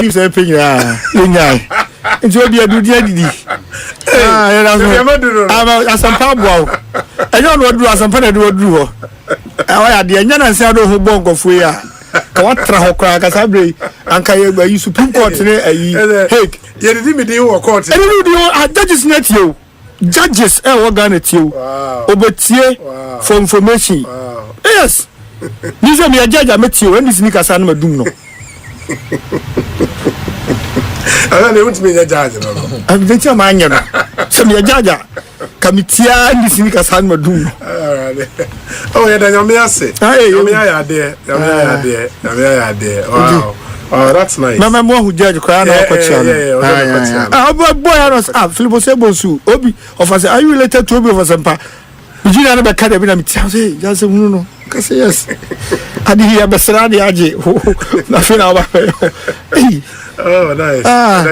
You say pinya. Nti obi adu dia didi. Asempa boa. Enyo no duru asempa na duru ho. Why ade enya na nsa do ho bongo fo ya. Ka watra ho kra ka sabre anka ye gba yi Supreme Court ne ayi. Hey, ye didi me dey wo court. Eni no dey judges net you. Judges we Ghana tie. Obetie for information. Yes. Ni so me judge ametie when this nika sa na madum no. I don't want to be a judge. I'm going to mind you. Some your judge, Kamitia, and this Nika San Madum. Oh, yeah, then you may say, you may have there. Wow. Oh, that's nice. Mamma who judge crown or question. Ah, boy, I was up. Philip Bonsu, Obi, of us. Are you related to Obi of Asempa? Did you never cut a bit of me? Just a no. Yes. I did hear Besradi Aji. Nothing about it. Oh, nice. Wow.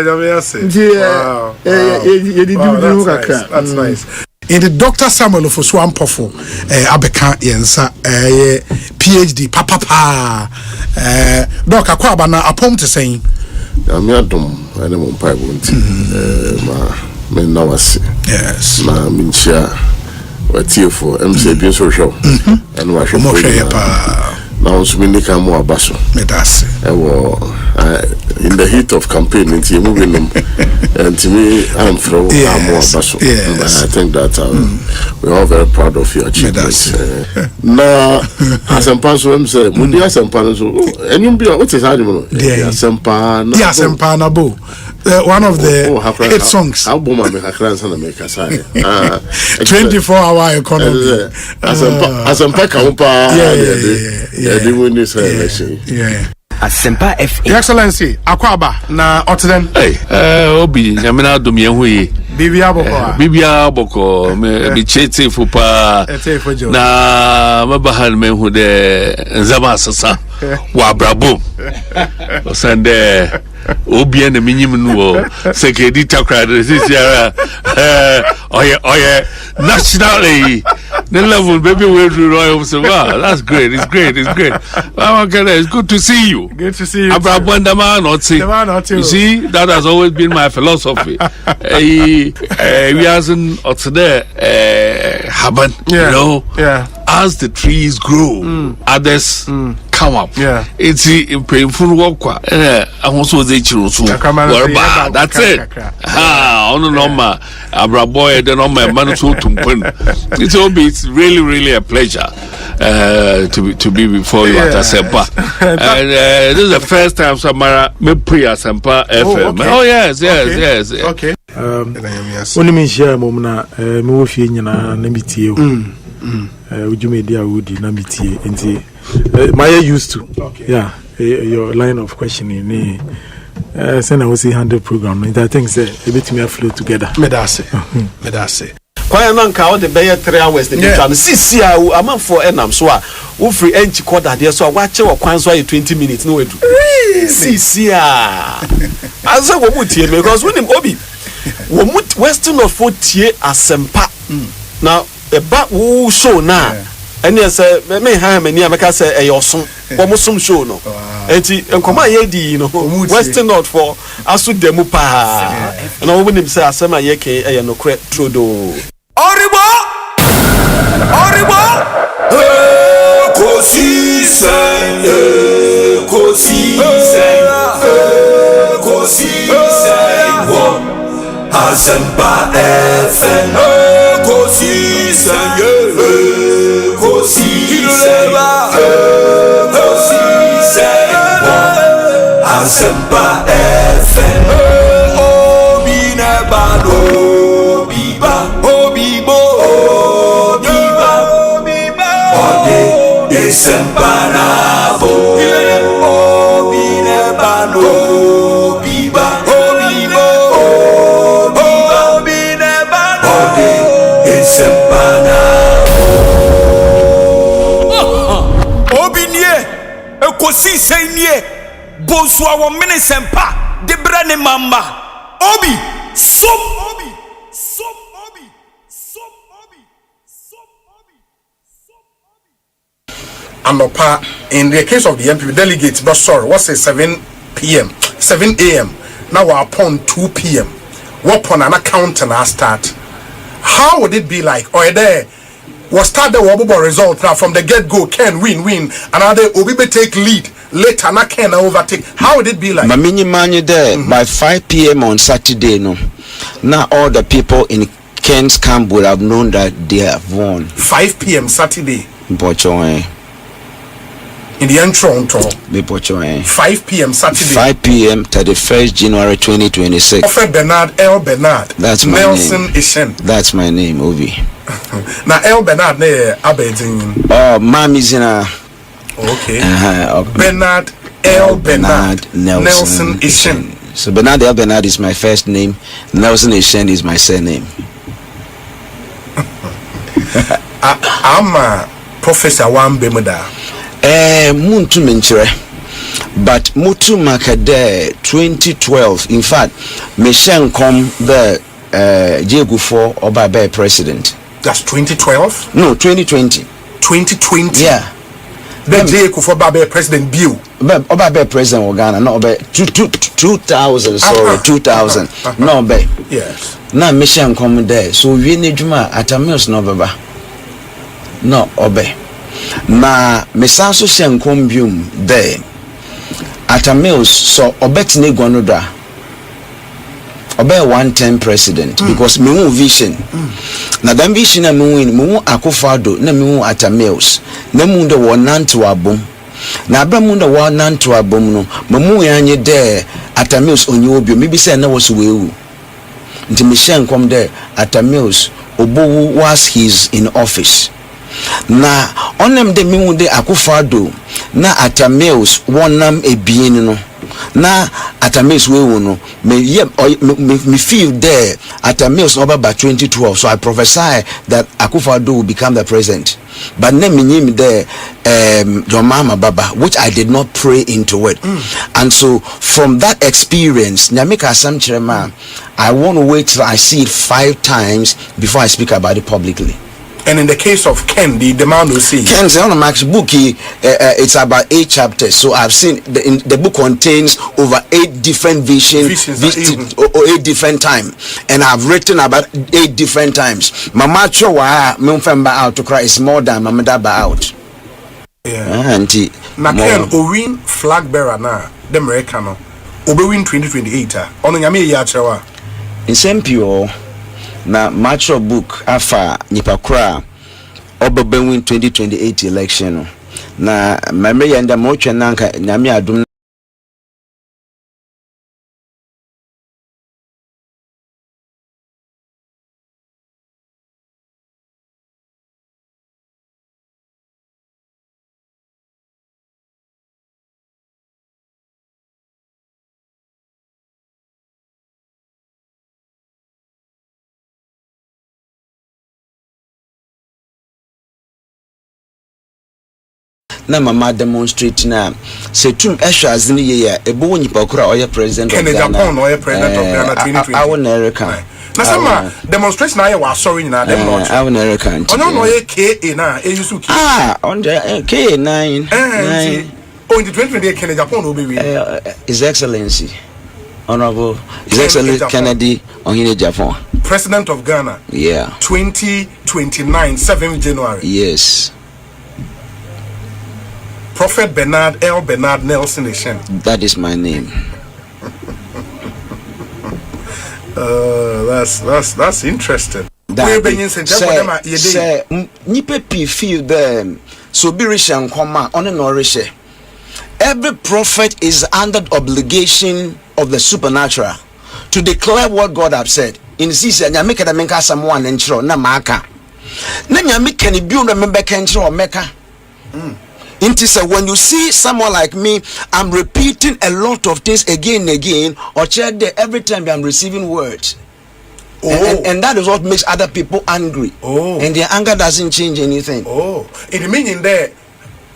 That's nice. In the Dr. Samuel of Swampofo, Abeka Yensa, PhD, Papa, Dr. Kwabana, a poem to say, I'm not dumb, I don't pipe men now. Yes, ma mincha, what you for MC social and wash your now, so many come more basso. In the heat of campaign, into moving them, and to me, I'm from more basso. I think that we're all very proud of your achievements. Now, Asempa, so I'm saying, would you Asempa? And you be what is animal? Asempa, Asempa, Nabo. One of the hit songs. Album I make a class and make a sign. 24-hour economy. Asempa Kampa. Yeah, they win this election. Yeah. Asempa F. Your Excellency, Akwaba na Otten. Hey, Obi, Yamina Dumiahui. Bibia Boko, me chete fupa. Na mabahan me who de Zama Sasa. Wa brabo. Sande Obi and the minimum wo sekedi takra this year. Oh yeah, nationally. The level, baby, we're royal. So wow, that's great. It's great. It's good to see you. Good to see you. You see, that has always been my philosophy. We hasn't today happen. You know, as the trees grow, others come up. Yeah, it's painful work. I also say that's it. Norma, Abra boy, the normal man so it's really a pleasure to be before you at Asempa. And this is the first time Samara me pre Asempa FM. Oh yes. Okay. Only me share momna me wo fie nyina na mitie o. Would you media would na mitie enti my used to. Okay. Yeah, your line of questioning send I was 100 program and I think say a bit me flow together. Medase. Kwaya nanka all the bay 3 hours the time sisi a am for enam so a wo free enchi quarter there so wa che wo kwan so 20 minutes no wedu sisi a aso wo mutie because when him Obi wo mut western of 40 Asempa now a back wo show na ene say me ha mani ameka say eyoso wo musom show no enti enkoma ye di no western not for aso demu pa na wo nim say asema ye ke eye no kre trodo Oribo Ekosiisen On Asempa FM Ekosiisen On Asempa FM Obi nebalo Sempanavo Obine bano biba Obine bano Sempanavo Obinie Ekosiisen Bonsu awo mene sempa de brane mamba Obi som Anopa, in the case of the MPP delegates, but sorry, what's a 7 p.m., 7 a.m. Now we're upon 2 p.m. What on an account and I start? How would it be like? Or there was start the wobble result now from the get-go, can win, another Obibe take lead, later na can overtake. How would it be like? Mamini manu there by 5 p.m. on Saturday, no. Now all the people in Ken's camp would have known that they have won. 5 p.m. Saturday. Bochoe. In the Toronto. 5 p.m. Saturday. 5 p.m. 31st January 2026. Prophet Bernard L. Bernard. That's my Nelson name. Ishen. That's my name, Obi. Now L. Bernard ne abedin. Oh, Mami's in a. Okay. Okay. Bernard L. Bernard Nelson Ishen. So Bernard L. Bernard is my first name. Nelson Ishen is my surname. I'm Professor Wambemuda. Muntu menchire. But Mutu Makade 2012. In fact, Meshen come the Diego for Oba president. That's 2012? No, 2020. 2020? Yeah. The Diego for Babe president Bill. Oba president of Ghana, no, 2000, sorry, 2000. No, be. Yes. Now Meshen come there. So we need Juma at a meals no baba. No, obey. Na mesanso shenkombium there at a meals so obetini gonoda obey 110 president because me won vision na dan vision na me won akofado na me won at a meals na mu de won nanto abom na abramu de won nanto abom no mamu yanye there at a meals onye obio me bi say na was wewu nti me shenkom there at a meals obowu was his in office. Na onem de mimu de akufado na atamels wonam ebien no na atamels we no me feel there atamels over by 2012 so I prophesy that akufado will become the president but na minyim there your mama baba which I did not pray into it and so from that experience nyamika asam chirema I want to wait till I see it 5 times before I speak about it publicly. And in the case of Ken, the man will see. Ken's on Max book, it's about 8 chapters. So I've seen the book contains over 8 different visions 8 different times, and I've written about 8 different times. Mama Chowa Mumfemba out to cry is more than Mama Daba out. Yeah. Auntie. Na Ken Owin flag bearer na the American Obewin 2028. Ono nyame ya chewa. In Sempio. Na macho book afa nipakura obebewin 2028 election na memory yanda mochwe nanka nyame adum na mama demonstrate na setum ehwaz ni ye ebo nyipa kura oye president of Ghana Japan oye president of Ghana 2020 I will American na sama demonstration na ye wa sorry na dem not I will American ono no ye KA na e use on the K9 in the 2020 Kenya Japan will be His Excellency Honorable His Excellency Kennedy Ohine Japan President of Ghana 2029 7th January yes Prophet Bernard L. Bernard Nelson Ishen. That is my name. That's interesting. Say nipe feel them so be rich and come on an orishe. Every prophet is under obligation of the supernatural to declare what God have said. In season, ya make a menka someone and chro na maka. Nanya make any build a member can or meka. When you see someone like me, I'm repeating a lot of things again and again, or check there every time I'm receiving words. And that is what makes other people angry. And their anger doesn't change anything. It meaning there,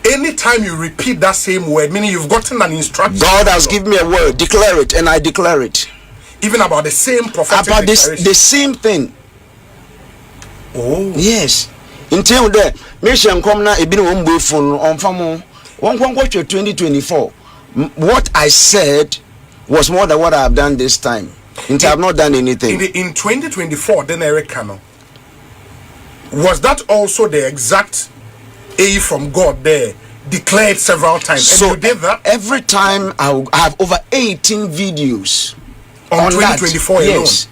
anytime you repeat that same word, meaning you've gotten an instruction. God has given me a word, declare it, and I declare it. Even about the same prophetic about the same thing. Yes. Until there, mission come now, it been one boy phone on Famo 1 2024. what I said was more than what I have done this time. I have not done anything. In 2024, then Eric Kano, was that also the exact A from God there declared several times? So and you did that every time. I have over 18 videos on 2024 that. alone. Yes.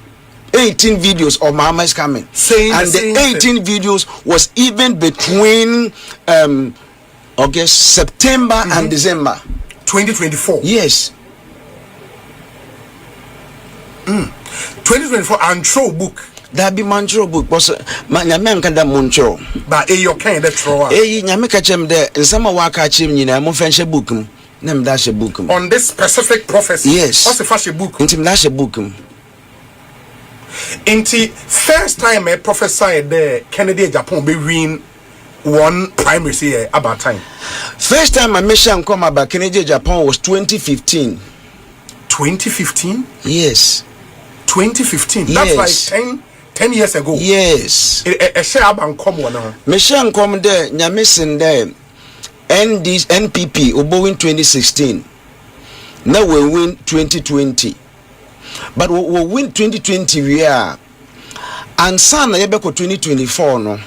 18 videos of Mama is coming. And the 18 videos was even between August, September and December 2024. Yes. 2024 antro book. That be mantro book was nyame nka da montro. But your kind of throw. Nyame ka chem de nsama wa ka chem nyina mo fenche book m. Na me da she book m. On this specific prophecy. Yes. What's the first book? Intim da she book m. Inti first time I prophesied there Kennedy Japan be win one primary say about time. First time I mentioned come about Kennedy Japan was 2015. 2015? Yes. 2015. Yes. That's like 10 years ago. Yes. A share and come one now. Mission come there, Nyamison there. NPP Obo win 2016. Now we win 2020. But we win 2020 we are. And sana yebeko 2024 no.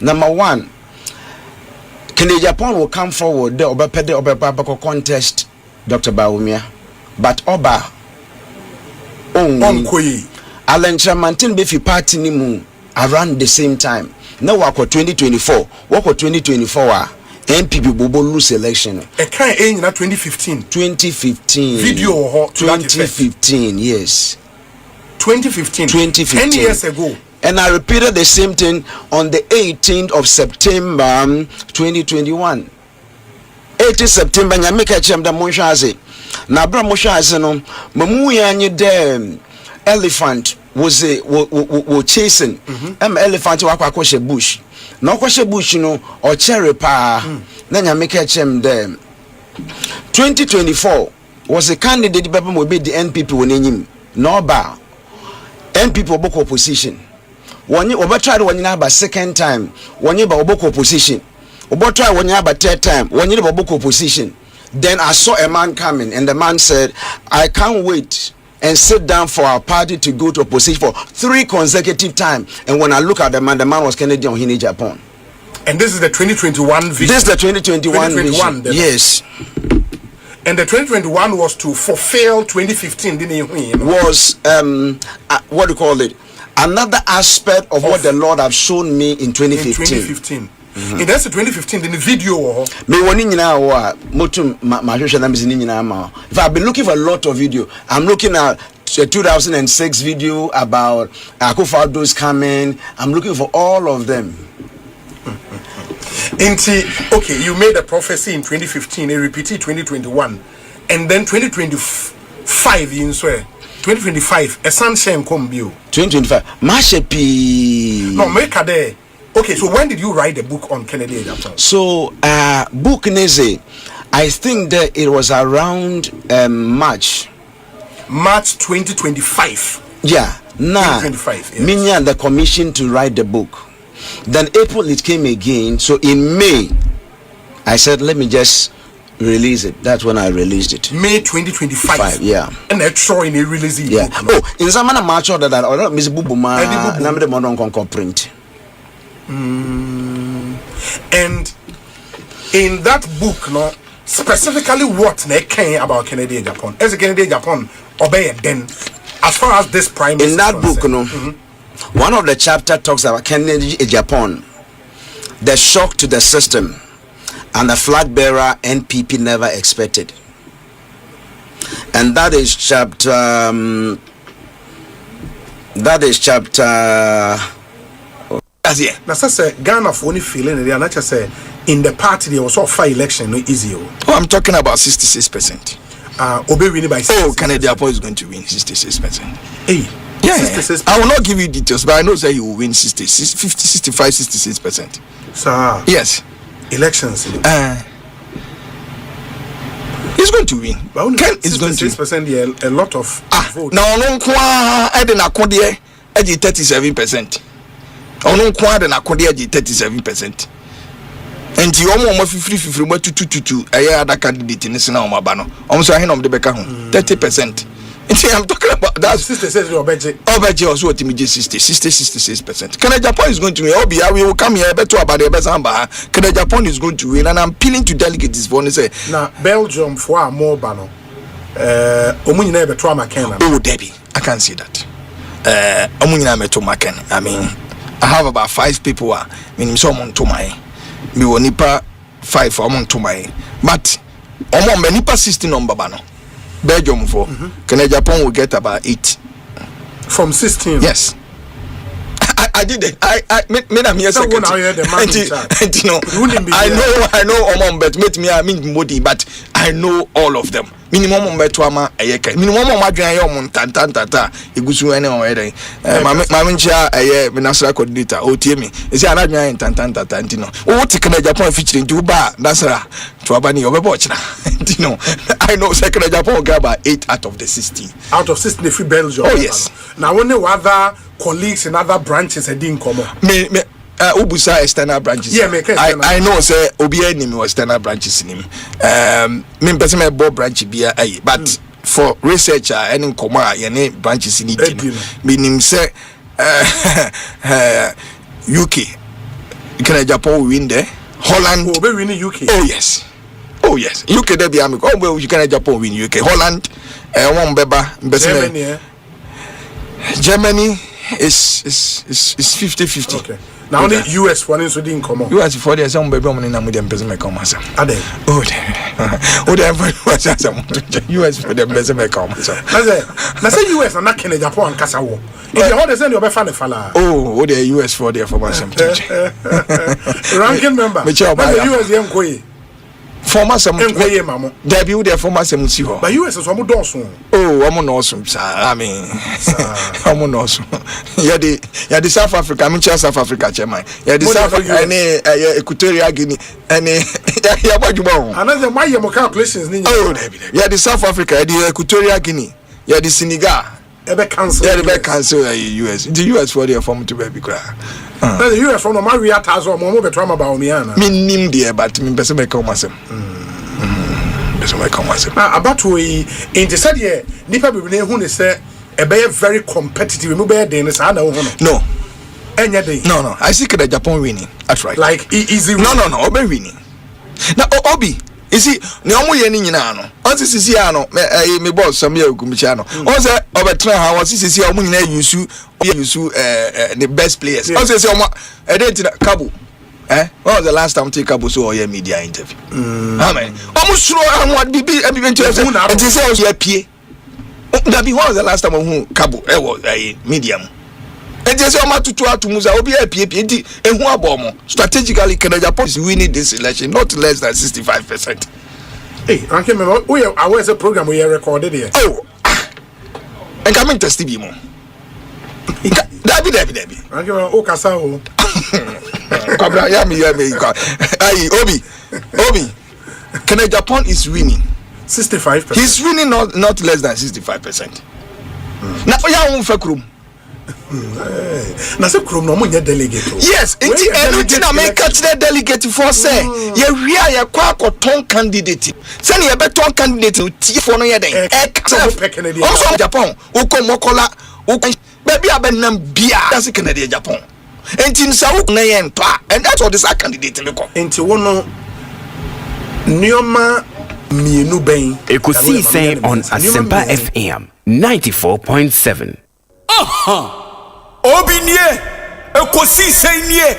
Number one, Kennedy Japan will come forward there Oba contest Dr. Baumia. But Oba only Alan Chamantin Befi party ni mu around the same time. Now work 2024. Work 2024 MPP Bobo lose election. A kind in 2015. 2015. Video 2015, yes. 2015. 2015. 10 years ago. And I repeated the same thing on the 18th of September 2021. 18th September nyameka chemda monshaze. Na bra monshaze no mamu yanye dem elephant was chasing. Elephant wa kwakoshe bush. Na kwakoshe bush no or cherry pa. Na nyameka chem dem. 2024 was a candidate baba mo be the NPP wonenyim. No ba. NPP oboko opposition. Wonye obatry wonye ba second time. Wonye ba oboko opposition. Obatry wonye ba third time. Wonye ba oboko opposition. Then I saw a man coming and the man said, I can't wait and sit down for our party to go to opposition for 3 consecutive times. And when I look at the man was Kennedy on Hine Japan. And this is the 2021 vision. This is the 2021 vision. Yes. And the 2021 was to fulfill 2015, didn't it? Was what do you call it? Another aspect of what the Lord have shown me in 2015. In 2015. And that's the 2015 in the video. If I've been looking for a lot of video, I'm looking at 2006 video about Akufo-Addo's coming. I'm looking for all of them. Okay, you made a prophecy in 2015, a repeated 2021, and then 2025 in swear 2025 a sunshine come bio 2025 Mashepi. No, make a day. Okay, so when did you write the book on Kennedy Japan? So book Neze, I think that it was around March 2025. Yeah, nah. 2025. Yes. Me and the commission to write the book. Then April it came again. So in May, I said, let me just release it. That's when I released it. May 2025. Yeah. And that's showing in a release. Yeah. Oh, in some manner, March order that or Miss Bubuma, number the modern print. And in that book, no, specifically what they came about Kennedy Japan. As a Kennedy Japan, obey it then. As far as this prime in that book, no. One of the chapter talks about Kennedy Japan, the shock to the system, and the flag bearer NPP never expected. And that is chapter. As yeah, that's a Ghana for only feeling. They are not just say in the party there was all 5 election no easy. Oh, I'm talking about 66%. Obey winning by 66%. Oh, Kennedy Japan is going to win 66%. Hey. Yeah, I will not give you details, but I know that he will win 50, 65, 66%. Sir. Yes. Elections. He's going to win. Ken is going to 6%. Yeah, a lot of votes. Now, I didn't accord 37%. 37%. enti omo fifiri mo tutututu eye other candidate ni sina omo ba no omo so ahen om de beka ho 30%. I'm talking about that. 66 Obeje also what 66%. Can Japan is going to win. Obi, we will come here better about the Besamba. Can Japan is going to win, and I'm appealing to delegates for say now Belgium for more bano. Omunina beto Maken. Oh, Debbie, I can't see that. Omunina beto Maken. I mean, I have about 5 people. Meaning someone to my me will nipa 5 for among to my, but among nipa 16 number bano. Belgium for Can Japan will get about 8 from 16. Yes, I did it. I made a mere second. I know but I mean Modi, but I know all of them. Minimum betwama ayeka. Minimum madwan ya omon tantanta egusu ene oyede. Mamincha aye minister coordinator otiemi. Ese anadwan tantanta ntino. O tikana Japan featuring to ba nasra to abani obebo china. Ntino. I know second Japan will get about 8 out of the 16. Out of 16 the free Belgium. Oh yes. Now when the other colleagues in other branches are didn't come up. Ubusa external branches. Yeah, I know say obi enemy was external branches in him. Me person me board branch bia aye, but for research any comma any branches in it. Meaning say UK can Japan win there. Holland will win the UK. Oh yes. UK there be amigo. Oh well, you can Japan win UK. Holland one beba Germany is 50-50. Okay. Now only US one is didn't come on. US for there some baby money na them person make come asa. Ade. Oh there was some US for them person make come asa. Na say US na Kenya Japan kasa wo. If you hold say you be fan fala. Oh there US for there for some. Ranking member. The US yem koyi. Former some debut there former some see ho. But US so mo don so. Oh, I'm no so I mean I'm no so. Yeah the South Africa, I mean South Africa chairman. Yeah the South Africa any Equatorial Guinea any yeah what you want. Another my calculations ni. Oh, yeah the South Africa, the Equatorial Guinea. Yeah the Senegal. Ebe cancel. Yeah the cancel US. The US for the form to be cry. The US from no Maria Tazo mo be trauma ba omiana. Me nim there but me person make come asem. About we in the said year, Nipa be hu ne say e be very competitive. Me be dey say na wo no. No. Enya dey. No. I see the Japan winning. That's right. Like easy. No. Obe winning. Now Obi, you see, ne omo ye ni nyina no. On sisi ano me boss some ye ogumicha no. On say obetra ha on sisi omo nyina use the best players. On say omo e dey Cabo. When was the last time take Cabo so your media interview? Amen. Almost sure I'm what BB and say was your PA. That be when was the last time who Cabo was a medium. And they say I'm to Musa Obi a PA and who are strategically Japan is winning this election not less than 65%. Hey, I can remember I was a program we recorded here. Oh, and coming to Stevie Mo. Debbie. I can remember Okasao. Obi. Can Japan is winning 65%. He's winning not less than 65%. Now ya won fakrum. Na se krum no mo nya delegate. Yes, anything I make catch the delegate for say ye wia ye kwa akoton candidate. Say ye beton candidate ti for no ye den. Also Japan, ukomokola baby abenam bia that's Canada Japan. Enti nsawo na ye ntoa and that's what this candidate me ko. Enti wono Nioma mienu ben. Ekosiisen On Asempa FM 94.7. Obinie Ekosiisen nie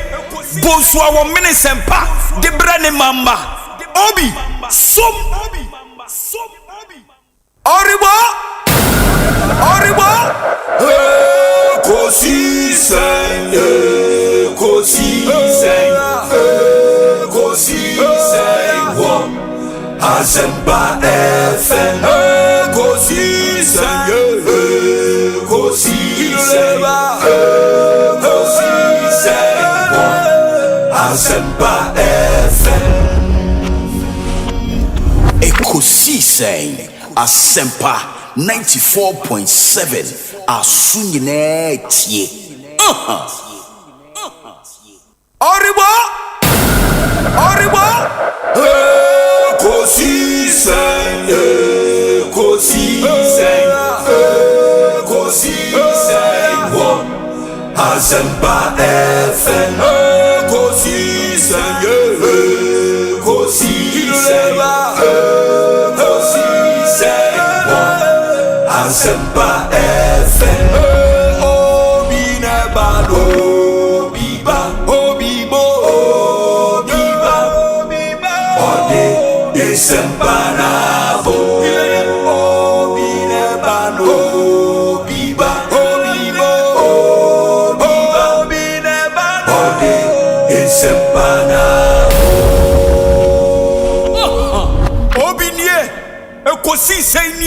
Bonsu awo minisempa de brane mamba Obi som Oribo Ekosiisen wo Asempa FM Ekosiisen Asempa FM Ekosiisen Asempa 94.7 Asunyine tie Oribo Oribo Ekosiisen On Asempa FM Ekosiisen On Asempa FM Obine Bado Biba Obibo Obiba Ode Desembarabo Obine Bado Biba Obibo Obiba Obine Bado Ode Desembarabo Obinie Ekosiisen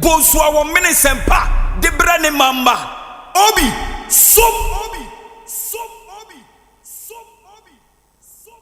Bonsu awon Asempa de brane mamba obi som obi som obi som obi som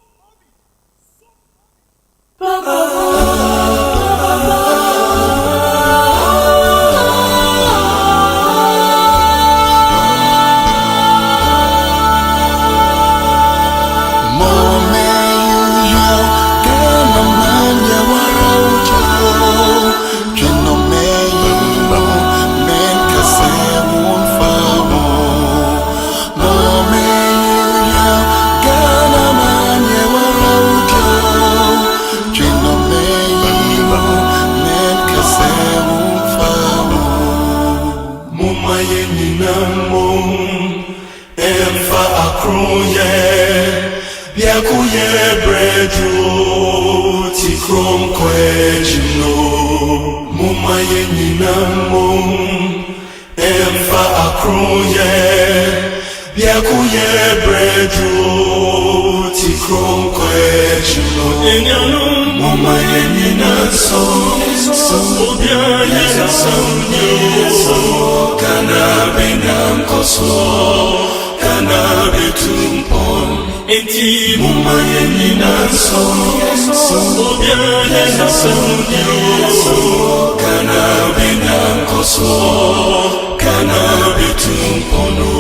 Biakuye bredu ti krom kwejino mumaye nyinamo emfa akroye Biakuye bredu ti krom kwejino enyanu mumaye nyinaso obia yeso kana benam koso kana betumpon enti mumaye nyinaso obia yeso kana benam koso kana betumpono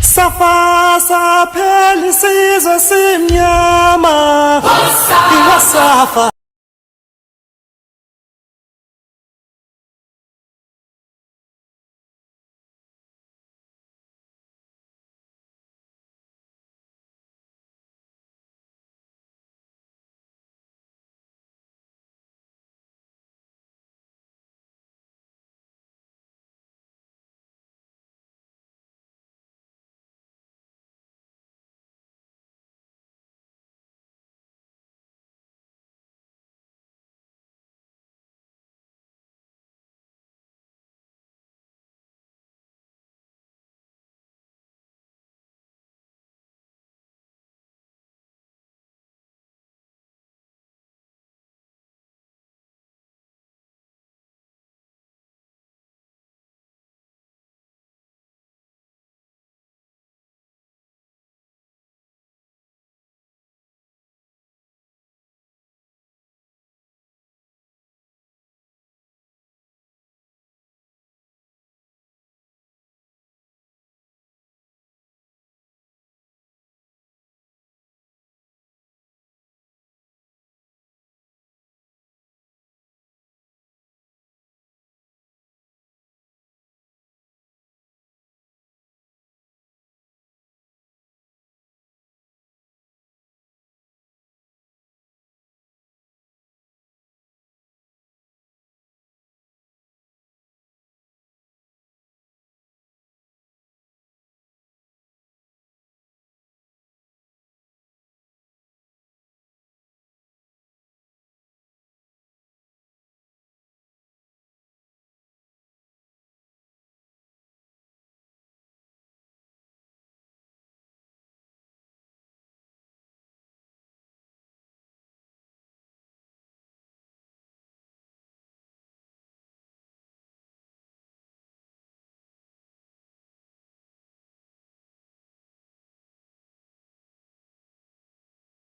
Safa pele sizo simnyama Safa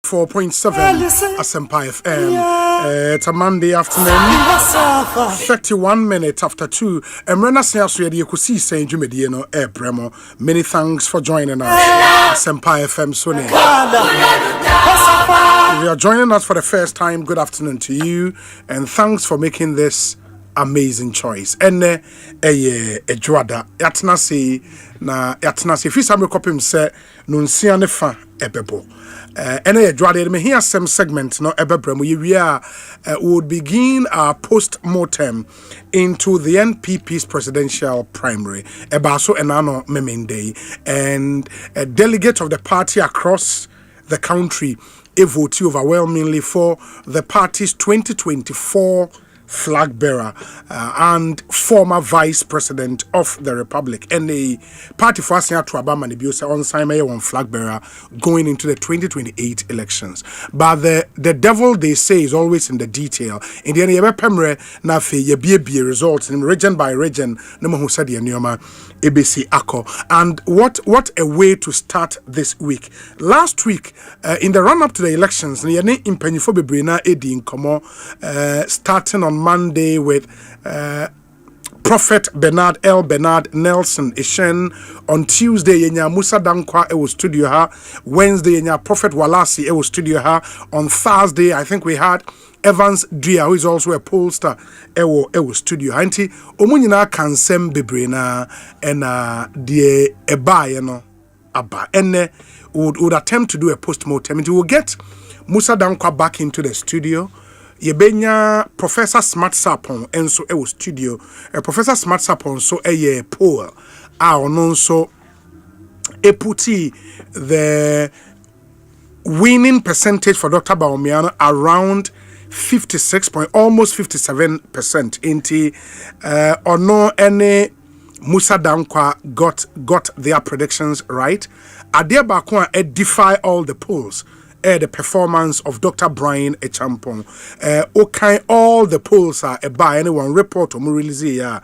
4.7 Asempa FM. It's a Monday afternoon, 31 minutes after 2. Emrena Siasu the Ekosiise On Asempa Bremo. Many thanks for joining us. Asempa FM Sone. If you are joining us for the first time, good afternoon to you, and thanks for making this amazing choice. And Ejwada Yatnasi na Yatnasi fi sam rekopim se no nsia ne fa ebebo. And Ejwada me here some segment no ebebrem we would begin our post-mortem into the NPP's presidential primary. Ebaso enano memende and a delegate of the party across the country voted overwhelmingly for the party's 2024 flag bearer and former vice president of the republic, and the party for Asia to Abama Nebiosa on Simon one flag bearer going into the 2028 elections. But the devil, they say, is always in the detail. In the end, you have Pemre Nafe ye results in region by region. No more who said the Nyoma ABC Ako. And what a way to start this week. Last week, in the run up to the elections, the Impenifo Brina Edi in Komo, starting on Monday with Prophet Bernard Nelson Ishen. On Tuesday, yenya Musa Dankwa was studio ha. Wednesday, yenya Prophet Walasi was studio ha. On Thursday, I think we had Evans Dria, who is also a pollster, ewo studio. Anti omunyina kansem bebrena and the eba no aba. And would attempt to do a post-mortem. And we will get Musa Dankwa back into the studio. Yebenya Professor Smart Sapon enso ewo studio. Professor Smart Sapon so eye poll. Ono so eputi the winning percentage for Dr. Bawumia around 56 point, almost 57%. Inti ono any Musa Dankwa got their predictions right. Adia Bakwa defy all the polls. The performance of Dr. Brian Echampong. Okay, all the polls are by anyone report or release ya.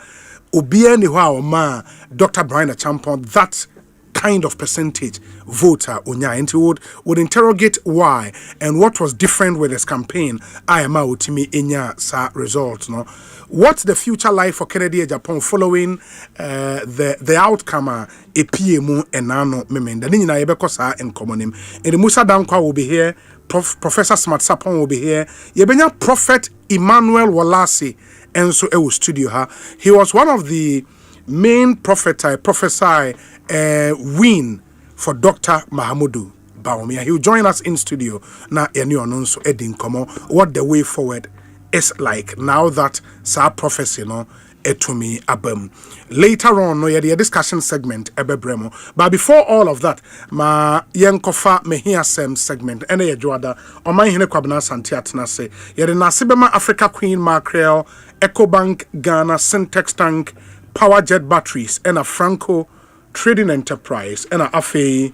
Obieni wa ma Dr. Brian Echampong that kind of percentage voter unya, and he would interrogate why and what was different with his campaign. I am out to me inya sa results no. What's the future like for Kennedy Japan following the outcome a PMU enano memenda ni nyina yebekɔ saa enkomonim. And Musa Dankwa will be here, Professor Smart Sapon will be here. Yebenya Prophet Emmanuel Walasi enso ewo studio ha. He was one of the main prophesy win for Dr. Mahamudu Bawumia. He will join us in studio na eni ononso edin komo what the way forward is like now that sa prophecy no etumi abam. Later on no the discussion segment ebebremo. But before all of that, ma yenkofa me here same segment ene ye joada oman hene kwabena santi atena se ye de nasibema Africa Queen Mackerel, EcoBank Ghana Syntex Tank, Power Jet Batteries and a Franco Trading Enterprise and a Afe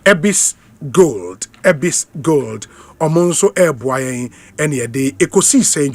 Ebis Gold Omonso Airboy and ye de Ekosiise On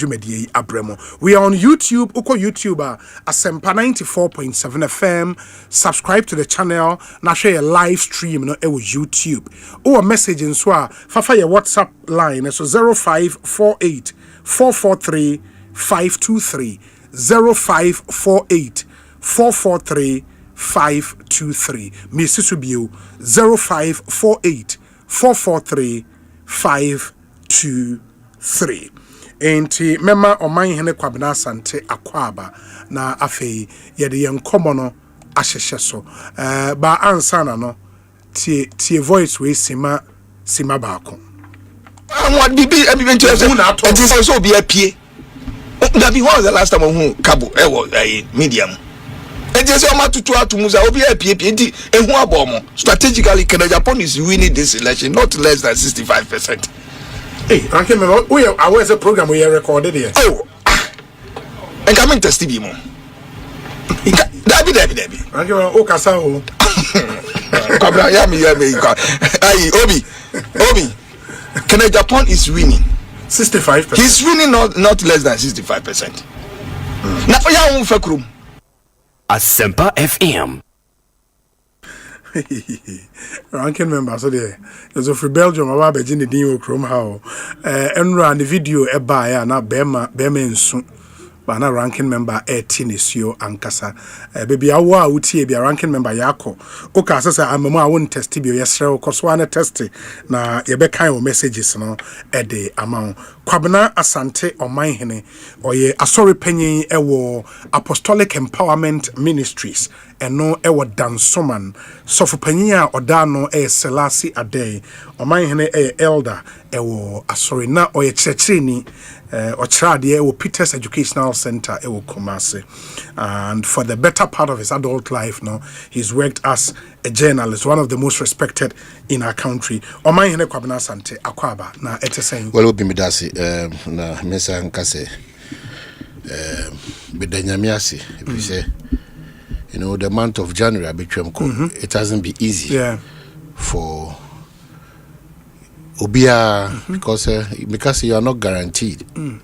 Abremo. We are on YouTube, YouTuber Asempa 94.7 FM. Subscribe to the channel. Now share a live stream no YouTube. Or a message in swa fafa your WhatsApp line so 0548 443 523 0548 443 523. Mrs. Subiu 0548 443 523. Enti mema oman hene kwabena sante akwaba na afei yede yenkomo no ahyehye so ba ansana no tie voice we sima baako what bibi interest na to so be apie that be was the last time who cabo medium and just o matutu atumuza obi apie nti ehu abomo strategically Japan is winning this election not less than 65%. Hey, Rankin, I was a program we recorded here. Oh, and coming to Stevie Mo. Debbie. Rankin, Okasa. Obi. Japan is winning 65%. He's winning not less than 65%. Now, Asempa FM. ranking member so there there's a free Belgium about Beijing the Dino Chrome how and the video eba ya na bema nso ba na ranking member 18 isio ankasa baby awa utie bia ranking member yako oka sasa amama a won test bi yesre ko so na test na ye be kan o messages no de amount Kwabena Asante Omanhene oye asori panyin ewo Apostolic Empowerment Ministries eno ewo Dansoman sofu panyin a oda no Selasi Adey Omanhene elder ewo asori na oye checheni Ochrade ewo Peters Educational Center ewo Kumasi, and for the better part of his adult life now he's worked as a journalist, one of the most respected in our country. Omanhene Kwabena Asante akwaba na etesen well be midasi na mesa nkase bedanyamiasi if you say you know the month of January it hasn't been easy for Obia because you are not guaranteed. And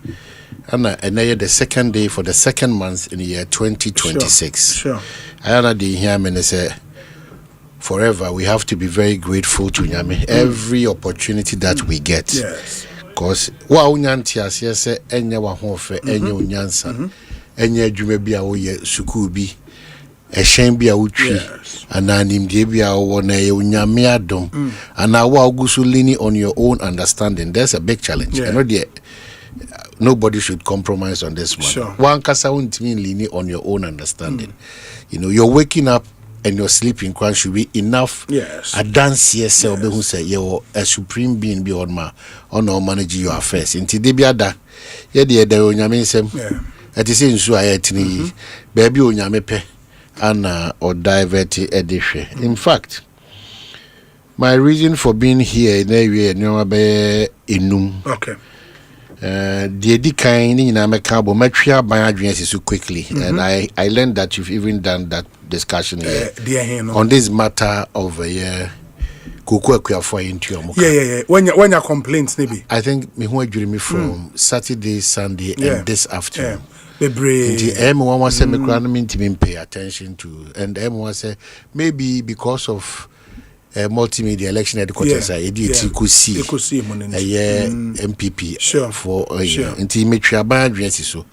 the second day for the second month in the year 2026. Sure. I did hear me say forever we have to be very grateful to Nyame every opportunity that we get. Yes. Because wa unyanti ase se enye wa hofe enye unyansa enye adwuma bi a wo ye sukuu bi ehyen bi a wotwi ananim de bi a wo na ye unyame adom ana wa ogusu leaning on your own understanding. There's a big challenge. I know nobody should compromise on this one. Sure. One kasa untimi leaning on your own understanding. You know, you're waking up and your sleeping crown should be enough. Yes. A dance yourself who say you're a supreme being beyond ma on or manage your affairs. Inti debiada ye de onyame nsem. Ati in nsu ayetini baby onyame pe ana or divert edihwe. In fact, my reason for being here in area no be enum. Okay. The edikan ni na meka bo matwa ban adwen so quickly, and I learned that you've even done that discussion here on this matter of Kuku Akuafo into your yeah. When your complaints maybe I think me who adwiri me from Saturday, Sunday, and this afternoon. The everyone was saying me pay attention to, and everyone say maybe because of multimedia election headquarters Ekosiise MPP for so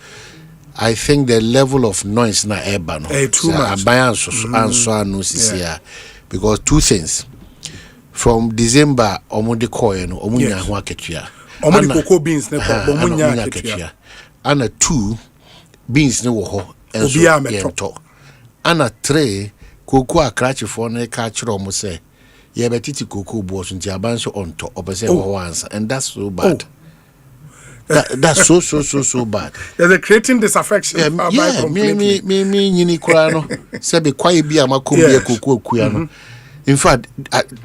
I think the level of noise na eba no too much because two things from December omode koye no omunya ho aketua omode cocoa beans ne omunya aketua ana 2 beans ne wo ho enso ana 3 cocoa akrachi for na ka kire omo say yeah, but it's cocoa boss and Jabanso on top of a once, and that's so bad. That's so bad. They're creating disaffection. Me, Kurano, Sabi Kwai be a Makumia Cocoa Kuyano. In fact,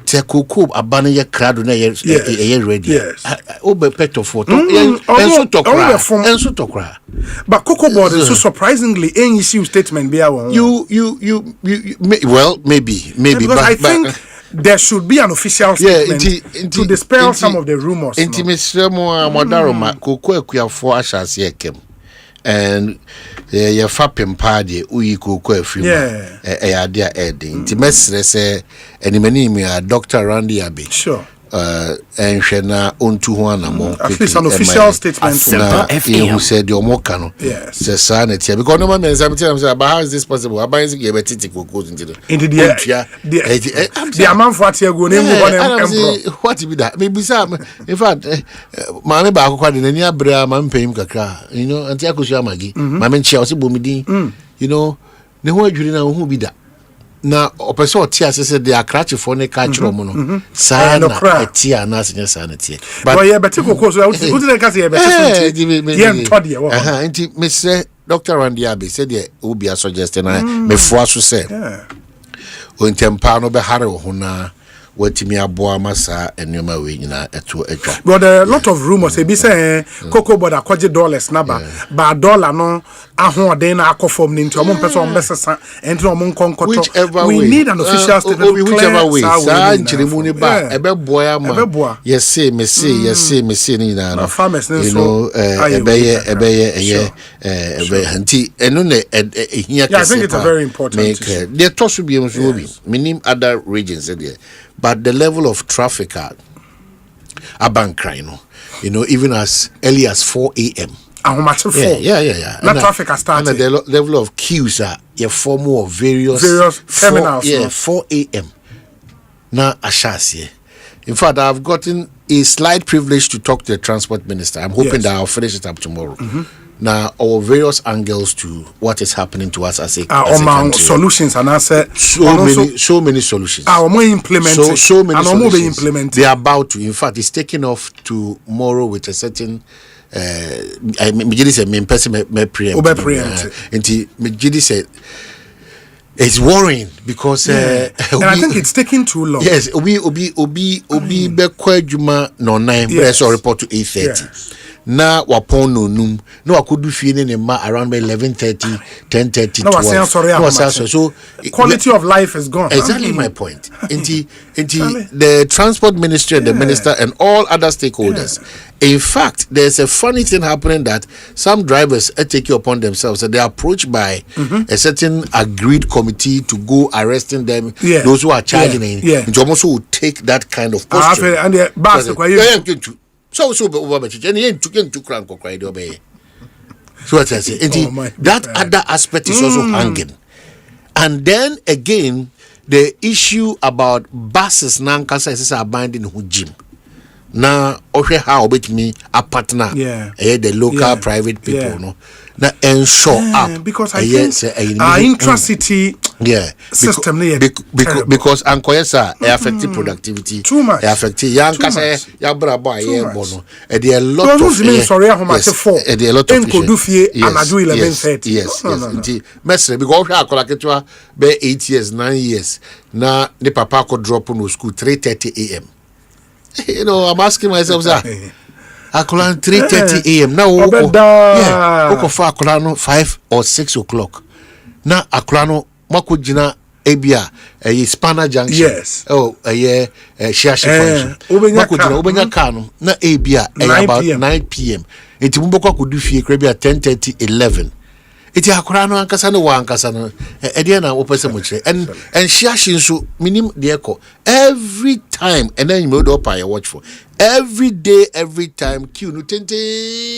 take cocoa a banner your crowd on a year ready. Yes. Obe pet of photo, and so to cry. But cocoa board is so surprisingly any statement be our you well, maybe, because I think there should be an official statement to dispel some of the rumors. Intimacy more Modaroma, Cocoa Akuafo Ashas Yekem, and your fapping party, Uyi Cocoa Free, a dear Eddie. Intimacy say, and many Dr. Randy Abbey. Sure. And Shena unto one more. At least an official statement who said your mokano. Yes. The sanity. Because no man sometimes but how is this possible? I buy into the amount for what you're going what be that? Maybe some in fact, Mammy Bako in any abra man pay him kakra, you know, and Tiakusha Magi, Mammy Chelsea Bumidi, you know, the whole Julina who be that. Na opeso tia se de akrache fo ne ka kiro mu no sa na tia na se sanity but yeah beti kokko so we dey ka say beti yeah ntode ye wo nti me say Dr. Randy Abbey said the obi a suggest na me fo aso say o ntempa no be hare ho na watimi aboa masa enema we nyina eto atwa. But there are a lot of rumors e be say cocoa board akwaje dollars naba ba dollar no ahoden na akofom ni nti omo pese omo besesa enti omo nkonkoto. We need an official statement. Whichever way sa nchiremu ni ba ebe boya ma yes say me say ni na no you know ebe anti eno na ehia kese. Yeah, I think it's a very important issue. There toss be minim other regions there, but the level of traffic abankra you know even as early as 4 a.m. Yeah. Not traffic has started. And the level of queues are form of various terminals. 4 a.m. Now ashasi. In fact, I've gotten a slight privilege to talk to the transport minister. I'm hoping that I'll finish it up tomorrow. Now, our various angles to what is happening to us as a country. Solutions and answer so many solutions. So many implemented. They are about to. In fact, it's taking off tomorrow with a certain. It's worrying because and I think it's taking too long. Yes, obi be kwajuma no 9 report to 8:30. Na wapon no num na wakodu fie ne ma around 11:30 10:30 12. So quality of life is gone. Exactly my point. Inti the transport ministry and the minister and all other stakeholders. In fact, there's a funny thing happening that some drivers take it upon themselves and they're approached by a certain agreed committee to go arresting them, those who are charging and almost will take that kind of posture. So over to crank or cry obey. So what I say, that other aspect is also hanging. And then again, the issue about buses nankasa is abandoned hujim. Now, how with me a partner, the local private people, no. Now ensure up because I think our intracity system because ankoyesa affects productivity too much. Affect young kasa ya brabo aye bono e dey a lot of sorry how much for e dey a lot of anadu 11:30 yes mesre because we akola ketwa be 8 years 9 years na the papa ko drop no school 3:30 a.m. You know, I'm asking myself that akola 3:30 a.m. now oko fa akola no 5 or 6 o'clock na akola no makojina ebia Spana Junction shashi function makojina obenya car no na ebia about 9 p.m. enti mbokwa kodu fie krebia 10:30 11 iti akola no ankasa no wankasa no ede na opese mo kire and shashi nso minim de eko every time and then you mode up I watch for every day every time queue no tente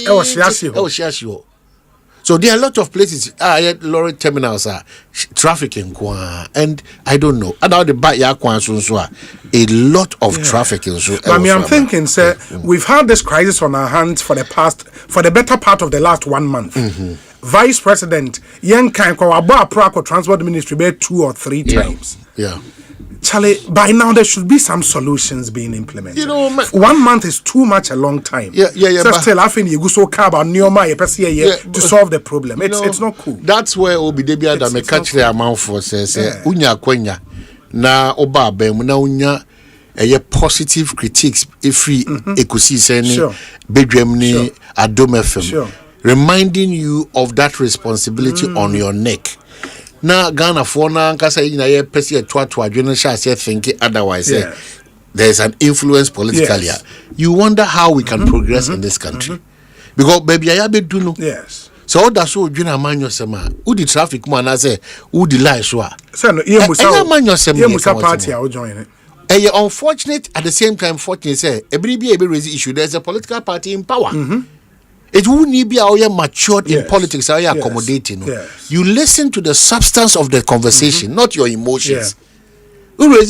shashi. So there are a lot of places lorry terminals are trafficking and I don't know about the back so a lot of trafficking. So I mean, I'm thinking sir, we've had this crisis on our hands for the better part of the last 1 month. Vice President Yen Kanko Abba Transport Ministry 2 or 3 times. Charlie, by now there should be some solutions being implemented. You know, 1 month is too much a long time. So still, I think you go so car about to solve the problem. It's not cool. That's where Obidebia da me catch the amount for says unya kwenya na oba bem na unya positive critiques free Ekosiisen ni bedwam ni Adom FM reminding you of that responsibility on your neck. Na Ghana for na nkasa yi na ye pese to adwene sha say think otherwise. There's an influence politically. You wonder how we can progress in this country. Because baby I be do no. So that's so adwene amanyo sema. Who the traffic man say who the lie so. Say no ye musa party I will join it. Unfortunate at the same time fortunate say every be raise issue there's a political party in power. It wouldn't be how you're matured in politics, how you're accommodating. You listen to the substance of the conversation, not your emotions. Am I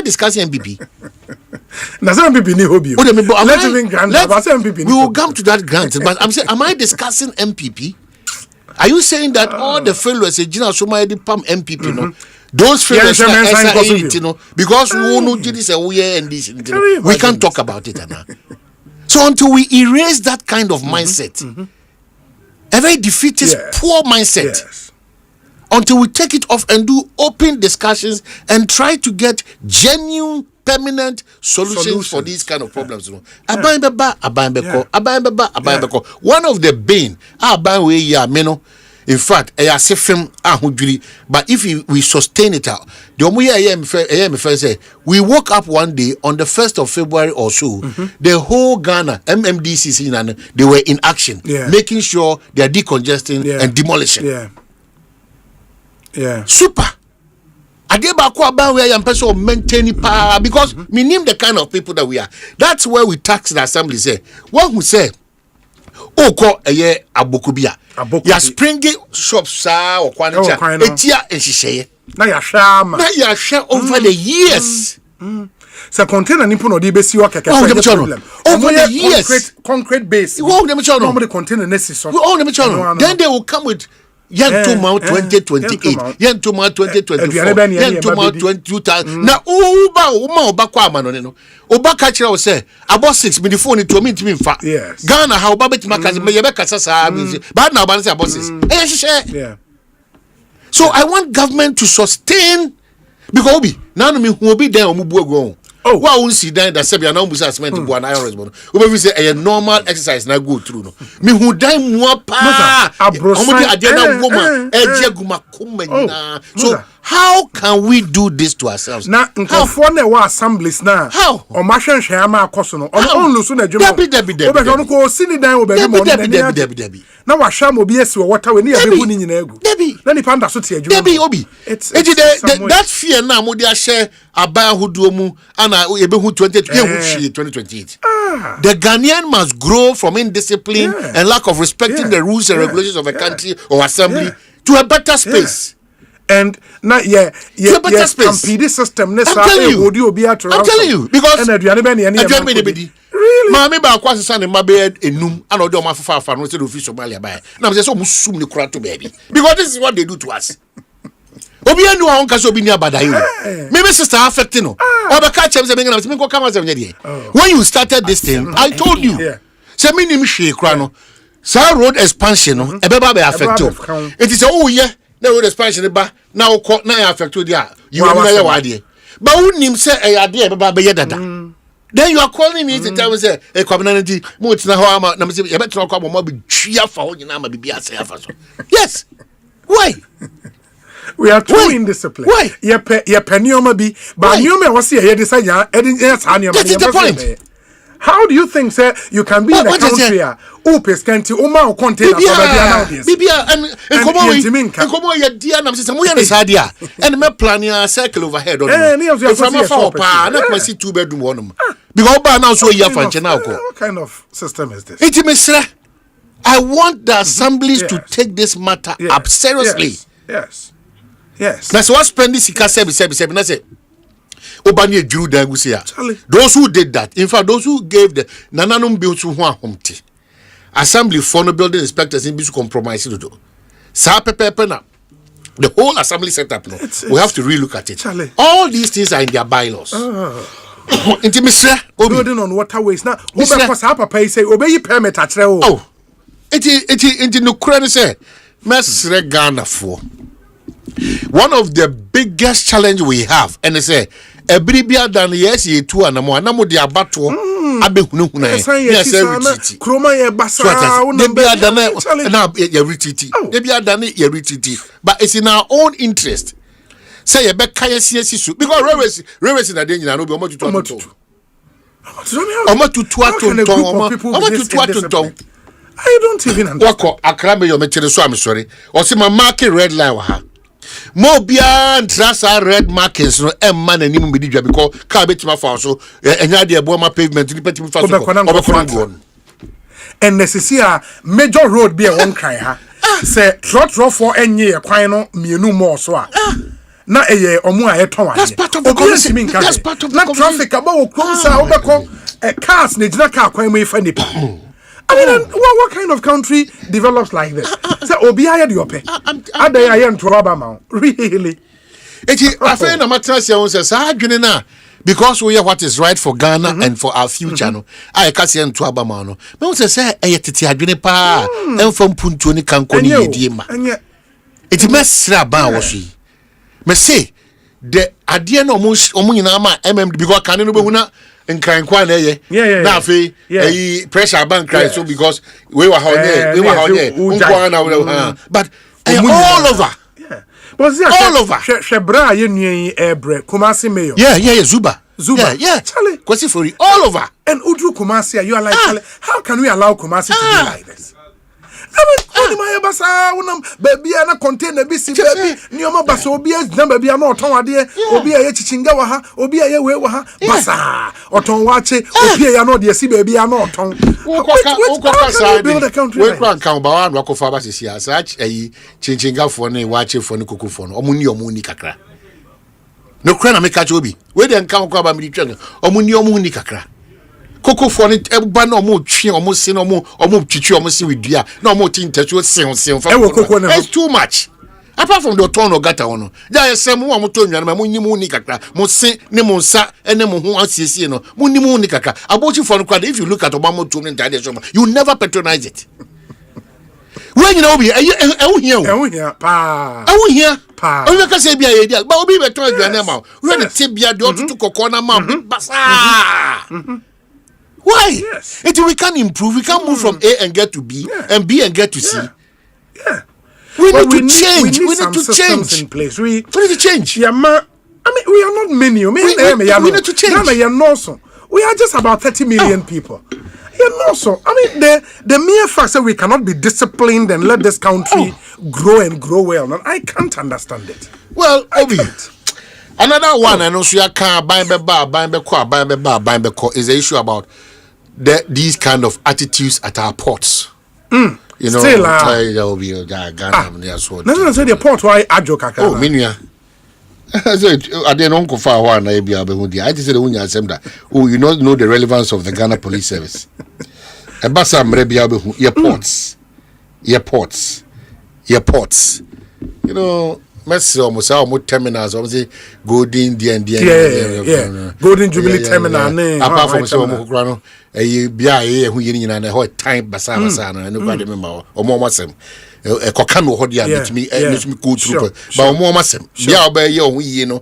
discussing MPP? We will come to that grant, but I'm saying, am I discussing MPP? Are you saying that all the failures a general somebody pam MPP no? Those failures you know, because we know this and this we can't talk about it now. So until we erase that kind of mindset, a very defeatist, poor mindset. until we take it off and do open discussions and try to get genuine permanent solutions for these kind of problems. You know, one of the bane, in fact, but if we sustain it out, we woke up one day on the 1st of February or so, the whole Ghana MMDCC, they were in action, making sure they are decongesting and demolishing. Super. Maintaining power, because we name the kind of people that we are. That's where we tax the assembly. Say one who say, "Oh, a year abokubia." Ya springy shops or quantity. Etia and she na ya share over the years. So container nipo no dey besi wa keke problem. Over the years, concrete base. Normally container necessary. Then they will come with Yantuma 2028, Yantuma 2024, Yantuma 2000. Now, Uba kwa manoneno. Oba kachira will say about 6 minutes phone to me fa. Yes. Ghana how babet makazi meyebeka sasa but now balance about 6. Yeah. So I want government to sustain because obi now me who be there omubu go. Oh, why won't see then that Serbia now musa cement to an iron response. We say a normal exercise na go through no. Me who die more pa. Omudi agenda woman ejeguma kumenya. So how can we do this to ourselves? Na nkofo na wa assemblies na. How? O ma hwenhwe ama akoso no. On lusu na dwuma. Debi. Obe ko sini dan obe mo Debi. Na wa hwa mo bi esi wo water we ni abehu ni nyina egu. Debi. Na ni panda so te adwuma. Debi obi. That fear na mo dia share aban hoduo mu ana ebehu 2028. The Ghanaian must grow from indiscipline and lack of respecting the rules and regulations of a country or assembly to a better space. And now, compete system. I'm telling you, because really, Mammy Bakwas son in my bed in Noom, and Odo Mafa no to Somalia by. Now there's so much soon you cry to baby. Because this is what they do to us. Obi no on kaso bi ni abadayi. Maybe sister affecting no. Oba catch them say me go come as when you started this thing, I told you. Say me nim hwe kra no. Sa road expansion no e be ba be affect you. It is oh yeah, the road expansion ba na na affect you there. You na ya wade. But who nim say e ade e be ba be dada. Then you are calling me to tell me say e community mo tina ho ama na me say e be tina kwa mo be twia fa ho nyina ma bibia say afa so. Yes. Why? We are too indisciplined. Why? Ye penioma bi, but nioma was here decide ya the point. How do you think, sir, you can be in a country opes canti oma container Bibia and komo ye dia na say mo ye ne sadia and me plan ya circle overhead on from afar pa na come see 2-bedroom one because ba now so ya fanche na ko. What kind of system is this? It me I want the assemblies to take this matter up seriously. Yes. That's what spending sika sebi. That's it. Obani Drew Dangusia. Those who did that, in fact, those who gave the Nananum built to Huamti Assembly for no building inspectors in Bisu compromise to do. Sapepepena. The whole assembly setup. No, we have to relook at it. All these things are in their bylaws. Intimacy. Building on waterways. Now, Papa say, obey permit at Oh, it no credit say, Mestre Ghana for. One of the biggest challenge we have, and they say, Ebribia than yes, ye two and more, Namo de Abato, Abehunu, yes, Kroma, Bassa, now your retreat, maybe I done it, your retreat, but it's in our own interest. Say a back CSC because railways in a danger, I know be almost to I don't even understand. I can't be your material, so I'm sorry. Or see my market red line. More beyond trust red markings no man and him be because car bet my for so and idea boy my pavement to put me fast and necessary major road be one cry ha say trot for any kwan no mienu more so na eye omo a eton wa that's part of the conversation. That's part of the traffic about cruiser obeko cars na jina car kwan me fa nipa. I mean, what kind of country develops like this? Say, Obiya di ope. Ade ya yen trouble ma. Really? Eti afen na matrasi on say sa adwene na because we hear what is right for Ghana and for our future no. I ka say nto aba ma no. Me say eye tete adwene pa. Emfam puntuo ni kanko ni yedie ma. It mess ba wo so me say the adie na omo nyina ma MMD because kan no be huna nkran kwa na ye na afi pressure bank cry so because we were how but all over but all over shebra ye nuen ebre Kumasi mayor Zuba Charlie kwasi for all over and Udru Kumasi you are like how can we allow Kumasi to be like this? I mean, my basa, baby, and a container, busy baby, Nioma Basobia, number be a no ton idea, or be a Chingawaha, or be a Waha, Basa, or Ton Wache, or be a no dear sea baby, a no tongue. Build a country. We can't count by one rock of Fabas is here, such a Chinga for a watch for Nuku phone, or Munio Munikakra. No crana make a joby. We didn't count about me, or Munio Munikakra. Coco for it, everybody no more tree, almost sin, or more chichi, almost see with dear, no more tin touch with sin. It's too much. Apart from the tone of gata ono, there is some one moton and my munikaka, Mose, Nemonsa, and Nemo Assino, Munimunikaka. About you for the crowd, if you look at Obama to tradition, you never patronize it. When you know me, I will hear, pa. Oh, you can say, be a idea, but be better than them. When the tibia do to Cocona Mom, Bassa. Why? Yes. Until we can improve, we can move from A and get to B, and B and get to C. We need to change. We need to change in place. We need to change. Yeah, I mean, we are not many. We need to change. We are just about 30 million people. I mean, the mere fact that we cannot be disciplined and let this country grow and grow well, I can't understand it. Well, Obi, another one, I know, so you can't buy me is the issue about these kind of attitudes at our ports. You know, still, the port why Ajoka. Oh, Minya. I didn't go far one. I just said, oh, you know the relevance of the Ghana Police Service. Airports. You know, Messi almost terminals, obviously, Golden Golden Jubilee Terminal. Apart from so, a BIA who you know, a time Basana, and nobody remember, or more Massam. A Kokano Hodia, me cool trooper, but more Massam. You know,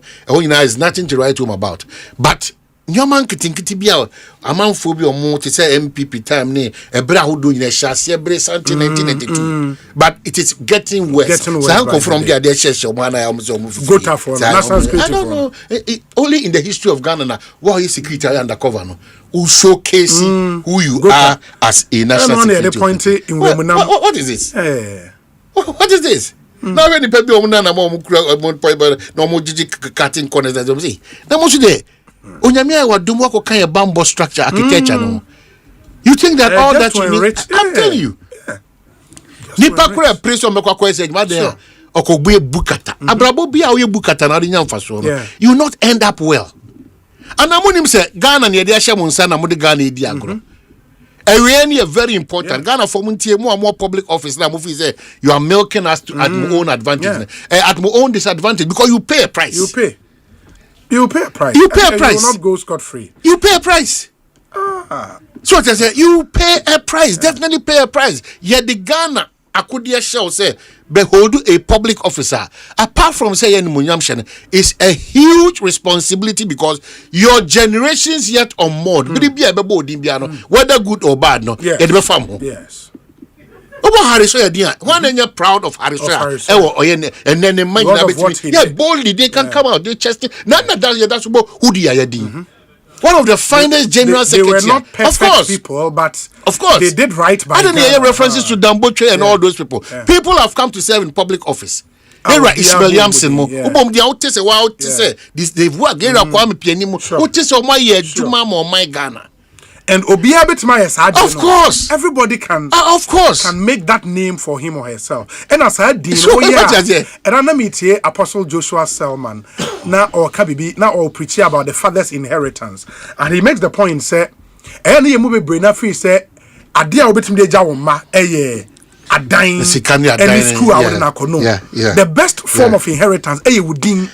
is nothing to write home about. But your man can think it be out among phobia or more to say MPP time near a bra who doing a chassis every 1992. But it is getting worse. So I come from there, they share one. I almost go for I don't know. Only in the history of Ghana, what is secretary undercover? No, who showcasing who you are as a national security. What is this? What is this? Now, when the people no more cutting corners, as you see, now, most today. Onyamia wa dum wako kan bamboo structure architecture no. You think that all that you need? I'm telling you. Nipa kura place on mekwa kwese ma dey okogbe bukata. Abrabo bia oye bukata na nya mfaso no. You will not end up well. And amonim say Ghana na dey ahye monsa na mo de Ghana edi agro. A very important. Ghana for more public office now. Say you are milking us to at my own advantage, at my own disadvantage because you pay a price. You pay a price. You pay a price. You will not go scot-free. You pay a price. So I say you pay a price. Definitely pay a price. Yet the Ghana Akudia shall say behold a public officer. Apart from saying Munyamshan is a huge responsibility because your generations yet on more. Whether good or bad, no. Yes. Harris, one and you're proud of Harris, and then the man, boldly they can come out, they chest it. None of that's about who the IAD. One of the finest general secretaries. They were not perfect people, but of course they did right by. I don't hear references to Damboche and all those people. People have come to serve in public office. Here are Ismail Yamson mo. Ubom dia ote se wa ote se they've worked. Here are Kwame Pianimo. Ote se o my year Juma mo my Ghana. And Obia Betma is hard. Of course. Everybody can can make that name for him or herself. And as I did, and I meet here Apostle Joshua Selman now or Kabibi now or preaching about the father's inheritance. And he makes the point say any movie brain free say Adia obetim de jawoma a dying and school out in Akono. The best form of inheritance within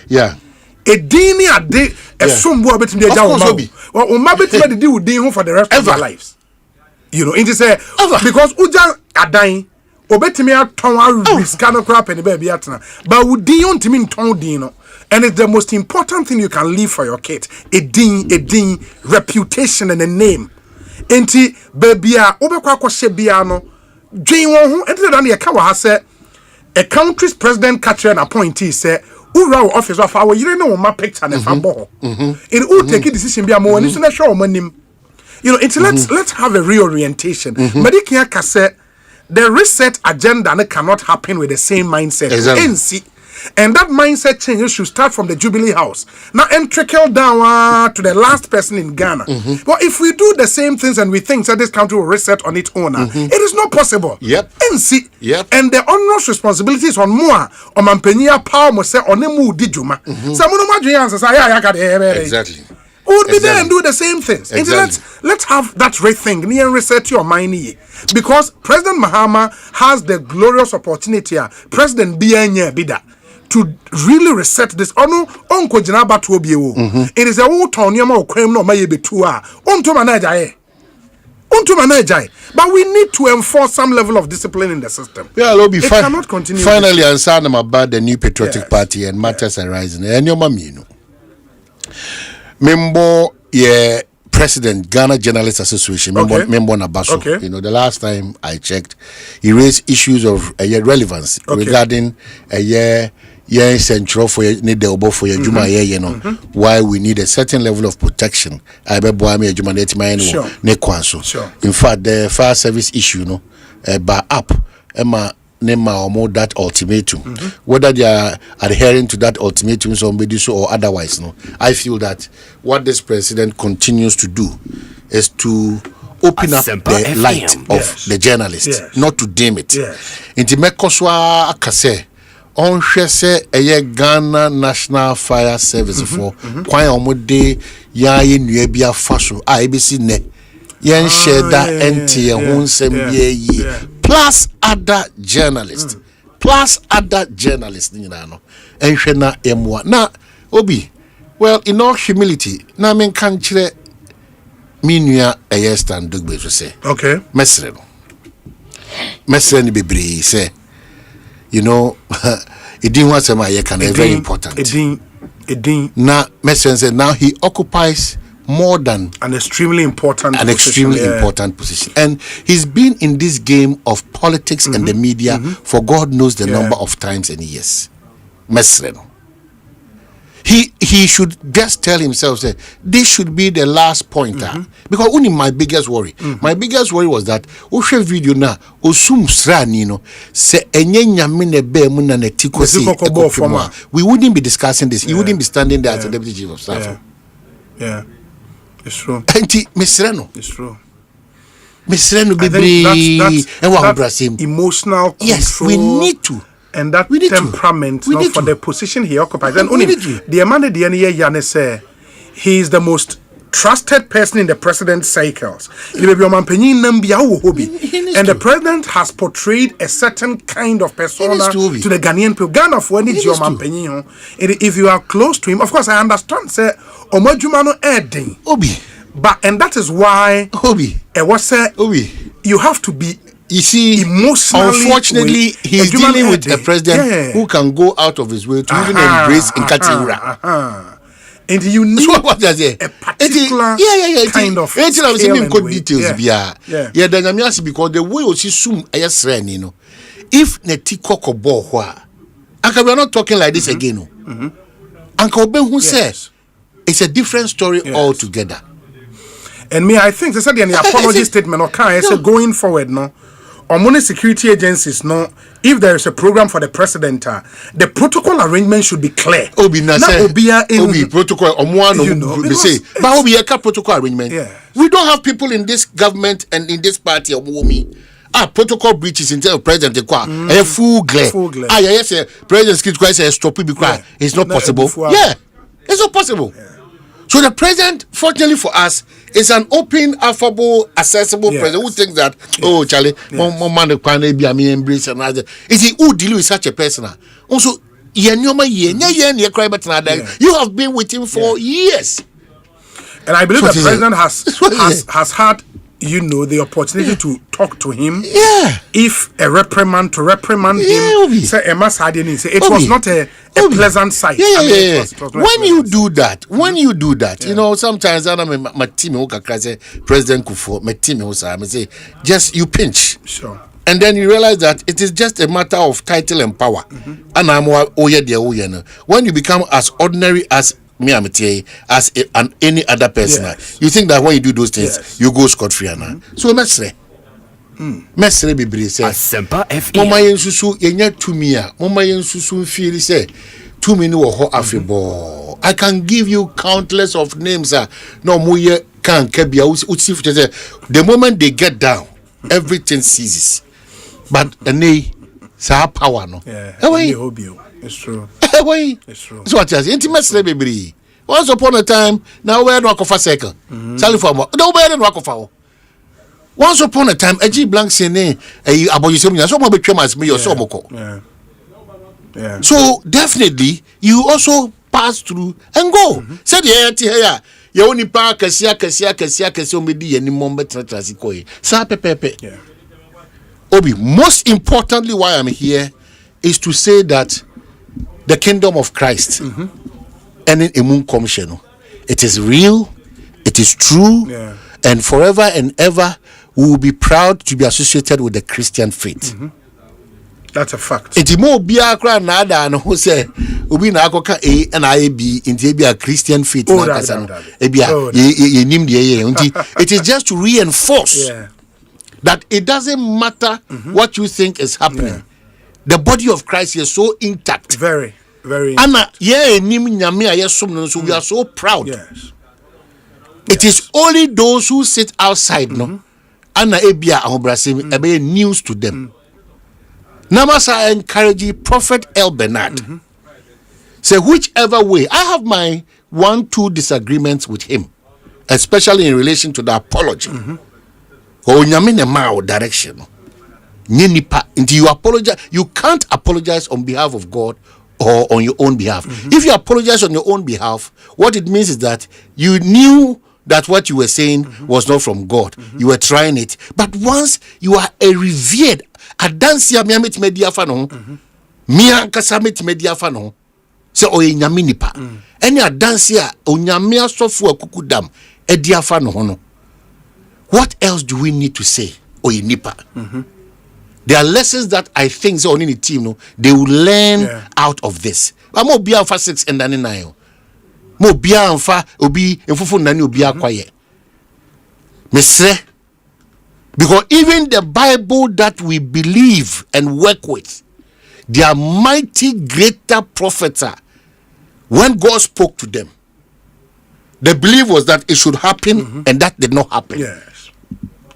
a dini a day a sombo betim de jawoma. Well, betim de deal with him for the rest of their lives. You know, it is because Uja are dying. obetimi aton risk no crap and baby atna but would din ntimi nton din no and it's the most important thing you can leave for your kid a din reputation and a name enti baby a obekwa akose bia no dwen won ho enti dan ye ka wa ha say a country's president catcher and appointee say ura office of our you know my picture na fa bo in who take a decision bia mo ani so na hwe o manim you know it's let's have a reorientation medikia ka say the reset agenda cannot happen with the same mindset. Exactly. And that mindset change should start from the Jubilee House. Now and trickle down to the last person in Ghana. But if we do the same things and we think that this country will reset on its own, it is not possible. NC. And the onerous responsibilities on more on Mampenia power must say on the mood dijuma. Exactly. Would be there and do the same things. Exactly. Let's have that rethink near reset your mind here. Because President Mahama has the glorious opportunity here. President Bianya Bida to really reset this. It is a whole town no maybe two but we need to enforce some level of discipline in the system. Yeah, Lobby, cannot continue. Finally, answer them about the new patriotic party and matters arising. And your mom, you know. Member, president, Ghana Journalists Association, member Nabaso. You know, the last time I checked, he raised issues of relevance regarding central for need the obo for your Juma, you know, why we need a certain level of protection. I be boy me Juma net my In fact, the fire service issue, no, by up, Emma. Nema or more that ultimatum, whether they are adhering to that ultimatum or otherwise. No, I feel that what this president continues to do is to open up the light of the journalists, not to dim it. Inti mekoswa akase on shese eye Ghana National Fire Service for kwa omode ya yenue bia faso ABC ne yen sheda enti ehun nsem ye plus other journalists you know enhwe emwa na obi well in all humility na men kan kire minua stand dogbe so say mesre ni bebre say you know it didn't want some aye can very important it na mesre say now he occupies more than an extremely important position. And he's been in this game of politics and the media for God knows the number of times and years. Mesreno. He should just tell himself that this should be the last pointer. Because only my biggest worry was that Oshe video na osum srani no se enye nyame be mu na netiko se we wouldn't be discussing this. He wouldn't be standing there as a deputy chief of staff. It's true. It's true. That's emotional control. Yes, we need to. And that temperament for the position he occupies. And only the man at the end here say he is the most trusted person in the president's cycles. And the president has portrayed a certain kind of persona to the Ghanaian people. Ghana for any if you are close to him, of course I understand say Omajumano Edding. But and that is why you have to be emotionally. Unfortunately, he's dealing with a president who can go out of his way to even embrace Nkatiura. And you need a particular kind of details. Because the way you see if Netiko Bohwa, and we are not talking like this again. Uncle Ben who says it's a different story altogether. And me, I think they said in the apology statement, okay, so going forward, no, or money security agencies, no, if there is a program for the president, the protocol arrangement should be clear. Obi protocol, say, but Obi protocol arrangement. We don't have people in this government and in this party, protocol breaches in terms of president, a full glare. Yes, president says stop it because it's not possible. It's not possible. So the president, fortunately for us, is an open, affable, accessible president who thinks that, Charlie, man can be me embrace and other. Is he who deal with such a person? Also, you have been with him for years. And I believe the president has had the opportunity to talk to him. Yeah. If a reprimand to reprimand him, say it was not a pleasant sight. Yeah. When you do that, sometimes my team President Kufuor, my team I say just you pinch. Sure. And then you realize that it is just a matter of title and power. And when you become as ordinary as me as any other person, you think that when you do those things, you go scot-free. So mesre be brave. Asempa FM. Mama yensusu yenya tumia. Mama yensusu feel say 2 minutes wo afebo. I can give you countless of names. No moye can kebia the moment they get down, everything ceases. But sa power no. It's true. It's true. So what you say? Intimacy baby. Once upon a time, now we're not for second. Sally for more. No better than rock of. Once upon a time, a G blank saying, about you saying, so much became as me or so yeah. So definitely, you also pass through and go. Said yeah, you only park a sia, medi any moment transikoi. Sa pepe. Yeah. Obi, most importantly, why I'm here is to say that the kingdom of Christ and in Emun Commission, it is real, it is true, and forever and ever we will be proud to be associated with the Christian faith. That's a fact. It's more biakra nada and who say ubi na akoka A and I B into a Christian faith. It is just to reinforce that it doesn't matter what you think is happening. The body of Christ is so intact. Very. Anna, so we are so proud. Yes. It is only those who sit outside, no. Anna ebia ahobrasim ebe news to them. Namasa encourage Prophet El Bernard. Say whichever way, I have my 1-2 disagreements with him, especially in relation to the apology. Or nyamine mao direction. Until you apologize, you can't apologize on behalf of God or on your own behalf. If you apologize on your own behalf, what it means is that you knew that what you were saying was not from God. You were trying it. But once you are a revered, a dancer miamit media fano, mianka samit media fano, so o nyaminipa. Any a dancer o nyamia sofu kukudam, e diafano hono. What else do we need to say? O nipa. There are lessons that I think so on the team, no, they will learn out of this. I'm more beyond for 6 and 9. More beyond for obi and fufu nani obi akwaye. Mesre, because even the Bible that we believe and work with, they are mighty greater prophets. When God spoke to them, the belief was that it should happen, and that did not happen. Yes.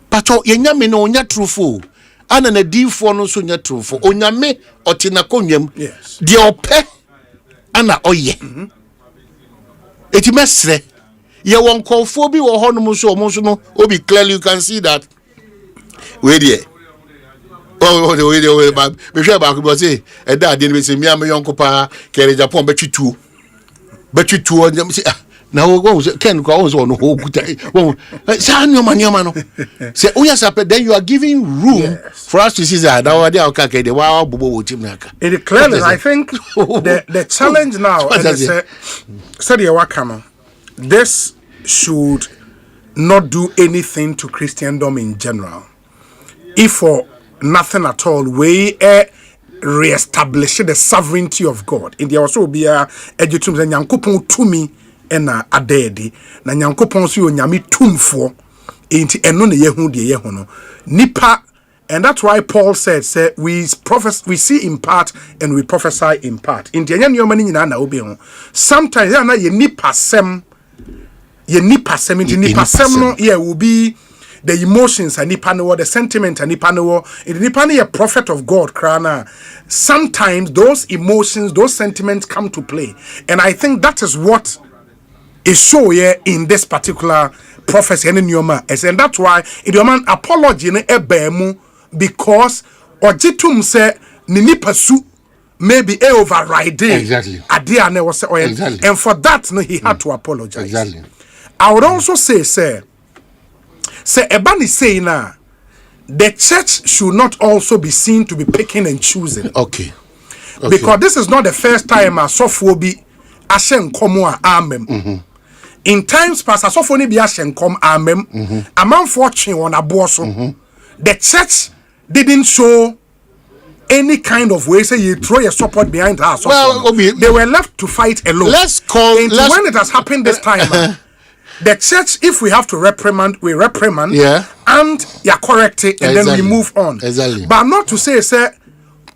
But yenya me no nya truthful. Ana na difo no so nya truthful. Onyame otina konyam. Yes. De ope ana oye. Eti mesre. Ye won konfo bi wo hono so omo no obi clearly you can see that. Wait there. Oh, but be sure about go say e da de be say me am yonko pa kere Japan betwitu. Betwitu on say na wo go ken ko on no ho kuta. Say anyoma no. Say oya then you are giving room for us to see that we dey okay the wa bobo wo team naka. It clearly I think the challenge now is say the wakano. This should not do anything to Christendom in general. If for nothing at all, we re-establish the sovereignty of God. In the also be a edutum and yankupon to me and a deadi, na yankupon so yami tumfo into enone yehu de yehono. Nipa, and that's why Paul said, we see in part and we prophesy in part. In the end, na obi sometimes na ye nipa sem into nipa sem no yeah will be the emotions and nipa no the sentiment and nipa no in nipa no a prophet of God krana. Sometimes those emotions, those sentiments come to play, and I think that is what is shown here in this particular prophecy and and that's why in your man apology ne ebemu because ojitum say ni nipa su maybe override exactly and for that no he had to apologize. Exactly. I would also say say ebani say na the church should not also be seen to be picking and choosing. Okay. Because this is not the first time asofo ashen komo amem. In times past asofo ni bi ashen kom amem. Amam fortune on aboso. The church didn't show any kind of way say you throw your support behind her. Well, they were left to fight alone. When it has happened this time, the church, if we have to reprimand, we reprimand. Yeah. And you correct it, and then we move on. Exactly. But not to say,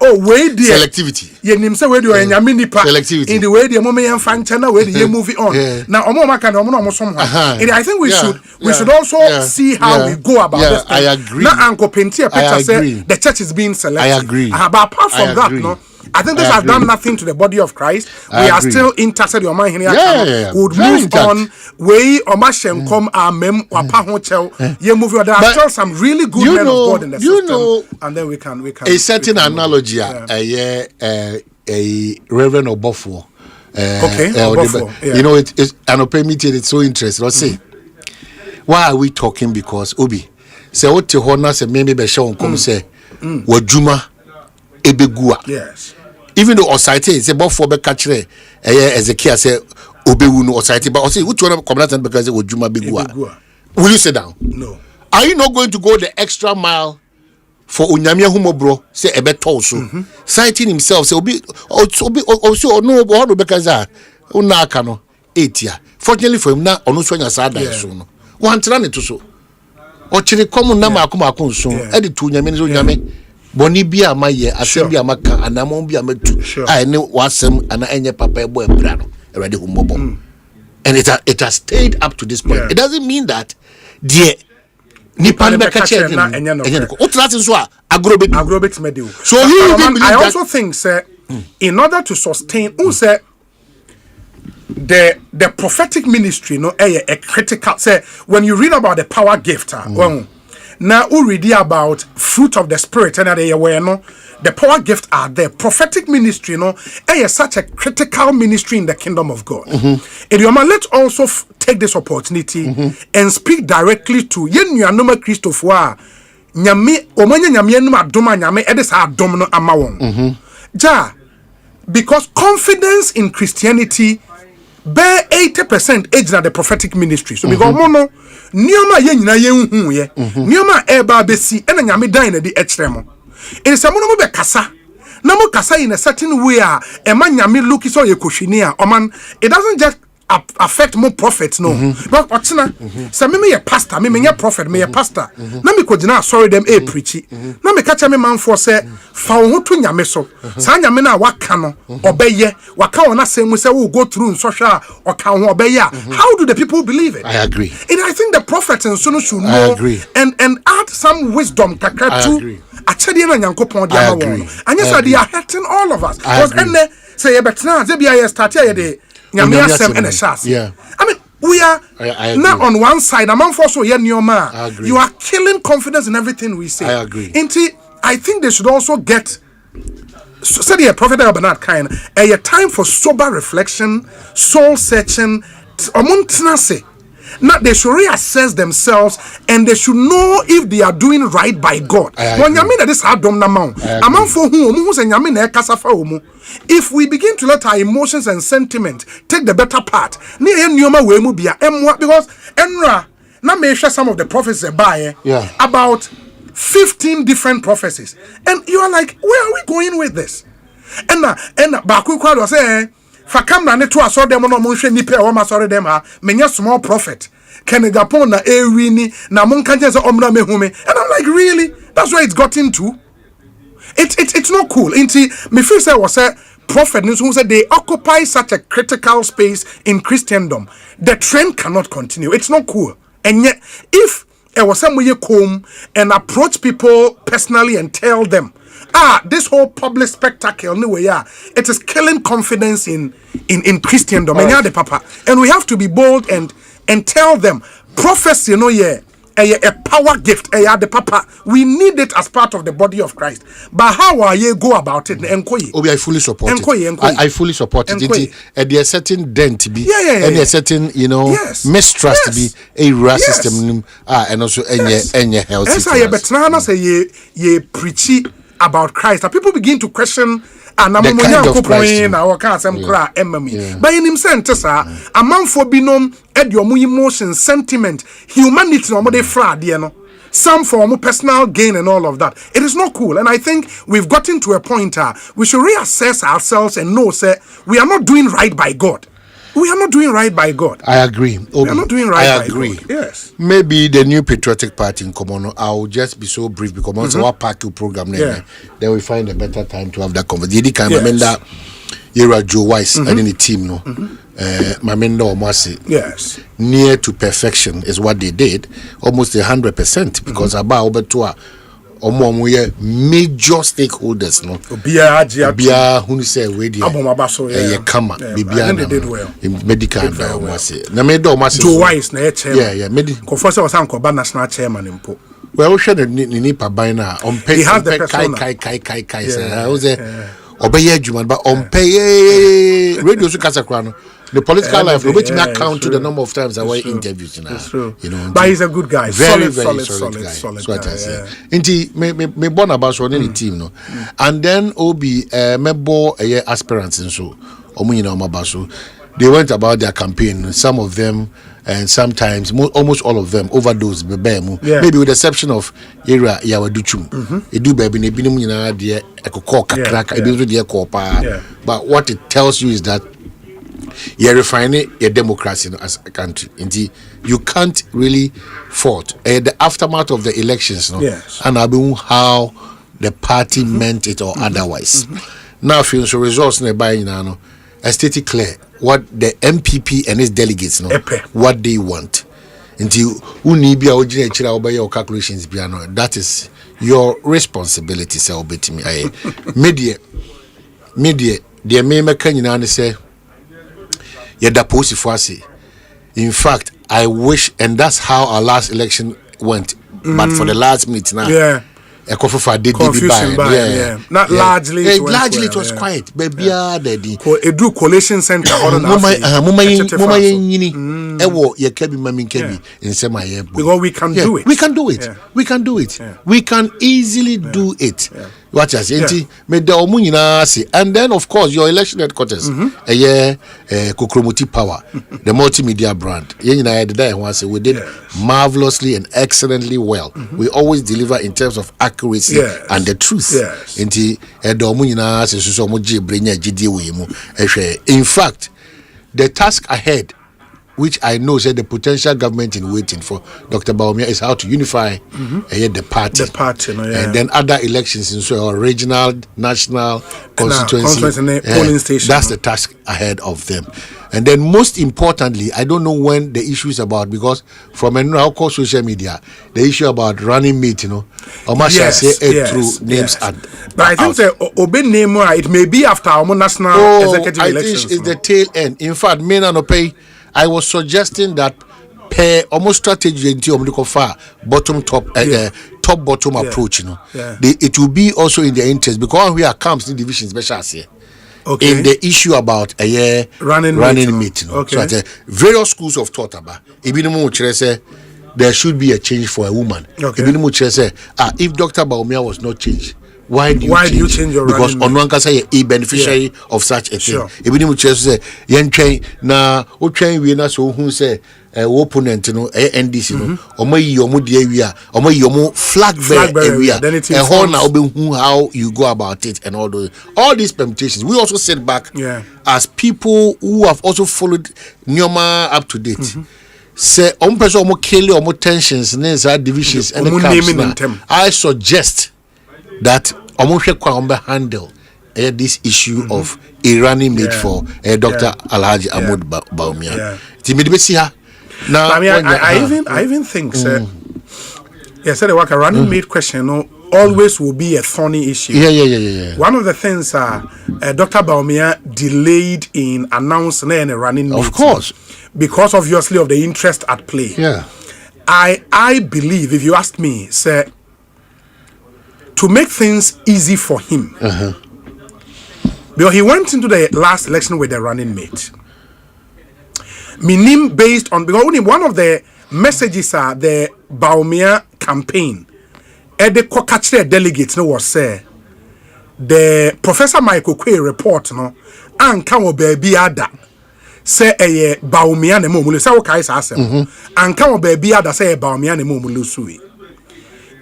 oh, wait there. Selectivity. You name say where do you selectivity. In the way the moment you find channel where you move it on. Now, I think we should also see how we go about this. I agree. Now, Uncle Pentia Peter said the church is being selective. I agree. But apart from that, no. I think this has done nothing to the body of Christ. We are still interested in your mind here. Would move on. We omashem come amem wapa hochel. You move. There are still some really good men of God in the system. And then we can. A certain analogy. A Reverend Obofo. You know, it's an open meeting. It's so interesting. Let's say, why are we talking? Because Obi say what the honor say maybe be show come say wajuma ebegua. Yes. Even though Osei say about for be catch Ezekiel say obewu no Osei, but Osei which one complain because wajuma begua. Will you sit down? No. Are you not going to go the extra mile for unyamia humo bro say ebeto so citing himself say obi also no how do because una aka no 8 year. Fortunately for him na onu so nya sada so no. Wan tira ne to so. O chiri kom na makoma so e de tu nyame so nyame boni bia amaye asem bia maka anamon bia matu ai ne wasem ana enye papa ebo ebra no already humobo. And it has stayed up to this point. It doesn't mean that the agrobit medio. So I also think sir, in order to sustain the prophetic ministry no a critical say when you read about the power gift now we read about fruit of the spirit and the power gift are there. Prophetic ministry no is such a critical ministry in the kingdom of God. Let's also take this opportunity and speak directly to Yenuanoma Christopher Nyame omanya nyame enum adoma nyame edis adom no amawon. Ja because confidence in Christianity bear 80% age na the prophetic ministry. So because mono nioma ye nyina ye hu ye nioma eba besi ena nyame dan na di extreme. It is someone who be kasa. Namo kasa in a certain way. A man yami look is all ye kushini. Oman, it doesn't just affect more prophets, no. But what's so me a pastor, me a prophet, me a pastor. Na me ko dina sorry them preachy. Na me catch me man for say fa wo to nyame so. Sa nyame na waka no obeye. Waka ona say we say we go through in social or kan ho obeye. How do the people believe it? I agree. And I think the prophets and so should know and add some wisdom kakra to actually na nyankopon dia ma won. And yes they are hurting all of us. Because say betna ze bia start here dey nyame asem and a chance. I mean we are now on one side among for so you are killing confidence in everything we say. I agree. I think they should also get said the prophet Bernard kind a time for sober reflection, soul searching, now they should reassess themselves and they should know if they are doing right by God. When you mean that this adom na maun, among for whom if we begin to let our emotions and sentiment take the better part, because Enra now may share some of the prophecies about 15 different prophecies, and you are like, where are we going with this? And Baku Kwad was saying. Fakamra ne to asọ dem no mo hwe nipa o ma asọ dem ha menya small prophet Kenegapon na ewini na mon kan say omra mehume, and I'm like, really? That's where it's gotten to. It's not cool. Inti me feel say was a prophet who said they occupy such a critical space in Christendom. The trend cannot continue. It's not cool. And yet if there was some way you come and approach people personally and tell them this whole public spectacle, it is killing confidence in Christendom. And we have to be bold and tell them prophecy, a power gift. The papa. We need it as part of the body of Christ. But how are you go about it? I fully support it. I fully support it. There's certain dent to be, and a certain mistrust to be a race system, and also any health. That's why you say ye preachy about Christ. People begin to question. And I'm going to our cars and cry, Emmy. By in him sentence, a man for binom, your emotion, sentiment, humanity, no more fraud, some form of personal gain and all of that. It is not cool. And I think we've gotten to a point we should reassess ourselves and know, say, we are not doing right by God. We are not doing right by God. I agree. We are not doing right by God. Yes. Maybe the new patriotic party in Komono, I'll just be so brief because once our party program, then we find a better time to have that conversation. I remember Yera Joe Weiss and in the team, no. Mamenda Omasi. Yes. Near to perfection is what they did, almost 100%, because about Obetua. Major stakeholders, no. Bia who say we dey kama bibia na medical and na me do almost Joe Weiss na chairman. Yeah, medical. Confess was an Koba national chairman impo. Well, we should ni pa na on pay kai say was obey adwuma but on pay radio so kasa kra no. The political life, which may count to the number of times I were interviewed. But he's a good guy, very solid guy. Indeed, me born about one in the team, no. And then Obi me bo aspirants and so. They went about their campaign. Some of them, and sometimes almost all of them overdose. Maybe with the exception of Era Yawaduchum. Do baby ne binum yina de ekoko kakra ebi de ekopa. But what it tells you is that you're refining your democracy as a country. Indeed, you can't really fault the aftermath of the elections, no? And how the party meant it or otherwise. Now, if you results nearby, it's pretty clear what the MPP and its delegates know, what they want. Until your calculations, that is your responsibility. Media, the American say. In fact, I wish, and that's how our last election went. But for the last minute now, confusion not largely. It was quiet. Baby, it do collation center. Because we can do it. We can do it. We can do it. We can easily do it. Watch us, and then of course your election headquarters, Kukromoti Power, the multimedia brand. We did marvelously and excellently well. We always deliver in terms of accuracy and the truth. In fact, the task ahead, which I know said the potential government in waiting for Dr. Baumia is how to unify the party. And then other elections in so regional, national, constituency, polling station. That's the task ahead of them. And then most importantly, I don't know when the issue is about, because from our social media, the issue about running mate, through names and but I think it may be after our national executive elections. I think it's the tail end. In fact, I was suggesting that almost strategy into bottom top-bottom approach, it will be also in their interest, because we are comes in divisions special here. In the issue about running mate. So at various schools of thought about there should be a change for a woman. If Dr. Baumia was not changed, why do you change your running mate? Because on one can say a beneficiary of such a thing. Even if you say yen train na o train we na so who say opponent NDC omo flag bearer area how you go about it and all these permutations. We also sit back as people who have also followed Nyoma up to date. Say person kill tensions and divisions and I suggest that handle this issue of a running mate for Dr. Alhaji Ahmad Baumia. Now, I even think, said a running mate question always will be a thorny issue. One of the things Dr. Baumia delayed in announcing a running mate. Of course. Because obviously of the interest at play. I believe, if you ask me, say, to make things easy for him, because he went into the last election with a running mate. Minim based on, because one of the messages are the Baumia campaign. At the Kokachre delegates, no was say the Professor Michael Quay report, no, and can baby ada. Say a Baumia ne momulu say okay asem and can baby ada say a Baumia ne momulu sui.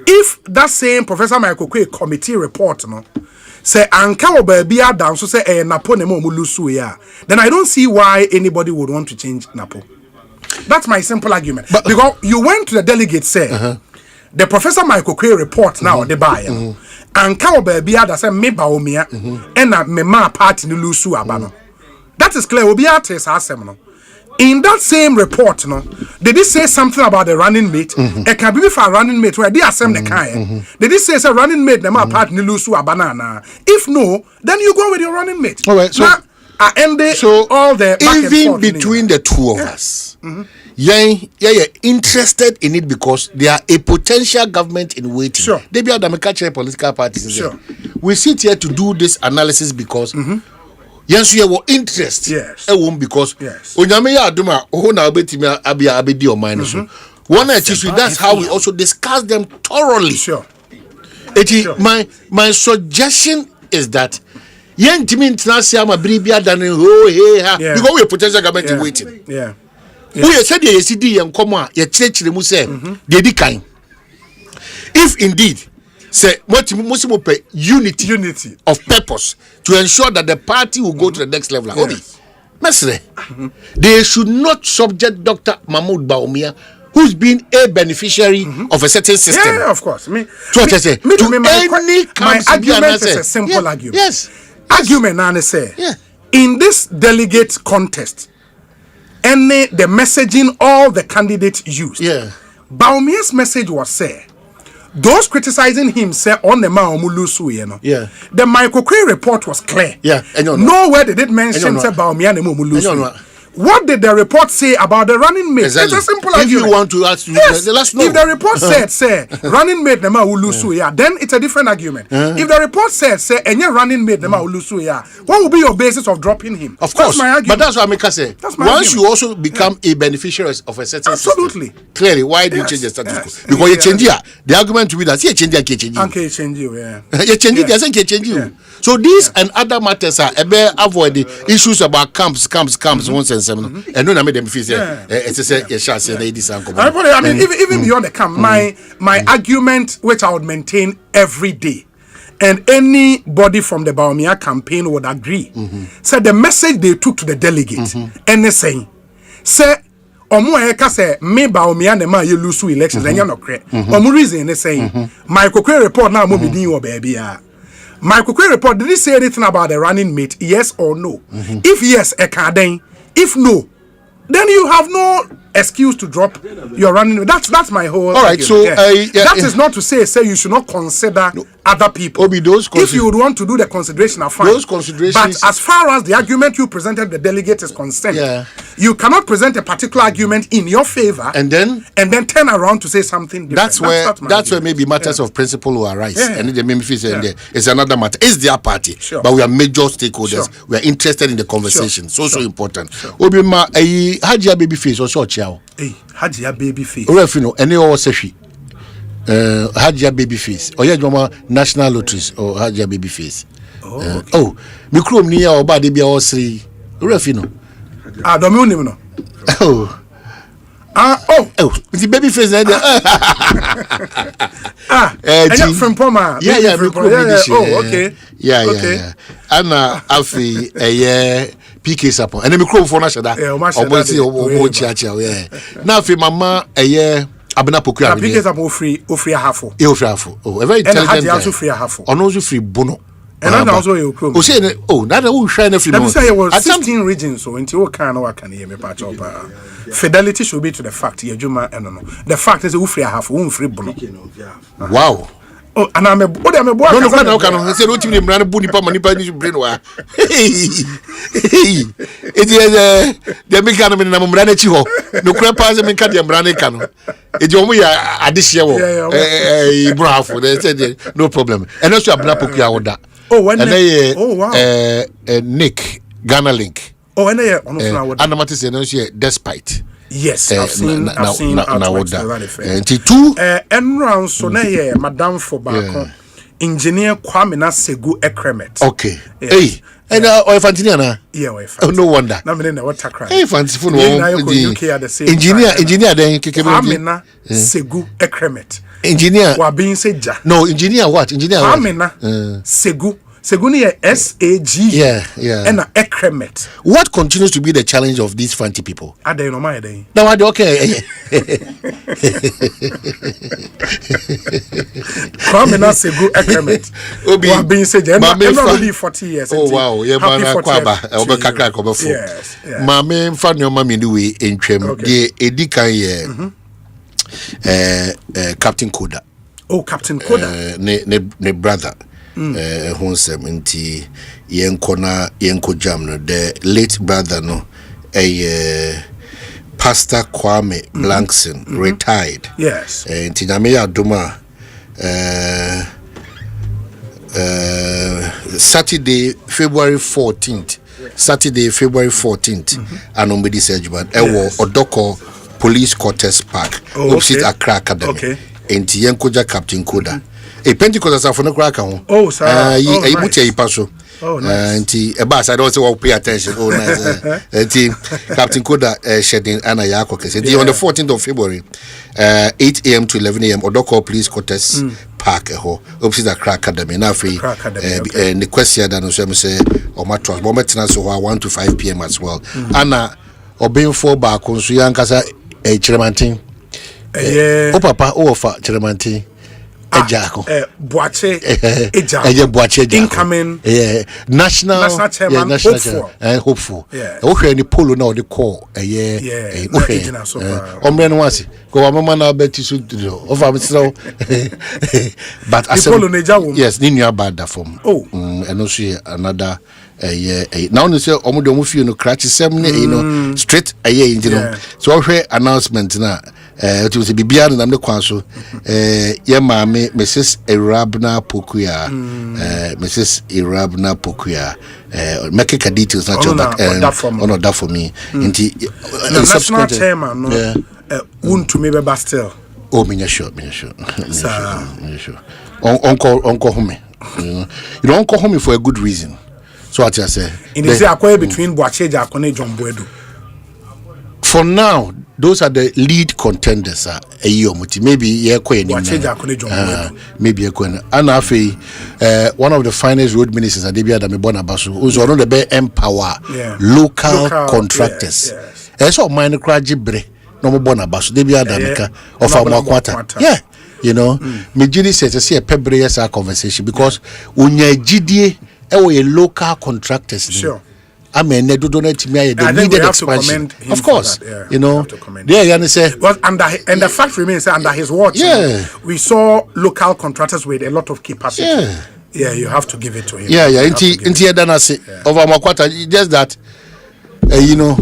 If that same Professor Michael Quay committee report no say anka baby ada so say a napo ne momulu sui ya, then I don't see why anybody would want to change napo. That's my simple argument. But, because you went to the delegate say the Professor Michael Quay report now the buyer anka baby ada say me Baumia and me ma party ni lusu abano. That is clear. In that same report, no, did it say something about the running mate? It can be for a running mate where they assemble the kind. Did it say it's a running mate? Them part nilusu a banana. If no, then you go with your running mate. All right. So now, I ended all the even between the two of us. Yeah, interested in it because they are a potential government in waiting. Sure. They be a Democratic political parties. Sure. We sit here to do this analysis because. Yes, you have interest. Yes. Because Onyame ya aduma na obetimi abia abedi o mind so. One issue that's how we also discuss them thoroughly. Sure. My suggestion is that yentimi international ma bribia dan because we potential government in waiting. Yeah. We said the ACD and come on, ye chire mu say dey di kan. If indeed say unity of purpose to ensure that the party will go to the next level. They should not subject Dr. Mahmoud Baumia, who's been a beneficiary of a certain system. Yeah, of course. My argument is a simple argument. Yes. Argument, I say. Yeah. In this delegate contest, the messaging all the candidates used. Yeah. Baumia's message was say. Those criticizing him say on the Maomulusu, you know. Yeah. The Michael Quay report was clear. Yeah. Nowhere did it mention say Baumia and Mumulusu. What did the report say about the running mate? Exactly. It's a simple argument. If you want to ask, let's know. If the report said, say, running mate nema ulusu ya, then it's a different argument. If the report said, say, any running mate nema ulusu ya, what will be your basis of dropping him? Of course. That's my argument. But that's what Amika said. Once you also become a beneficiary of a certain absolutely system, clearly, why do you change the status quo? Because you change here. The argument to be that you change here, change you, yeah. You change it, doesn't change you. So these and other matters are avoid the issues about camps, once and seven. And no, I made them feel it's a chance. I mean, even beyond the camp, my argument, which I would maintain every day, and anybody from the Baumia campaign would agree, said the message they took to the delegates, and they saying, say, Omo say me Baumia ne ma you lose elections, and you're not correct. Omo reason they saying, Michael Quay report now mo be your baby. Michael Quay report, did he say anything about the running mate? Yes or no? If yes, if no, then you have no excuse to drop your running. That's my whole. All right, so that is not to say you should not consider other people. If you would want to do the consideration, are fine. Those considerations. But as far as the argument you presented, the delegate is concerned, you cannot present a particular argument in your favor and then turn around to say something different. That's where maybe matters of principle will arise. And the it's another matter. It's their party, but we are major stakeholders. We are interested in the conversation. So important. Obima Hajia baby face or short chow. Hajia baby face. Orefino any or seshi. Hajia baby face. Or yeah, national lotteries or Hajia baby face. Oh, Mikrom near or body be all three. Orefino. Don't the baby face. From Poma. Yeah. Okay. Yeah. Anna Alfie, PK support. And then Mikrom for Nashada. Now, if Mama, a year, Abena Pokia, PK support free half. Oh, a very intelligent. Also free half. On also free bono. And also you come. That will shine every month. There was 16 regions, so into what kind of work can hear me patch up. Fidelity should be to the fact. The fact is, we free half, we free bono. Wow. Oh, and I'm a boy. No, I said, what you mean, Brand Bunipa, Manipa, you brain wa. It is the American in Namranichi. No crap, as a Mencadian Branicano. It's only a dish, bravo. They said, no problem. And also a Blapokia order. Oh, when they, Nick, Ghana Link. Oh, and they on Anamatis and despite. Yes, I've seen artworks to that effect. And round so na Madame for back engineer Kwame Segu Ekremet. Okay. Hey, and Fantina. Yeah, no wonder. Na me na water cry. Hey, fancy for engineer then Kwame Segu Ekremet. Engineer wa being said ja. No, engineer what? Engineer Kwame Segu Seguni SAG. Yeah. And Ekremet. What continues to be the challenge of these fancy people? I don't know my day. No, I don't care. Kwame Segu Ekremet. Obi being said, I'm already 40 years. Oh wow, yeah, man, Kwaba. Yes. Mame fan your mommy do we in Trem. The Edika Captain Koda. Oh, Captain Koda. Ne brother. Honsem nti yenko jam no the late brother no Pastor Kwame Blankson retired. Yes. Nti nyame ya doma Saturday February 14th anombedi surgery ewo Odoko Police Quarters Park opposite Accra Academy. Nti yenko Captain Koda. A Pentecost as for no crack on. Oh, sir. I put a passo. Oh, nice. And a bass, I don't say, pay attention. Oh, nice. Captain Koda shedding Anna Yakokes. On the 14th of February, 8 a.m. to 11 a.m., Odoko Police Quarters Park, opposite the Crack Academy. Now, free. And the question that was say, or my trust, but maintenance 1 to 5 p.m. as well. Anna, or being 4 back on Suyankasa, a Chiramantin. Oh, papa, oh, for Chiramantin. Boache incoming national chairman hopeful any polo now the call once go mama na beti so over but as yes ni nua bad that form and also another now no say omo feel no crash sem you know straight you know so we announcement na it was a bibia na me kwan so ye maame Mrs. Irabna Pokuya make a details not that for me inti national chairman no won to me be bastel oh me sure uncle home you don't uncle home for a good reason so what I say in the acquire between Boacheja Akone John Boedu. For now, those are the lead contenders. Maybe maybe one of the finest road ministers at Debia Damibona Basu, who's one of the best empower local contractors. Yes. So mine Krajibre, no bona Basu, Debia Damika of our quarter. Yeah, you know, Mijini says to see a pebrous conversation because unya GDA a local contractors. Sure. I mean, they do donate me the needed expansion. Of course, you know. Yeah, you say. Well, and the fact remains under his watch. Yeah, we saw local contractors with a lot of capacity. Yeah, you have to give it to him. Yeah. Into then I say over my quarter, just that, you know.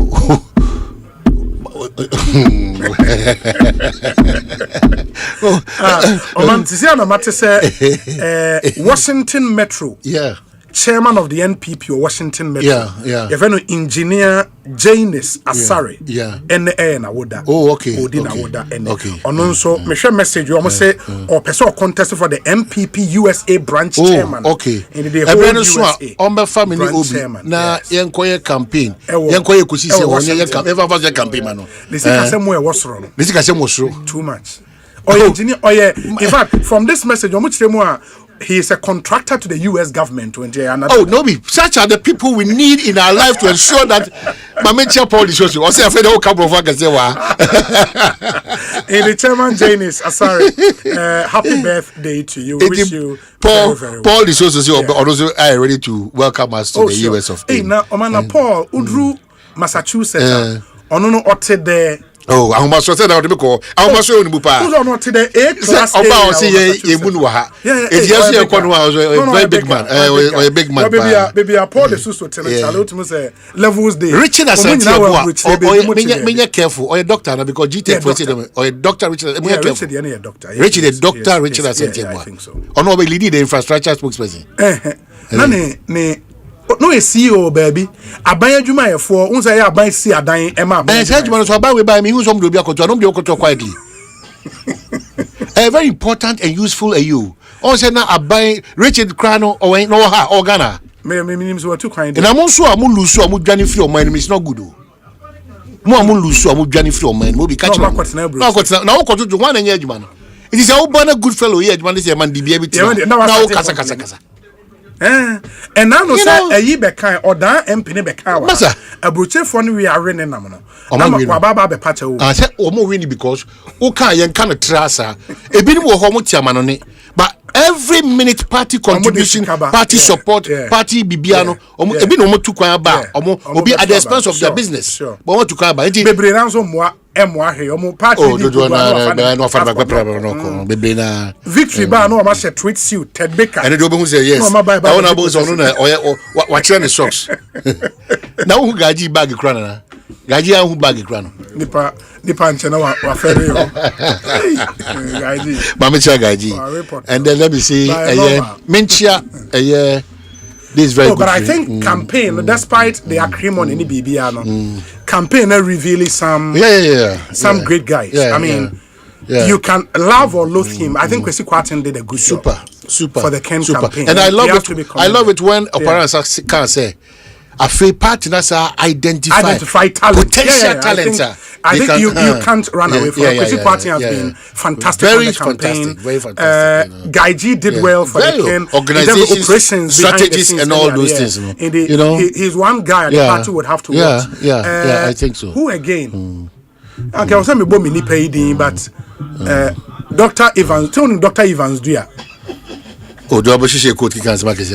Washington Metro. Yeah. Chairman of the NPP or Washington Metro. Yeah. If any engineer Janice Asare. NA na woda. Oh, okay. Odina woda. Okay. Also, me share message you almost say or person contest for the MPP USA branch chairman. Okay. In the whole USA. On family obi na yenkoye campaign. Yenkoye kusisi wonye campaign mano. Listen kasemo e wosoro. Listen kasemo wosoro. Too much. Engineer in fact from this message he is a contractor to the US government. Oh, no, such are the people we need in our life to ensure that Mamentia Paul is also. Also, I've a couple of workers there. The chairman Janice Asare, happy birthday to you. Wish you Paul. Very well. Paul is also ready to welcome us to the US of A. Now, Paul, Udru, Massachusetts. Onono ote de Oh, I must say that because I must show you Bupa. Who's not today? A class. About say ye Munuha. It's just a very big man. Or a big man. Baby, I pour the suso tell the say levels day. Richard Asempa. Be careful. Or a doctor because GT for them. Or a doctor Richard. Richard, a doctor. Richard, a doctor Richard Asempa. I think so. Or no, we lead the infrastructure spokesperson. No, a CEO, baby. I buy a Juma for once I buy see a dying Emma. And said you want to buy with by me who's home to be a control. Don't be a control quietly. A very important and useful you. Also, now I buy Richard Crano or ain't no ha or Ghana. Names were too kind. And I'm also a moon lose so I'm Johnny Flow mind is not good. More moon lose so I'm Johnny Flow mind will be catching up. Now, go to 1 year, man. It is a good fellow here, man. This is a man, the baby. Now, Casa. And now no say a ye beka or da empini beka wa a bruche phone we are running namno na baba be pacha wo I say omo win because o kan yen kan trasa e bi ni wo ho mo tiama no ne but every minute party contribution party support party bibiano omo e bi no mo tu kwan ba omo obi at the expense of their business but want to come ba bebre na so mo he omo party no bebre na victory ba no ma she tweet suit Ted Baker and they obo say yes I want to so no na wa chere ne socks na who gaji bag kra na gaji an who bag kra no nipa nche na wa fere yo gaji mama cha gaji and then let me see menchia this is very good. But I think campaign, despite the acrimony in the BBR, campaign revealing some great guys. I mean, you can love or loathe him. I think Kwesi Kwarteng did a good job. Super for the Ken campaign. And I love it when Oparans can say, a free partners are identify talent. Potential talent. I think you can't run away from it. Kwesi Kwarteng has been fantastic very on the campaign. Very fantastic. Guy G did well for the Ken. Organizations, strategies, and all those things. You know, he's one guy the party would have to watch. Yeah, I think so. Who again? Okay, I was saying me bo mini paying, but Dr. Evans, telling Dr. Evans, do ya? Oh, do I wish you could cancel my case?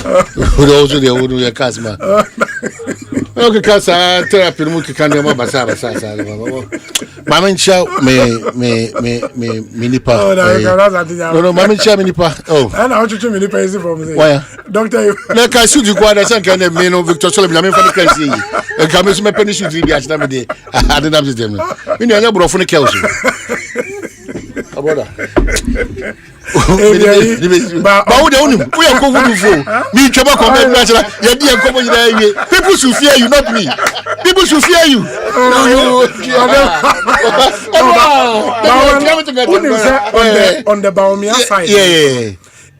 Who also the old your casma. Okay, casa therapy can do my basa. Mamma chow me minipa. No, Mamma chow minipa. Oh, and how to mini pay from me. Why, Doctor? Like I should you quite a second and me no Victor Solomon for the crazy. And come to my penny should be at some day. I didn't have them. You know, I'm from the Kelsey. But we are going to me trouble people should fear you, not me. People should fear you. On the Baumia side,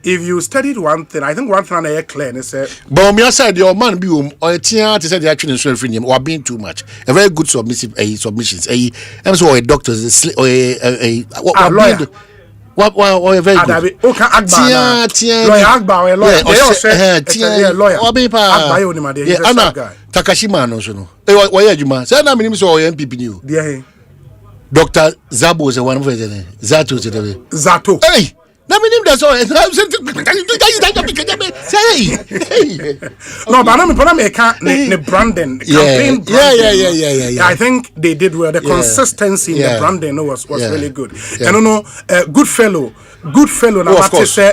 if you studied one thing, I think one thing I clear and say Baumia side, your man be or a tia to say the action is free or being too much. A very good submissions. And so a doctor or a lawyer. What a very good. Lawyer. Takashima no so no. Why adwuma? Say na me nim so o MPP ni o. Dr. Zabo is one of them. Zato. Hey, na me nim that so. No, but I can't the branding, campaign branding. I think they did well. The consistency in the branding was really good. And I don't know, good fellow. Now, of course. I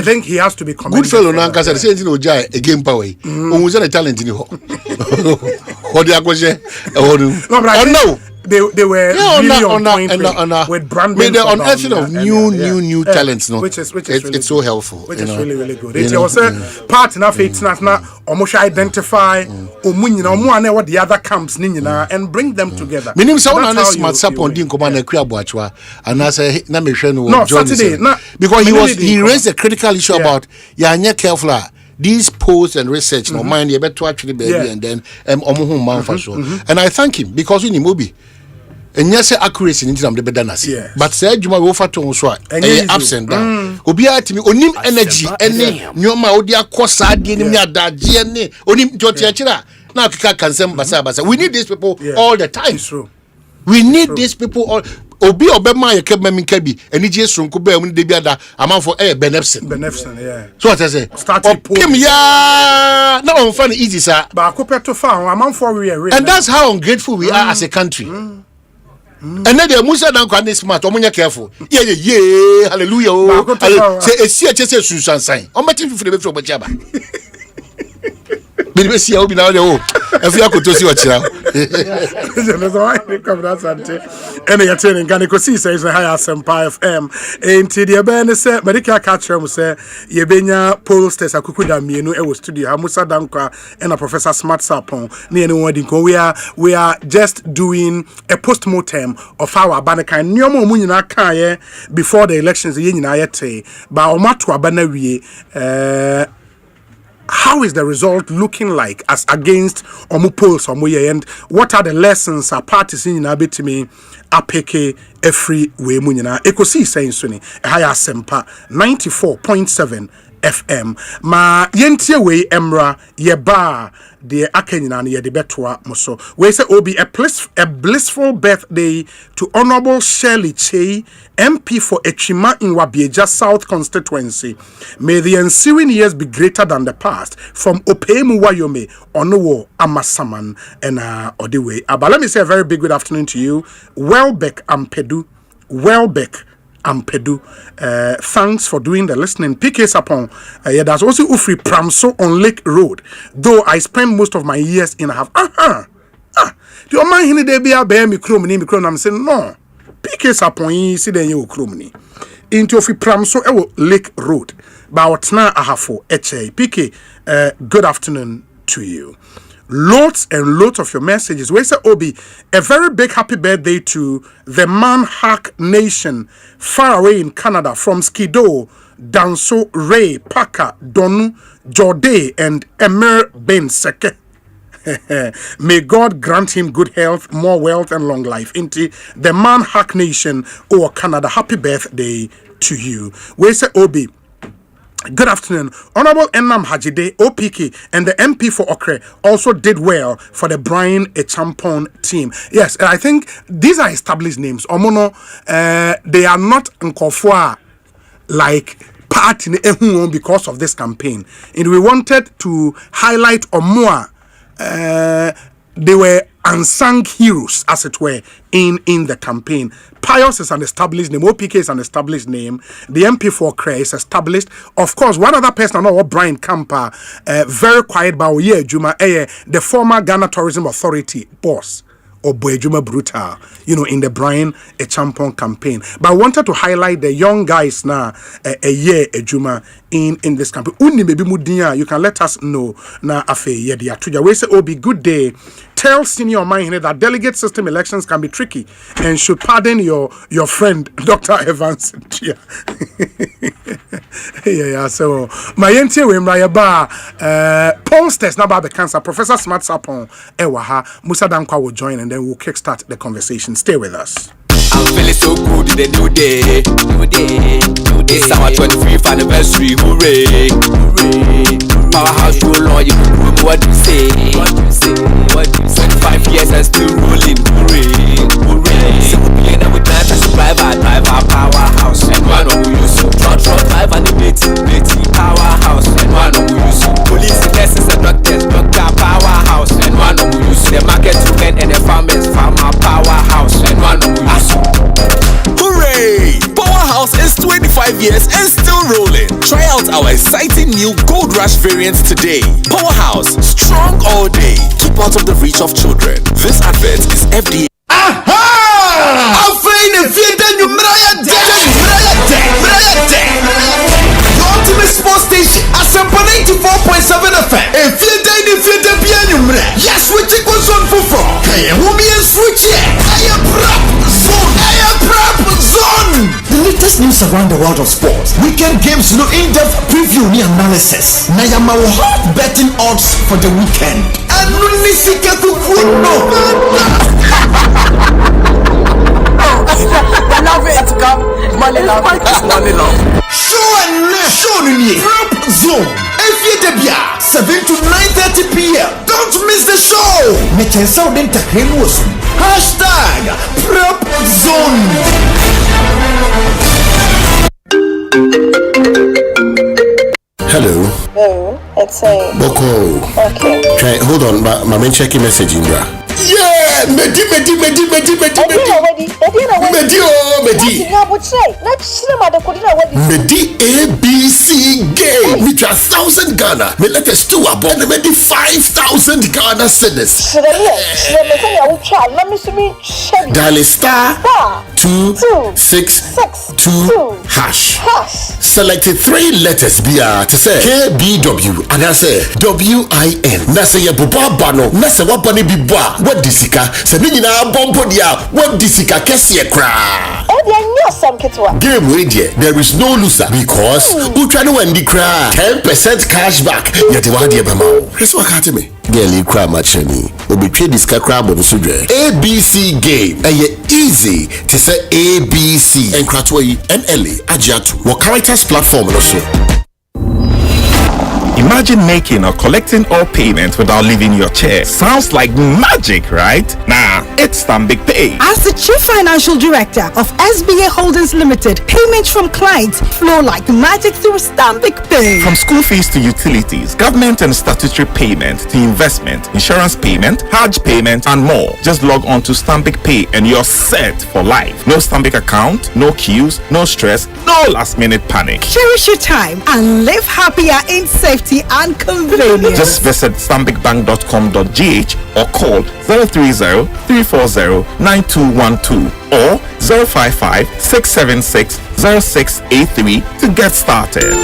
think he has to be commended. Good fellow. Now, because I say no jai again power. Who's a talent in the hall? What no. They were really on point with branding. With the unearthing of new talents, no, which is it's so helpful. Which is really good. It's also part of it. Now, almost identify what the other camps and bring them together. Meaning, someone else smart support didn't come and create Boachwa, and I say, no, Saturday, because he raised a critical issue about careful. These posts and research, no mind, you better actually baby, and then and I thank him because in the movie. And yes, accuracy in the better but said you might offer to us absent down. Obia to me, onim energy, any Noma Odia Cosa, that GNA, onim Jotiachira. Now, can send Basa. We need these people all the time. True. We need these people all. obi obema ye kema minka bi enije sonko ba mu de bi ada amanfo benefsin yeah. So what I say started him ya na on fan easy sir ba kopeto fa amanfo we and that's how ungrateful we are as a country. And then the Musa dan kwa smart omunya careful yeah hallelujah say esi chese susan sign o mati fifu be from chaba be see obi na o efi akotosi o chira no so I come that sante and you tell in Ekosiisen is high Asempa FM enti de be ne say medical catch am say ye benya pollsters akukuda mienu e wo studio ha Musa dan kwa and a Professor Smart Sapon ne ene wadi ko we are just doing a post-mortem of our Abanaka nyomo mu nyina kan ye before the elections ye nyina yete ba o mato abana wie how is the result looking like as against omu polls omu and what are the lessons our parties in abetimi apeke every way mu nyina Ekosiisen so ni high Asempa 94.7 FM ma yentie we emra ye ba de akanyina na ye de betoa moso we say obi a blissful birthday to Honorable Shirley Chey, MP for Echima in Wabieja South constituency. May the ensuing years be greater than the past. From Opemu Wayome Onowo Amasaman and Odiwe. But let me say a very big good afternoon to you. Welbeck Ampedu. Thanks for doing the listening. PK Sapon, there's also Ufri Pramso on Lake Road. Though I spent most of my years in a half. Do you mind they be a bear me chrome? I'm saying no. PK Sapon, see then you chrome into Ufri Pramso Lake Road. But now I have for HA. PK, good afternoon to you. Loads and loads of your messages. We say Obi, a very big happy birthday to the Manhack Nation far away in Canada from Skido, Danso, Ray, Parker, Donu, Jorde, and Emir Ben Seke. May God grant him good health, more wealth, and long life. Into the Manhack Nation or Canada, happy birthday to you. We say Obi. Good afternoon. Honorable Enam Hajide, OPK, and the MP for Okre also did well for the Brian Echampon team. Yes, I think these are established names. Omono, they are not Nkofwa like party because of this campaign. And we wanted to highlight Omoa. They were unsung heroes, as it were, in the campaign. Pius is an established name. OPK is an established name. The MP for Cray is established. Of course, one other person, I know, Brian Kampa, very quiet, but yeah, Juma, the former Ghana Tourism Authority boss. Or Boyjuma Brutal, in the Brian Echampon campaign. But I wanted to highlight the young guys now, a year, Juma, in this campaign. Uni maybe Mudia, you can let us know now, Afe, Yedia Tuja. We say, Obi, good day. Tell senior mind that delegate system elections can be tricky and should pardon your friend, Dr. Evans. yeah. So, my NTA Wimraya Bar, pollsters, now the cancer, Professor Smart Sapon, Ewaha, Musa Dankwa will join and then we'll kickstart the conversation. Stay with us. I'm feeling so good in the new day. It's our 25th anniversary, hooray. Powerhouse roll on, you can do what you say. 25 years and still rolling, hooray. So we ain't with that as a drive our powerhouse. And one of we use truck drive and the Betty powerhouse. And one of we use police, nurses and doctors, doctor powerhouse. And one of we use the market women and the farmers, farmer powerhouse. And one of we use hooray! Powerhouse is 25 years and still rolling. Try out our exciting new Gold Rush variants today. Powerhouse, strong all day. Keep out of the reach of children. This advert is FDA. Aha! Afraid if you then you The ultimate sports station, Asempa 94.7 FM. If you yes, we take what's on for. Hey, won't be a switch yet. I am prep zone. The latest news around the world of sports. Weekend games, in-depth preview and analysis. Nayama hot betting odds for the weekend. And money love. Show prep zone. If you 7 to 9:30 p.m. Don't Don't miss the show. Mechensa udenta kremu osu. #PrepZone. Hello. Oh, it's a Boko. Okay. Try hold on, my main checking message in bra. Yeah, Medi. Medi ABC game. We try 1,000 Ghana. Me let us do about and Medi 5,000 Ghana cedis. Dial *262# selected 3 letters BR to say KBW and I say WIN. Na say boba bano. Na say wabani bibwa. What disika? Se ni na bombo dia. What disika kesi ekra. Game radio. There is no loser because Utrano Wendy cry 10% cash back. Yet one dear mama. That's what can't me. Girl, cry machine. Obi trade this crab on sudre. ABC game. Easy to say ABC. And Kratway NLA Ajatu. What characters platform also. Imagine making or collecting all payments without leaving your chair. Sounds like magic, right? Nah, it's Stanbic Pay. As the Chief Financial Director of SBA Holdings Limited, payments from clients flow like magic through Stanbic Pay. From school fees to utilities, government and statutory payment to investment, insurance payment, Hajj payment, and more. Just log on to Stanbic Pay and you're set for life. No Stanbic account, no queues, no stress, no last-minute panic. Cherish your time and live happier in safety and convenience. Just visit stanbicbank.com.gh or call 030-340-9212 or 055-676-0683 to get started.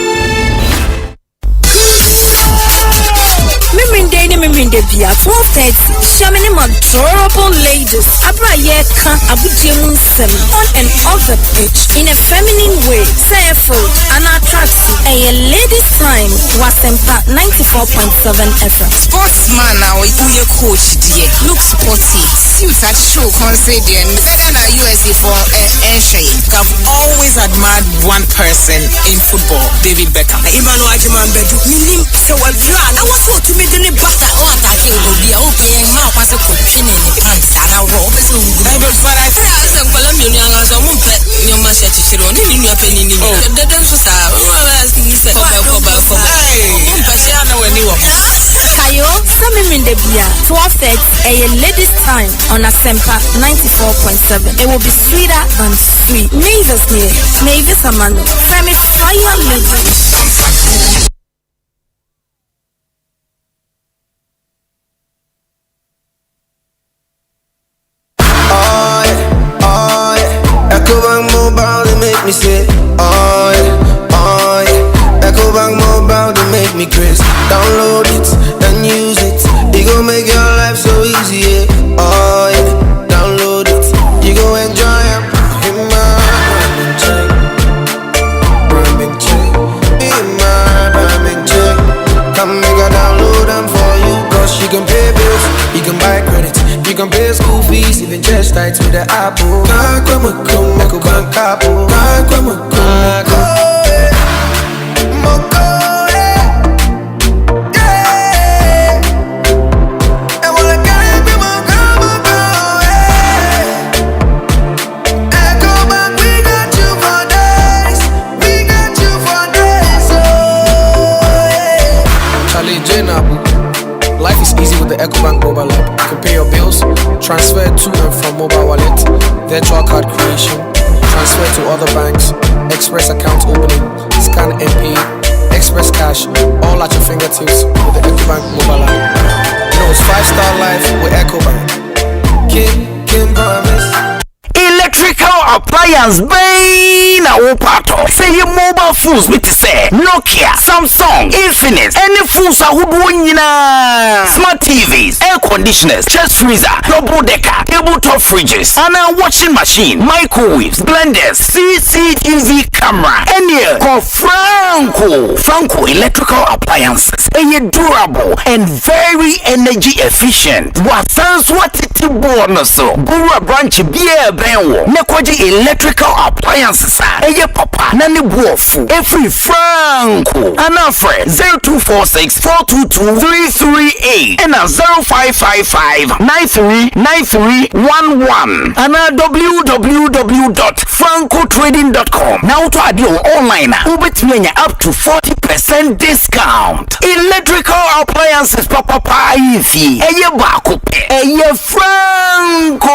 Miminde bia 12:30 shamini adorable ladies abraye kan abujemun sem on and off the pitch in a feminine way say food and attractive a ladies time Asempa 94.7 FM. Sportsman now we coach die look sporty suit at show concede and better than USA for I've always admired one person in football, David Beckham. Ibanu Ajiman Bedu minim se wadra na waso to me dele bata o atake obi a open ma kwase ko twene ni pants ara ro beso ngugu. I don't for I say I kwala mi onu anga so mo pe nyoma se chichiro ni ni nua peni ni. The dem so sa ni se ko ba mo pe se ana we ni wo. Kayo sami minde bia 12:30 a ladies time on Asempa 94.7. It will be sweeter than sweet. Mavis here, Mavis Amano, Femi Fire Legend. Ecobank Mobile, they make me say, oh yeah. Ecobank Mobile, they make me crazy. Download it and use it. It gon' make your life so easy, yeah. Oh yeah. Download it, you gon' enjoy it. In my ramen check. Come make a download them for you. Cause you can pay bills, you can buy credit, you can pay school fees, even just tights with the Apple. Life is easy with the Ecobank mobile app. You can pay your bills, transfer to and from mobile wallet, virtual card creation, transfer to other banks, express account opening, scan and pay, express cash, all at your fingertips with the Ecobank mobile app. You know it's 5-star life with Ecobank. Kim promise. Electrical appliance bang na wopato. Say your mobile phones with say Nokia, Samsung, Infinix, any phones ahodoɔ nyinaa. Smart TVs, air conditioners, chest freezer, double decker, tabletop fridges, and a washing machine, microwaves, blenders, CCTV camera. Any call Franco electrical appliances. Are durable and very energy efficient. What sounds what it bonus so. Guru branch beer benwo. Nekwaji electrical appliances eye papa na ne buofu every franco anafre 0246 422 338 and 0555 939311 and www.francotrading.com. Now to add your online ubetmenya up to 40% discount. Electrical appliances papa ifi eye bako pe eye franco.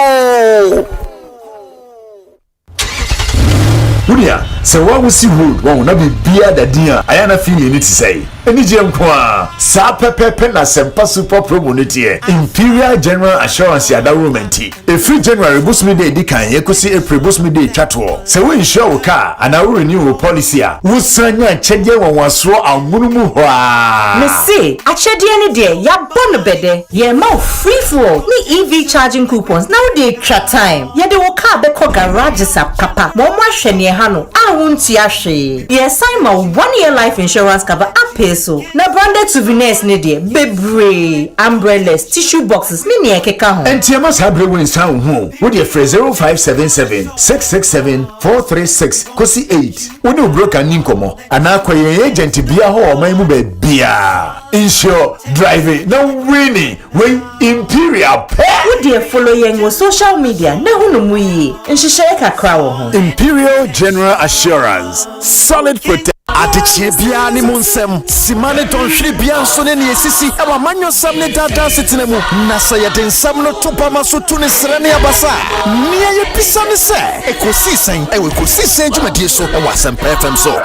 Unia, se wa wusi road wa na be bia da dia aya na fi ni ti sei. Eni je nkoa. Sa pepepe na Asempa super promo ne tie. Imperial General Assurance ya da romenti. E free January busmi day di kan Ekosiisen April busmi day twato. Se we insure wo car ana we renew policy a. Wo sanya chede wonwaso amunumu ho a. Me say, achede ne de ya bon bede. Ye ma free flow ni EV charging coupons. Now dey tra time. Ye de wo car be ko garage sa papa. Mo mo ahwe ne ha no. A wonti ahwe. Ye sign ma 1 year life insurance cover up so. Na branded souvenirs ne de bebre umbrellas tissue boxes me ne ekeka ho. Entiama sabre we nsan ho. Wo de 0577 667 436 kosi 8. Wo de broker ni nkomo. Ana akoye agent bia ho o man mu be bia. Insure drive na winning we Imperial pay. Wo de follow yen wo social media na hunu mu yi. Nhihye kakra wo ho. Imperial General Assurance, solid protection. Adichie bia ni munsem simane tonhwiri bia nso ne ne esisi e wa manyo sam ne dada setene mu na sa ye den sam no topa maso tu ne sere ne abasa ne ye pisa ne se Ekosiisen e we Ekosiisen dwumadie so e wa Asempa FM so.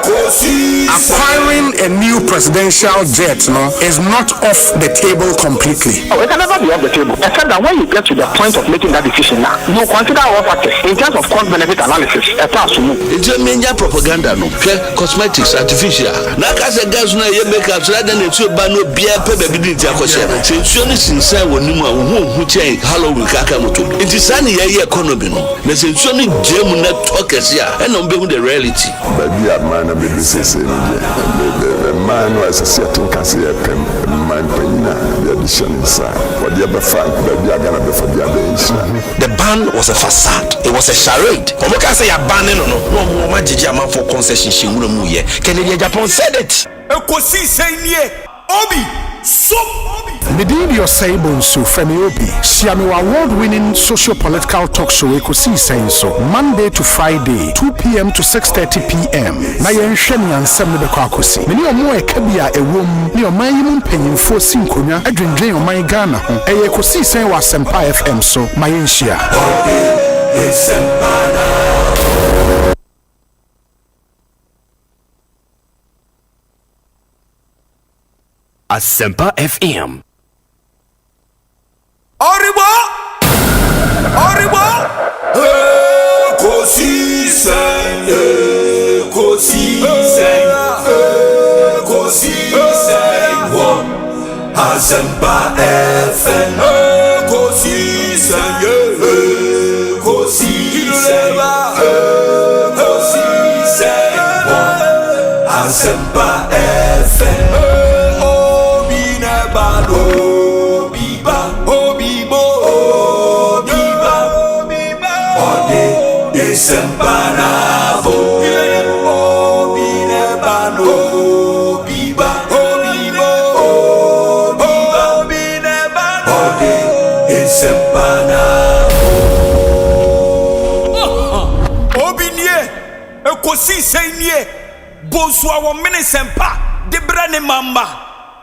Acquiring a new presidential jet is not off the table completely. Oh, it can never be off the table. Except that when you get to the point of making that decision now, you consider all factors in terms of cost-benefit analysis. It's a media propaganda, no? Cosmetics, artificial. Now, as a gas, no, you make up rather than to ban no beer, baby, since you only sincere when you who change Halloween Kakamoto. It is sunny economy, no? The since only German networkers here and on the reality. Baby, man. The man was a certain Cassia man penina, the addition inside. For the other fact, baby, I got to be for the other. The ban was a facade, it was a charade. What can I say? A ban, no more Jama for concession. She wouldn't move yet. Canadian Japan said it. Ekosiisen Obi, so Obi. Medin Osei Bonsu Femi Obi. Siami award-winning socio-political talk show Ekosiisen so Monday to Friday, 2 p.m. to 6:30 p.m. Na yenhwe ni ansem ne bekọ akosi. Meni omo ekabia ewom ni oman yimu mpanyimfo sinkonya adwendwen oman Ghana ho. Eye Ekosiisen wa Asempa FM so ma yenhia. Asempa FM. Oribo! Ekosiisen, one Asempa FM. Ekosiisen, one Asempa FM. Sempanavo Obinebano Biba Obinebano Sempanavo Obinye Ekosiisen Bonsu awon mene sempa de brane mamba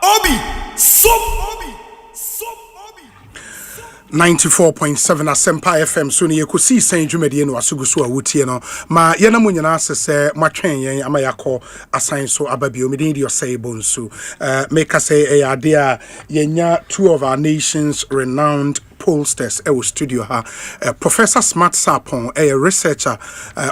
Obi som 94.7 Asempa FM so ne Ekosiisen dwumadie no asuguso a wotie no ma yena mo nyina asese matwen yen amayakọ asan so ababio medin di Osei Bonsu make us say ade a yenya two of our nation's renowned pollsters our studio ha Professor Smart Sapon a researcher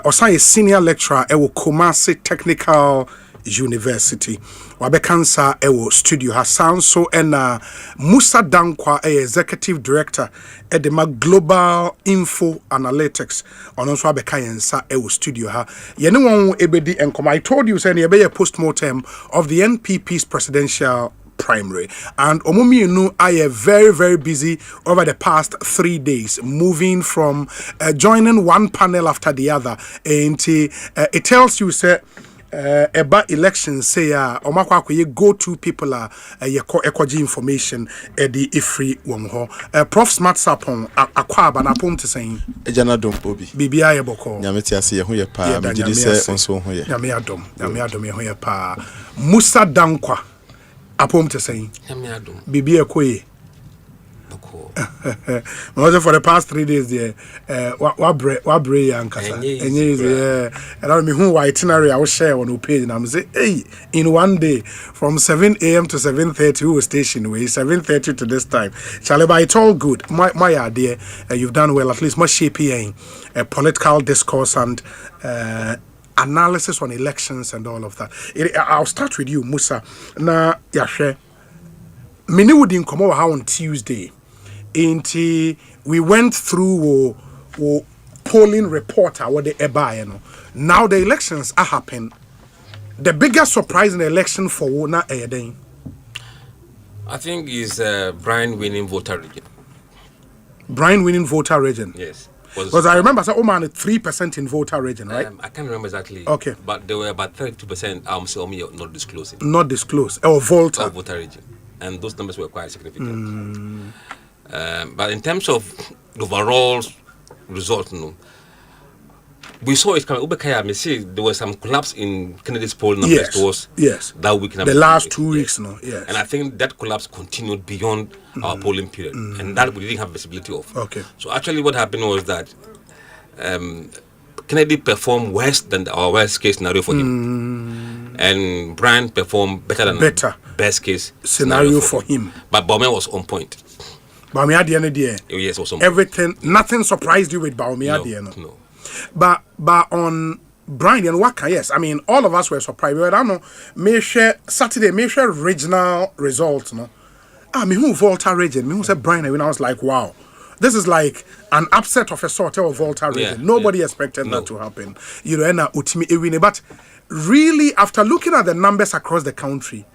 osan a senior lecturer our Kumasi Technical University wabekansa ewo studio ha sound so ena Musa Dankwa executive director edema Global Info Analytics ono so abekayensa ewo studio ha yene won ebedi enkom I told you say na be postmortem of the NPP's presidential primary. And Omomienu are very, very busy over the past 3 days, moving from joining one panel after the other. And it tells you, sir, about elections say omakwa ye go-to people are ekoji information the ifri wonho Prof Smart Sapon akwaba na pom te saying ejana dom obi bibia ye boko nyame ti ase ye ho ye pa me gidi se onso ho ye nyame adom ye ho ye pa Musa Dankwa apom te saying nyame adom bibia koye for the past 3 days there wabre yankasa enye and I mean who itinerary I will share on page and I'm say hey in one day from 7 a.m. to 7:30 we were stationed away 7:30 to this time Charlie, but it's all good my idea you've done well at least much shaping political discourse and analysis on elections and all of that. I'll start with you Musa na yahwe mini would in come over on Tuesday. We went through polling reporter what the eba now the elections are happening. The biggest surprise in the election for Wona Eden, I think, is Brian winning voter region. Brian winning voter region. Yes. Because I remember so man 3% in voter region, right? I can't remember exactly. Okay. But there were about 32% not disclosing. Not disclosed. Or voter. Or voter region. And those numbers were quite significant. But in terms of the overall result, we saw it coming. There was some collapse in candidates' poll numbers towards that week. The last 2 weeks, yes. And I think that collapse continued beyond our polling period, and that we didn't have visibility of. Okay. So actually, what happened was that Kennedy performed worse than our worst case scenario for him, and Brian performed better than best case scenario for him. But Baume was on point. Baumia the end day. Yes, was on everything. Nothing surprised you with Baumia the No. But on Brian and Waka, yes. I mean, all of us were surprised. But I know, may share Saturday, may share regional results. No, I mean, who Volta region? Me who said Brian? And I was like, wow, this is like an upset of a sort of Volta region. Nobody expected that to happen. You know, and Utimi Ewine. But really, after looking at the numbers across the country,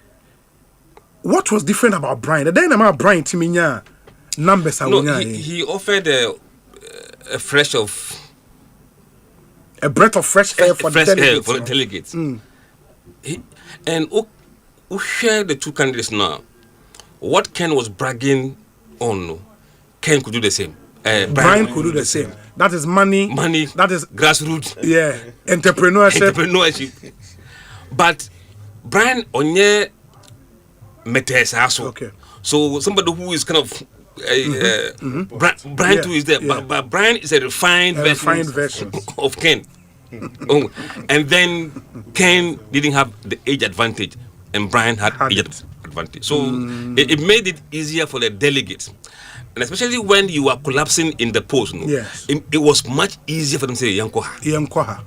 what was different about Brian? The day about Brian Timinya numbers are he offered a breath of fresh air for the delegates. And who shared the two candidates now? What Ken was bragging on, Ken could do the same. Brian could do the same. That is money. That is grassroots. Yeah, entrepreneurship. But Brian onye metes also. Okay. So somebody who is kind of Brian too is there, but Brian is a refined version of Ken. And then Ken didn't have the age advantage, and Brian had age advantage. So it made it easier for the delegates, and especially when you are collapsing in the polls. It was much easier for them to say Yankwaha.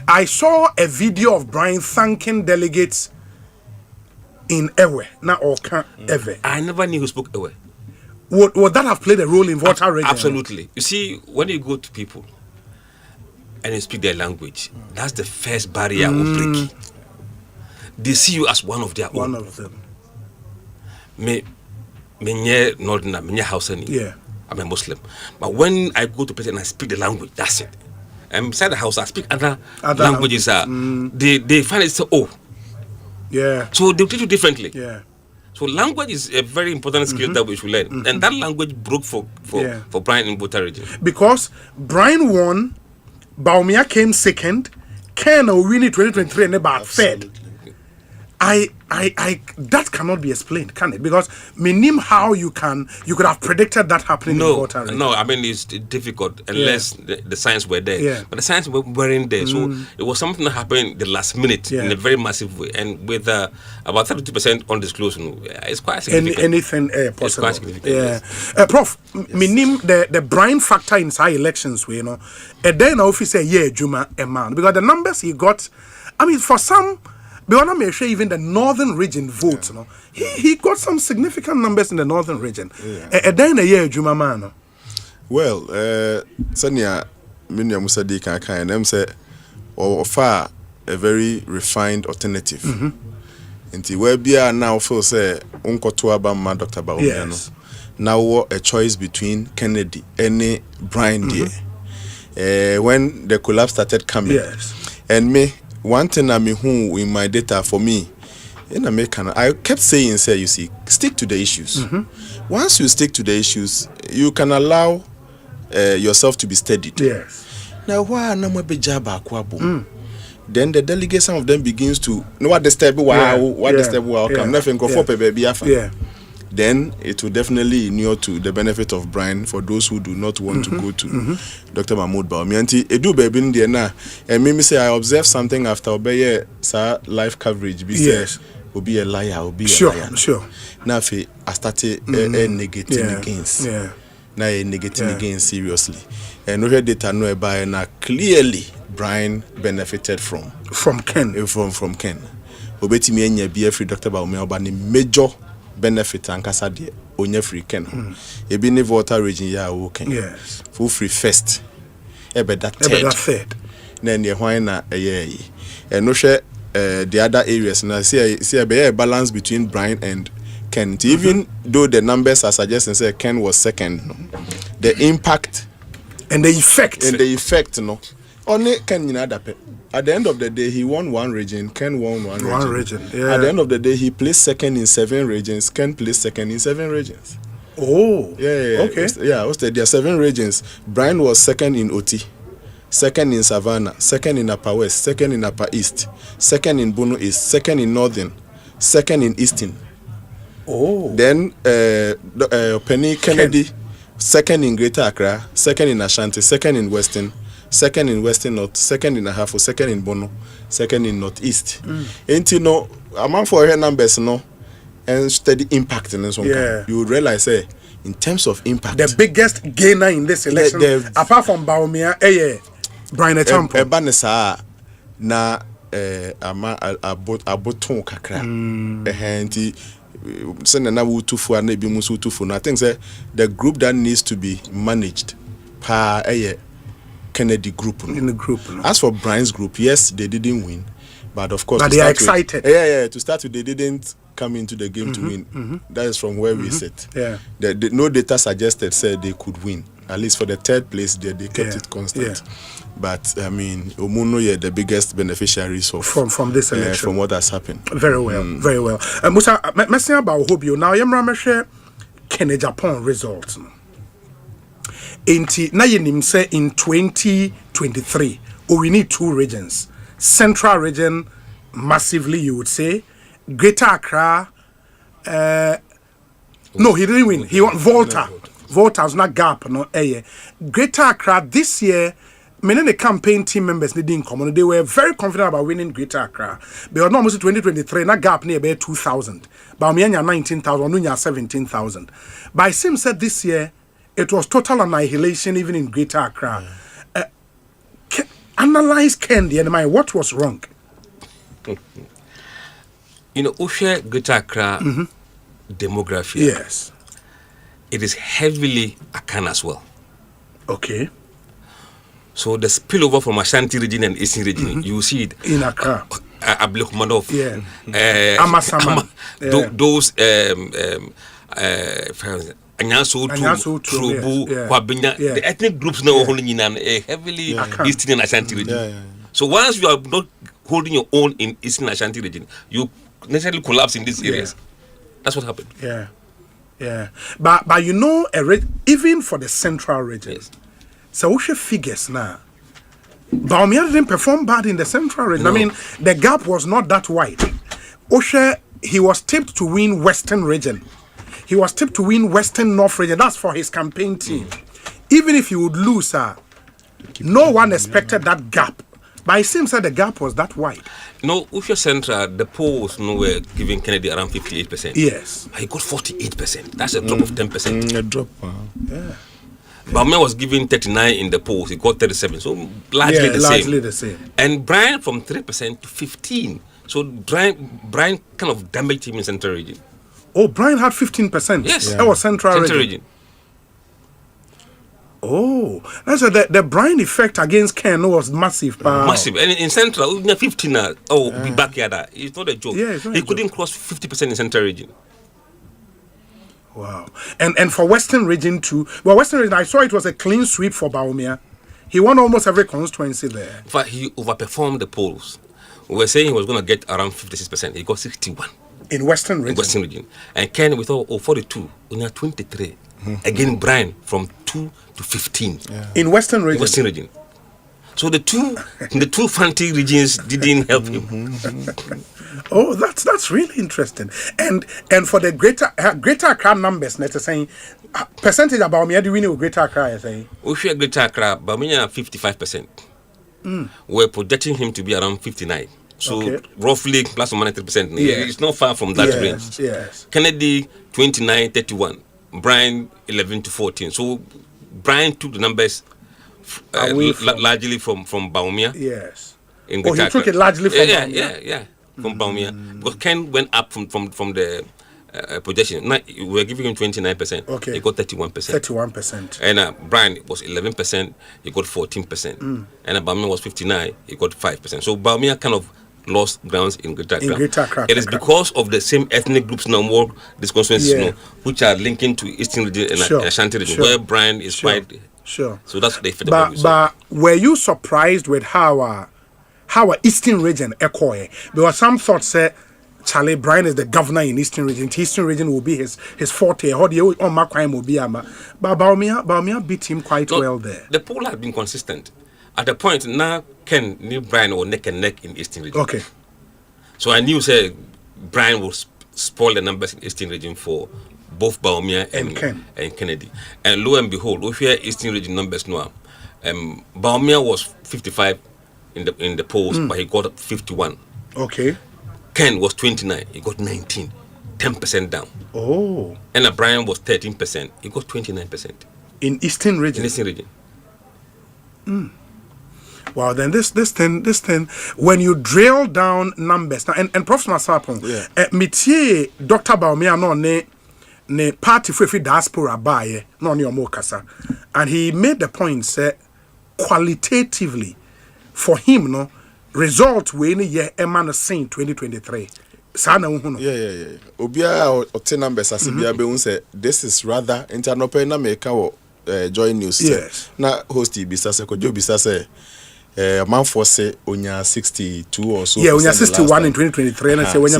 I saw a video of Brian thanking delegates in Ewe, not Oka Ewe. I never knew who spoke Ewe. Would that have played a role in voter region? Absolutely. You see, when you go to people and you speak their language, that's the first barrier of breaking. They see you as one of their own. One of them. Me Northern, me Hausa. Yeah. I'm a Muslim. But when I go to place and I speak the language, that's it. And beside the house, I speak other languages. They find it so, yeah. So they treat you differently. Yeah. So language is a very important skill that we should learn. And that language broke for Brian in voter region. Because Brian won, Baumia came second, Ken Owini 2023 and about third. I that cannot be explained, can it? Because minim how you could have predicted that happening in voter region. No, I mean it's difficult unless the signs were there. Yeah. But the signs weren't there. So it was something that happened the last minute in a very massive way. And with about 32% undisclosed, it's quite significant. Anything possible. It's quite significant. Yeah. Prof, minim the Brian factor in high elections, you know. And then officer Juma a man. Because the numbers he got, I mean for some even the northern region votes, he got some significant numbers in the northern region. And then a year, Juma man. Well, Sanya Minya Musadi Kaka and them say, or far a very refined alternative. Nti where bia now feel say unko to abama Dr. Bawumia no. Now a choice between Kennedy and Brian there. When the collapse started coming. Yes. And me one thing I mean who in my data for me in America, I kept saying, say, you see, stick to the issues. Once you stick to the issues, you can allow yourself to be steadied. Yes. Now, why am I be jaba kwabo? Then the delegates, some of them begins to know what the step will come. Nothing go for baby afa. Then it will definitely inure to the benefit of Brian for those who do not want to go to Dr. Mahmoud Bawumia. Edu baby in there na. And me say I observed something after obey sa live coverage. Yes. Will be a liar. Will be a liar. Sure. Now I started negating against. Yeah. Now negating against seriously. And no data no by now clearly Brian benefited from Ken. From Ken. Obeti me enya be free Dr. Bawumia obani major benefit and kasa de onye free Ken. Ebi ne water region ya wo Ken. Yes. Full free first. Ebe that third. Then ye why na ye. And no share the other areas now see a balance between Brian and Ken. Even though the numbers are suggesting say Ken was second, the impact and the effect no only Ken at the end of the day he won one region, Ken won one region. Yeah. At the end of the day he placed second in 7 regions, Ken placed second in 7 regions. Oh, yeah. Okay. There are 7 regions. Brian was second in OT, second in Savannah, second in Upper West, second in Upper East, second in Bono East, second in Northern, second in Eastern. Oh. Then Penny Kennedy, second in Greater Accra, second in Ashanti, second in Western, second in Western North, second in Ahafo, second in Bono, second in Northeast. Ain't you know, among for her numbers no, and steady impact in this one. You would realize in terms of impact, the biggest gainer in this election, apart from Bawumia, Brian Echampo. Ebanesa na aboton kakra. Enti send na wutufu na ebi musu wutufu. I think say the group that needs to be managed pa Kennedy group. In the group. As for Brian's group, yes, they didn't win, but of course, but they are excited. To start with, they didn't come into the game to win. That is from where we sit. No data suggested said they could win. At least for the third place, they kept it constant. But I mean, Omuno, the biggest beneficiaries of from this election, from what has happened. Very well, very well. Musa, messing about Hobio now. Yamra share Kenya Japan results. Na yenim say in 2023, we need 2 regions. Central region, massively, you would say. Greater Accra. No, he didn't win. He won Volta. Volta was not gap. No, Greater Accra this year. Many of the campaign team members didn't come. They were very confident about winning Greater Accra. But almost 2023, na gap near about 2,000. But we 19,000, we 17,000. But it seems that this year it was total annihilation even in Greater Accra. Analyze Kendi and what was wrong? You know, Ushe Greater Accra demography. Yes. It is heavily Akan as well. Okay. So the spillover from Ashanti region and Eastern region, you see it in Accra. Ablekumandov. Amasaman. Those Anyanso, Trubu, Kwabinya, the ethnic groups now holding in an heavily Eastern and Ashanti region. So once you are not holding your own in Eastern Ashanti region, you necessarily collapse in these areas. That's what happened. But you know, even for the central region, so we should figures now. Bawumia didn't perform bad in the central region. No. I mean, the gap was not that wide. Osei, he was tipped to win Western region. He was tipped to win Western North region. That's for his campaign team. Even if he would lose, no one expected that gap. But it seems that the gap was that wide. No, Ushe Central, the polls were giving Kennedy around 58%. Yes. He got 48%. That's a drop of 10%. A drop. Bawumia was giving 39 in the polls. He got 37. So largely the same. And Brian from 3% to 15%. So Brian kind of damaged him in Central region. Oh, Brian had 15%. Yes. That was Central region. region. Oh, that's the Brian effect against Ken was massive. Massive. And in Central, 15 be backyard. It's not a joke. Yeah, he couldn't cross 50% in Central region. Wow. And for Western region too. Well, Western region, I saw it was a clean sweep for Bawumia. He won almost every constituency there. In fact, he overperformed the polls. We were saying he was going to get around 56%. He got 61. In Western region? In Western region. And Ken, we thought, 42. We had 23. Again, Brian from 2 to 15. Yeah. In Western region? In Western region. So the two fancy regions didn't help him. Oh, that's really interesting. And for the greater Accra numbers, let's say percentage about me, do we know Greater Accra? We share Greater Accra, but we are 55%. We're projecting him to be around 59. So roughly plus or minus 3%. Yeah. It's not far from that range. Yes. Kennedy 29, 31. Brian 11 to 14. So Brian took the numbers largely from Bawumia. Yes. He took it largely from Bawumia. Yeah. From Bawumia. Because Ken went up from the projection. Now, we were giving him 29%. Okay. He got 31%. 31%. And Brian was 11%. He got 14%. And Bawumia was 59. He got 5%. So Bawumia kind of lost grounds in Greater Accra. It is because of the same ethnic groups now, more these constituencies, which are linking to Eastern region and Ashanti region, where Brian is quite. Sure. So that's the effect. But were you surprised with how our Eastern region echoed? Because some thought said Charlie Brian is the governor in Eastern region. Eastern region will be his forte. How do you on Makwai will be but Bawumia beat him quite well there. The poll has been consistent. At the point now, Ken knew Brian were neck and neck in Eastern region. Okay. So I knew Brian would spoil the numbers in Eastern region for both Bawumia and Kennedy. And lo and behold, we hear Eastern region numbers now. Bawumia was 55 in the polls, but he got 51. Okay. Ken was 29, he got 19, 10% down. Oh. And Brian was 13%, he got 29%. In Eastern region? In Eastern region. Wow, then this thing, when you drill down numbers, now, and Professor Masapon, Mitier, Dr. Bawumia, no, ne party for diaspora buy, no, ni omokasa. And he made the point, say, qualitatively, for him, no, result we any year Emmanuel Saint 2023. Sana uhuno. Yeah. Obia ote numbers asibia be unse this is rather internope na meka wo joy news. Yes. Na host bisase ko jo bisase man for say onya 62 or so. Yeah, onya 61 in 2023 and say onya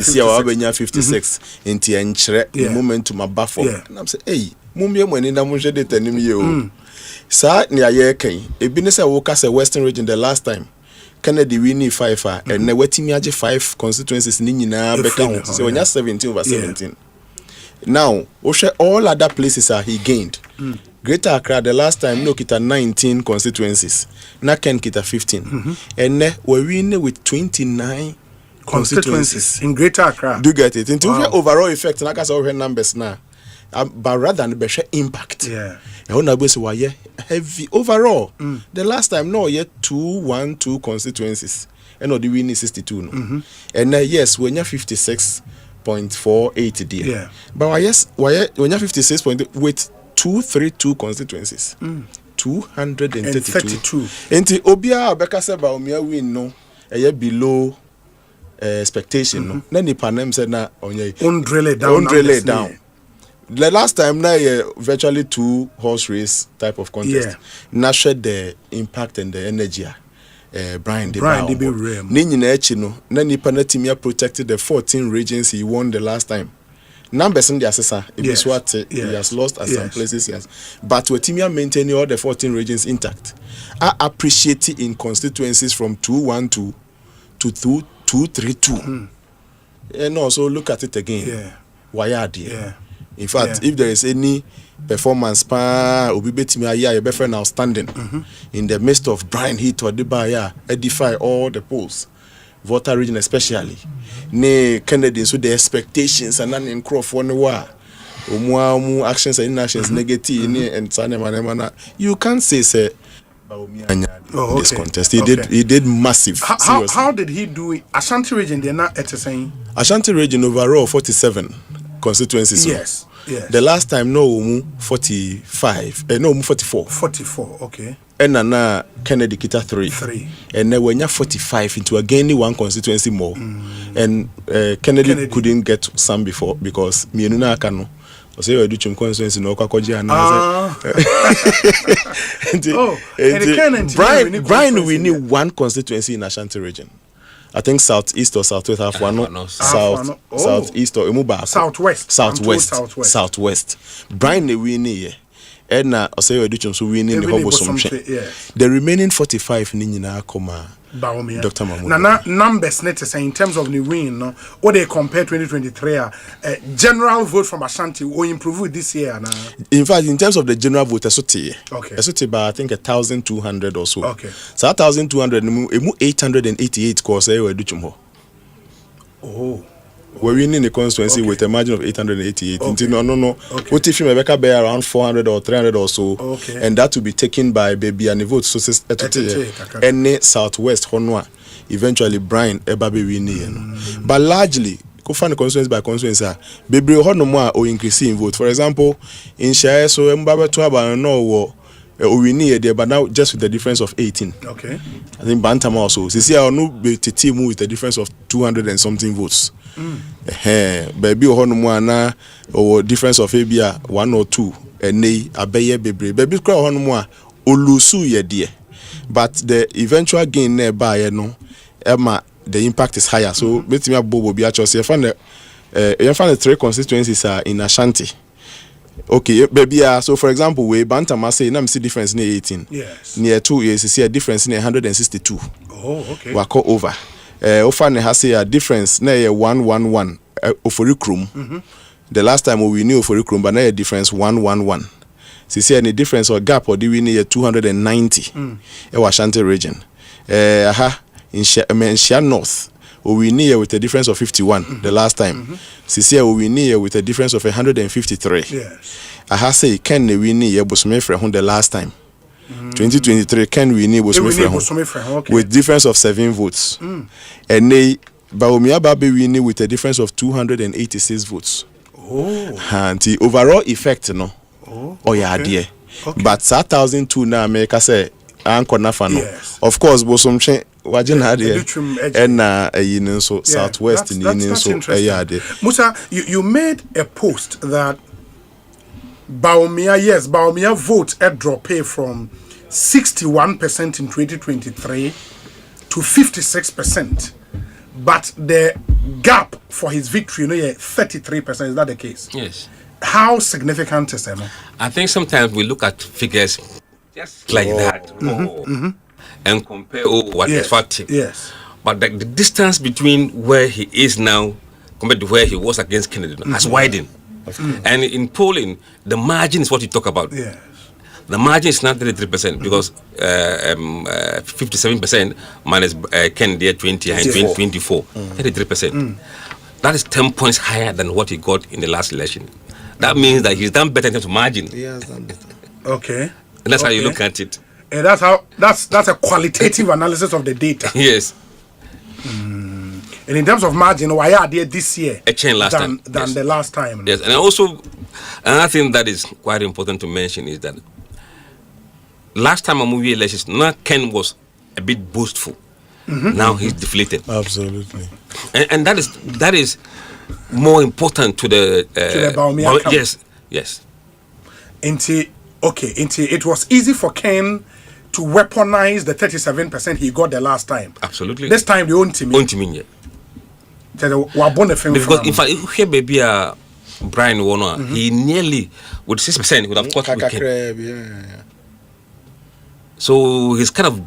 56 inti enchre the momentum abafo. Na say hey mumye mwani na munje de tanim ye o. Sa ni aye kan ebi ne say wo ka say Western region the last time Kennedy winning 5 and na watimi age 5 constituencies ni nyina beka ho so onya 17/17. Now all other places he gained. Greater Accra the last time no kita 19 constituencies na Ken kita 15 and we win with 29 constituencies in Greater Accra. Do you get it? Into overall effect na kasa we numbers na but rather than the impact. Heavy overall. The last time no yet 212 constituencies and the winning 62 no. And yes when you're 56.48 there. Yeah. But yes when you're 56 with 232 constituencies. 232. And Obia Beka said Bawumia win no below expectation no. Then the panem said na onye drill it down. The last time now virtually 2 horse race type of contest. Now shed the impact and the energy. Brian Debe Nini no na nipa na timia protected the 14 regions he won the last time. Numbers in the assessor, he has lost at some places, yes. But with timia maintaining all the 14 regions intact. I appreciate it in constituencies from 212 to 232. And also look at it again. Why are they? In fact, if there is any performance obi betimi aya your best outstanding in the midst of Brian Heat or Debaya edify all the polls, voter region especially. Ne Kennedy so the expectations and in Crawford no wa omu actions and inactions negative and sana you can't say this contest. He did massive. How did he do it? Ashanti region they're not at saying Ashanti region overall 47 constituencies. Yes. Yes. The last time no 45, no 44. 44, okay. And na Kennedy kita 3. And then when you're 45 into again one constituency more. And Kennedy couldn't get some before because me na kanu. Osei we do chum constituency no kwakoji ana. Brian we need one constituency in Ashanti region. I think southeast or southwest have one. Southeast or Emuba. Southwest. Brian we need. And Osei we do chum so we need the hobo something. The remaining 45 ni nyina koma. Dr. Mahmoud. Now, numbers net say in terms of the win, no, what they compare 2023, general vote from Ashanti will improve this year. Now. In fact, in terms of the general vote, okay, by I think 1,200 or so. Okay, so 1,200, 888 course. Oh. We're winning the constituency with a margin of 888. No. What if you may be around 400 or 300 or so? Okay. And that will be taken by baby and the vote. So any Southwest Honwa, eventually Brian Ebabe winning. But largely, go find the constituency by constituency. Baby Honoma or increasing vote. For example, in Shire, so Mbabe Tuaba no we need there, but now just with the difference of 18. Okay. I think Bantam also. See, I know the team with a difference of 200 and something votes. Baby Honumwana or difference of maybe 1 or 2 and nay abeye baby cry Honumwa olusu ye dear. But the eventual gain nearby no Emma the impact is higher. So betting me Bobo Biachos you find the 3 constituencies are in Ashanti. Okay, baby. So for example, we Bantama say na see difference in 18. Yes. Near 2 years, you see a difference in 162. Oh, okay. Wako over. Often has a difference na 111 Oforikrum. The last time we knew Oforikrum, but now a difference 111. See any difference or gap or do we need 290? Ashanti region. In Shia North. We near with a difference of 51 the last time. See we near with a difference of 153. Yes. I say Ken we near Bosmefre the last time. 2023 Ken we near Bosmefre with difference of 7 votes. And they Baumia Babe we near with a difference of 286 votes. And the overall effect no. Dear. But 1,002 now make us say yes. Of course Bosomche and so Southwest in Musa, you made a post that Baumia vote at drop from 61% in 2023 to 56%. But the gap for his victory, 33%. Is that the case? Yes. How significant is it? I think sometimes we look at figures just like that. And compare what is factic. Yes. But the distance between where he is now compared to where he was against Kennedy has widened. And in polling, the margin is what you talk about. Yes. The margin is not 33% because 57% minus Kennedy at 20 and 24. 33%. That is 10 points higher than what he got in the last election. That means that he's done better in terms of margin. He has done better. Okay. And that's how you look at it. And that's a qualitative analysis of the data. Yes. And in terms of margin, why are they this year a change last than the last time? Yes, and also another thing that is quite important to mention is that last time a movie elections, Ken was a bit boastful. Now he's deflated. Absolutely. And that is more important to the Baumia camp. Yes. It was easy for Ken to weaponize the 37% he got the last time. Absolutely. This time they own team. Because in fact, here baby Brian Warner, he nearly with 6% would have caught with Ken. So he's kind of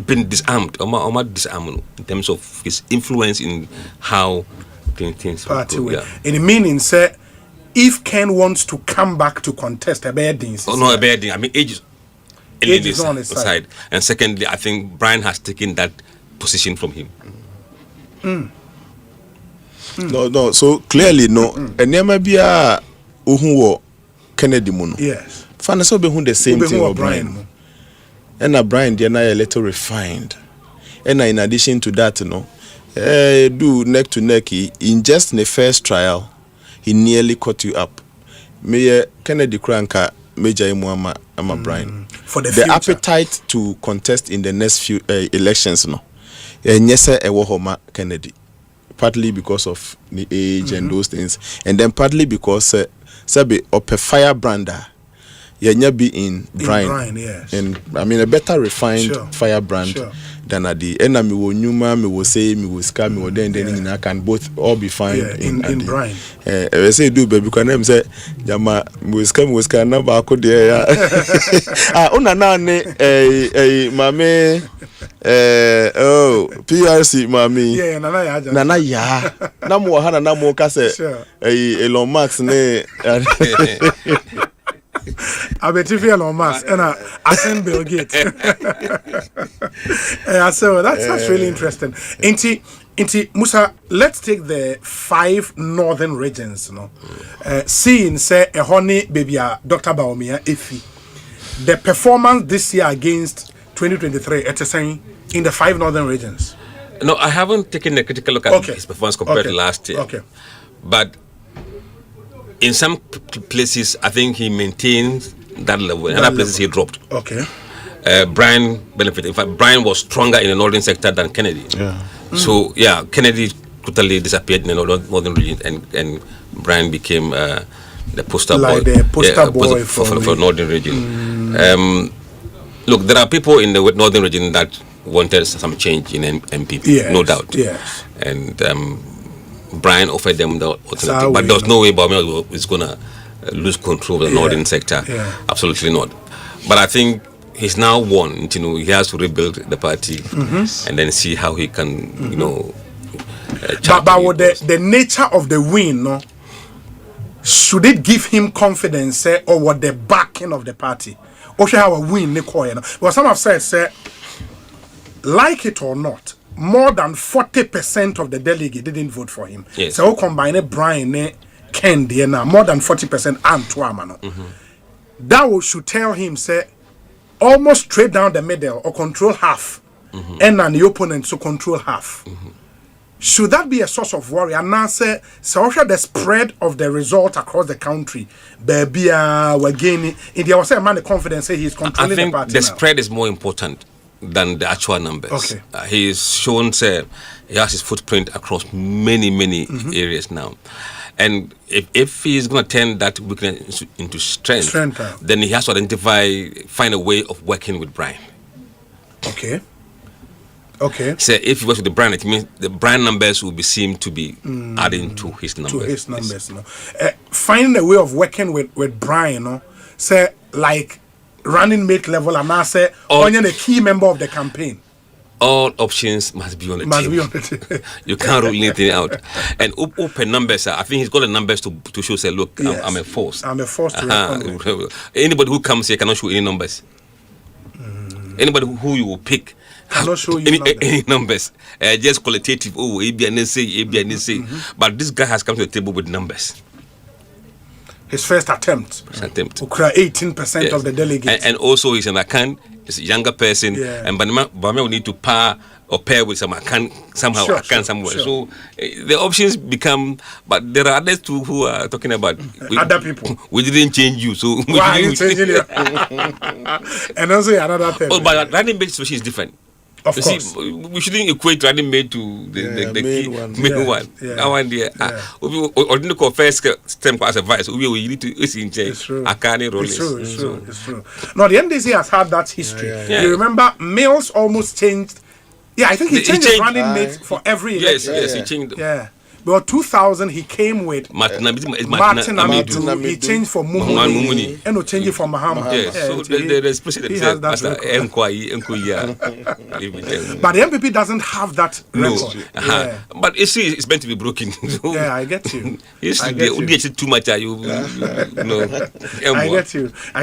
been disarmed, or disarmed in terms of his influence in how things go. And the meaning say, if Ken wants to come back to contest a bad thing, a bad thing. I mean, age is on his side. And secondly, I think Brian has taken that position from him. No. So clearly, no. And there may be a Kennedy Muno. Yes. Fana so be the same thing with Brian. And Brian, they are a little refined. And in addition to that, do neck to neck. In just the first trial, he nearly caught you up. me Kennedy Kranka Major Imuama Brian for the future. Appetite to contest in the next few elections no yes Homa Kennedy, partly because of the age and those things, and then partly because sabi up a firebrander be in Brian, yes. And I mean a better refined firebrand than at the end. Me wo Numa, me wo say, me wo Ska, me wo then I can both all be fine in Brian. I say do baby because them say jama me wo Ska na ba ko there. Una na ne mame PRC mami. Yeah, nana ya. Na mo ha na mo ka say Elon Musk ne. I bet if Elon Musk and Asempa Bill Gates. So that's really interesting. Inti Musa, let's take the 5 northern regions. Seeing say a honey baby Dr. Baumia Ifi. The performance this year against 2023 at saying in the 5 northern regions. No, I haven't taken a critical look at his performance compared to last year. Okay. But in some places, I think he maintains that level. In other places, he dropped. Okay. Brian benefited. In fact, Brian was stronger in the northern sector than Kennedy. Yeah. So, yeah, Kennedy totally disappeared in the northern region, and Brian became the poster boy. The poster boy for northern region. Look, there are people in the northern region that wanted some change in MPP, no doubt. Yes. And Brian offered them the alternative, but there's no way Baumia is going to lose control of the northern sector. Yeah. Absolutely not. But I think he's now won. He has to rebuild the party and then see how he can, but with the nature of the win, no, should it give him confidence, or what the backing of the party? Or should have a win, Well, some have said, like it or not, more than 40% of the delegate didn't vote for him. Yes. So combine Brian, Ken, more than 40% and Tuamano. That should tell him, say, almost straight down the middle or control half, and then the opponent to control half. Should that be a source of worry? And now say, so the spread of the result across the country, baby, we're gaining. In the was a man of confidence, say he's controlling the party. The spread is more important than the actual numbers. Okay. He's shown, say, he has his footprint across many areas now. And if he's going to turn that weakness into strength, then he has to find a way of working with Brian. Okay. So if he works with the Brian, it means the Brian numbers will be seen to be adding to his numbers. Finding a way of working with Brian, say, like running mate level, and now say, only a key member of the campaign. All options must be on the table. You can't rule anything out. And open numbers, I think he's got the numbers to show, say, look, yes. I'm a force. I'm a force to reckon with. Anybody who comes here cannot show any numbers. Anybody who you will pick cannot show you any numbers. Just qualitative, ABNSA. But this guy has come to the table with numbers. His first attempt. 18% of the delegates. And also he's an Akan, he's a younger person, and Baumia will need to pair with some Akan somehow, somewhere. Sure. So the options become, but there are others too who are talking about other people. We didn't change you, so why are you changing you? And also another thing. But running mate situation is different. Of course. See, we shouldn't equate running mate to the main one. That one there. Ordinary first step as advice. We need to It's true. It's true. No, the NDC has had that history. You remember, Mills almost changed. Yeah, I think he changed his running mate for every election. Yes, he changed. Yeah. But 2000, he came with Martin Amidu. He changed for Mumuni. And he changed it for Mahama. Yes, so there's precedent. But the MPP doesn't have that record. But it's meant to be broken. Yeah, I get you. Too much. I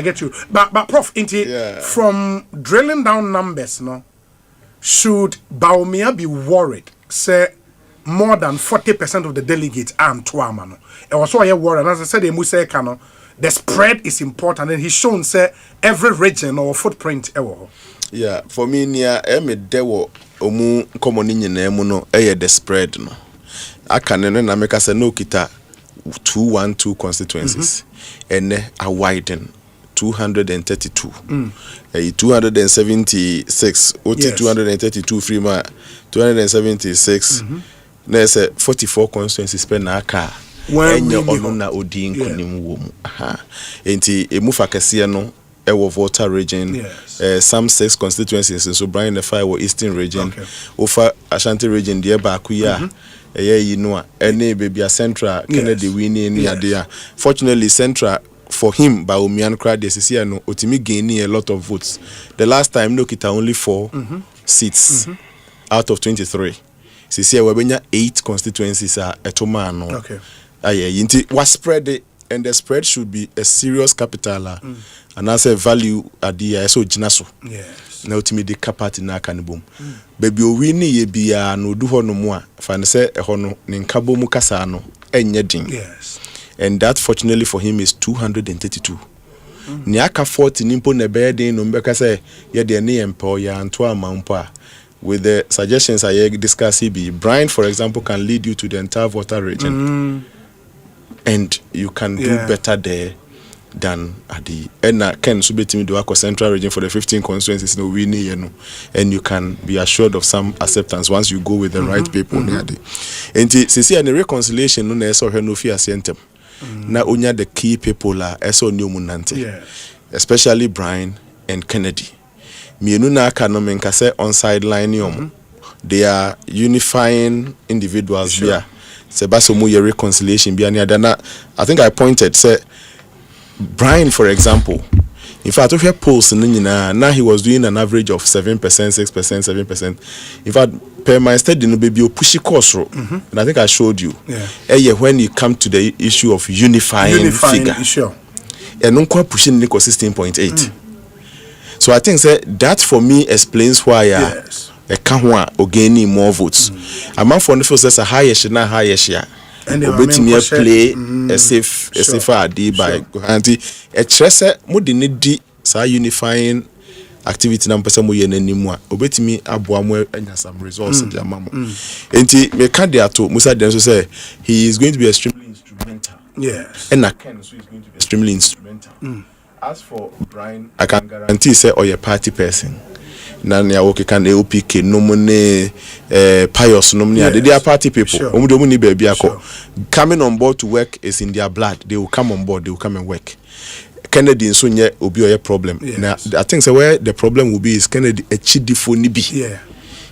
get you. But Prof, from drilling down numbers, should Baumia be worried? Say, more than 40% of the delegates are Tuamano. And also I worry, and as I said, the spread is important, and he's shown say every region or footprint. Yeah, for me, near dewo common in the spread. No, I can make us no kita 212 constituencies, and a widen 232. 276, 232 free ma 276. There's 44 constituencies per na car. When you na odi nkunim wo mu. Enti emufa kese no ewo Volta region, some 6 constituencies, so Brian the Fire were Eastern region, over Ashanti region, dear Bakuya, any baby a Central, Kennedy winning near there. Fortunately, Central for him, by Umian Crowd, this year, no, Otimi gaining a lot of votes. The last time, look, it only 4 seats out of 23. This year, we have 8 constituencies at Tomano. Okay. Was spread it. And the spread should be a serious capital and as a value at the so jinaso. Yes. Now to me the capacity na kanibum. Baby wini ye bia no do ho no mo a fa say e ho no nkabo mu kasa no enye din. Yes. And that fortunately for him is 232. Ni aka 40 nimpo na be den no mbeka say ye de ne empo ya anto amampo a with the suggestions I discuss Brian for example can lead you to the entire Volta region. And you can do better there than at the Ken Subetimi do Central region for the 15 constituencies no winning, and you can be assured of some acceptance once you go with the right people near the. And see and the reconciliation no na so no fear sentem. Na onya the key people are eso new munante. Especially Brian and Kennedy. Mienu na aka no menka say on sideline they are unifying individuals here. Sebasomu your reconciliation be any other. I think I pointed say Brian for example. In fact, if you polls now he was doing an average of 7%, 6%, 7%. In fact, per my study no baby pushy course and I think I showed you. When you come to the issue of unifying figure. Sure. And non pushing Nico 16.8. So I think that for me explains why Kahwa or gaining more votes. A man for the first says a higher share. And they play a safe ID by Gohanti. A tressa mudinidi sa unifying activity number some way anymore. Obeti me abuamwe and some results in Jamamo. And me candidato Musa Denso say he is going to be extremely instrumental. Yes. And Ken so is going to be extremely instrumental. As for Brian, I can guarantee say or a party person. Nani ya woke kan AOPK no money pious no money they are party people omudomuni baby ako coming on board to work is in their blood. They will come on board, they will come and work. Kennedy nso nye obi oye problem. Now I think so where the problem will be is Kennedy a chidifo ni bi.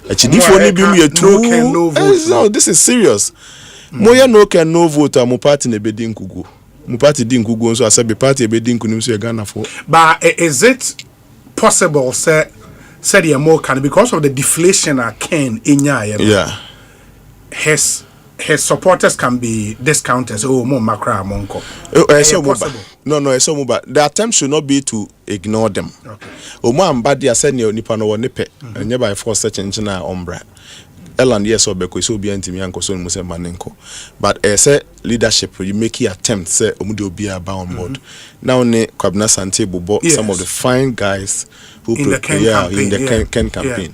A chidifo ni bi mu too. No, this is serious. Moya no can no vote mo party na bedi nkugu. Mo party di nkugu nso asabe party bedi nkunim so e Ghana for. But is it possible say said more can because of the deflation Ken in his supporters can be discounted. Oh, more macra monko. No, it's so but the attempt should not be to ignore them. Okay. Omo ambadia said ni nipa no nipe and by force such engine umbra. Eland yes or beko so be antimi anko so mu se manenko. But say leadership you make attempt say omude obi aba on board. Now ne Kwabena Sante bobo some of the fine guys who in the Ken campaign.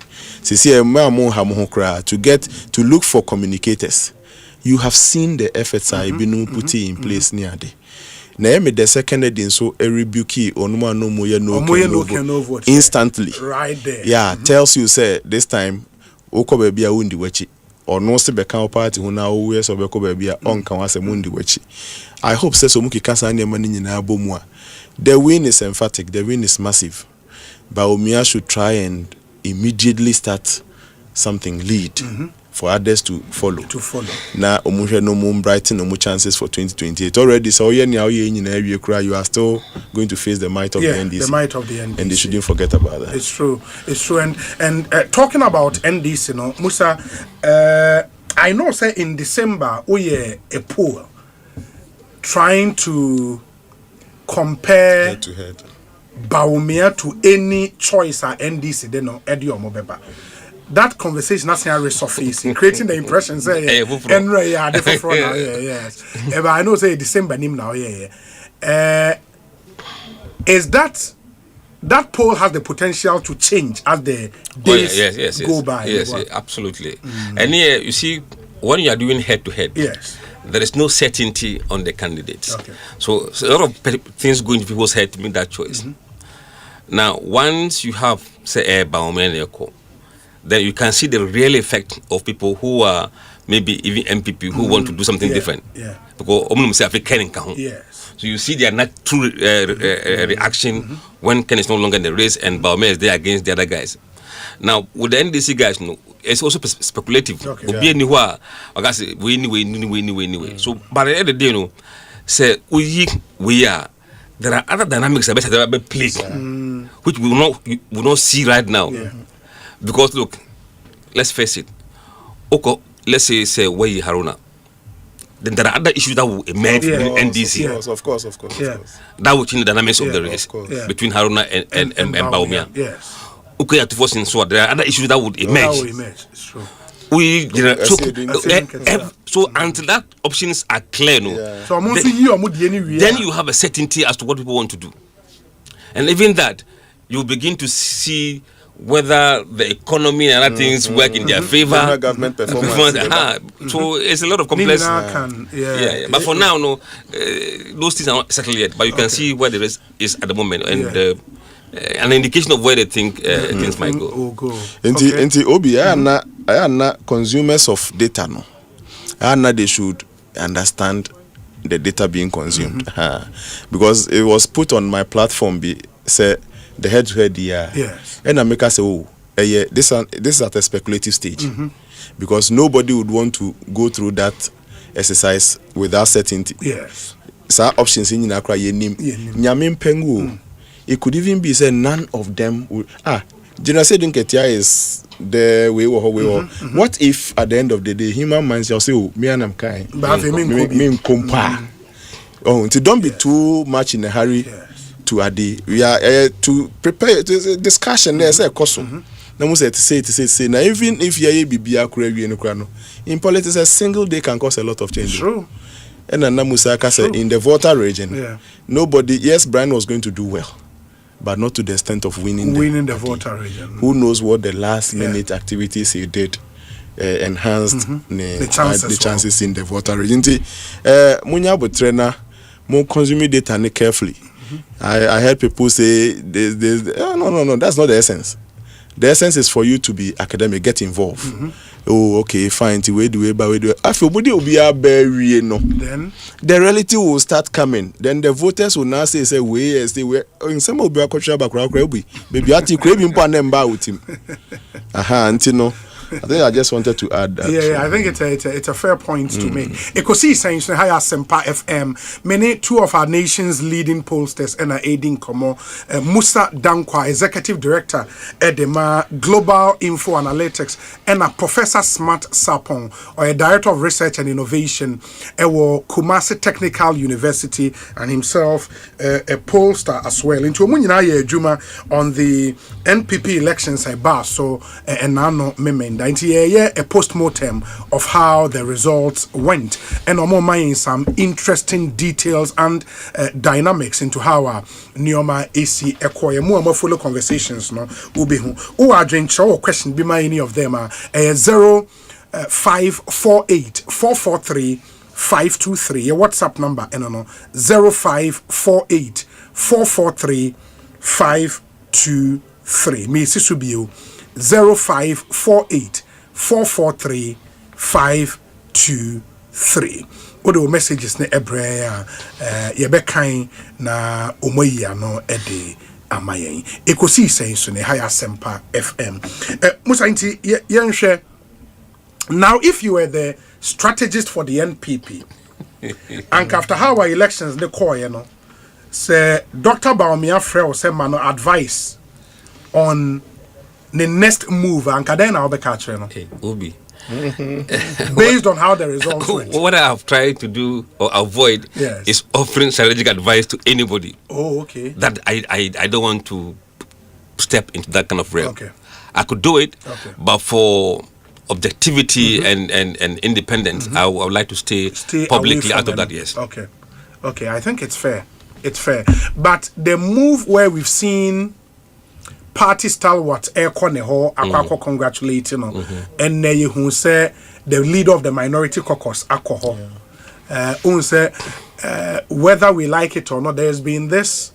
To get to look for communicators. You have seen the efforts I been putting in place near the. Naeme the second edin so a rebuke onuma no moye no vote instantly. Right there. Yeah, tells you say this time oko baby a wundi wechi or no se beka party hu na owe so beko baby a onka wase mundi wechi. I hope say so muki kasa na mani nyina abomu a. The win is emphatic, the win is massive. But Omia should try and immediately start something lead for others to follow. Now Omushe no more brighten no more chances for 2028. Already so you are still going to face the might of the NDC. The might of the NDC. And they shouldn't forget about that. It's true. And talking about NDC, Musa, I know say in December we a poll trying to compare head to head Baumia to any choice at NDC they know Eddie or Mobeba. That conversation that's now resurfacing, creating the impression say yes. But I know say December nim now is that poll has the potential to change as the days go by. Yes, absolutely. And here you see when you are doing head to head. Yes. there is no certainty on the candidates. So a lot of things go into people's head to make that choice. Now, once you have, say, a Baumel, then you can see the real effect of people who are maybe even MPP who want to do something different. Because so you see their natural reaction when Ken is no longer in the race and Baumel is there against the other guys. Now, with the NDC guys, it's also speculative. So, by the end of the day, say we are. There are other dynamics that have been played, which we will not see right now. Because look, let's face it. Let's say where Haruna. Then there are other issues that will emerge from the NDC. Of course. That will change the dynamics of the race between Haruna and Baumia. Okay, so there are other issues that would emerge. It's true. So until that options are clear, then you have a certainty as to what people want to do, and even that you begin to see whether the economy and other things work in their favor. Government performance. So it's a lot of complex. But for now, those things are not settled yet. But you can see where the rest is at the moment, and an indication of where they think things might go. Inti Obi, I am not consumers of data. No, I am not. They should understand the data being consumed because it was put on my platform. Say the head-to-head, and I make us say, this is at a speculative stage because nobody would want to go through that exercise without certainty. So options in Accra, Nyamin Pengu. It could even be said none of them would. General Sedin Ketia is the way or what if at the end of the day human minds shall say, me and I'm kind. Oh, don't be too much in a hurry to Adi. We are to prepare to discussion. There's a custom. Now, say. Now, even if you be in politics, a single day can cause a lot of change. True. And Namusaka said in the Volta region, nobody. Yes, Brian was going to do well, but not to the extent of winning the Volta region. Who knows what the last minute activities he did enhanced the chances in the Volta region. Munya trainer more consuming data carefully. I heard people say no, that's not the essence. The essence is for you to be academic, get involved. Oh, okay, fine. Then the reality will start coming. Then the voters will now say in some will be a maybe I think craving with him. I think I just wanted to add that. I think it's a fair point to make. Ekosiisen On Asempa FM. Many two of our nation's leading pollsters and aiding Komo. Musa Dankwa, Executive Director Edema Global Info Analytics, and a Professor Smart Sapon, or a Director of Research and Innovation at Kumasi Technical University, and himself a pollster as well. Into Munyina Juma on the NPP elections I bar so and nano memenda. A post-mortem of how the results went, and more mind some interesting details and dynamics into how Nioma AC Ekoye more follow conversations no ubi who are drink show question be my any of them 0548 443 523 your WhatsApp number and 0548 443 523 me sisubio 0548 443 523. Odo messages ne ebrea yebekan na omoyia no ede amayen. Ekosiisen so ne Asempa FM. Musa nti yenhwe. Now if you were the strategist for the NPP and after how our elections the call say Dr. Baumia Freo say mano advice on the next move and then I'll be catching Obi. Based on how the results went. What I have tried to do or avoid is offering strategic advice to anybody. Oh, okay. That I don't want to step into that kind of realm. Okay. I could do it, but for objectivity and independence, I would like to stay publicly out of that. Yes. Okay. I think it's fair. But the move where we've seen party stalwart Ekoneho Akako congratulating and who say the leader of the minority caucus Akoho Whether we like it or not, there's been this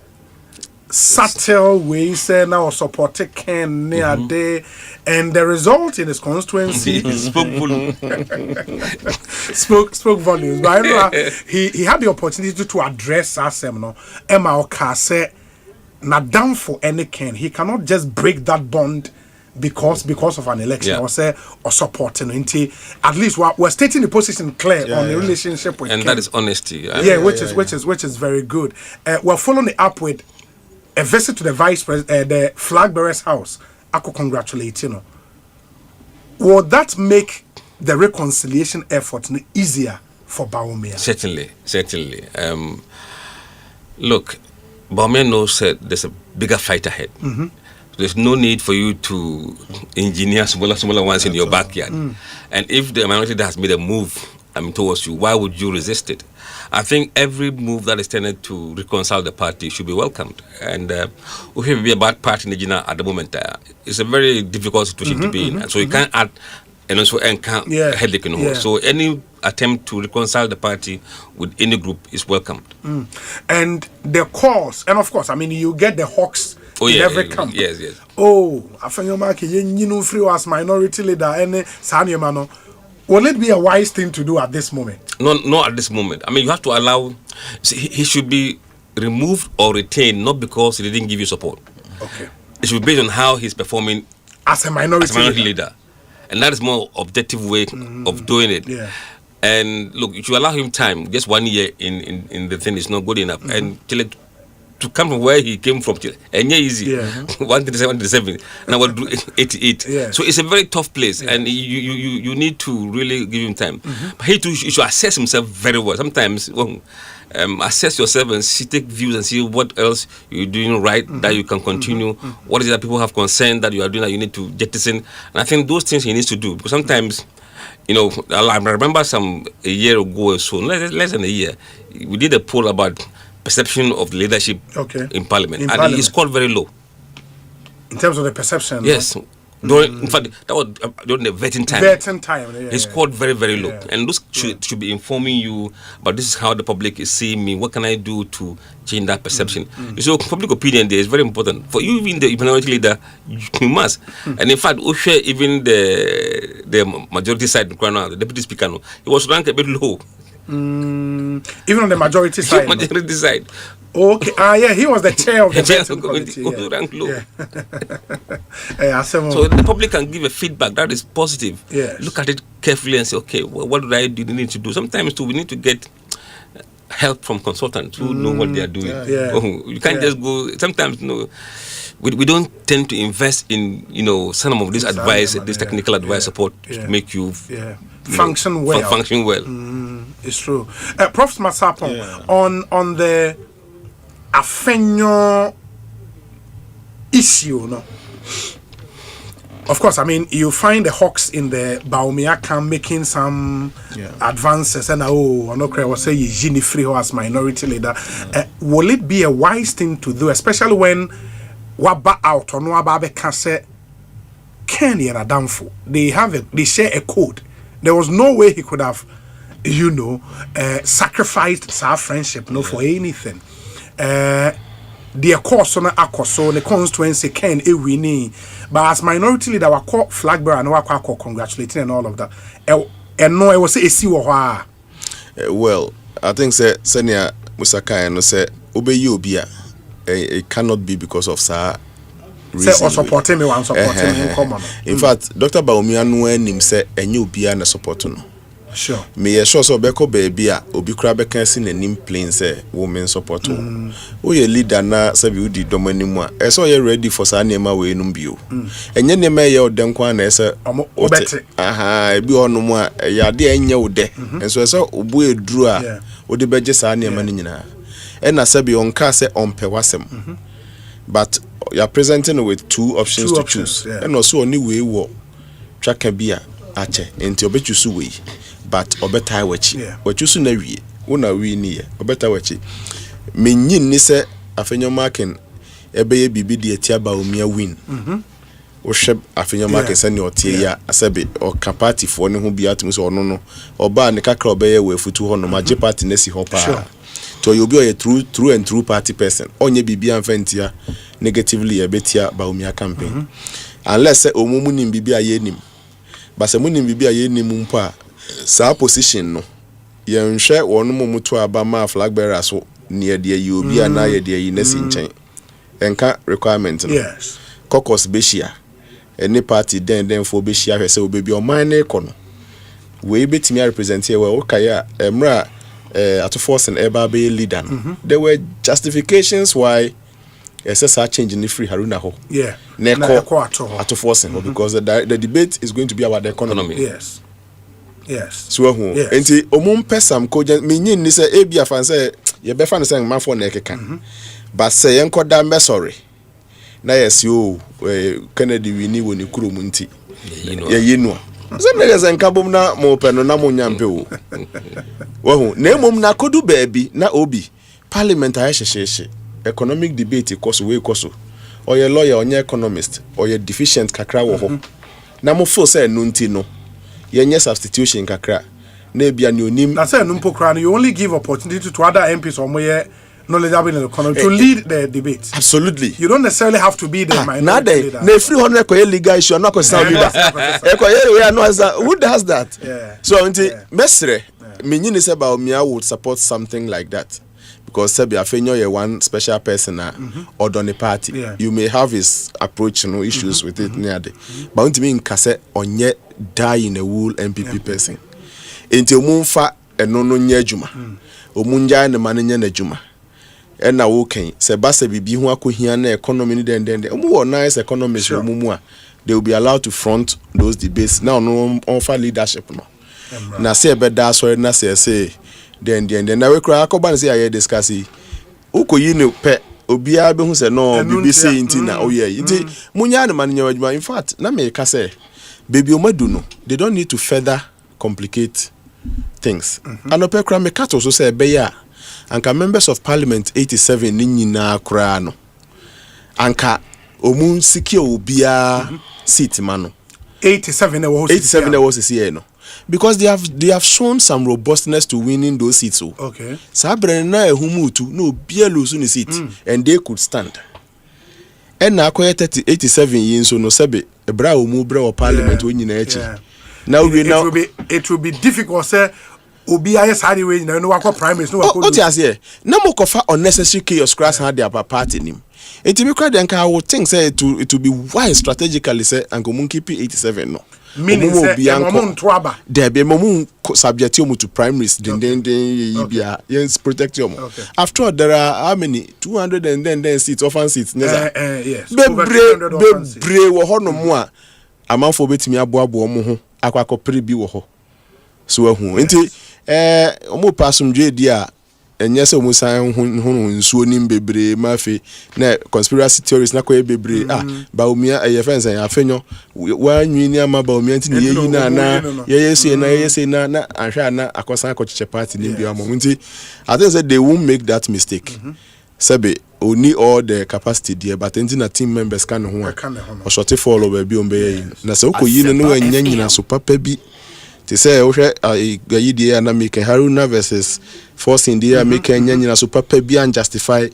subtle way say now supported Ken near day, and the result in his constituency spoke volumes. But I know he had the opportunity to address Asem no. Emma Oka said, "Not down for any Ken. He cannot just break that bond." Because of an election, or say or supporting until at least we're stating the position clear on the relationship with and Ken. that is honesty. Which is very good. We're following it up with a visit to the vice president, the flag bearer's house. I could congratulate you. Would that make the reconciliation effort easier for Bawumia? Certainly. Look, Bawumia knows that there's a bigger fight ahead. There's no need for you to engineer smaller ones in your backyard. And if the minority that has made a move towards you, why would you resist it? I think every move that is tended to reconcile the party should be welcomed. And we have a bad party in the at the moment. It's a very difficult situation to be in. And so you can't add and also can't headache. So any attempt to reconcile the party with any group is welcomed. And the cause, and of course, I mean, you get the hawks in every camp. Yes. You free as minority leader and Sanyamano. Will it be a wise thing to do at this moment? No, at this moment. I mean, you have to allow. He should be removed or retained, not because he didn't give you support. Okay. It should be based on how he's performing as a minority leader. And that is more objective way of doing it. Yeah. And look, if you allow him time, just 1 year in the thing is not good enough. And to come from where he came from, and easy, 137, now we'll do 88. So it's a very tough place, and you need to really give him time. But he should assess himself very well. Sometimes assess yourself and take views and see what else you're doing right that you can continue. What is it that people have concern that you are doing that you need to jettison? And I think those things he needs to do, because sometimes, I remember a year ago or so, less than a year, we did a poll about perception of leadership in Parliament, and he scored very low. In terms of the perception? Yes. In fact, that was during the vetting time. He scored very, very low. And those should be informing you about this is how the public is seeing me. What can I do to change that perception? So public opinion there is very important. For you, even the minority leader, you must. And in fact, even the majority side, the deputy speaker, he was ranked a bit low. Even on the majority side. Majority side. Okay. He was the chair of the committee. So the public can give a feedback that is positive. Look at it carefully and say, okay, what do I need to do? Sometimes too, we need to get help from consultants who know what they are doing. You can't just go. Sometimes we don't tend to invest in some of this advice, this technical advice support to make you function well. It's true. Prof. Masapon, on the Afenyo issue, of course, I mean, you find the Hawks in the Bawumia camp making some advances, and was say Jini Friho as minority leader. Will it be a wise thing to do, especially when Waba out or Wababe can say Kenny and Adamfo? They share a code. There was no way he could have, sacrificed our friendship for anything. The course on the constituency can winning, but as minority leader, our court flag bearer and our congratulating and all of that. And no, I was a well, I think Senia Musaka and said Obeyubia. It cannot be because of Sir. Supporting me, one supporting me in common. In fact, Dr. Bawumia him said a new beer and a support. Sure. Me sure so beko baby obi kura beka sin anim plain say women support. Wo ye leader na sabi udi domanimu a e so ye ready for sa nema we num bio. Enye nema ye odem kwa na ese obete. Ebi onum a ya de enye ode. Enso ese obu eduru a odi beje sa nema ni nyina. E na sabi onka se ompe wasem. But you are presenting with two options to choose. And also only way wo twaka bia ache enti obechusu we. But obeta wachi wachusu na wie una wie ni obeta wachi menyin ni se afenyo marking ebeye bibi de atia Bawumia win shep afenya market send your tia asabe or party for ne ho bia tum so ono no oba ne kakra obeye we futu ho no ma party na si ho pa to you be a true party person onye bibia mfentia negatively e betia Bawumia campaign unless say omumu nim bibia ye nim but say munim bibia ye nim mpo a sa position no ye nhwe wono mutu aba ma flag bearer so near the you be na ye de yi na si nchen enka requirement no yes caucus beshia any party then for beshia hwe say obebi o man na ekono we betimi represent here we okaya emra to force an eba be leader there were justifications why SSR change in the free Haruna ho neko to force because the debate is going to be about the economy. Yes so who enti omum pesam ko me nyin ni say ebia fan say ye be fan say man for na ekeka but say enkoda me sorry na yes yo Kennedy wini woni kurom nti ye yinu so me yes enka bom na mo pe no na mo nyampe o wo na emom na kodu baabi na obi parliament aye hyehyehye economic debate koso we koso or your lawyer or your economist or your deficient kakra wo ho na mo feel say no nti no yenye substitution kakra na bia ni onim na say no mpo kra no you only give opportunity to other MPs or more knowledgeable in the economy to lead the debate. Absolutely. You don't necessarily have to be the minority leader. Na 300 ko legal issue not ko sound leader. Who does that? So until mesre menyini say Bawumia would support something like that. Because Sebi Afenyo you one special person or don the party. You may have his approach issues with it near the. But until me nkase onye die in a wool MPP person. Until mumfa enono nye juma. Omunja ne manenye ne juma. And now okay, Sebasa bibi hu akohia na economy ni den omu nice economists omumu a they will be allowed to front those debates now no offer leadership no na say be da so na say then na we kra akoba na say aye discuss ukoyi ne pe obia be hu say no bibi say inti na oye inti munya ne manenya wadwuma in fact na me ka say baby omadu no they don't need to further complicate things anope kra me cat also say be ya anka members of parliament 87 ni nyina kra no anka omun sikia obia seat mano 87 was here no because they have shown some robustness to winning those seats okay sabre na ehumutu no bia lose ni seat and they could stand and na akoye 87 yin so no sebe ebra omu bra o parliament o nyina echi now it will be difficult say obi aye side way na no akọ primaries no akọ what you say na mo kofa unnecessary chaos crash had their party nim enti me crowd and I would think say it will be wise strategically say and go mun keep 87 no meaning say momon toaba there be momon subject you to primaries then bia yes protect you after all there are how many 200 and then seats offense seats yes bebre wo ho no mo a amanfo betimi aboabo mo ho akwakọ pre bi wo ho so ahu enti omo pasumdwe dia enye se omo san hu nsuo nim bebre mafe na conspiracy theories na koye bebre Bawumia fensa ya afenyo wanwi ni ama Bawumia nti ne yeyi na yeyese na ahwa na akosan akochiche party ni bia mo nti I think say they won't make that mistake sabe only all the capacity there but nti na team members kan ho o short fall over bi ombe na se okoyi no anya nyina so papa bi to say gayi dia na make Haruna versus force India make nyanyina so papa bi and justify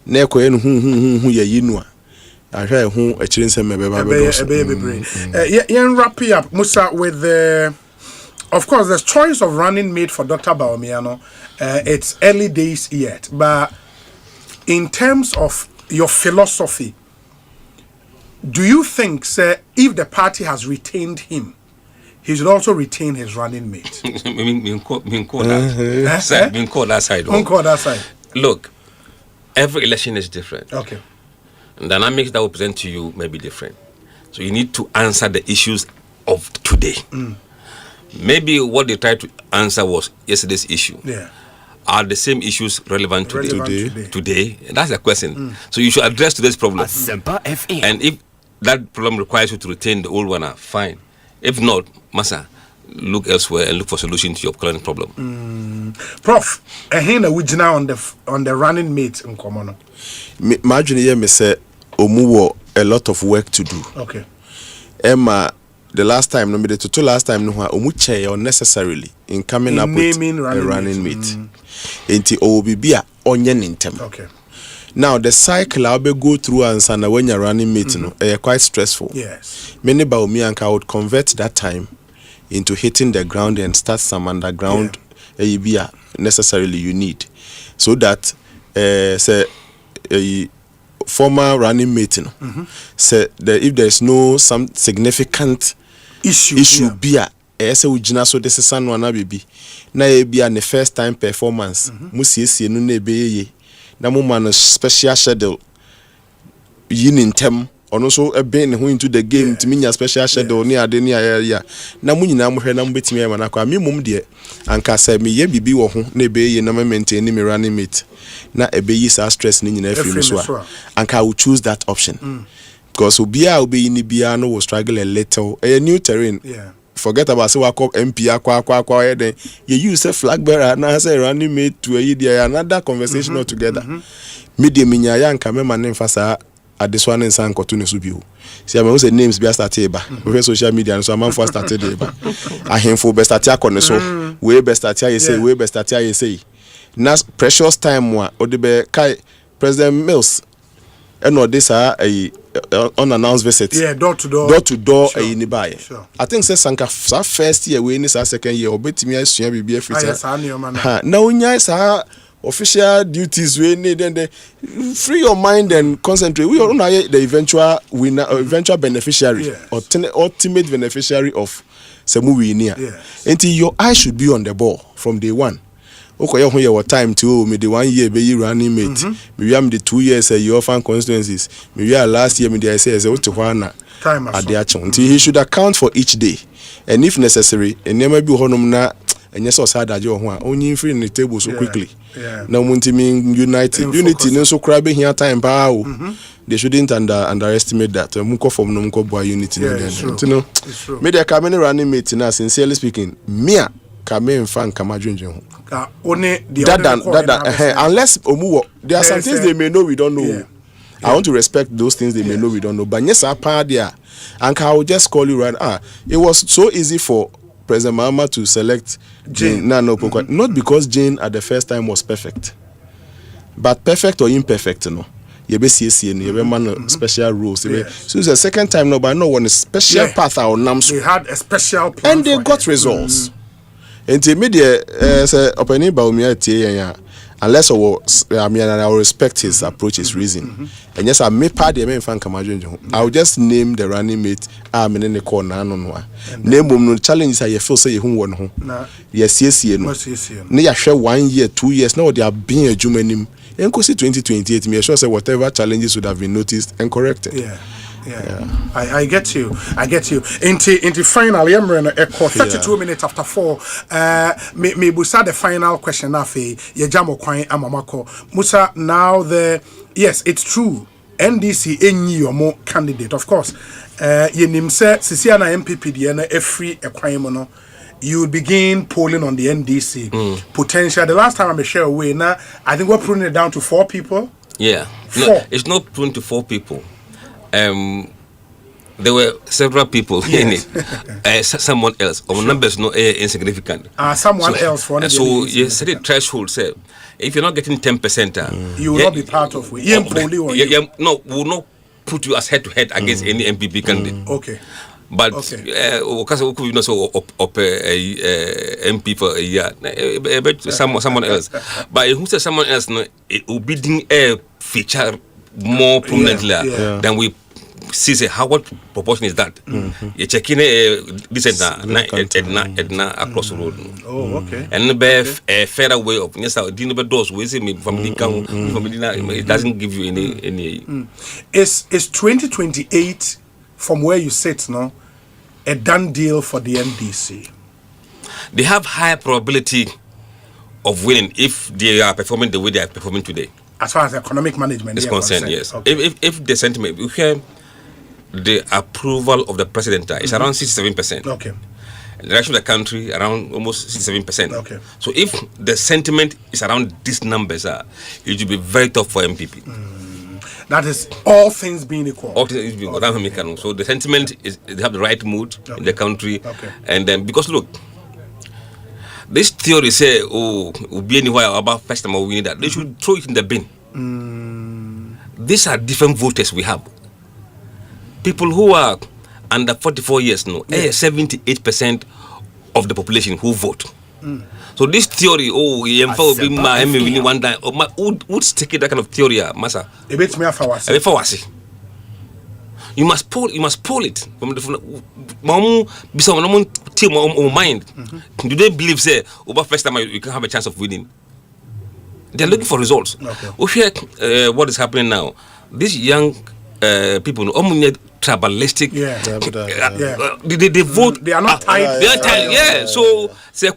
na ekoye no hu yayi no a ahwa hu akire nsem mebeba be yen wrap up Musa with the of course the choice of running mate for Dr. Bawumia no it's early days yet but in terms of your philosophy do you think say if the party has retained him he should also retain his running mate? that side. Look, every election is different. Okay. And dynamics that will present to you may be different. So you need to answer the issues of today. Maybe what they tried to answer was yesterday's issue. Yeah. Are the same issues relevant today? That's the question. So you should address today's problem. Asempa FM. And if that problem requires you to retain the old one, fine. If not, Masa, look elsewhere and look for solution to your current problem. Prof, ehina wujina on the running mate in common. Imagine here me say omuwo a lot of work to do. Okay. Emma, the last time, no, the last time, no, omuche unnecessarily in coming up with a running mate. Inti obibia onion intem. Okay. Now the cycle I'll be go through and sana when you're running mate, quite stressful. Yes. Many Baomianka would convert that time into hitting the ground and start some underground necessarily you need, so that say a former running mate, say if there's no some significant issue be say ujina so this is san wana baby na e bia the first time performance musiesie no na be na mo man special schedule yin in tem ono so been who into the game to mean special schedule ni ade ni ya na mo nyina mo hwe na mo betimi e na kwa me mum de anka say me ye bibi wo ho na be ye na me maintain me running mate na e be yi sa stress ni nyina afi so anka I will choose that option because obia obi ni bia no will struggle a little a new terrain. Forget about say walk up MP akwa then you use a flag bearer na say running mate to a another conversation altogether. Media minya ya nka me man emphasize adeswa ne nsan koto ne so bio. See am say names be start eba. We social media so am for started eba. Ahemfo be start akone so we be start here say we be start here say. Na precious time wa odebe kai President Mills and all this unannounced visit. Yeah, door to door. Sure. I think say sanka first year we ni second year obetimi asua bibia frita. Na unya sa official duties we need then free your mind and concentrate. We are not the eventual winner, eventual beneficiary or ultimate beneficiary of semu winia. Until your eye should be on the ball from day one. Okay, you have time to me the 1 year be running mate. Maybe I'm the 2 years you offer constituencies. Maybe last year me the say what to wana at the action. He should account for each day, and if necessary, and never be honum na and yes, or sad that you want only free in the table so quickly. Now, unity unity no so crabbing here time power. They shouldn't underestimate that. Muko from no muko boy unity. You know, me the coming running mate now. Sincerely speaking, mia. Kame fan kama junjun. Unless omuwo, there are some things they may know we don't know. I want to respect those things they may know we don't know. But yes, there. And I will just call you right. It was so easy for President Mahama to select Jane. Not because Jane at the first time was perfect, but perfect or imperfect, you know. You be special rules. So it's the second time no, but no one is special path or namso. They had a special plan and they got results. Media say opening Baumia unless I will respect his approach, his reason. And yes, I may part the main fan I will just name the running mate. I'm in the corner. Name no challenges I feel say who won home. Yes, near share 1 year, 2 years. Now they are being a jumenim. And 2028, me sure say whatever challenges would have been noticed and corrected. Yeah. I get you. Into final, I'm running 32 minutes after 4. Me busa the final question afi ye jamo kwan amamako. Musa now yes, it's true. NDC enyi yomo candidate, of course. Ye nimse sisi na MPP di na every ekwan mo no. You would begin polling on the NDC potential. The last time I share away now, I think we're putting it down to 4 people. Yeah. 4. No, it's not put to 4 people. There were several people in it. Someone else. Our numbers no insignificant. Someone else for so yes, the threshold said if you're not getting 10%, you will not be part of it. No, we will not put you as head to head against any MPP candidate. Okay. But because we could not so up MP for a year, someone else. But who says someone else? No, it will be a feature more prominently than we see. What proportion is that? You check in this Edna across the road. Oh, okay. And a fairer way of yes, dinner doors. We see me from the it doesn't give you any. Is 2028 from where you sit now a done deal for the NDC? They have high probability of winning if they are performing the way they are performing today. As far as economic management is concerned, yes. Okay. If the sentiment, we hear the approval of the president is around 67%. Okay. The direction of the country around almost 67%. Okay. So if the sentiment is around these numbers, it will be very tough for MPP. That is all things being equal. All things being equal. So the sentiment is they have the right mood in the country, and then because look, this theory say we'll be anywhere about first time we need that they should throw it in the bin. These are different voters we have. People who are under 44 years now, 78% of the population who vote. So this theory, one time, would stick it that kind of theory, Masa. You must poll it from the mind. Do they believe say over first time you can have a chance of winning? They're looking for results. Okay. What is happening now? These young people, tribalistic. They vote. They are not tied. They are tied. Yeah. So say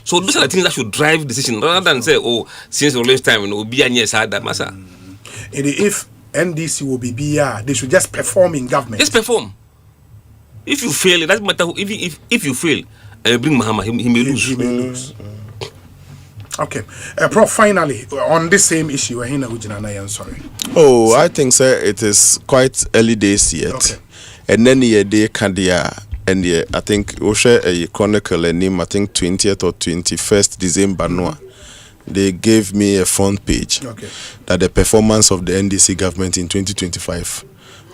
so those are the things that should drive decision rather than say, since the last time, be a yes, that massa. If NDC will be BR, they should just perform in government. Just perform. If you fail, it doesn't matter. If you fail, bring Mahama, he may lose. He may lose. Okay, Prof. Finally, on this same issue, I'm sorry. I think, sir, it is quite early days yet. Okay. And then they Candia, and I think we share a chronicle and name. I think 20th or 21st December. They gave me a front page that the performance of the NDC government in 2025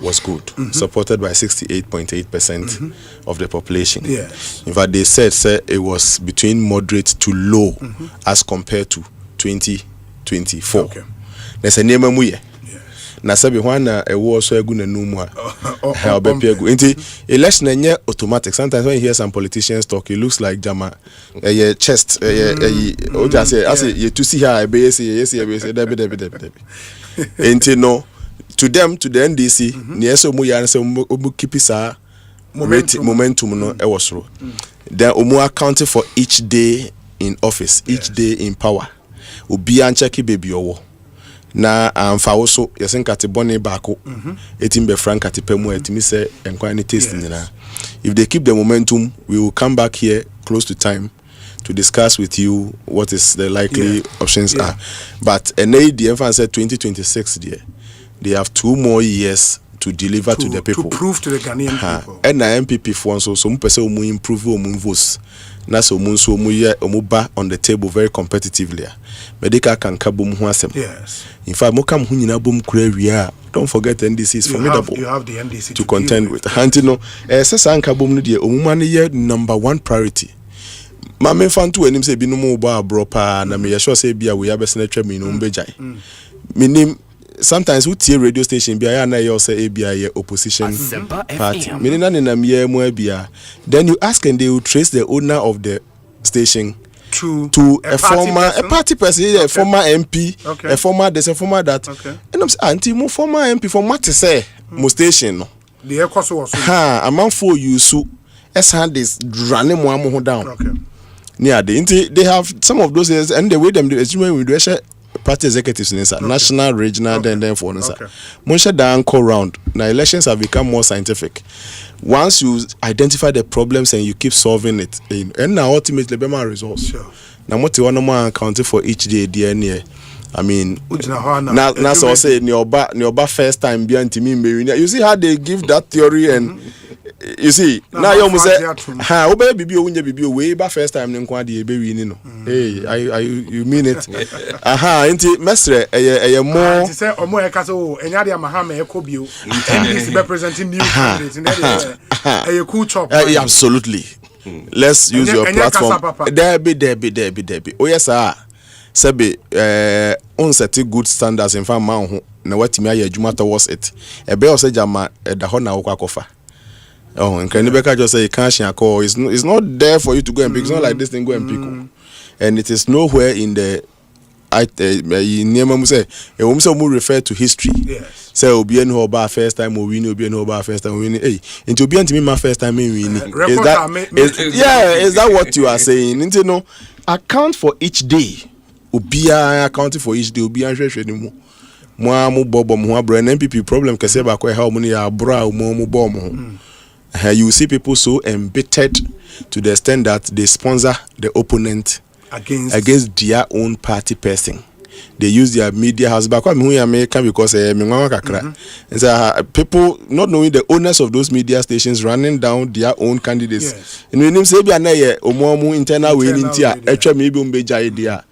was good, supported by 68.8% of the population. Yes. In fact, they said it was between moderate to low as compared to 2024. Okay. There's a name muye. Na sabi wana ewo so egu na numu a obepi egu. Inti election enye automatic. Sometimes when you hear some politicians talk, it looks like jama ye chest oja say ase ye to see her ebe say debi. Inti no. To them, to the NDC, Nieso Muyan say Umu Kipisa momentum no ewosro. Then Umu accounting for each day in office, each day in power. Ubi ancheki baby owo. Na amfa also yesen kati bone bako. Etimbe frank kati pemu etimi se enkwani taste nina. If they keep the momentum, we will come back here close to time to discuss with you what is the likely options are. But the emphasis said 2026 there. They have 2 more years to deliver to the people. To prove to the Ghanaian people. And the MPP for so some person will improve or votes. Na so ba on the table very competitively. Medical can kabum Asem. Yes. In fact, mokam hunyina bum kure. Don't forget NDC is formidable. You have the NDC to contend with. Hantino, sesa kabum no die omumane ye number 1 priority. Ma me fan to enim se bi no mo ba abro pa na me sure say bia we abesena twa me no mbejai. Minim sometimes we hear radio station bia na you say ABI opposition party. Meaning then you ask and they will trace the owner of the station to a former party person, a former MP, a former this, a former that. And I'm saying anti mo former MP for what to say mo station no. The Ekosiisen was amount for you so as hand this running mo down. Yeah, they have some of those and the way them do we do party executives in national, regional, then for Monsha down call round. Now elections have become more scientific. Once you identify the problems and you keep solving it, and now ultimately be my results. Sure. Now what you want to accounting for each day DNA. I mean, now so say nyoba first time be anti me. You see how they give that theory and you see now you almost say bibi way ba first time nkwa de be win no. Hey, you mean it? Inti mesre more say omo e ka so enya de amahama e ko bio is representing new candidates in there cool chop. Absolutely. Let's use your platform. There be. Oh yes sir. Sebe on set good standards in fact man ho na watimi aye adwuma towards it. Ebe o se jama da ho na wo kwakofa. Oh, and can you just say you can't share call? It's not there for you to go and pick. It's not like this thing go and pick. And it is nowhere in the refer to history. Yes. Say obi enu oba first time we win, obi enu oba first time we win. Hey, into obi enu my first time we win. Is that what you are saying? Into no account for each day. Obia accounting for each day. Obia share ni mo. Mo bobo mo bro NPP problem kese ba kwa how many ya bro mo bomo. You see people so embittered to the extent that they sponsor the opponent against their own party person. they use their media house. But I'm who American because and so people not knowing the owners of those media stations running down their own candidates. Yes. And when him say be na internal way in tia, maybe idea.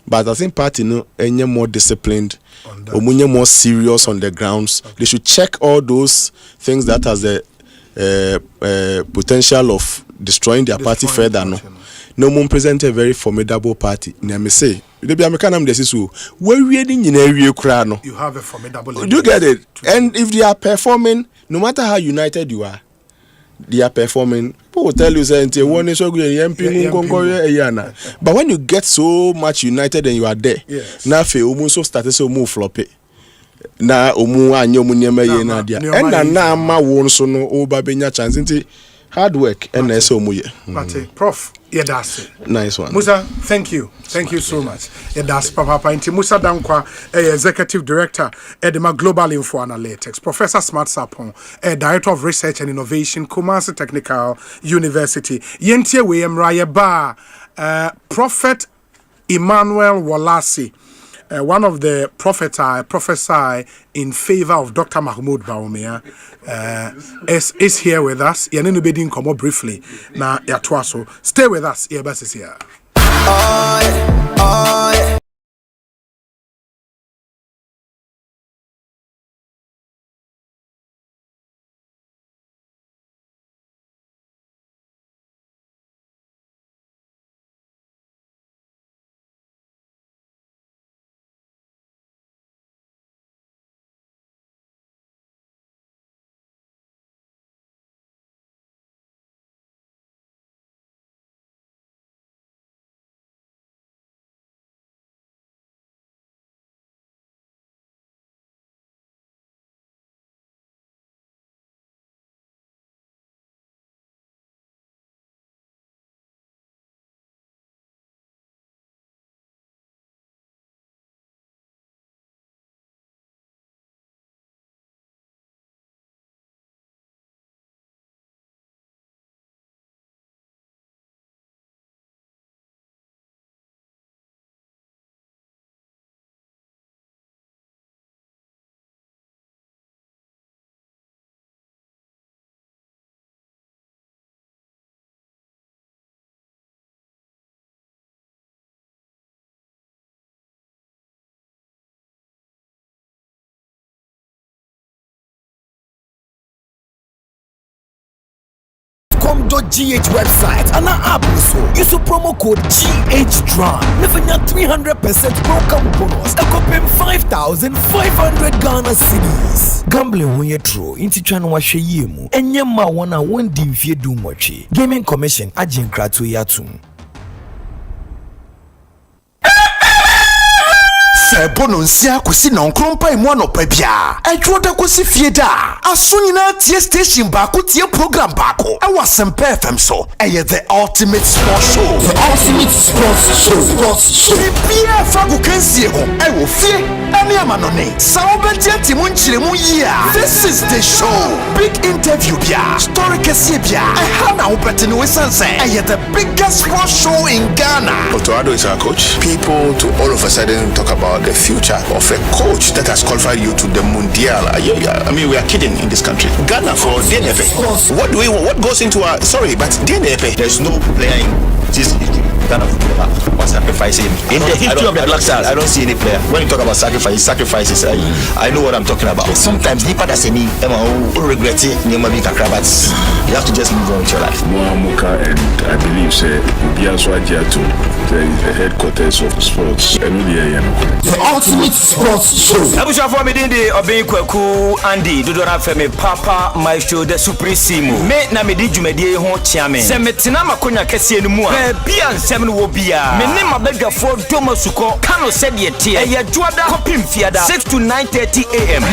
But I think party no any more disciplined, or more serious on the grounds. Okay. They should check all those things that has the potential of destroying their party further. No one present a very formidable party. Me say, they be American we're reading in area crano. You have a formidable. Do you get it? And if they are performing, no matter how united you are, they are performing. People will tell you say one is so good. But when you get so much united and you are there, now fe almost so started so move floppy. Na omu anyo mu nyema ye na dia. And na ma won so no oba benya chance nti hard work and na so mu ye. Prof, yeah, that's it. Nice one. Musa, thank you so much. Yeah, that's Papa Inti Musa Dankwa, Executive Director, Edema Global Info Analytics, Professor Smart Sapon, Director of Research and Innovation, Kumasi Technical University. Yentie William Rayeba, Prophet Emmanuel Walasi. One of the prophesy in favor of Dr. Mahmoud Baumia is here with us. Yaninu bedin komo briefly na yatwaso. Stay with us. Yebas is here. GH website and our app so use the promo code GHDRAM. Never 300% welcome bonus. A copy 5,500 Ghana cedis. Gambling when you true into Chan washe yemu. And yema wana one if you do much. Gaming Commission ajin kratu yatum. Bononsia kusi na nkrompa imwano pebia. Edwoda kusi fieda. Asunina tie station bako tie program bako. Asempa FM so. The ultimate sports show. The ultimate sports show. Bia fagu kensie ho. Ewo fie. Ani amanone. Saobentia timunchire mu yia. This is the show. Big interview bia. Story kesie bia. Ehana ubetini wesanse. The biggest sports show in Ghana. Dr. Ado is our coach. People to all of a sudden talk about the future of a coach that has qualified you to the Mundial. I mean, we are kidding in this country. Ghana for DNF. What goes into our but DNF? There's no player in this Ghana football was sacrificing. In the history of the Black Stars, I don't see any player. When you talk about sacrifices, I know what I'm talking about. Sometimes Nipa does any regret it. You have to just move on with your life. Moamuka, and I believe the headquarters of sports. The ultimate sports show. Abusha for me dindi obin kwaku Andy Dodora Femi Papa Maestro the Supremo. Me na me di dwumadi ho chiame. Se metina makonya kese enu mu a. Bia nsem no wo bia. Me ne mabadwafo Domasuko kano said ye tie. Eya juada kopim fiada 6 to 9:30 a.m.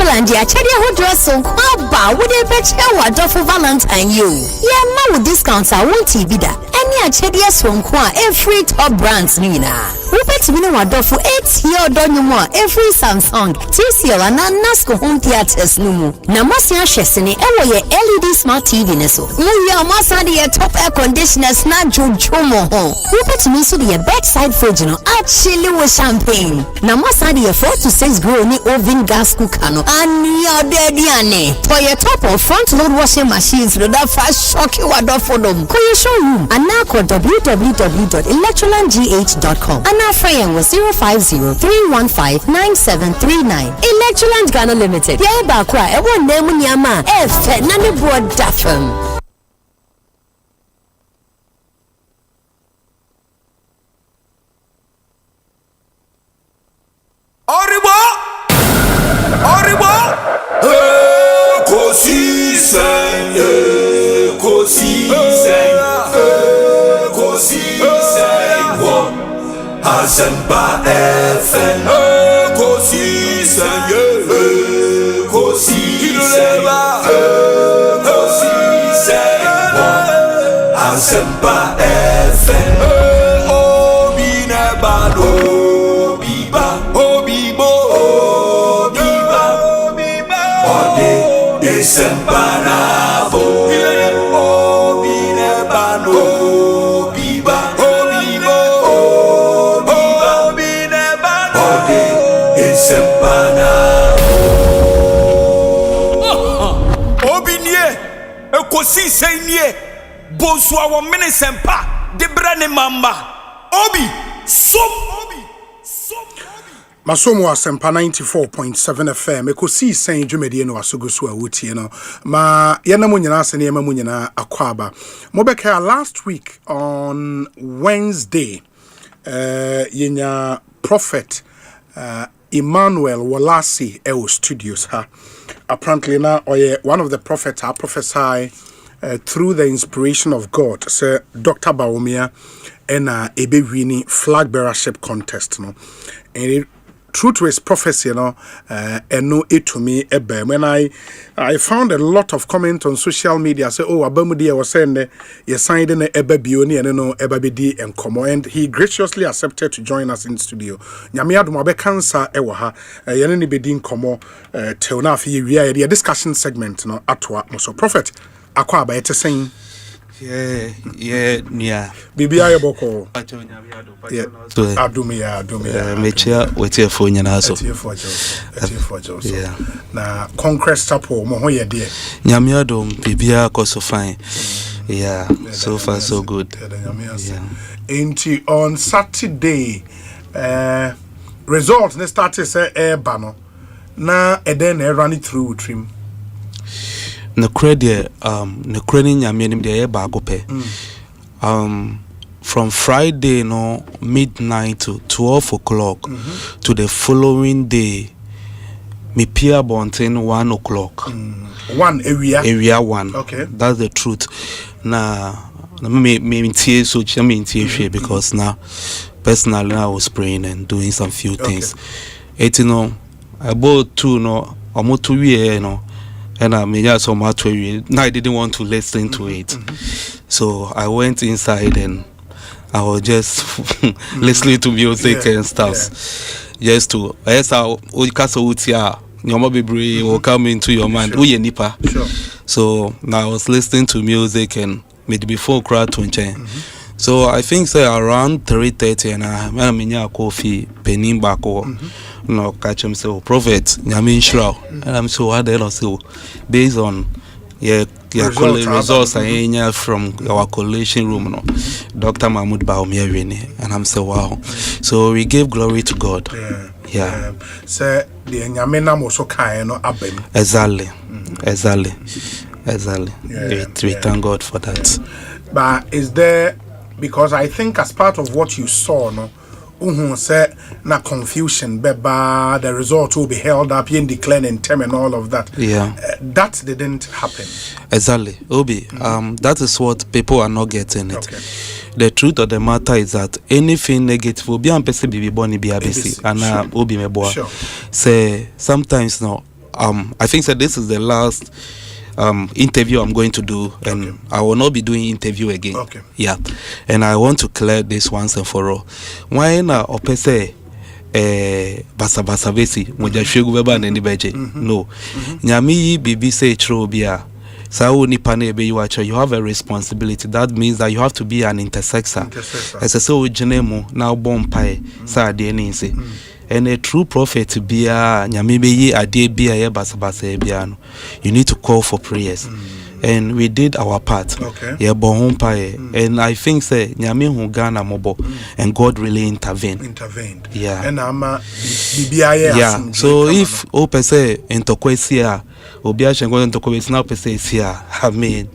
Electroland ya chedi hodro so kwaba wo de beche wado for Valentine you. Yeah, ma with discounts I won't TV da. Any a chedi so kwa every top brands nina. We bet me no wado for 8 year don you more every Samsung, TCL and Nasco home theaters numu. Na masia shesini ewo ye LED smart TV neso. We are masadi ye top air conditioners na jojomo ho. We bet me so the bedside fridge no actually with champagne. Na masadi ye 4 to 6 grow ni oven gas cooker no. And your daddy ane. For your top or front load washing machines no that fast shock you wado for them. Ko your showroom and now call www.electrolandgh.com. And our friend was 050-315-9739. Electroland Ghana Limited. Yeah, bakwa e won name nyama e fe na ne board dafem. Asempa FM, Ekosiisen, Ekosiisen, Asempa FM, Obinebado, Obiba, Obibo, Obiba, Ode, Desemparabo, Obinebado, Obiba, Obibo, Ode, Desemparabo. Obinie, Ekosiisen, Bonsu our Asempa, the brand mamba. Obi, Masomo Asempa 94.7 FM. Ekosiisen dwumedie no asogoso awutie no. Ma yana mo nyina ase ne ma mo nyina akwaba. Mobeka last week on Wednesday, yenya prophet Emmanuel Walasi Ewo Studios ha. Apparently now one of the prophets I prophesy through the inspiration of God, Sir Dr. Baumia and Ebewini flag bearership contest, no. And true to his prophecy, and no it to me when I found a lot of comment on social media. Say, oh, Abamudi was saying you signed in Ebabioni and no Ebabidi and Komo, and he graciously accepted to join us in studio. Nyamiadu mabe cancer ewaha yaneni bedin Komo till now for the discussion segment no atwa so prophet akwa ba yete saying yeah. Bibi ayoboko. Yeah. Adumia. Mechia wetie fo nyina so. Wetie fo jo. Yeah. Na Congress chapel mo ho ye de. Nyamiado bibia koso fine. Yeah. So far so good. Yeah. Into on Saturday results ne started say ba no. Na eden e run it through trim. The credit the credit nyame de ba go pe. From Friday no midnight to 12 o'clock to the following day me peer bonten 1 o'clock. One area 1. Okay. That's the truth. Na me so because now personally I was praying and doing some few things. It about 2 no almost 2 years no. And I didn't want to listen to it. So I went inside and I was just listening to music and stuff. Just to will come into your mind. Sure. So now I was listening to music and maybe before crowd to change. So I think say around 3:30 and I'm in coffee penning back no catch him say prophet Nyamin Shroud. And I'm so what else so based on results I from our collation room no Dr. Mahmoud Baumia and I'm so wow. So we gave glory to God. Yeah. Say the Nyamena also kind no abem. Exactly. We thank God for that. But is there, because I think as part of what you saw, no, said na confusion, beba the result will be held up in declared in term and all of that. Yeah, that didn't happen. Exactly, Obi. That is what people are not getting it. Okay. The truth of the matter is that anything negative will be on PC be born be ABC and Obi meboa. Say sometimes no. I think that this is the last interview I'm going to do, and I will not be doing interview again. Okay. Yeah, and I want to clear this once and for all. Why na opese basa besi moja shwegu beba na nibeje? No. Nyami bibi say true bia. So you have a responsibility. That means that you have to be an intercessor. As I say, Jenemu now born pie, and a true prophet be a nyamibe a day be a basabasa biano. You need to call for prayers. And we did our part. Yeah, bon pie. And I think say nyami hungana mobo, and God really intervened. Yeah. And yeah. So if open say intokwesia obiache ngoja ntokobe now per se here. I mean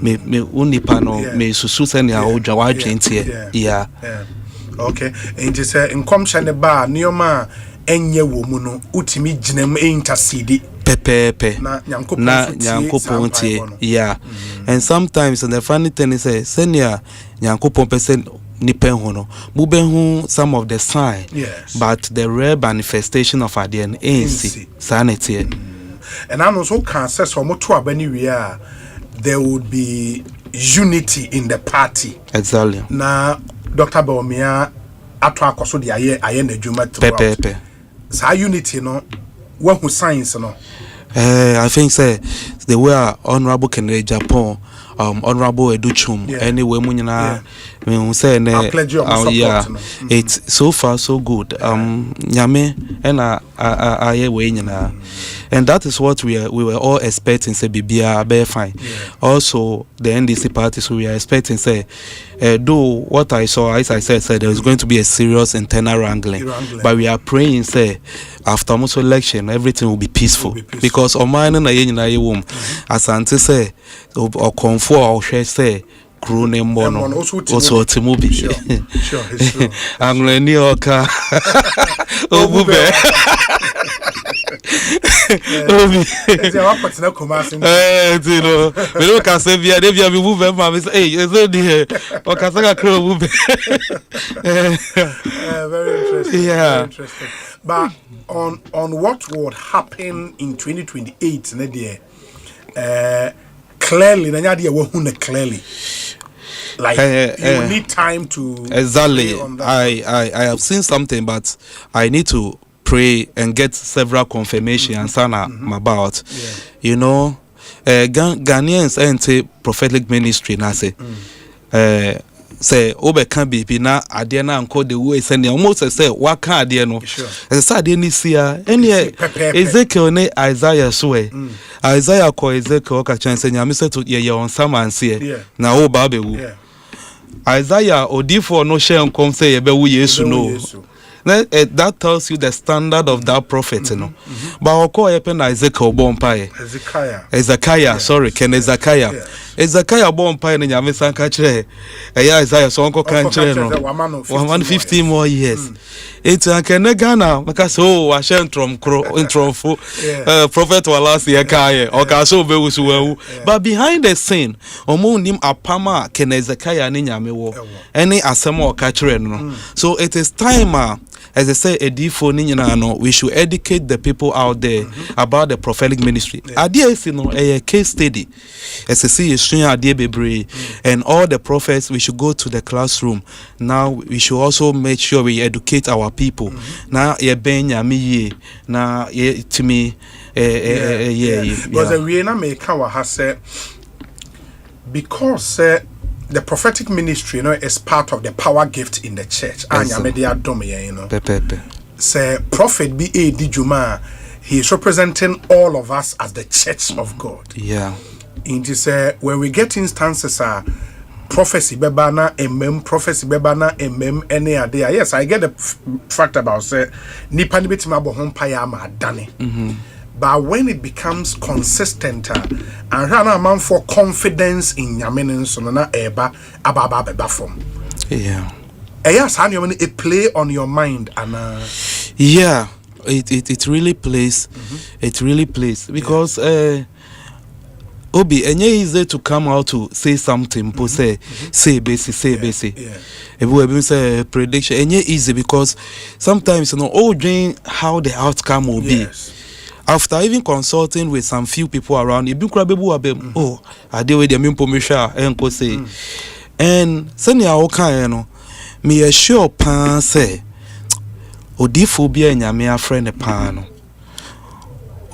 me unipa no me susu se ne awodwa wadwe ntie. Yeah. Okay. And it say nkomhye ne ba nioma enye wo mu no utimi ginam intercede pepe na nyankopon tie. Yeah. And sometimes and the funny thing is senior nyankopon person nipen hono mubenhu some of the sign, but the rare manifestation of ADN ANC sanity. And I also can say so much about anywhere there would be unity in the party. Exactly. Now Dr. Baumia atwa kwaso de aye na djuma pepe. Sa unity no what who science no. I think say the way Honorable Kennedy Japan Honorable Educhum anyway munyina me say yeah, it's so far so good. Nyame and aye we nyina. And that is what we were all expecting, say Bibia be fine. Also the NDC party, so we are expecting say do what I saw, as I said there is going to be a serious internal wrangling. But we are praying say after most election everything will be peaceful. Because Omani na yenina yewum asante say or comfort or share say Krone Mono also Timubi. Sure, it's true. I'm Lenny Oka Obube. Obi. You know, we don't can say via they be move them. Hey, it's only here. Okasaka Kro Obube. Very interesting. Yeah. Very interesting. But on what would happen in 2028, clearly, clearly. Like you need time to exactly. I have seen something, but I need to pray and get several confirmation and sana about. You know, Ghanaians enter prophetic ministry na say obe can be na ade na anko the way say almost say what can ade no say ade ni sia any Ezekiel ne Isaiah so Isaiah ko Ezekiel ka chan say nyame say to ye on samanse na o ba be wu Isaiah odifo no share nkom say ye be wu Yesu no. That tells you the standard of that prophet, you know. But I'll call Ezekiel Ezekiah, sorry, Ken Ezekiah. Ezekiah Bompire and Yamisan Katre. Isaiah so Uncle Cantre, 150 more years. It's a Kenegana, because I shan't from Prophet Walasi Akaye, or Kaso Bewusu. But behind the scene, Omunim Apama, Ken Ezekiah Ninyamewo, any Asemo Katre. So it is time. As I say, we should educate the people out there about the prophetic ministry. Idea is a case study. As I say, and all the prophets, we should go to the classroom. Now we should also make sure we educate our people. Now, now, to me, because the prophetic ministry, is part of the power gift in the church. Say prophet be a dijuma, he is representing all of us as the church of God. Yeah. It is when we get instances prophecy bebana prophecy bebana any idea. Yes, I get the fact about say nipa ni betima bo hompaya ma dane. But when it becomes consistent and run man for confidence in Yamenin Sonana Eba Ababa Beba form. Yeah. Yes, it play on your mind and yeah, it really plays. It really plays because Obi enye easy to come out to say something, say basic. Everyone say prediction enye easy because sometimes all dream how the outcome will be. after even consulting with some few people around, oh, I deal with them information and say, and senior okay, you know, me a sure pan say, Odiphobia and Yamia friend a pan.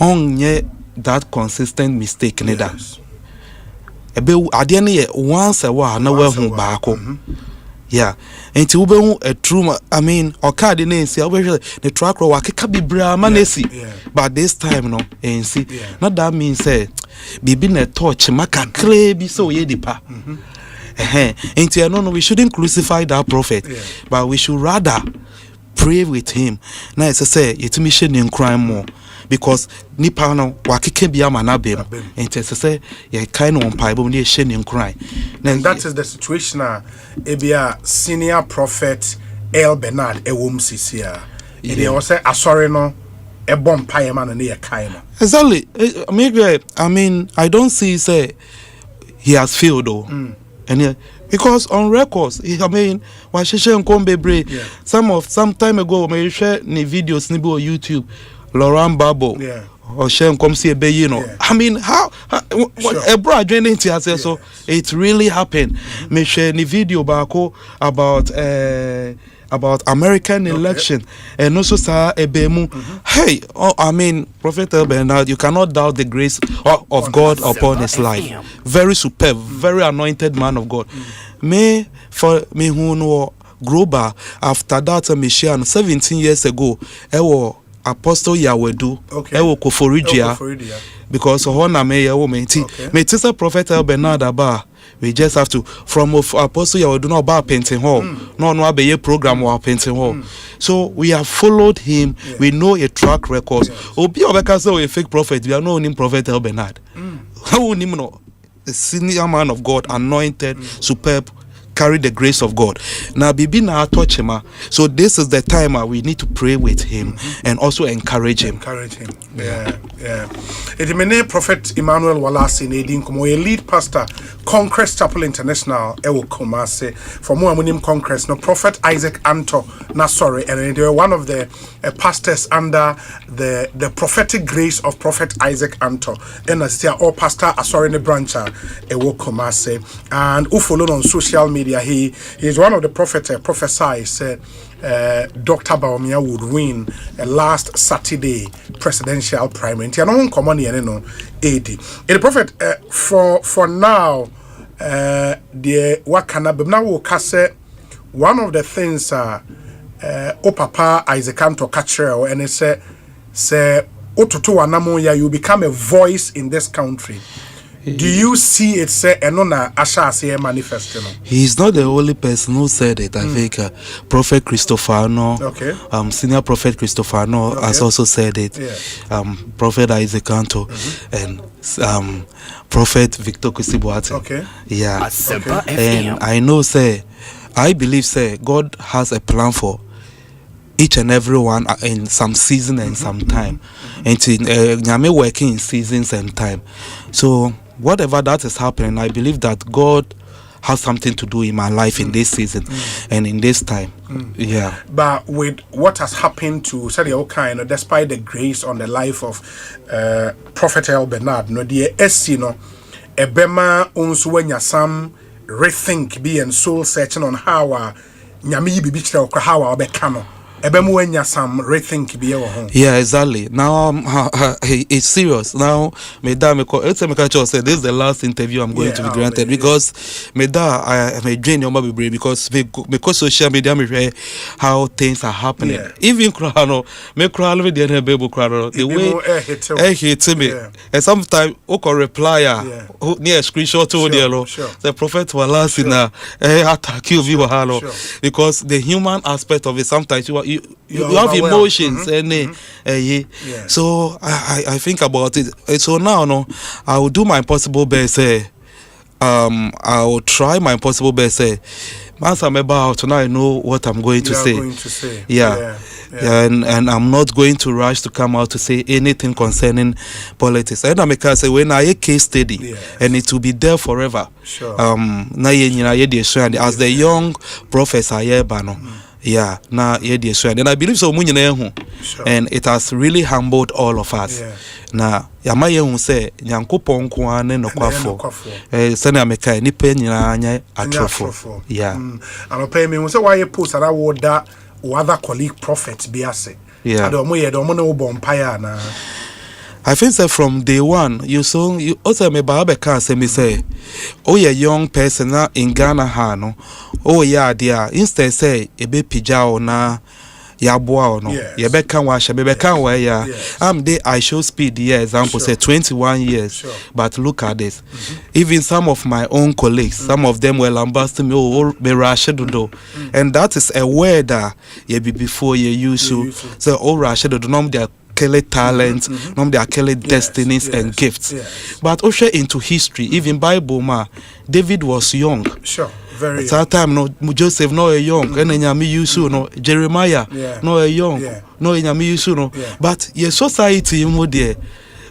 On yet that consistent mistake, neither. I didn't once a while, nowhere home back. Yeah, and to be a true, I mean, or card in the track row, I can be bramanesi, but this time, no, and see, not that means, say, be been a torch, maka clay be so yedipa. And you know, we shouldn't crucify that prophet, but we should rather pray with him. Now, as I say, it's mission in crime more. Because nipa no wakeke bia manabem enti say ye kind on pipe when ye shame cry. And that is the situation ebia senior prophet El Bernard ewom sisia. They was say asori no e bom paye man na ye kai no. Exactly. Maybe I mean I don't see say he has failed though. And because on records, I mean, some time ago, me share ni videos ni on YouTube. Laurent Babo, or Shem come see a bay, you know. I mean, how a broad joining to us, so it really happened. Me share the video about American election and also sa ebemu. Hey, I mean, Prophet Bernard, you cannot doubt the grace of God upon his life. Very superb, very anointed man of God. Me for me who know global after that, me share 17 years ago. Apostle Yawedu, Ewo Koforidia, because Hona me Yawo me tisa Prophet Bernard Aba. We just have to from Apostle Yawedu no about painting hall, no be program or painting hall. So we have followed him. We know a track record. Obi Obeka say a fake prophet. We are not him Prophet Bernard. How him no a senior man of God, anointed, superb. Carry the grace of God. Now, Bibi na touch him. So this is the time we need to pray with him and also encourage him. Yeah. It mene Prophet Emmanuel Wallace Nedin Komo, a lead pastor, Congress Chapel International, Ewo Komase, for more amunim Congress, no Prophet Isaac Anto, sorry, and they were one of the pastors under the prophetic grace of Prophet Isaac Anto. And as all pastor Asorine Brancha, Ewo Komase, and who followed on social media. He is one of the prophesied said Dr. Baumia would win a last Saturday presidential primary. And no common no AD. The prophet for now the wakana but now will one of the things Papa Isaac Anto catcher and it say Ototo Anamoya, you become a voice in this country. Do you see it say enona asha say manifesting? He's not the only person who said it. I think Prophet Christophano, senior Prophet Christophano has also said it. Prophet Isaac Anto and Prophet Victor Kusibuate. Yeah. And I know I believe God has a plan for each and every one in some season and some time. And Nyame working in seasons and time. So whatever that is happening, I believe that God has something to do in my life in this season and in this time. Yeah. But with what has happened to Sadio Okaino, despite the grace on the life of Prophet El Bernard, no the Esino, Ebema Unswenya Sam rethink be and soul searching on how Nyami Bibichra or how Bekano. Some rethink be home. Yeah, exactly. Now it's serious. Now, Meda, it's said this is the last interview I'm going to be granted because Meda, I may drain your mobile brain because social media me how things are happening. Even Krano, me cry with the baby Krano. The way I hate me, and sometimes Oko reply near screenshot to the prophet was last in attack you because the human aspect of it sometimes you have emotions and so I think about it. So now I will do my possible best. I will try my possible best. Once I'm about to now, I know what I'm going to say. And I'm not going to rush to come out to say anything concerning politics. And I say when I a case study and it will be there forever. As the young prophets are here, Yeah, na yeah, so and I believe so and it has really humbled all of us. Na yama ye say Nyankopon ko ane no kwafo. Sene ameka ni pe nyina anya atrofo. Yeah. And pay me say why you post that word that other colleague prophets be ase. Yeah. I think that from day one, you also me babe can say me say, oh yeah, young person na in Ghana hano, oh yeah, dear, instead say a be pijao na ya boa no, ye be can wash, be can wear ya. There I show speed, yeah, example say 21 years, but look at this. Even some of my own colleagues, some of them were lambasting me, oh, me rashedo, and that is a word that ye be before ye use to say, oh, rashedo, do not their Kelly talents, their Kelly destinies and gifts. But also into history, even Bible ma, David was young. Sure, very. At that time, no Joseph no a young, and Nyami Yusu no Jeremiah no a young, no Nyami Yusu no. But your society mo there.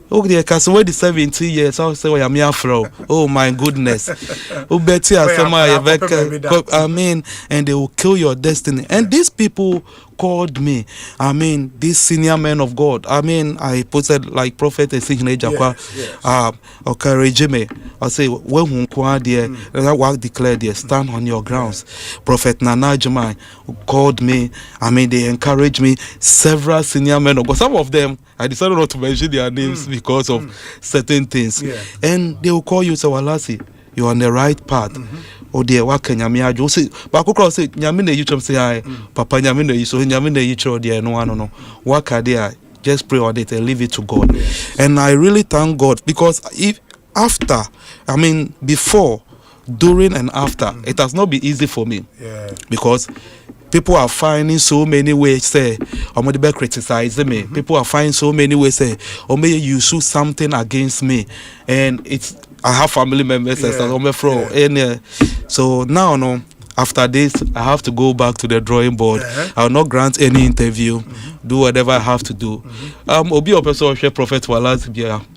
Okay, because when the 70 years, I'll say, I'm Afro. Oh my goodness. I mean, and they will kill your destiny. And these people called me. I mean, these senior men of God. I mean, I posted like Prophet Esigne Jakwa, okay, regime. I say, when who there, I work declare there, stand on your grounds. Prophet Nana Jemai called me. I mean, they encouraged me. Several senior men of God. Some of them, I decided not to mention their names because of certain things. And they will call you, say, Walasi, you're on the right path. Oh dear, what can you say? But I say, Yamine, you say, Papa Yamine, you so Yamine, you show dear, no. What can they? Just pray on it and leave it to God. And I really thank God because if after, I mean, before, during, and after, it has not been easy for me because people are finding so many ways say or maybe criticize me. People are finding so many ways say or maybe you do something against me, and it's I have family members and so now no. After this, I have to go back to the drawing board. I will not grant any interview. Do whatever I have to do. Obi opeso Prophet Wallace,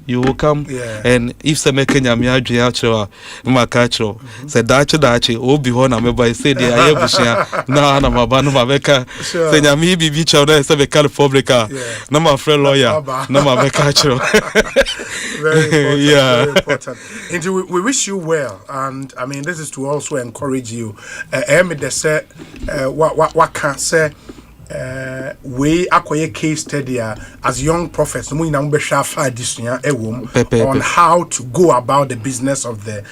you will come. And if some Kenya miajo makacho, say dachi, Obi hona meba say the ayebushia na mabanu mabeka. Say nyami bibi chawda say be California. Na my friend lawyer, na mabekacho. Very important. And we wish you well, and I mean this is to also encourage you. What can't say we acquire case study as young prophets on how to go about the business of the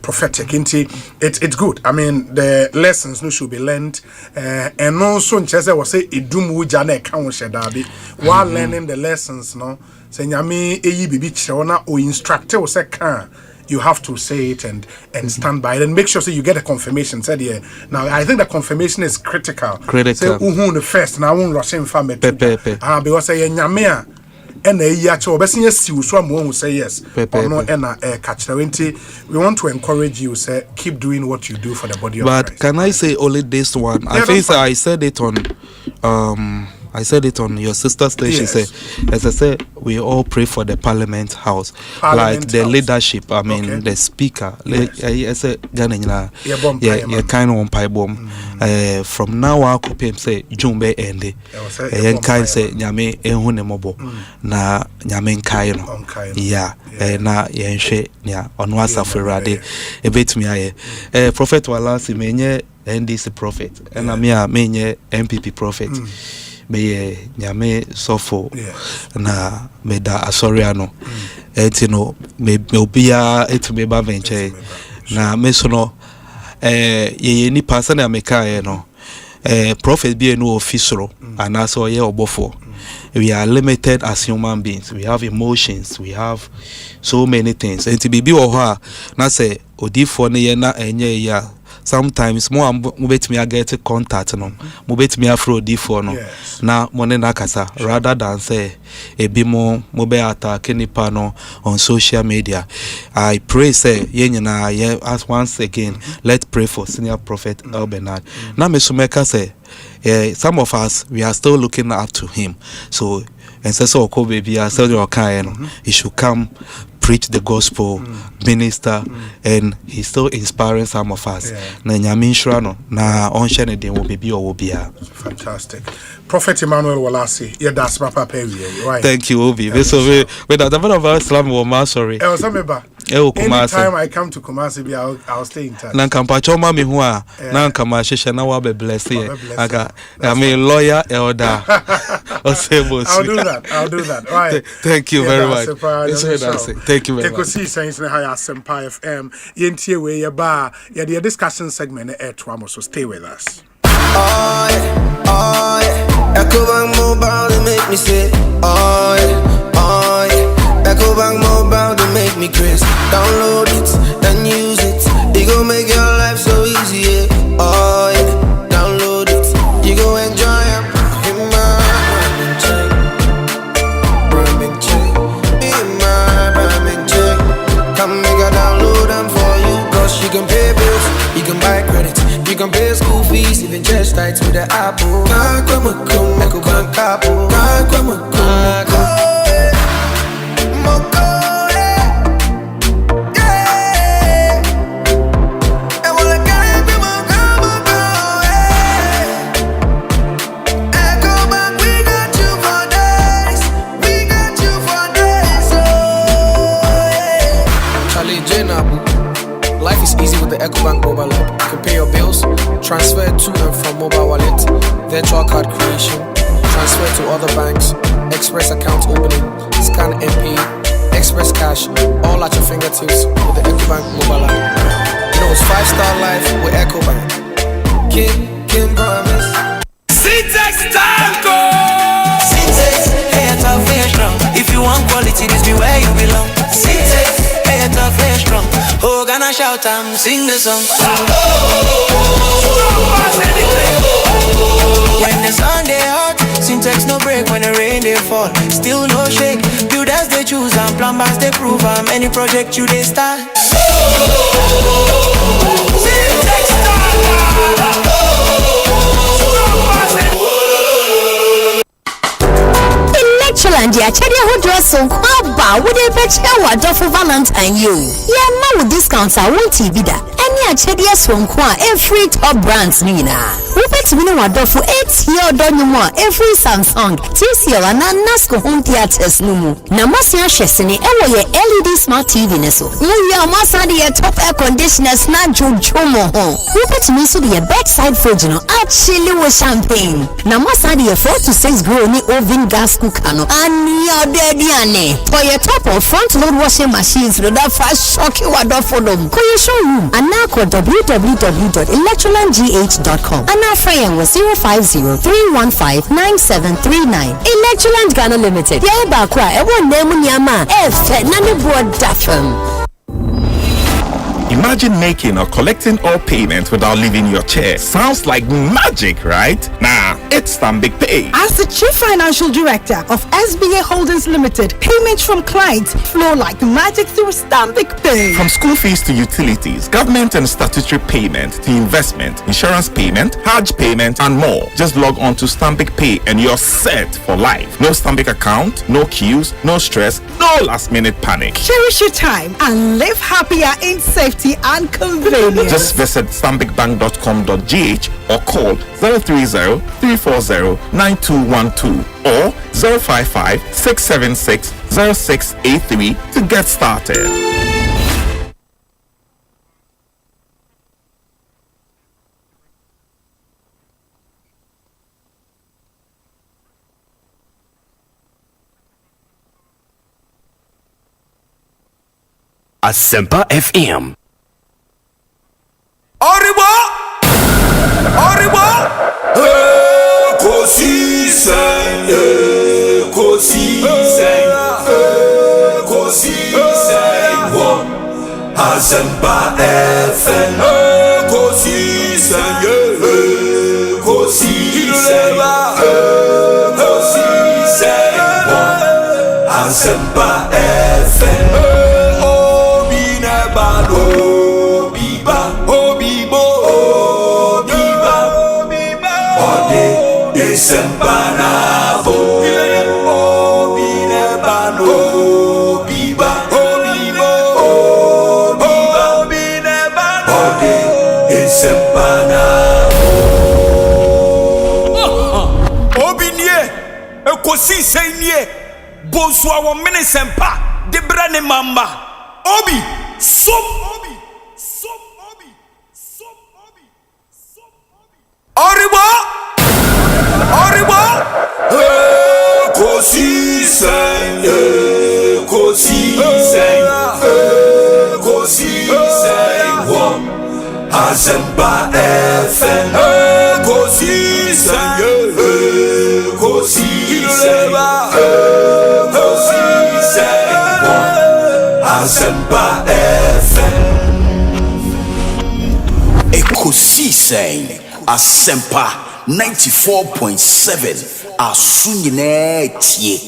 prophetic. It's good. I mean the lessons no should be learned and also Chese was say idum jane kan shedabi while learning the lessons no say nyame eyi bibi chona o instructor was say kan you have to say it and stand by it and make sure so you get a confirmation. Said now I think the confirmation is critical. Say who the first now won't rush in family because say nyamea and yacho besin siw so am who say yes or no and catch we want to encourage you say keep doing what you do for the body of Christ. But can I say only this one? I think I said it on your sister station. Say, as I said, we all pray for the Parliament House, like the leadership. I mean, the speaker. I said, yeah, kind of on pipe bomb. From now on, I say, Jumbe ende. And kind say, Nyame ehune mobo na Nyame kaino. Yeah, na yenshe nya onwasa ferade. Ebet mi aye. Prophet Wallace menye NDC prophet, and amia menye MPP prophet. Me nyame sofo na me da asoriano etino me obia etime ba venture na me so no ye ni pasa na meka no prophet be no official and also ye obofo. We are limited as human beings. We have emotions. We have so many things. And to be oha na say odifo ne ye na enye ya. Sometimes more mubet me get contact no mubet me afro d4 no na money na kasa rather than say ebi mo be attack nipa no on social media. I pray say ye nyina ye as once again let's pray for senior prophet El Bernard. Na me sumeka say some of us we are still looking up to him, so and so baby I said your kind he should come preach the gospel, minister, and he's still inspiring some of us. Na nyame nshura no na onhye ne den wo bebi o wo bia. Fantastic. Prophet Emmanuel Walasi, that's my papa here, right? Thank you, Obi. So we that the Islam wo ma sorry. Anytime I come to Kumasi, I'll stay in touch. Na kampa choma me ho a na kama hwehwe na wa be bless ye. Aga I mean lawyer elder. Osei Bonsu. I'll do that. Right. Thank you very much. Thank you very much. Ekosiisen On Asempa FM. Yentie we ya ba ya the discussion segment air to so stay with us. Ecobank Mobile to make me say, Ecobank Mobile to make me crazy. Download it and use it. It gon' make your life so easy. Download it. You go enjoy it. Come make a download them for you. Cause you can pay bills, you can buy credit, you can pay school fees, even just tight with the Apple. Ecobank Apple. Life is easy with the Ecobank mobile app. You can pay your bills, transfer to and from mobile wallet, virtual card creation, transfer to other banks, express account opening, scan and pay, express cash, all at your fingertips with the Ecobank mobile app. You know it's 5-star life with Ecobank. Can promise. Syntax Tango! Syntax, hey, it's a fair strong. If you want quality, this be where you belong. Syntax, hey, it's a fair strong. Oh, gonna shout and sing the song. When the sun they hot, Syntax no break. When the rain they fall, still no shake. Builders they choose and plumbers they prove. Any project you they start. Syntax Electroland ya chedia ho dress so kwaba wo dey be chewa do for Valentine you. Yeah, ma with discounts I won't be da. Any a chedia so kwa every top brands ni na. Wo bet me no do for 8 year do ni mo every Samsung, TCL and Nasco home theaters no mu. Na masia hwese ni e wo ye LED smart TV ne so. Wo ya masa de top air conditioners na jojo mo ho. Wo bet me so de bedside fridge no actually with champagne. Na masa de 4 to 6 grow ni oven gas cooker no. And your daddy for your top of front load washing machines with that fast shock you are for them. Call your showroom and now call www.electrolandgh.com and our friend was 050-315-9739. Electroland Ghana Limited. Yeah, bakwa e won name nyama e fe na ne board dafem. Imagine making or collecting all payments without leaving your chair. Sounds like magic, right? Nah, it's Stanbic Pay. As the Chief Financial Director of SBA Holdings Limited, payments from clients flow like magic through Stanbic Pay. From school fees to utilities, government and statutory payment to investment, insurance payment, Hajj payment, and more. Just log on to Stanbic Pay and you're set for life. No Stanbic account, no queues, no stress, no last-minute panic. Cherish your time and live happier in safety and convenience. Just visit stanbicbank.com.gh or call 030-340-9212 or 055-676-0683 to get started. Asempa FM. Arriba! Ekosiisen, On Asempa FM. Ekosiisen, On Asempa FM. Sempanavo, Obinebano, Biba, Obi, Ekosiise nie Bonsu awo mene sempa de brane mamba obi som Oribo Ekosiise wo Asempa FM Ekosiise wo Asempa FM Ekosiise Asempa 94.7 Asunyine tie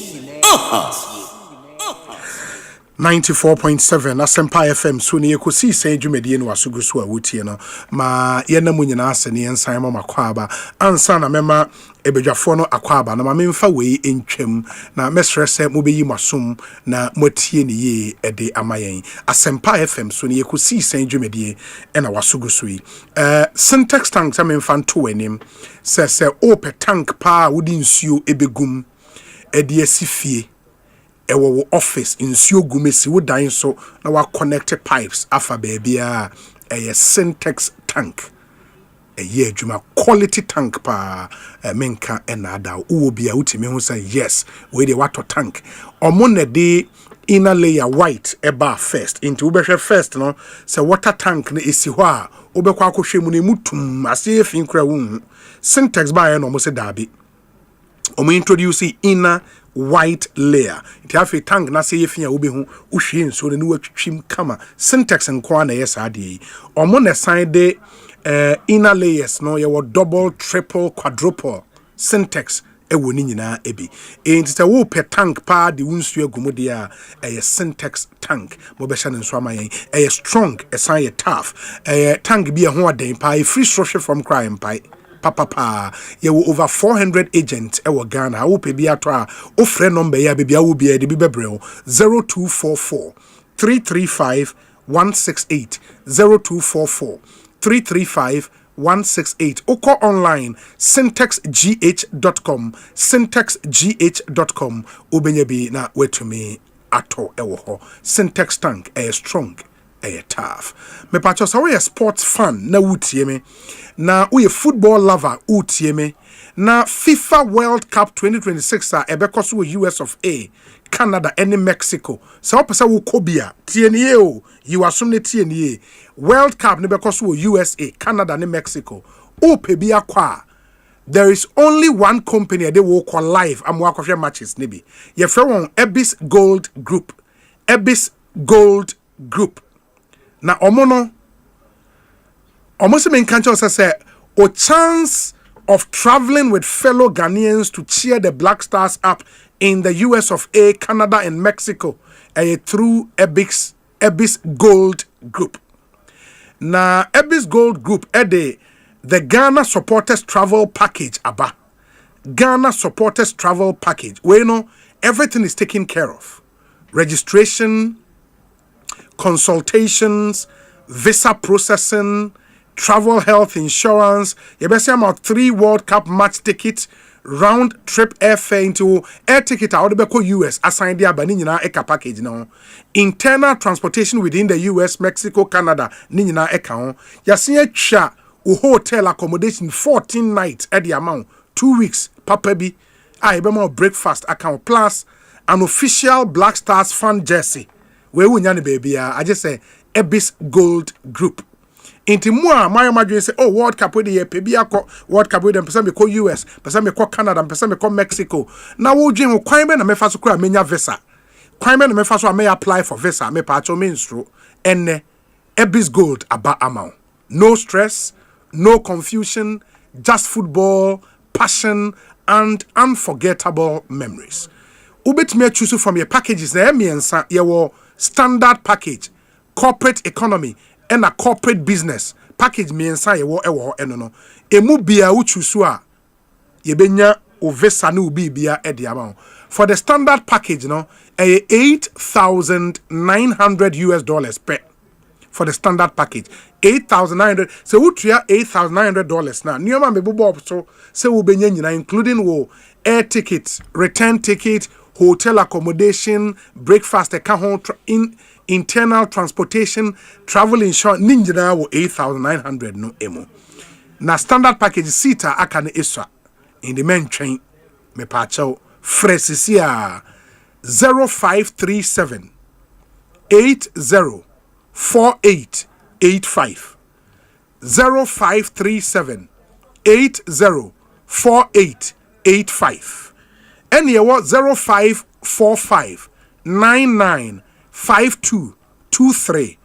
94.7 Asempa FM so ne Ekosiise dwumedie no asugu so a wotie no ma yena mu nyina ase ne ensan ma makwaba ansa na mema ebedwafo no akwaba na ma memfa wei entwam na mesrese mobeyi masom na motie ne ye ede amayen Asempa FM so ne Ekosiise dwumedie na wasugu so yi syntax tank sa memfa nto anim se ope tank pa wodi nsuo ebegum ede asifie ewo office nsuo gumesi wo dan so na wa connect pipes afa baabia syntax tank adwuma quality tank pa menka enada wo bia wutimi ho say yes we dey water tank omone de inner layer white eba first into ubehwe first no say water tank na esi ho a obekwa akohwe mu na mutum ase efin kra wu syntax ba no mo se dabi omo introduce inner white layer it have a tank na say yefia obehu uhwie nso ne watwim kama syntax nko na yes ade omo na sign de inner layers no ye double triple quadruple syntax ewo ni nyina ebi enti wo pe tank pa de wunsu agumu de a syntax tank mo be hye nso amayen strong sign ye tough tank bi ho aden pa free structure from crime pai papa ye wo over 400 agents e wo Ghana wo pe bia to a o frɛ number ya bia wo bia de bi bebrel 0244 335 168 0244 335 168 oko online syntaxgh.com syntaxgh.com obenya bi na wetumi ato ewo ho syntax tank strong tough me pacho so we sports fan na wutie me na we football lover wutie me na FIFA World Cup 2026 a ebekoso US of A Canada and Mexico so opesa wo kobia tienie o you assume ne tienie World Cup ne bekoso USA Canada and Mexico o pe bia kwa there is only one company they will call live am wa kwhwe matches ne bi ye fre won Ebis Gold Group na omono se men kancho say a chance of traveling with fellow Ghanaians to cheer the Black Stars up in the US of A, Canada and Mexico through Ebis Gold Group. Na Ebis Gold Group the Ghana Supporters Travel Package aba. Ghana Supporters Travel Package. Where everything is taken care of. Registration, consultations, visa processing, travel health insurance. You better about 3 World Cup match tickets, round trip airfare into air ticket out the US assigned the Abanina Eka package now. Internal transportation within the US, Mexico, Canada, Nina Eka. Yasia cha hotel accommodation 14 nights at the amount 2 weeks papabi. I be more breakfast account plus an official Black Stars fan jersey. We wunyani baby I just say Ebis Gold Group. Inti mua my madrid say oh World Cup with the pebia World Cup with them person me call US person me call Canada person me call Mexico now wo dwen kwan be na me fa so kra menya visa kwan be na me fa so me apply for visa me pa cho me nstro enne Ebis Gold aba amount no stress no confusion just football passion and unforgettable memories ubetime choose from your packages na emiensa ye wo standard package corporate economy and a corporate business package miensa ye wo ewo eno no emu bia uchusu a ye benya ovesa na ubi bia e de amount for the standard package no $8,900 per for the standard package. $8,900. So we try $8,900 now. New man be bob so say we be including air tickets, return ticket, hotel accommodation, breakfast, in internal transportation, travel insurance. Ninja wo $8,900 no emo. Na standard package seater akane iswa in the main train me pacho fresisia 0537 804885 0537 804885 and ye what 0545 995223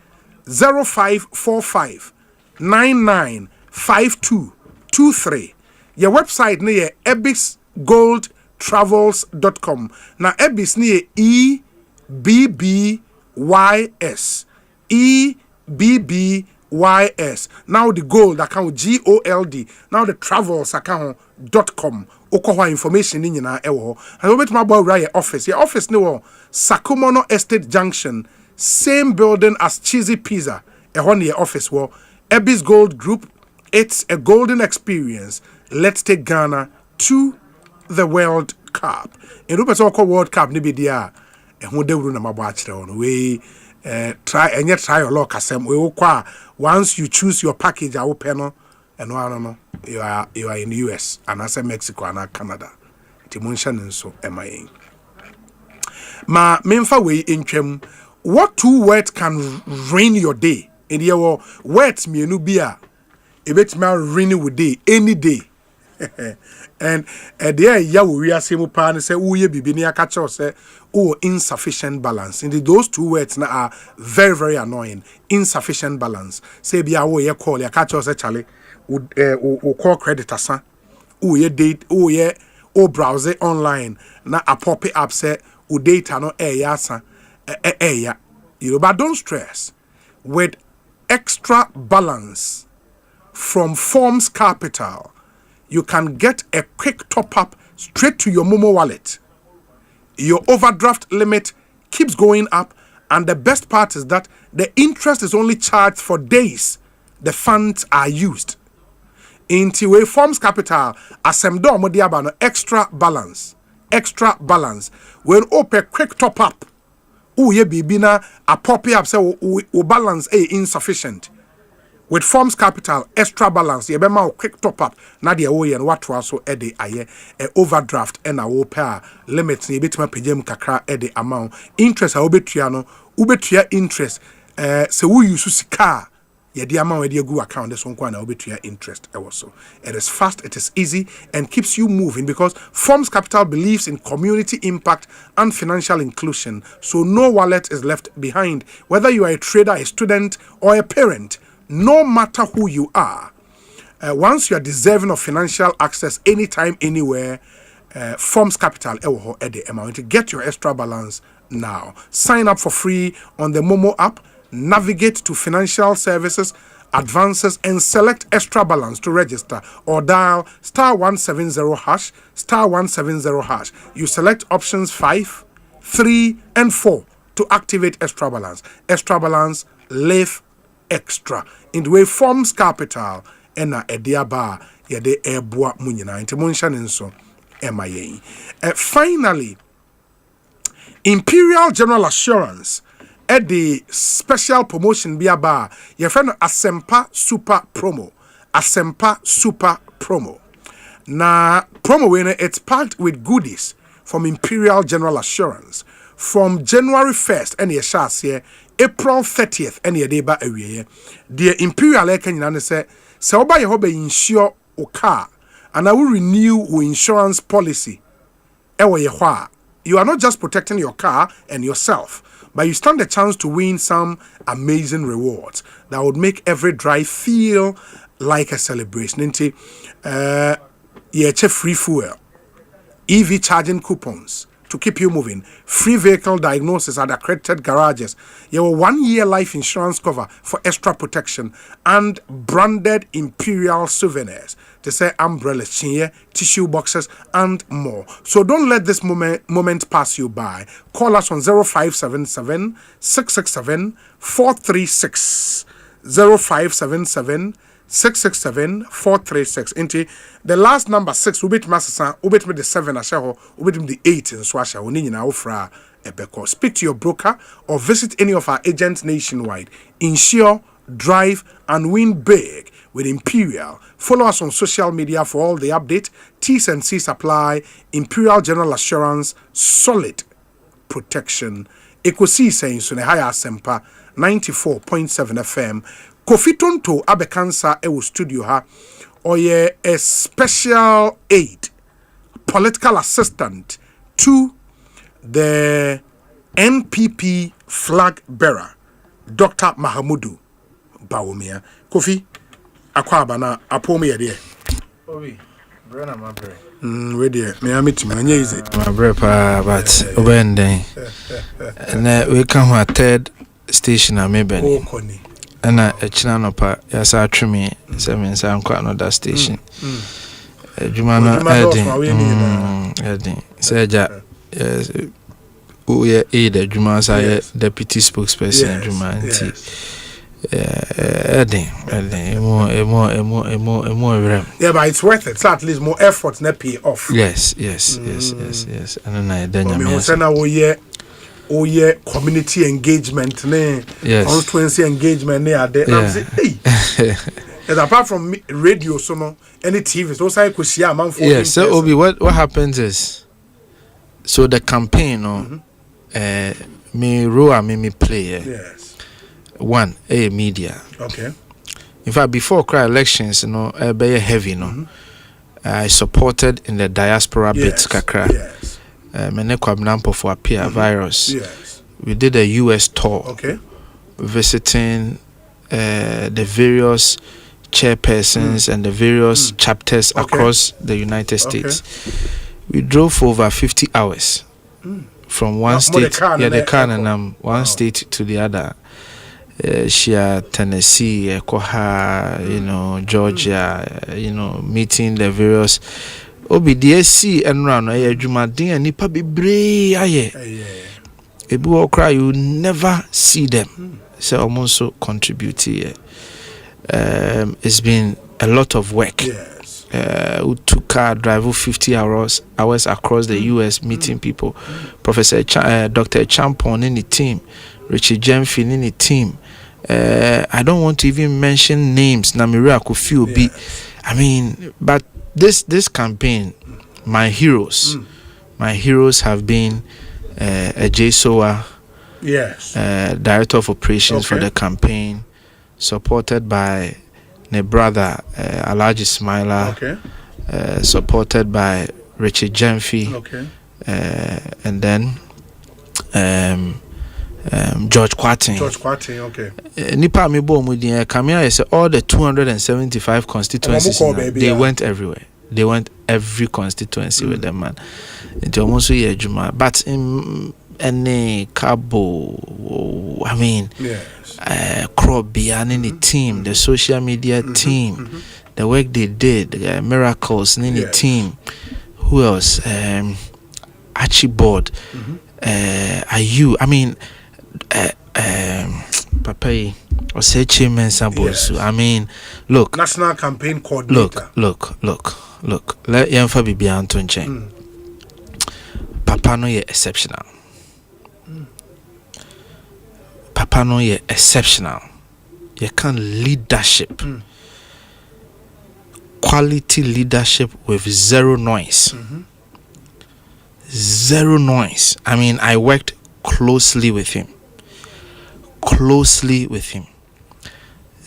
0545 995223. Your website near ebisgoldtravels.com. Now Ebis near EBBYS. EBBYS. Now the gold account GOLD. Now the travels account.com. Okohwa information in your ewo. And over to my boy right office. Your office no Sakumono Estate Junction. Same building as Cheesy Pizza. Ehon your office wo. Ebis Gold Group. It's a golden experience. Let's take Ghana to the World Cup. In Rupert Oko World Cup, nibi dia. Who de run na mabachre on. We try and yet try your luck asem. We once you choose your package, I will panel and no. You are in the US and I say Mexico and Canada. Timunshan and so MIA. Ma memfa we in chem. What two words can ruin your day? In the words me no bia. Ebet ma rainy with day any day. And there ya we are same pan say uye bibi ni akacho say insufficient balance. Indeed, those two words now are very, very annoying. Insufficient balance. Say bia wo ye call ya akacho say chale call creditor san. Ye date ye browse online na a pop up say data no ya san ya. You know, but don't stress. With extra balance from Forms Capital, you can get a quick top-up straight to your Momo wallet. Your overdraft limit keeps going up, and the best part is that the interest is only charged for days the funds are used. Into a Forms Capital, Asemdo Modiabano extra balance. When open quick top-up, ye bibina a pop up say o balance insufficient. With Forms Capital, extra balance, you be quick top up. Na de wo ye what so e aye overdraft and a wo pay limits ni betima pagem kakra e amount. Interest a obetua no, ubetua interest se wo use sika ye de amount e de go account this one na obetua interest e so. It is fast, it is easy and keeps you moving because Forms Capital believes in community impact and financial inclusion. So no wallet is left behind, whether you are a trader, a student or a parent. No matter who you are, once you are deserving of financial access anytime, anywhere, Forms Capital to get your extra balance now. Sign up for free on the Momo app, navigate to financial services, advances, and select extra balance to register or dial *170# *170#. You select options 5, 3, and 4 to activate extra balance. Extra balance, live extra in the way Forms Capital and ediaba yede eboa munyina nti monsha nenso emaye. Finally, Imperial General Assurance at the special promotion biaba your friend Asempa Super Promo. Na promo winner, it's packed with goodies from Imperial General Assurance from January 1st and here April 30th and your day ba awie. The Imperial Kenyan say oba ye hobe insure o car and I will renew your insurance policy. Ewo ye hwa. You are not just protecting your car and yourself, but you stand a chance to win some amazing rewards that would make every drive feel like a celebration. Free fuel, EV charging coupons to to keep you moving. Free vehicle diagnosis at accredited garages. Your 1 year life insurance cover for extra protection and branded Imperial souvenirs. They say umbrellas, chinye, tissue boxes, and more. So don't let this moment pass you by. Call us on 0577 667 436. 0577 667-436. Inti the last number 6 will be Master will be the 7 ashaho, will be the 8 in Swasha, Unina Ofra Ebeko. Speak to your broker or visit any of our agents nationwide. Insure, drive, and win big with Imperial. Follow us on social media for all the update. T's and C's apply. Imperial General Assurance, solid protection. Ekosiise On Asempa 94.7 FM. Kofi Tonto abekansa ewo studio ha oye a special aid political assistant to the NPP flag bearer Dr. Mahamudu Bawumia. Kofi akwaba na apomi ye de obi brana mabre we me amit me anya ize mabre pa but obenden na we come to third station amebeni and a chinanopa yasa atweme se me nsa nkwa another station jumana edin seja we aid juma say deputy spokesperson juma anti edin emo yeah, but it's worth it. So at least more effort na pay off. Yes and na edenya me say na we ye community engagement constituency engagement ne ade am say hey and apart from radio so no any TV so say kwisia amanfo. Yes, so Obi, what happens is, so the campaign me play yes one media. Okay. In fact, before cry elections, be heavy, I supported in the diaspora bits kakra. Yes. Mene kwabnampo for appear virus. Yes. We did a US tour. Okay. Visiting the various chairpersons and the various chapters across the United States. We drove for over 50 hours from one state, the car and one state to the other. Shia, Tennessee, Ekoha, Georgia, meeting the various OBDSC and run Jumadin and Nipa Bibre aye. Ebu Okra, you never see them. So almost so contribute here. It's been a lot of work. Yes. We took car drive 50 hours across the US meeting people. Professor Dr. Champon in the team, Richie Jemfin in the team. I don't want to even mention names. Namira Kofi Obi. I mean, but this campaign, my heroes have been J Soa, yes, director of operations for the campaign, supported by my brother Alhaji Smiler, supported by Richie Jemfi, and then George Kwatin, okay. Nipa mi bo mu din Kamia say all the 275 constituencies they went everywhere. They went every constituency with them, man. It's almost a year, but in any cabo, I mean, crop beyond any team, the social media team, the work they did, the miracles in any team. Who else? Archibald, Ayu. I mean, Papa. Osei Chairman Bonsu. I mean, look. National campaign coordinator. Look. Let Yanfa be beyond Tunchen. Papa no ye exceptional. Papa no ye exceptional. You can leadership. Quality leadership with zero noise. Zero noise. I mean, I worked closely with him.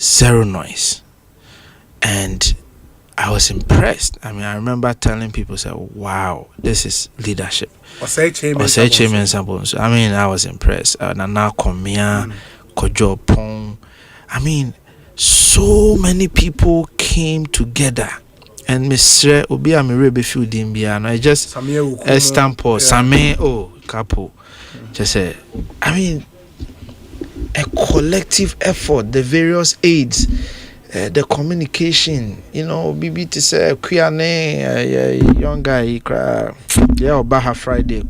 Zero noise. And I was impressed. I mean, I remember telling people, say, wow, this is leadership. Osei Chairman Bonsu. I mean, I was impressed. Nana Komia, Kojo Pong. I mean, so many people came together and Mr. Obi Amirebe Fudin Biano. I just a stamp or Same couple. Just say, I mean, a collective effort, the various aids, the communication, BB to say, Kuyane, young guy, Baha Friday,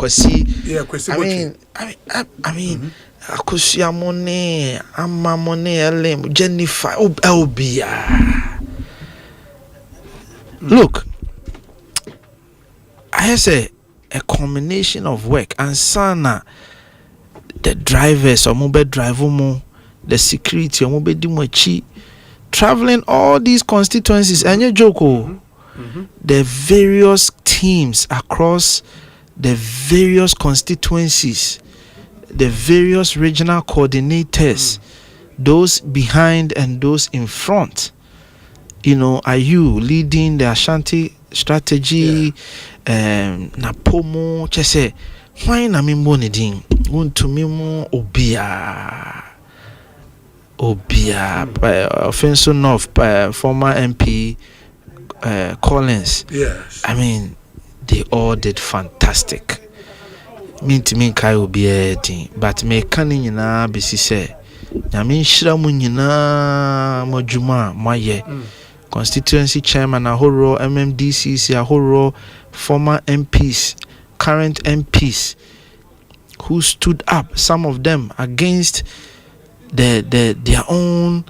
I mean, Akusia Mone, Amma Mone, Elem, Jennifer, Elbia. Look, I say a combination of work and sana. The drivers or mobile driver the security or mobile dimochi traveling all these constituencies and your joko the various teams across the various constituencies, the various regional coordinators, those behind and those in front, are you leading the Ashanti strategy? Napomo chese why na mimbo ni ding to mimo obia offensive north former MP Collins. Yes, I mean they all did fantastic. Mean to me kai obia din but me kan nyina besi se na me nhira mu nyina modwuma moye constituency chairman ahoro MMDCC ahoro former MPs, current MPs who stood up, some of them against their own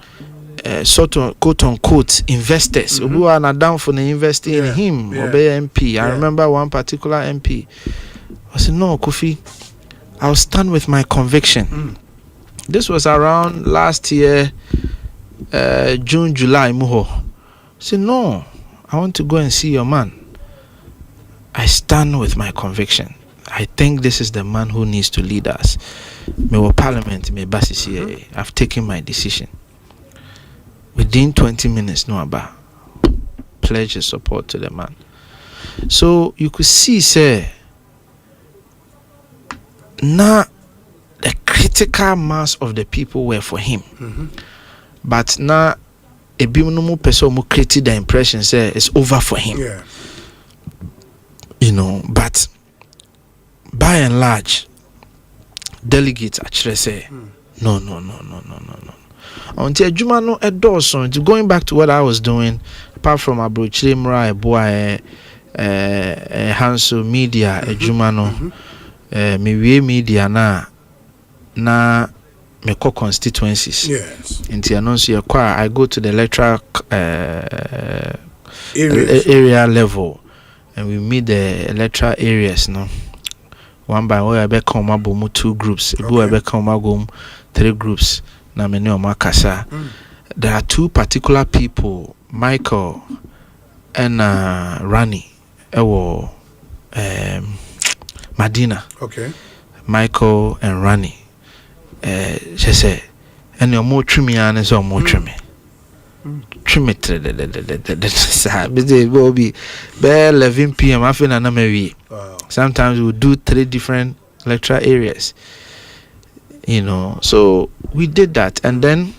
sort of quote unquote investors who are not down for the investing in him or MP. I remember one particular MP. I said, no, Kofi, I'll stand with my conviction. This was around last year, June, July, Muho. I said, no, I want to go and see your man. I stand with my conviction. I think this is the man who needs to lead us. Me parliament, me basisi. I've taken my decision. Within 20 minutes, no about pledge your support to the man. So you could see, say, now the critical mass of the people were for him, but now a bimunumu person who created the impression, say, it's over for him. Yeah. But by and large, delegates actually say, no. Until Jumano Edorson, going back to what I was doing, apart from Abrochile Mra, Boy, Hanso Media, Jumano, Miwe Media, na Meko constituencies. Yes. Until I go to the electoral area level. And we meet the electoral areas, one by one. I be come abomu 2 groups. Ibu I be come agom 3 groups. Na meni omakasa. There are 2 particular people, Michael and Rani. Ewo Madina. Okay. Michael and Rani. She say, and your more trimmy and is more trimmy. Trimetre will be 11 p.m. I feel an sometimes we'll do 3 different electoral areas, so we did that. And then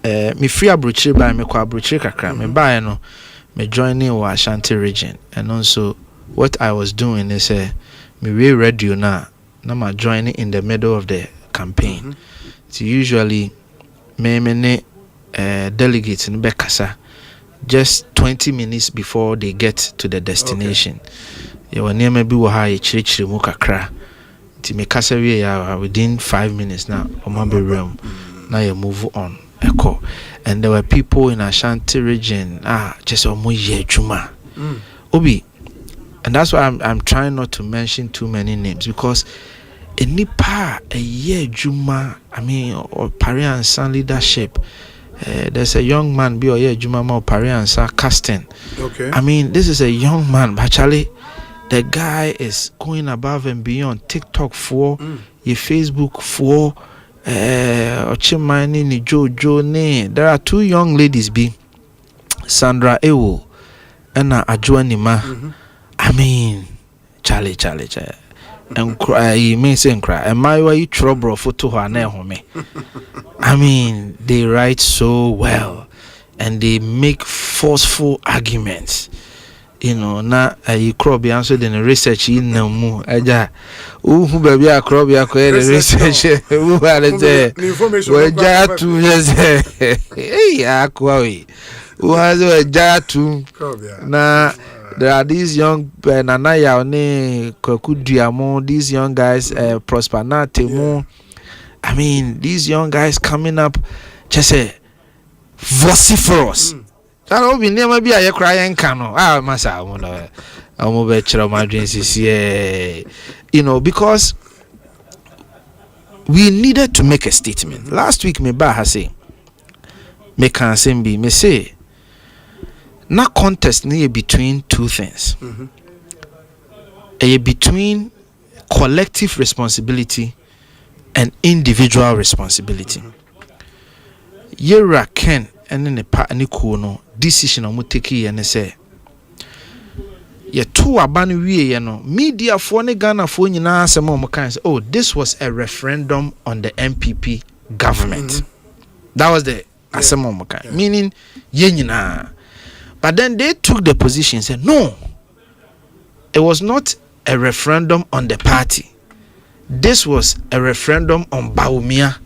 me free abrochire by me kwa abrochire kakra me buy me joining Ashanti region. And also what I was doing is me radio now ma joining in the middle of the campaign. So usually me delegates in Bekasa just 20 minutes before they get to the destination. You were near maybe wahai chirichiri mukakra. To make us within 5 minutes now. Realm. Now you move on. Echo. And there were people in Ashanti region. Just omuye juma. Obi. And that's why I'm trying not to mention too many names, because a nipa a year juma. I mean, or Pari and San leadership. There's a young man be or Juma or Pari and San casting. Okay. I mean, this is a young man, but actually, the guy is going above and beyond. TikTok for your Facebook for Ochimani ni Jojo ne. There are 2 young ladies be Sandra Ewo and Ajuanima. I mean, Charlie. And cry, you may say cry. And my way trouble photo her home. I mean, they write so well and they make forceful arguments. You know, na you crop answer the research in no more. Aja, who baby a crop ya research. Who are the information? We just to hey, akwawi. Who has a jatu? Na there are these young Nanaya ne Kokudiamo, these young guys, Prosper Natemu. I mean, these young guys coming up, just say vociferous. That be never be a crying cano. Ah, Massa, I'm over my dreams. You know, because we needed to make a statement. Last week, me ba say, me can say, na contest near between two things. Between collective responsibility and individual responsibility. Yera Ken and then the partner no decision on take and say ye two abani we no media for ne Ghana for nyina asem o kan say, oh, this was a referendum on the MPP government. That was the asem o kan, meaning ye nyina. But then they took the position and said, no, it was not a referendum on the party. This was a referendum on Bawumia.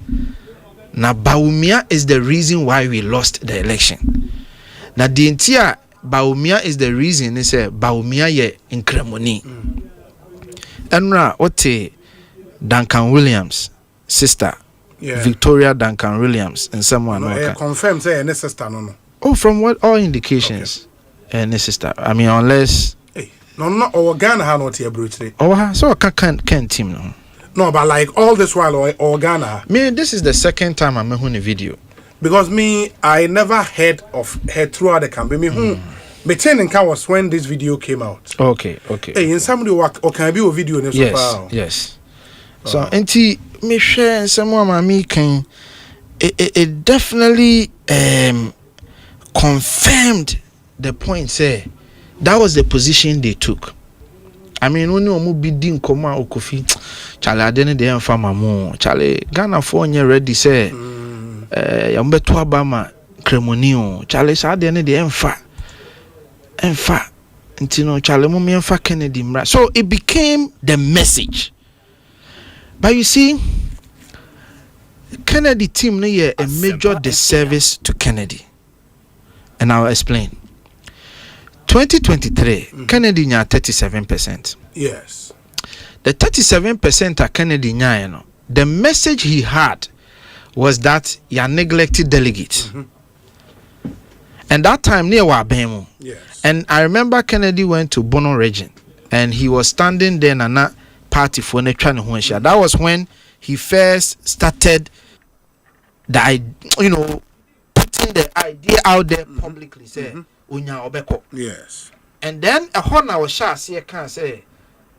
Now, Bawumia is the reason why we lost the election. Now, the entire Bawumia is the reason they say Bawumia ye in Kremoni. And ote Duncan Williams, sister, Victoria Duncan Williams, and someone confirm say any sister no. Oh, from what all indications, any sister. I mean, unless no, or Ghana ha not here brutally. Oh, so I can't team no. No, but like all this while or Ghana. Me, this is the second time I'm making a video. Because I never heard of her throughout the campaign. Me training was when this video came out. Okay. Hey, in somebody work or can be a video. Yes. So, anti me share someone me can it definitely confirmed the point. Say that was the position they took. I mean, when you be din koma okofi, chale adene de enfa mamu, chale Ghana for nye ready say, yambe to abama Kremoni, chale sa adene de enfa, ntino chale mo enfa Kennedy mra. So it became the message. But you see, Kennedy team ne a major disservice to Kennedy, and I'll explain. 2023, Kennedy nya 37%. Yes. The 37% at Kennedy nya, the message he had was that you are neglected delegates. And that time near Wabemu. Yes. And I remember Kennedy went to Bono region and he was standing there and that party for Netran. That was when he first started putting the idea out there publicly. Say yes. And then a honor was shot see can say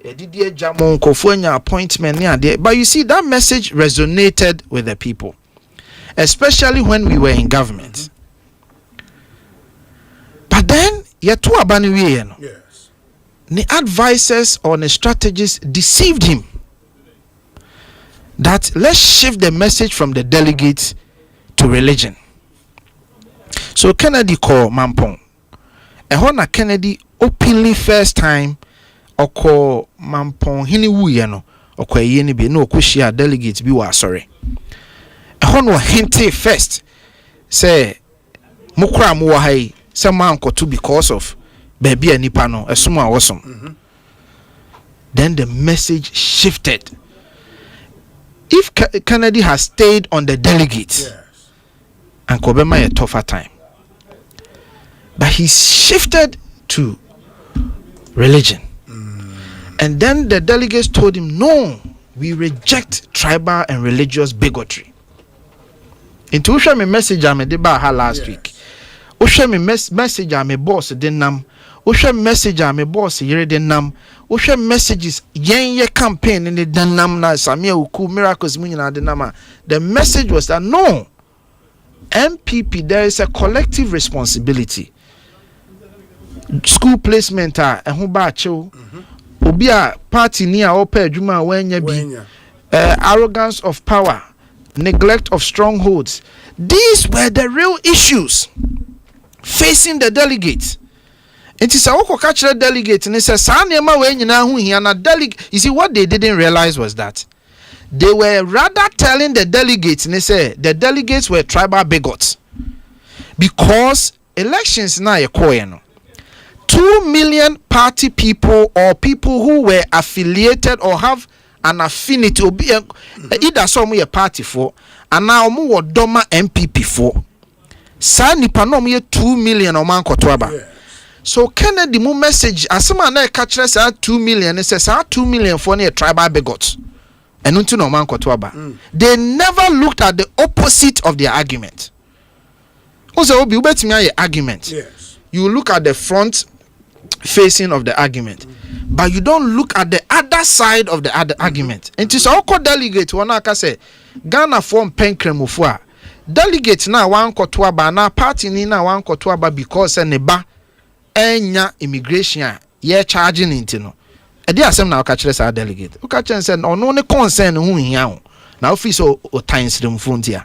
Didier Jamon Kofuenya appointment near there. But you see that message resonated with the people, especially when we were in government. But then yes. The advisors or the strategists deceived him that let's shift the message from the delegates to religion. So Kennedy called Mampong. Ehona Kennedy openly first time oko Mampong hini wuyeno oko yeni be no okushia delegates bi wa sorry. Ehona hinte first say mukra mu wa hai say man kotu because of baby anipa no esumu awosum. Then the message shifted. If Kennedy has stayed on the delegates, and Kobema a tougher time. But he shifted to religion. And then the delegates told him, no, we reject tribal and religious bigotry. Into Usha me message I made last week. Usha me message I me boss denam. Usha message I me boss yere denam. Usha messages yen campaign in the denam na Samia uku miracles munyina denama. The message was that no, MPP, there is a collective responsibility. School placement and obi a party near ope adwuma wenya bi arrogance of power, neglect of strongholds. These were the real issues. facing the delegates. It is a cultural delegate, and it says, you see, what they didn't realize was that they were rather telling the delegates, and they said the delegates were tribal bigots because elections now are 2 million party people or people who were affiliated or have an affinity or be either some a party for and now more Doma MPP for. Sani panom 2 million or man kotwaba. So Kennedy mu message asema na catch us 2 million it says 2 million for near tribal bigots. And unto no man kotwaba. They never looked at the opposite of their argument. Also be ubetimi argument. Yes. You look at the front facing of the argument, but you don't look at the other side of the other argument. And it is all called delegate one aka say Ghana form penkremofua. Delegate na wan kotwaba na party ni na wan kotwaba because neba enya immigration ye charging into no. E dey asem na aka kire sa delegate. Aka kire say no ne concern hu hia ho. Na office o times dem frontier.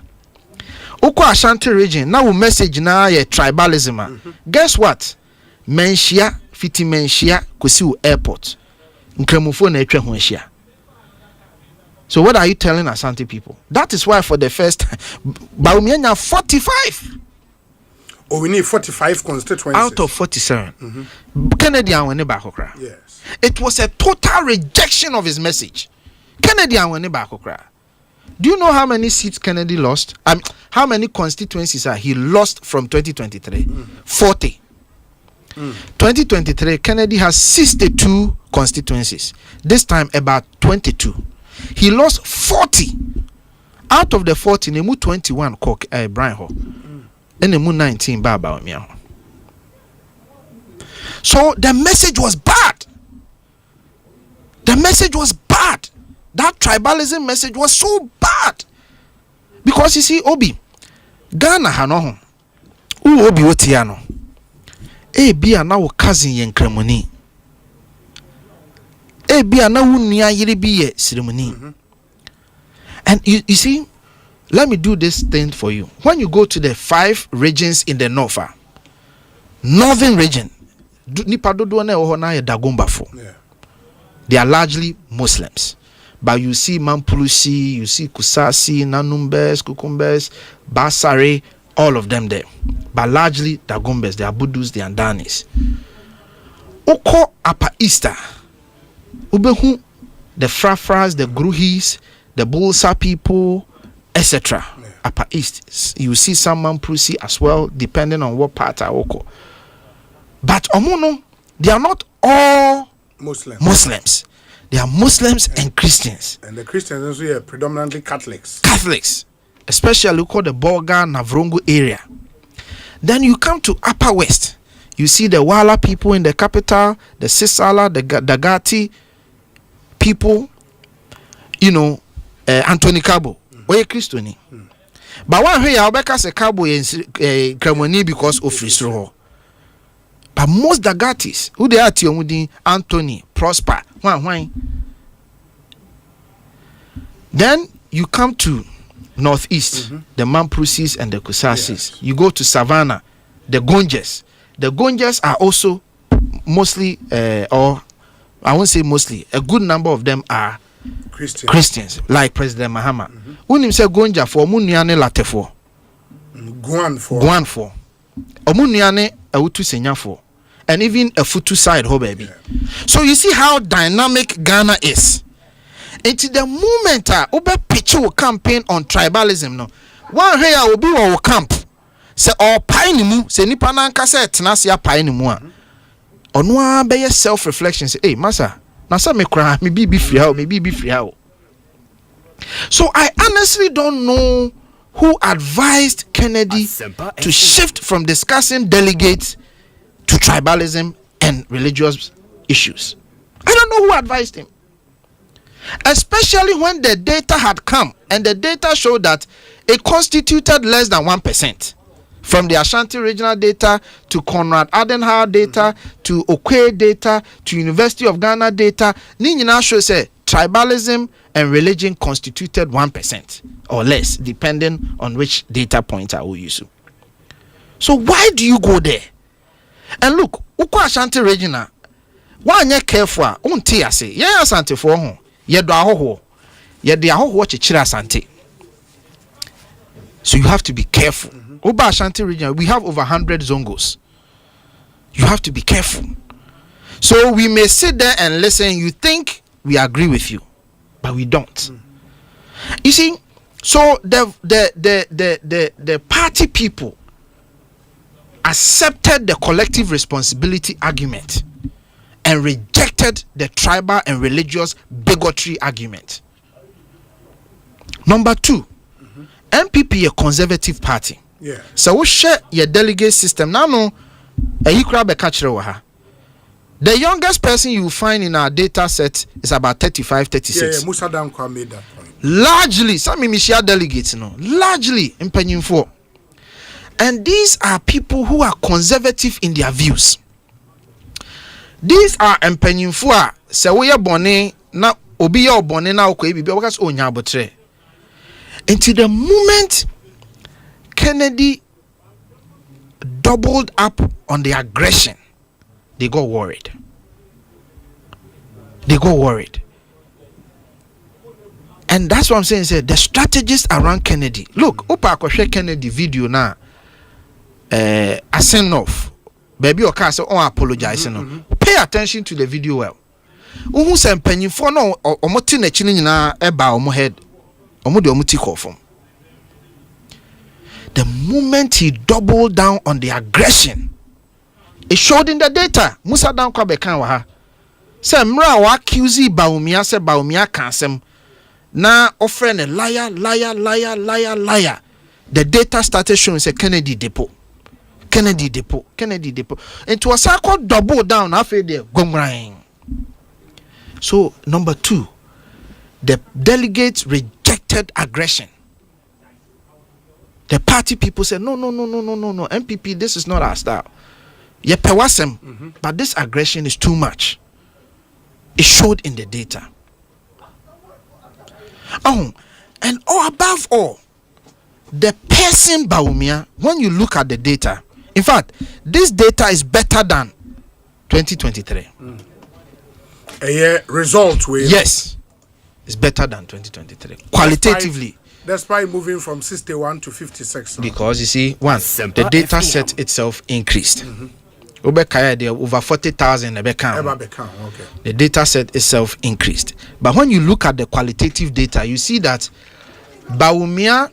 Uko Ashanti region na wo message na ye tribalism. Guess what? Menshia fiti menshia kosi wo airport. Nkremofo na etwa ho ahia. So what are you telling Ashanti people? That is why for the first time, Baumianya 45. Oh, we need 45 constituencies. Out of 47. Kennedy Anwene Bakokra. Yes. It was a total rejection of his message. Kennedy Anwene Bakokra. Do you know how many seats Kennedy lost? How many constituencies he lost from 2023? 40. 2023, Kennedy has 62 constituencies. This time about 22. He lost 40. Out of the 40, nemu 21 cock Brian Ho. And nemu 19 Baba Omiaho. So the message was bad. The message was bad. That tribalism message was so bad. Because you see, Obi, Ghana hanoho. Obi otiano. Bia na wo cousin yen kremoni. Bia na wo nua yiri bi ye ceremony. And you see, let me do this thing for you. When you go to the 5 regions in the north, northern region, nipa dodo na wo na ye dagomba for. They are largely Muslims. But you see Mampulusi, you see Kusasi, Nanumbes, Kukumbes, Basare, all of them there. But largely Dagombes, the Abudus, the Andanis. Oko Upper Easter. Ubehu, the Frafras, the Gruhis, the Bulsa people, etc. Upper East. You see some Mampulusi as well, depending on what part are Oko. But Omono, they are not all Muslims. They are Muslims and Christians. And the Christians also are predominantly Catholics. Catholics. Especially called the Bolga Navrongo area. Then you come to Upper West. You see the Wala people in the capital, the Sisala, the Dagati people, you know, Anthony Cabo. Oye Christoni. But one way Albeka se Cabo in Kremoni because of Frisro. But most Dagatis, who they are Tiomudi, Anthony, Prosper, why? Then you come to Northeast, the Mamprusis and the Kusasis. Yes. You go to Savannah, the Gonjes. The Gonjes are also mostly, or I won't say mostly, a good number of them are Christians like President Mahama. When you say Gonja for Muniane Latefo, Guan for Omuniane Autu Senya for, and even a Futu side, ho baby. Yeah. So you see how dynamic Ghana is. It's the moment Obe picture campaign on tribalism. No, one here will be our camp. Say all pine mu, say nipa nanka say tenasia pine mu a. Onwa be self reflection. Say, hey, massa, na say me cry, me be free how, me be free how. So I honestly don't know who advised Kennedy to shift from discussing delegates to tribalism and religious issues. I don't know who advised him. Especially when the data had come and the data showed that it constituted less than 1%. From the Ashanti regional data to Conrad Adenauer data to Okwe data to University of Ghana data, Ninyina shows say tribalism and religion constituted 1% or less, depending on which data point I will use. So why do you go there? And look, Uko Ashanti region, why you careful? Unti ase, yeah, Asante for home. Ye do ahoho, ye de ahoho watch chira Asante. So you have to be careful. Uba Ashanti region, we have over 100 zongos. You have to be careful. So we may sit there and listen. You think we agree with you, but we don't. You see, so the party people accepted the collective responsibility argument and rejected the tribal and religious bigotry argument. Number 2, MPP a conservative party. Yeah. So we share your delegate system. Now no, the youngest person you find in our data set is about 35, 36. Yeah, Musa Dankwa made that point. Largely, some Mishia delegates, largely in Peninfo. And these are people who are conservative in their views. These are in Peninfo, Sawaya Bonnet, na Obiya Bonnet, na Okoebi, because Onyabotre. Until the moment Kennedy doubled up on the aggression, they got worried. And that's what I'm saying. The strategists around Kennedy. Look, Opa Akoshe Kennedy video now. I send off. Baby or say, oh, apologize. Pay attention to the video well. Who send penny for no or motin a chin na eba or head or muti from. The moment he doubled down on the aggression, it showed in the data. Musa Dankwa bekan wa ha. Say mra wa accuse Baumia se Baumia kansem. Na offering a liar. The data started showing say Kennedy depot. It was a called double down after the gomrain. So number 2, the delegates rejected aggression. The party people said no. MPP, this is not our style. Ye pewasem, but this aggression is too much. It showed in the data. And above all, the person Baumia, when you look at the data, in fact, this data is better than 2023. Result with yes, it's better than 2023 qualitatively. Despite moving from 61 to 56. Because you see, one, the data set itself increased. Over 40,000 okay. The data set itself increased. But when you look at the qualitative data, you see that Baumia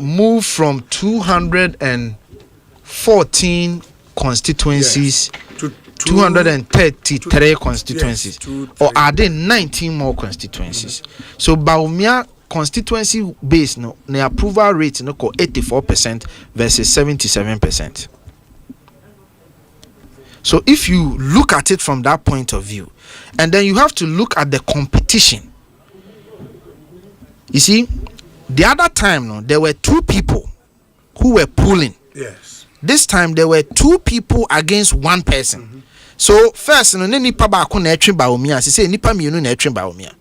moved from 214 constituencies to 233 constituencies, or are there 19 more constituencies? So Baumia constituency base the approval rate 84% versus 77%. So if you look at it from that point of view, and then you have to look at the competition. You see, the other time there were 2 people who were pulling. Yes. This time there were 2 people against 1 person. So first, nipa baako na etwe Baumia, say nipa mienu na etwe Baumia.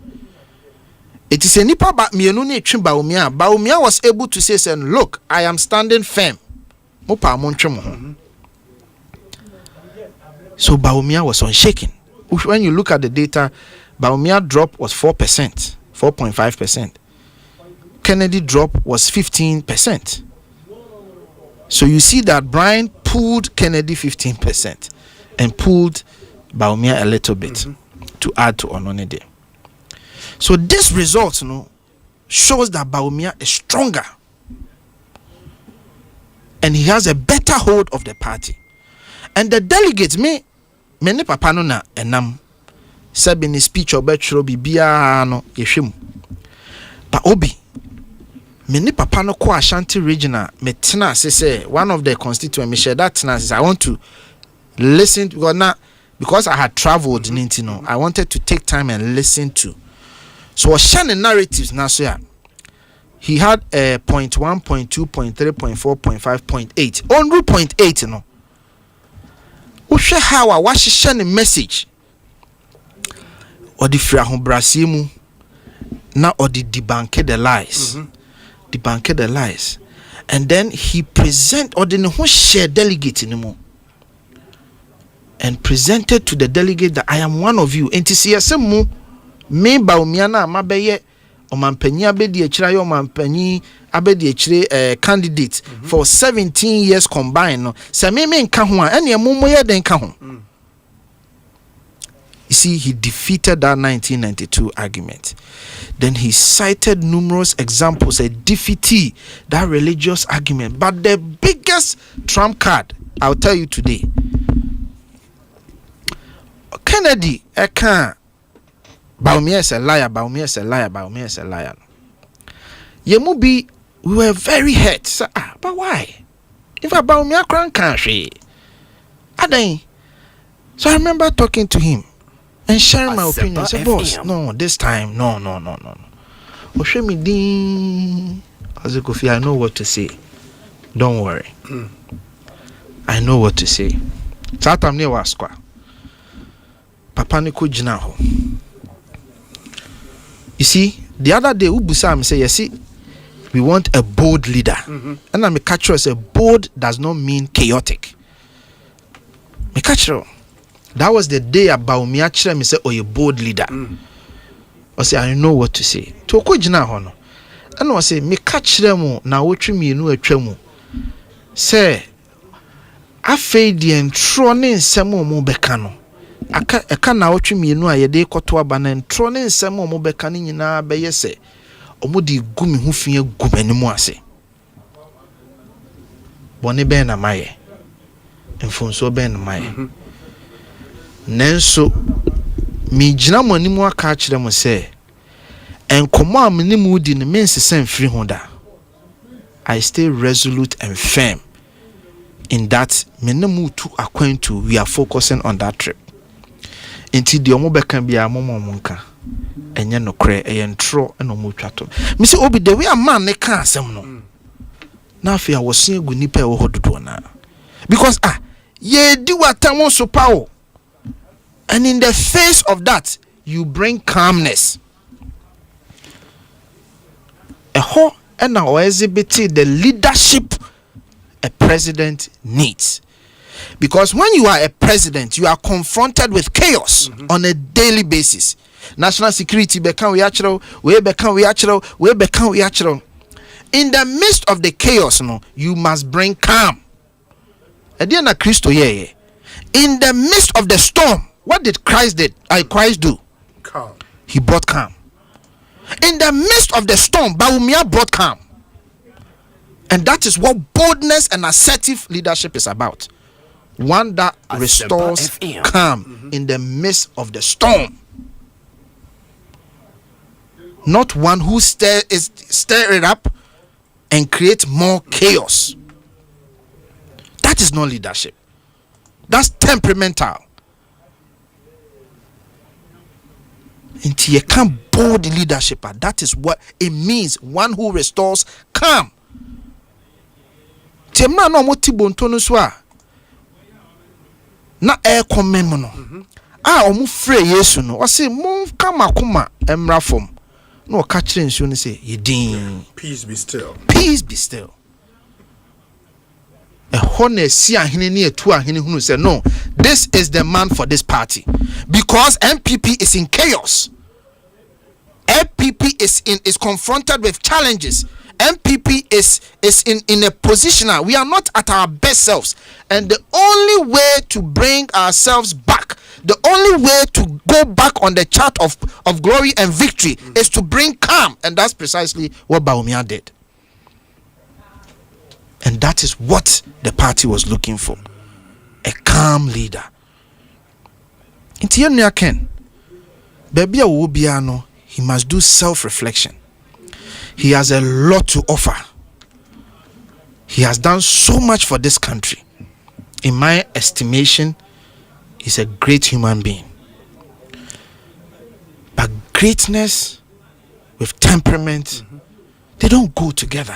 It is a nipa mienu na etwe Baumia. Baumia was able to say, look, I am standing firm. Mopa montwe mo ho. So Baumia was unshaken. When you look at the data, Baumia drop was 4%, 4.5%. Kennedy drop was 15%. So you see that Brian pulled Kennedy 15% and pulled Baumia a little bit to add to Ononede. So this result, shows that Baumia is stronger and he has a better hold of the party. And the delegates, many papa no na enam sabi ni speech obetro bibia no yehwem. But obi many papa no ko Ashanti regional metena say one of the constituent me share that I want to listen to because I had traveled I wanted to take time and listen to. So sharing narratives now so yeah. He had 0.1, 0.2, 0.3, 0.4, 0.5, 0.8. Only 0.8 Ushe hawa washisha ni message odi fira ho brasimu na odi debunk the lies. Debunk the lies. And then he present or the whole share delegate anymore. And presented to the delegate that I am one of you. And to see mu me ba umiana mabeye omampanyi abedi echira yo omampanyi abedi echire candidate for 17 years combined no. Se me nka ho a ene momoye den ka ho. You see, he defeated that 1992 argument. Then he cited numerous examples, a defeatee, that religious argument. But the biggest trump card, I'll tell you today, Kennedy, Baumia is a liar, Baumia is a liar, Baumia is a liar. Yemubi, we were very hurt. So, but why? If a Baumia crown country, so I remember talking to him and sharing my opinion. I said, boss, no, this time, no. Oshemidi, Kofi, I know what to say. Don't worry. I know what to say. Satam near Waskwa. Papa Nico Jinaho. You see, the other day, Ubusam say, you see, we want a bold leader. And I'm a catcher, say bold does not mean chaotic. Me catcher. That was the day about me actually me say, oh, you bold leader. I say, I know what to say. To ko jina hono. And I say, me catch them na wotwe me nu atwam. Say, afei de entro ne nsem mo beka no. Aka na wotwe me nu ayede koto aba na entro ne nsem mo beka ne nyina beye se. Omo di gu me ho fie gu manimu ase. Bone ben na maye. Mfonso ben na maye. Nenso mi gina manimu aka kire mo se enkomo amnimu di ne mensese mfiri honda. I stay resolute and firm in that menemu to akwantu we are focusing on that trip. Inti di omo beka bia momo nka enye no kre eyentro eno mo twato. Me say obi the way a man ne ka asem no. Na afia wo sen gu nipa e wo hododo na. Because ye di watamon so pawo. And in the face of that, you bring calmness. And now exhibit the leadership a president needs. Because when you are a president, you are confronted with chaos on a daily basis. National security become we actual. In the midst of the chaos, you must bring calm. In the midst of the storm, what did Christ do? Calm. He brought calm. In the midst of the storm, Baumia brought calm. And that is what boldness and assertive leadership is about. One that restores calm in the midst of the storm. Not one who stir it up and create more chaos. That is not leadership. That's temperamental. Until you can't bold leadership, that is what it means. One who restores calm. Temna no moti bontono so a na e comment no omu free Yesu no o say mon kama kuma emra fom no ka kire nsu no say yedin peace be still. Peace be still. A honor si ahene ne etu ahene hunu say no, this is the man for this party because MPP is in chaos. MPP is confronted with challenges. MPP is in a position we are not at our best selves, and the only way to bring ourselves back, the only way to go back on the chart of glory and victory is to bring calm, and that's precisely what Baumia did. And that is what the party was looking for. A calm leader. Inti Ken, baby Wubiano, he must do self-reflection. He has a lot to offer. He has done so much for this country. In my estimation, he's a great human being. But greatness with temperament, they don't go together.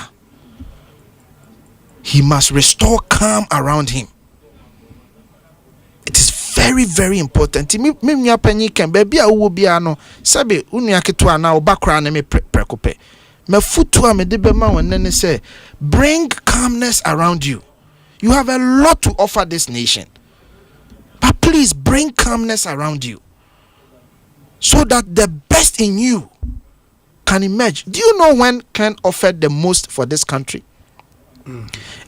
He must restore calm around him. It is very, very important. Me penny can baby a will be ano sabe unia ketua na obakra na me prekope. me futu me de bema wonene say bring calmness around you. You have a lot to offer this nation, but please bring calmness around you so that the best in you can emerge. Do you know when Ken offered the most for this country?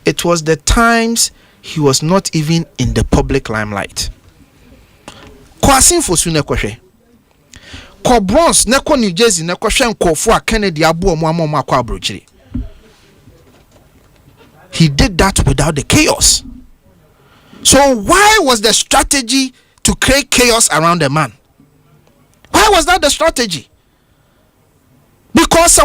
It was the times he was not even in the public limelight. Kwasin fosu ne kwehwe. Ko Bronx ne ko New Jersey ne kwehwe nkofo a Kennedy abo omo akwa abrochiri. He did that without the chaos. So why was the strategy to create chaos around the man? Why was that the strategy? Because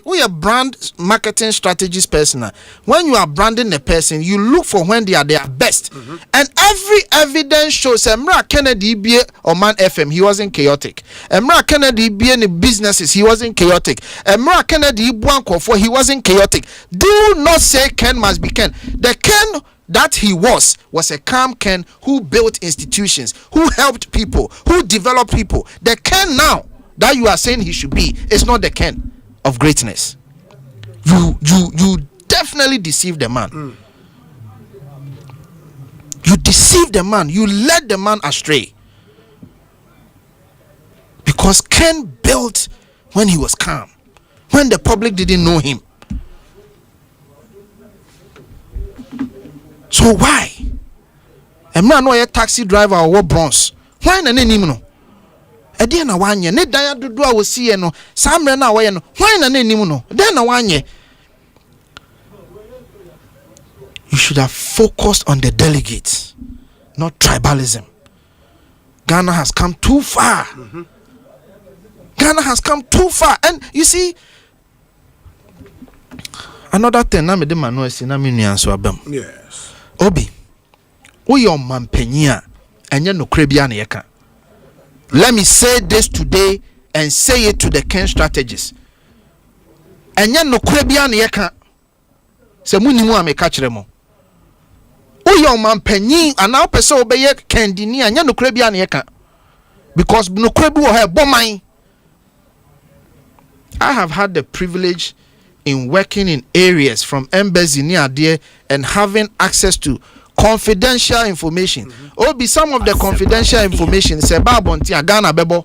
we are brand marketing strategies person. When you are branding a person, you look for when they are their best. And every evidence shows Emra Kennedy be or Man FM, he wasn't chaotic. Emra Kennedy be in the businesses, he wasn't chaotic. Emra Kennedy Buanko, he wasn't chaotic. Do not say Ken must be Ken. The Ken that he was a calm Ken who built institutions, who helped people, who developed people. The Ken now that you are saying he should be is not the Ken of greatness. You definitely deceived the man. You deceived the man. You led the man astray. Because Ken built when he was calm, when the public didn't know him. So why? A man no a taxi driver or Bronx. Why na name no? Ede na wanye ne dan dodo a wosie no samre na waye no hwan na nanim no de na wanye. You should have focused on the delegates, not tribalism. Ghana has come too far. Ghana has come too far. And you see, another thing na me de manu si na me nuan so abam. Yes. Obi, wo your mampanyia enye no krebia na yeka. Let me say this today and say it to the Ken strategists. Enye no krebia na yeka. Se munimu ameka kire mo. Uyo mampanyin ana pese obeye kendini anya no krebia na yeka. Because no krebu wo ha boman. I have had the privilege in working in areas from embassy near there and having access to confidential information. Be some of the confidential information say babonti Ghana bebo.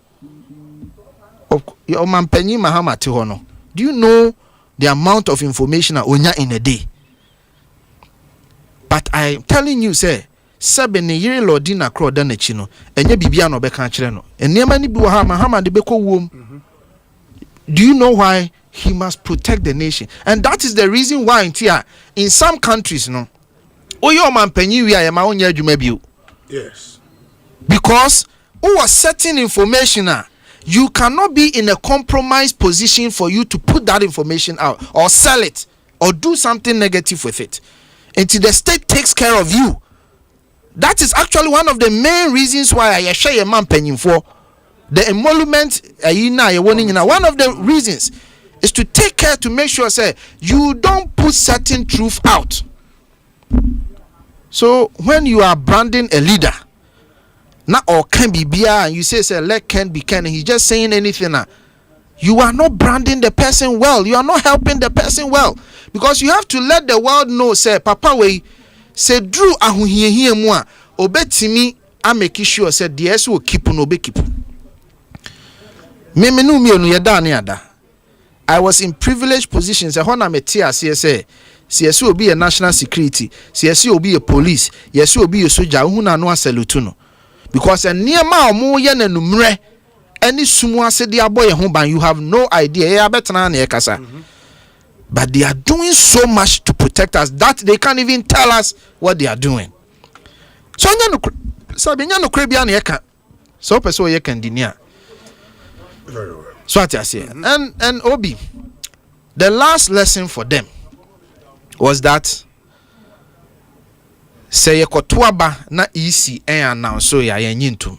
Your man penny Mahama Tihono. Do you know the amount of information onya in a day? But I am telling you, say, Sabene yiri lordina kro dan chino, enye bibia no beka kire no. Enema ni bi wo ha Mahama de beko wom. Do you know why he must protect the nation? And that is the reason why in some countries no yes, because who was certain information you cannot be in a compromised position for you to put that information out or sell it or do something negative with it until the state takes care of you. That is actually one of the main reasons why I share a man penny for the emolument. One of the reasons is to take care to make sure say you don't put certain truth out. So when you are branding a leader, not or can be beer, and you say let Ken be Ken, and he's just saying anything, you are not branding the person well. You are not helping the person well, because you have to let the world know. Say Papa we say Drew ahuhiye mua obetimi I make sure say DS will keep no be keep. I was in privileged positions. When I'm a TSA, CSU will be a national security, CSU will be a police, CSU will be a soldier who na no salutuno. Because a near ma mo yen numre any sumwa said the boy home, you have no idea. But they are doing so much to protect us that they can't even tell us what they are doing. So no Caribbean yeka. So person yekan dinia. Very well. So what I say. And Obi, the last lesson for them was that say yekotuaba na EC announce so ya yenyintum.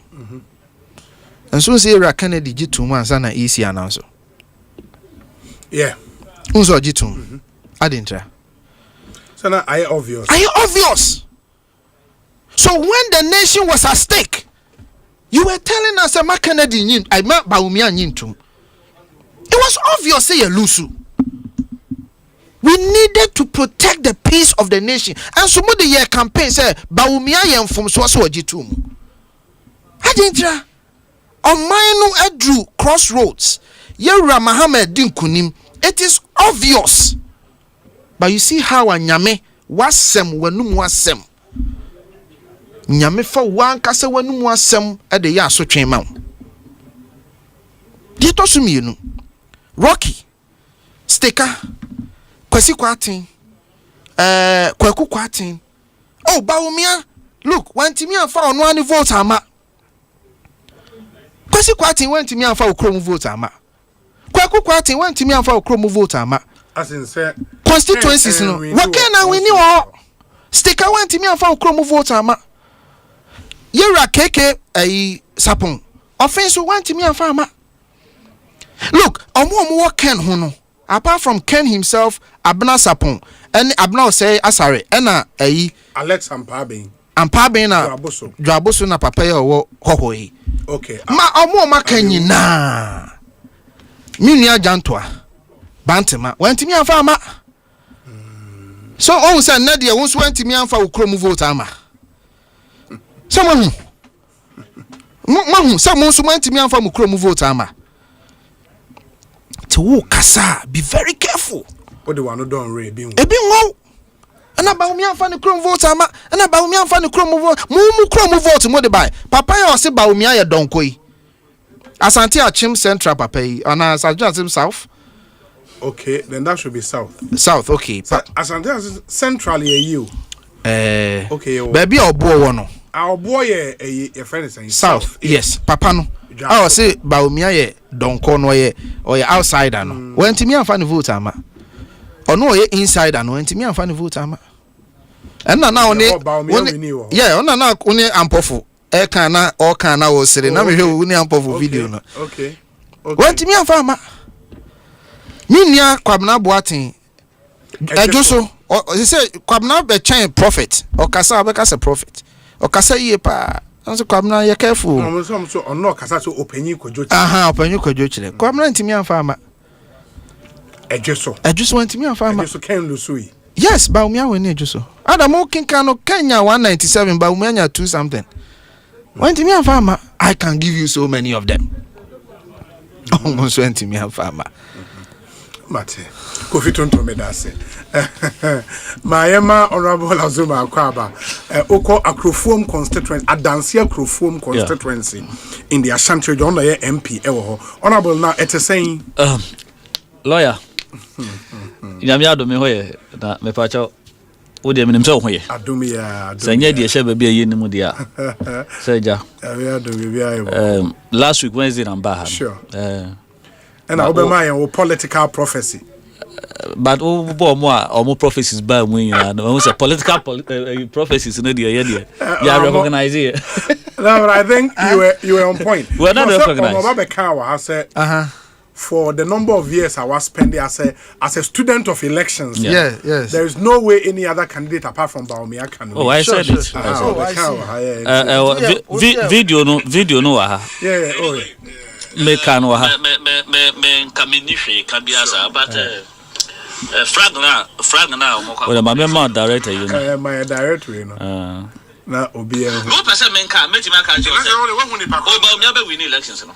And so say Ra Kennedy jitum ansa na EC announce. Yeah. Unso jitum. I didn't try. So now I obvious. So when the nation was at stake, you were telling us a Kennedy I met Baumia Yintum. It was obvious say you lose. We needed to protect the peace of the nation. And some of the year campaign say Baumia yem from so jitum. Hadintra on mine edru crossroads. Yera Muhammad din kunim. It is obvious. But you see how a nyame wasem wenum wasem. Nyame fa wan kase wenum wasem e de ya so twen ma. Di to sumi nu. Rocky sticker Kwesi Kwatin Kweku Kwatin. Oh Baumia, look, when Timmy and found one vote ama. Kwesi Kwatin went to me and found chrome vote ama. Kweku Kwatin went to me and found chrome vote ama. As in say constituencies no. What can I win you? Sticker went to me and found chrome vote ama. Yera keke sapon. Offense went to me and found ama. Look, omo Ken hono. Apart from Ken himself, Abna Sapon, and Abna say Asare, and Alex Ampabin. Ampabin na Draboso na papaya or hohoi. Okay. Ma omo makenyi na. Minia Jantwa. Bantema. Went to me and farmer. So all said Nadia once went to me and for Chrome vote ama. Someone went to me and for Chrome vote ama. To kasa, be very careful. What do want don't read being wo and about me and fan the chrome vote ama and about me and fan the chrome vote mu chrome vote mo de buy papa ya say ba omi aye donkoi Asante Achim Central papa and Asante South. Okay, then that should be south. South, okay. Asante Central you. Okay, baby obo no. Our boy a friend is saying South. Yes, papa no. I was say Baumia donko no ye or ye outsider no. When to me and fan vote ama. Or no ye insider no when to me and fan vote ama. And now only yeah, on na only ampofu. E kana o kana o sere na me hwe only ampofu video no. Okay. When to me and fan ama. Minia kwabna boatin. Ejoso or say kwabna be chain prophet or kasa be kasa prophet. Or kasa ye pa Anso kwamna ya careful. No so ono kasa so opanyi kojo. Opanyi kojo chire. Kwamna ntimi amfa ma. Ejeso ntimi amfa ma. Ejeso Ken Lusui. Yes, Baumia we need Ejeso. Adam Kinka no Kenya 197 Baumia 2 something. Ntimi amfa ma. I can give you so many of them. Almost ntimi amfa ma. Mate. Kofi tonto me dase. Mayema Honorable Azuma Akwaba Oko Akrofuom constituency Adansia Akrofuom constituency in the Ashanti region on the MP ewo Honorable now it is saying lawyer Nyame adome hoye na mepacha wo de menim se ho ye adome ya sanye de hye ba bia ye nim dia seja adome bia last week Wednesday na mba ha sure and Obama your political prophecy. But more prophecies by me, no, it's a political prophecies in the idea. You recognize it. No, but I think you were on point. We're not recognized. I said, for the number of years I was spending as a student of elections. Yeah. Yes. There is no way any other candidate apart from Baumia can win. Oh, I said it. Video no. Yeah. Oh. Me can wa ha. Me kaminishi can be as but frag now well my director you know my director you know na obi no person men can make man can just oh me be win elections no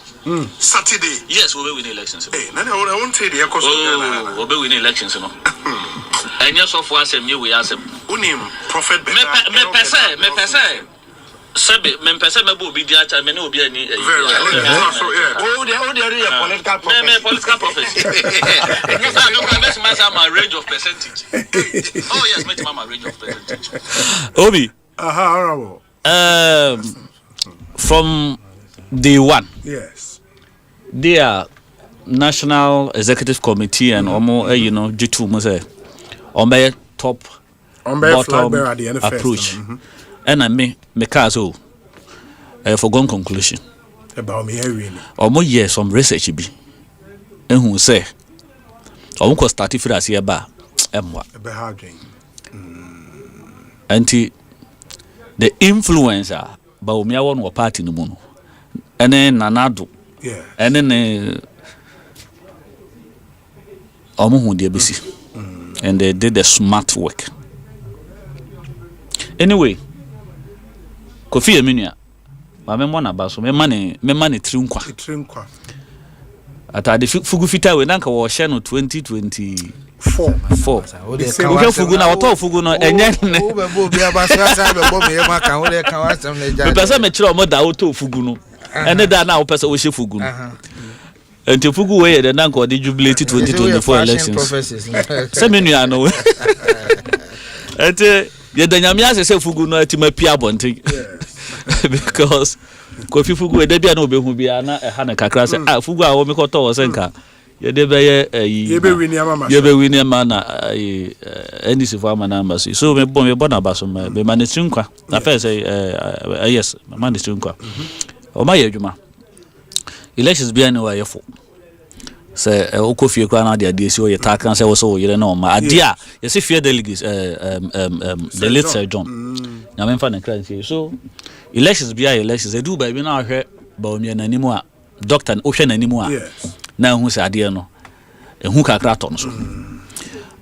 Saturday yes we win elections na I won't say the Ekosiisen we be win elections no and yes of us me we asem unim prophet me person Sabe, men pesa me bo bi dia cha me no obi ani. Very well. So yeah. Oh, they political prophecy. I don't make my range of percentage. Oh yes, make my range of percentage. Obi. Honorable. From day one. Yes. They are National Executive Committee and you know G2 mo say on by top bottom approach. And I me caso for gone conclusion about me really or more years some research be and who say or who start if that's here ba emwa anti the influencer ba omia won wo party no mu no ene nanado yeah ene ne and they did the smart work. Anyway, Kofi Eminia, my memona baso, me money trinkwa. At the Fugufita, we nanka was channel 2024. We have Fuguna, or Fuguna, and then person met your mother auto Fuguno, and then now person wish Fuguna. And to Fugu way, the Nanko did jubilated 2024 elections. Semenia, no. And yet the Yamias say Fuguna to my Pia Bonti because Kofi Fugu, they be no be a Hanaka class. Fugu, I will make a tower senka. You be winning man, any farmer numbers. So, me bonabasum, be manisunka. I first say, yes, manisunka. O my Juma. Elections be anywhere for. Say, Okofi Krana, the idea, so you talk and say, also, you know, my idea. You see, fear delegates, the late Sir John. I'm finding crazy. So, elections be elections. They do by me now, here, Baumian anymore, doctor and ocean anymore. Now, who's idea no? And who can crack on so?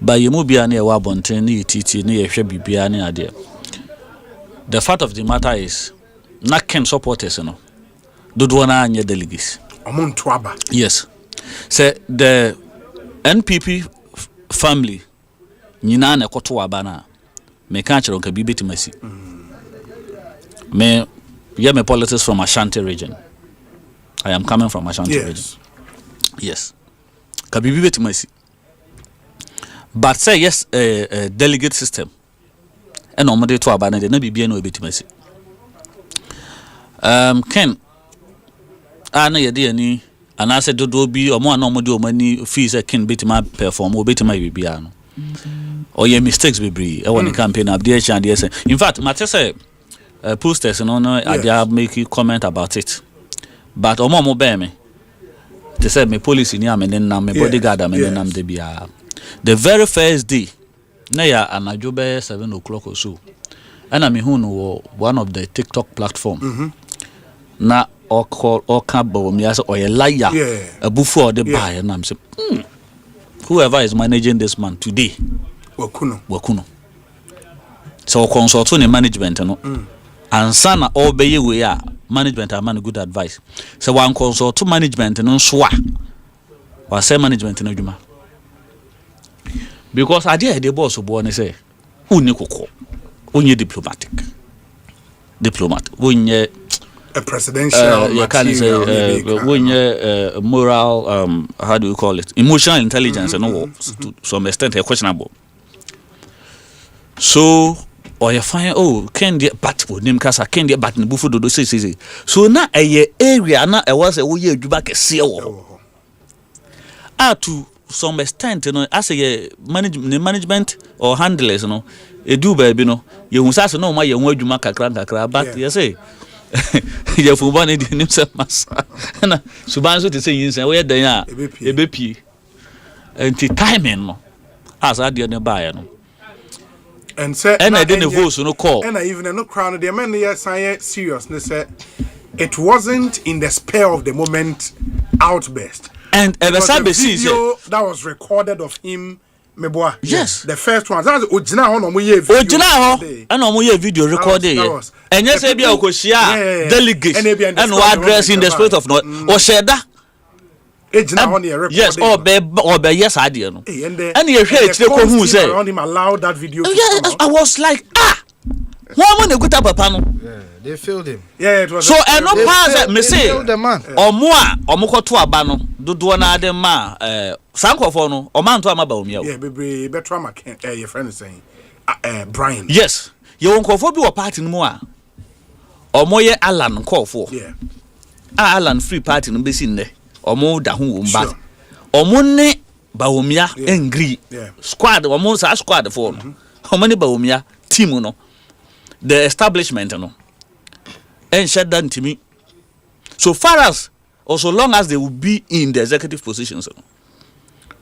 But you move near Wabonte, near TT, near Shebi, idea. The fact of the matter is, not can supporters, you know. Dudwana and your delegates. Yes. Say the NPP family, Ninana Kotoa Bana, me catch on Kabibi Timasi. Me, yeah, politics from Ashanti region. I am coming from Ashanti region. Yes. Kabibi Timasi. But say yes, a delegate system. And normally to Abana, there never be no Bitimasi. Ken. Ana yede ani ana se dodo bi omo ana omo de omani fees kin betima perform o betima bibia no or your mistakes be e won the campaign up there and there. In fact matter say posters no they make you comment about it, but omo be me they said me police ni amene na me bodyguard amene na de bia the very first day na ya anajo be 7 o'clock or so ana me hu no one of the TikTok platform na or call or cabo me as or a liar a before the buy and I'm saying whoever is managing this man today wakuno so consult on the management no and sana obey we are management are man good advice so one consult to management no swa or say management no juma because I did the boss of one say uni koko onye diplomat onye a presidential you can say when moral how do you call it, emotional intelligence and all to some extent questionable. So or you find can the bat for name kasa can the bat bufu do say so na a area na was a we juba kese wo to some extent, you know, as a management or handlers, you know, a do baby, you know, you must also know my young word you make a crank, but you say, you for one in himself, massa. And Subanzo to say, you say, where they are, a BP, and the timing, as I did buy, and said, and I didn't vote, no call, and I even no crown. The man here science seriousness said it wasn't in the spur of the moment outburst. And the video that was recorded of him, meboa. Yes, the first one. That's original one. Original video recorded. And yes, be okoshia delegate and no address in the spirit of not or sheda. Yes, or be yes idea no. And you hear it who say him allow that video. Yeah, I was like why when they go to papa no. They filled him. Yeah, it was. So and no pass me say the man. Omokoto aba no dodo na ade ma sankofo no o man to amaba omia. Yeah, bebre betra ma your friend is saying Brian. Yes. Ye wonkofo bi wo party no mu a omoye Alan nkofo. Yeah. Alan free party no be sin ne. Omo da ho wo mba. Omo ne baomia engri. Squad omo sa squad for no. Omo ne baomia team no. The establishment no. And shut down to me. So far as or so long as they will be in the executive positions,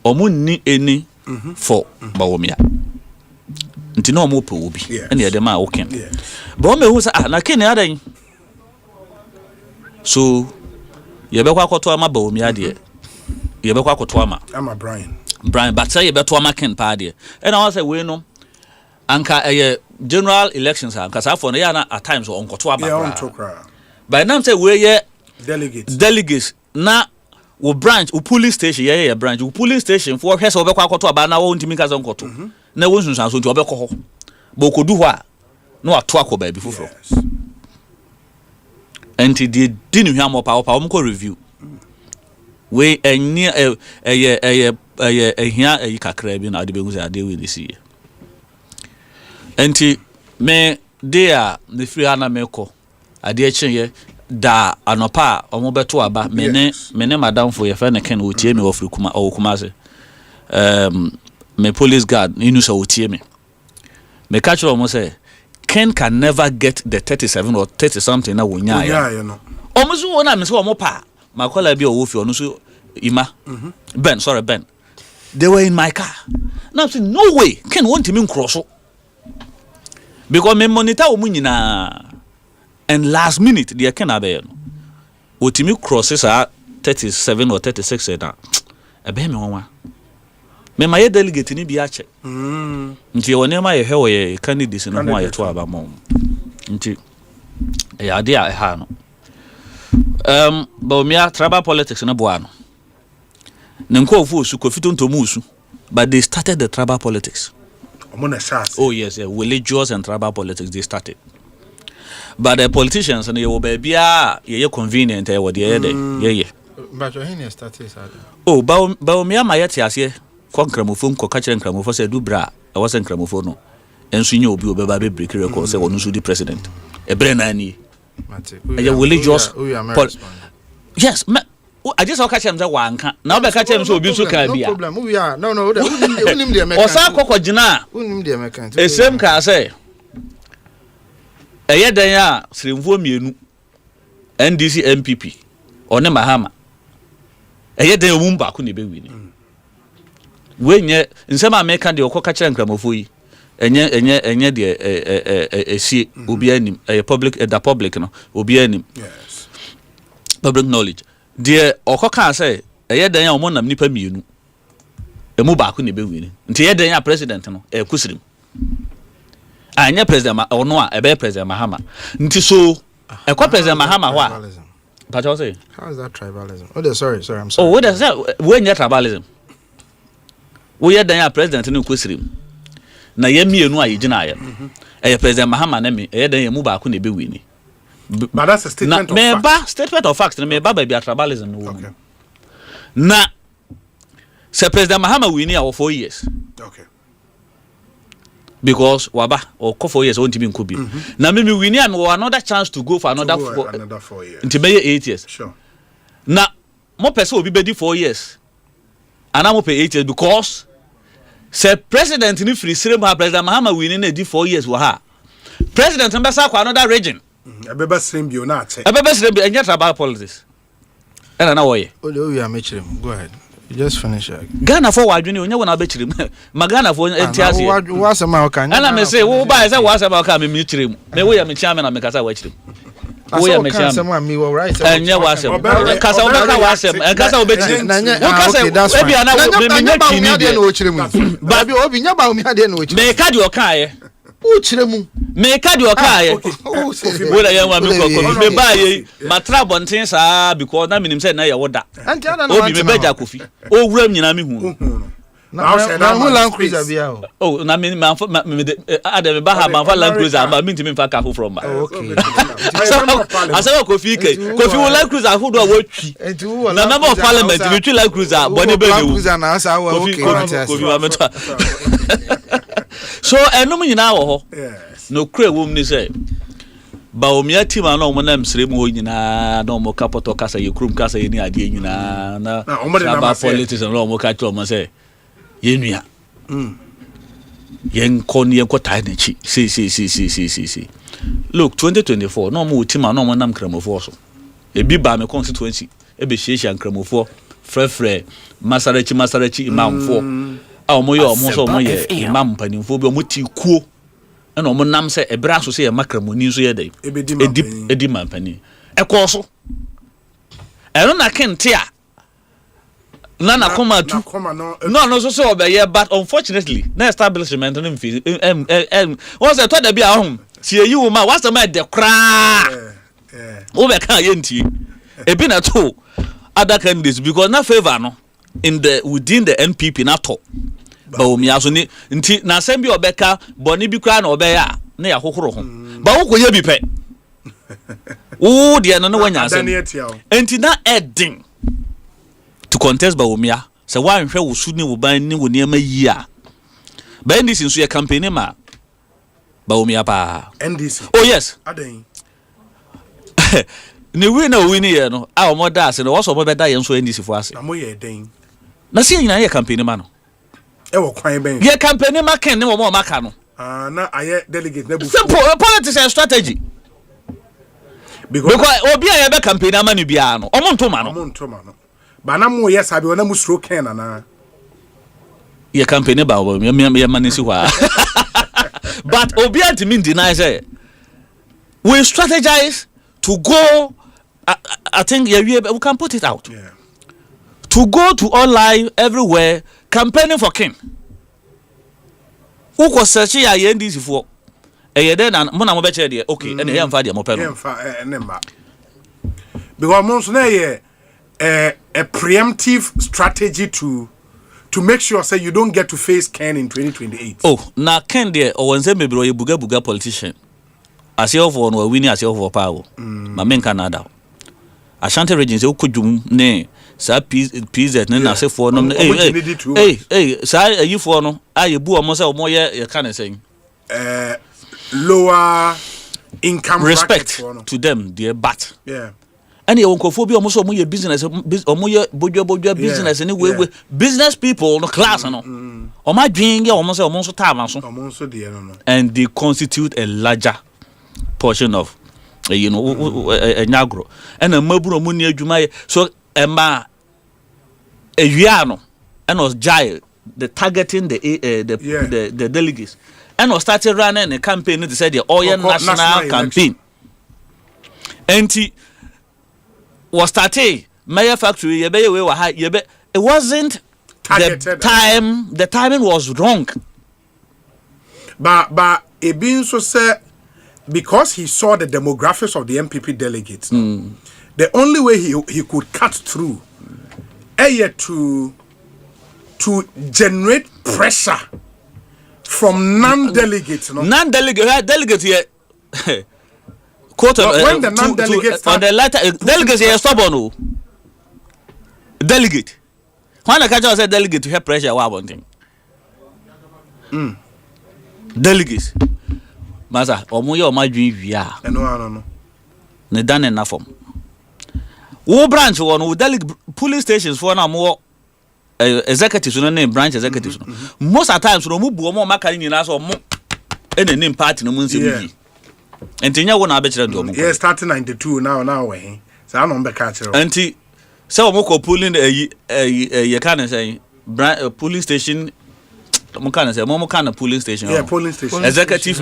omo ni any for bawomia. Nti no mo pe obi. And the dem a okay. But me who say na kini adan. So ye be kwa akoto ama bawomia de. Ye be kwa akoto ama. Ama Brian. Brian, but say you better Ken party. And I say we know anka general elections are because for at times on Kotwa. By now say we delegates na wo branch wo police station branch wo police station for hwese obekwa akoto aba na wo ntimi kaza nkoto na wo nsunsan so nti obekọ ho bo kodu ho a na wato akoba bi foforo enti di ni hwa mo pa mo review we enye ehia kakra bi na de behu say ade we dey see enti me dia the free ana meko ade chenye da anopa omo beto aba mene madam for ye fa ne ken otie me ofri kuma o kuma se me police guard inu so otie me catch omo say Ken can never get the 37 or 30 something na wonya ya no omo so wona me say omo pa makola bi o wo fi onu so ima Ben they were in my car now say no way Ken want me cross because me monitor omo nyina. And last minute, the Ken Abe, Otimi crosses are 37 or 36 na. Ebe me won. Me my delegate ni bi ache. Nti won ma ye hewo ye candidates no ho aye to aba mo. Nti e ade a ha no. Ba me tribal politics na boa no. Ne nkofu osu kofito ntomu osu, but they started the tribal politics. Oh yes, religious and tribal politics they started. But the politicians and you be ye convenient e wo de ye but your hen started oh ba me ama yete ase ko nkramofo ko ka kire nkramofo se du bra e wo se nkramofo no enso nya obi obeba be break record se wonu so di president e bre na ani e religious yes I just catch him say wanka na obe catch him so obi so ka bia no problem we are no unim de meka osa kokogina unim de meka esem ka say dan ya sremfo mienu NDC MPP one Mahama dan omum ba ko ne be wini wenye nsema America de okoka kire nkramofo yi enye de esi obi anim public the public no obi anim yes public knowledge de okoka say dan ya omon nam nipa mienu emu ba ko ne be wini nti dan ya president no kusrim anya president ono a ebe president Mahama nti so ekwa president Mahama ho a but you say how is that tribalism oh sorry I'm sorry oh what is that when you tribalism we ya dan ya president no kwesirim na ye mienu a yigina ya president Mahama na me dan ya mu ba ko na ebe wini but that's a statement of fact statement of fact na me ba bia tribalism no okay na se president Mahama wini a 4 years okay because waba or 4 years won't be in Kubi. Now maybe we need another chance to go for another 4 years. Until maybe 8 years. Sure. Now more person will be ready 4 years. And I'm pay 8 years because say president in free Sirema President Mahama we need 4 years wa ha. President ambassador for another region. Abeba Srimbio na che. Abeba Srimbio and yet about politics. And na way. Oh we are making go ahead. You just finish it. Ghana for wadwini onya wona bechirim. Magana for entiase. Wasema oka. Ana me say wo ba say wasema oka me michirim. Me we ya me chiame na me kasa wachirim. Wo ya me chiame. Wasema me wo right. Enya wasema. Kasa obeka wasema. Kasa obechirim. Wo kasa ebi ana me nya kini de na ochirim. Ba bi obi nya ba umi ade na ochirim. Me ka di oka ye. Uchiremu me ka di oka ye. Wo la ya wa me kokko me ba ye matra bonten saa because na minim say na ye woda. Obi me beja kofi. O wuram nyina me hu. Na mu Land Cruiser bia o. Oh na me ade me ba ha man fa Land Cruiser ba me ntimi fa ka fo from ba. Okay. Asawa kofi ke. Kofi wo Land Cruiser hu do watwi. Na member of parliament me twi Land Cruiser boni be Land Cruiser na asa wa okay. Kofi wa meto. So enum nyina wo ho. Yes. No kure wom ni say ba omia team na omo na msrem ho nyina na omo kapoto kasa ye krum kasa ye ni ade nyina na ba politics na omo ka to omo say ye nua yen kon ye ko tai na chi si look 2024 no omo team na omo nam kramofo so e bi ba me constituency e be hie nkramofo frefre masarachi imamfo a omo ye omo so omo ye imam panimfo bi omo ti kuo na omo nam se ebra so se ye makramoni so ye dai edi mampani e ko so eno na kente a Nana come to no so obey, but unfortunately, no establishment on him. Once I thought to be at home, see you, ma, what's the matter? Cry. Over can't a been at all other candidates because not favor no in the within the NPP not all. But we also need na send your Becca, Bonnie Buchan or Bear, near Hokro. But who could you be paid? Oh, dear, no one has and not adding to contest Baumia. So why I'm sure we shouldn't buy new near my year. But this is your campaign, ma. Baumia pa. And this. Oh, yes. Ni win here, no. Our mother said, also more better and so in this for us. I'm way a ding. Now, see, your campaign, man. Your campaign, ma can no more macano. No, I delegate. Simple politics and strategy. Because Obi a be campaign amanu bia no omonto ma no ba na mo yes abi ona mu stroke ken na ye campaign ba o me manisi wa but Obi antimi deny say we strategize to go I think we can put it out to go to all live everywhere campaigning for king who ko search ya NDC for then and mo na mo be che de okay and e mfa de mo pe no because mo so na a preemptive strategy to make sure say you don't get to face Ken in 2028. Oh, na Ken there or when say maybe you buga politician as you for no winning as you for power ma men Canada Ashanti region say okudum ne sa PZ ne na say for no hey sa you for no aye bu o mo say o mo ye kan say lower income respect to them dear but and you won't phobia almost or more business or more bojo business anyway business people no class no or my dream almost time and they constitute a larger portion of a nyagro and a maburo money adwuma so emma a wiano and was giant the targeting the delegates and was started running a campaign to say the oil national campaign and was started Mayor Factory it wasn't targeted. The timing was wrong but it being so said because he saw the demographics of the MPP delegates the only way he could cut through to generate pressure from non-delegates. Delegates here. When the non-delegates on the letter, delegates here stubborn. Delegate. When I catch us a delegate to have pressure, one thing. Delegates. Master, omuye o my dream via. No. Ne done enough form. Wo branch one delegate police stations for na more executives no name branch executives no most of times no mu bu o mo maka nyina so mo any name party no mu nsem yi entinya wo na abekere do mo yes starting 92 now we say no be catch ro enti say o mo ko polling ye can say police station mo can say mo can polling station polling station executive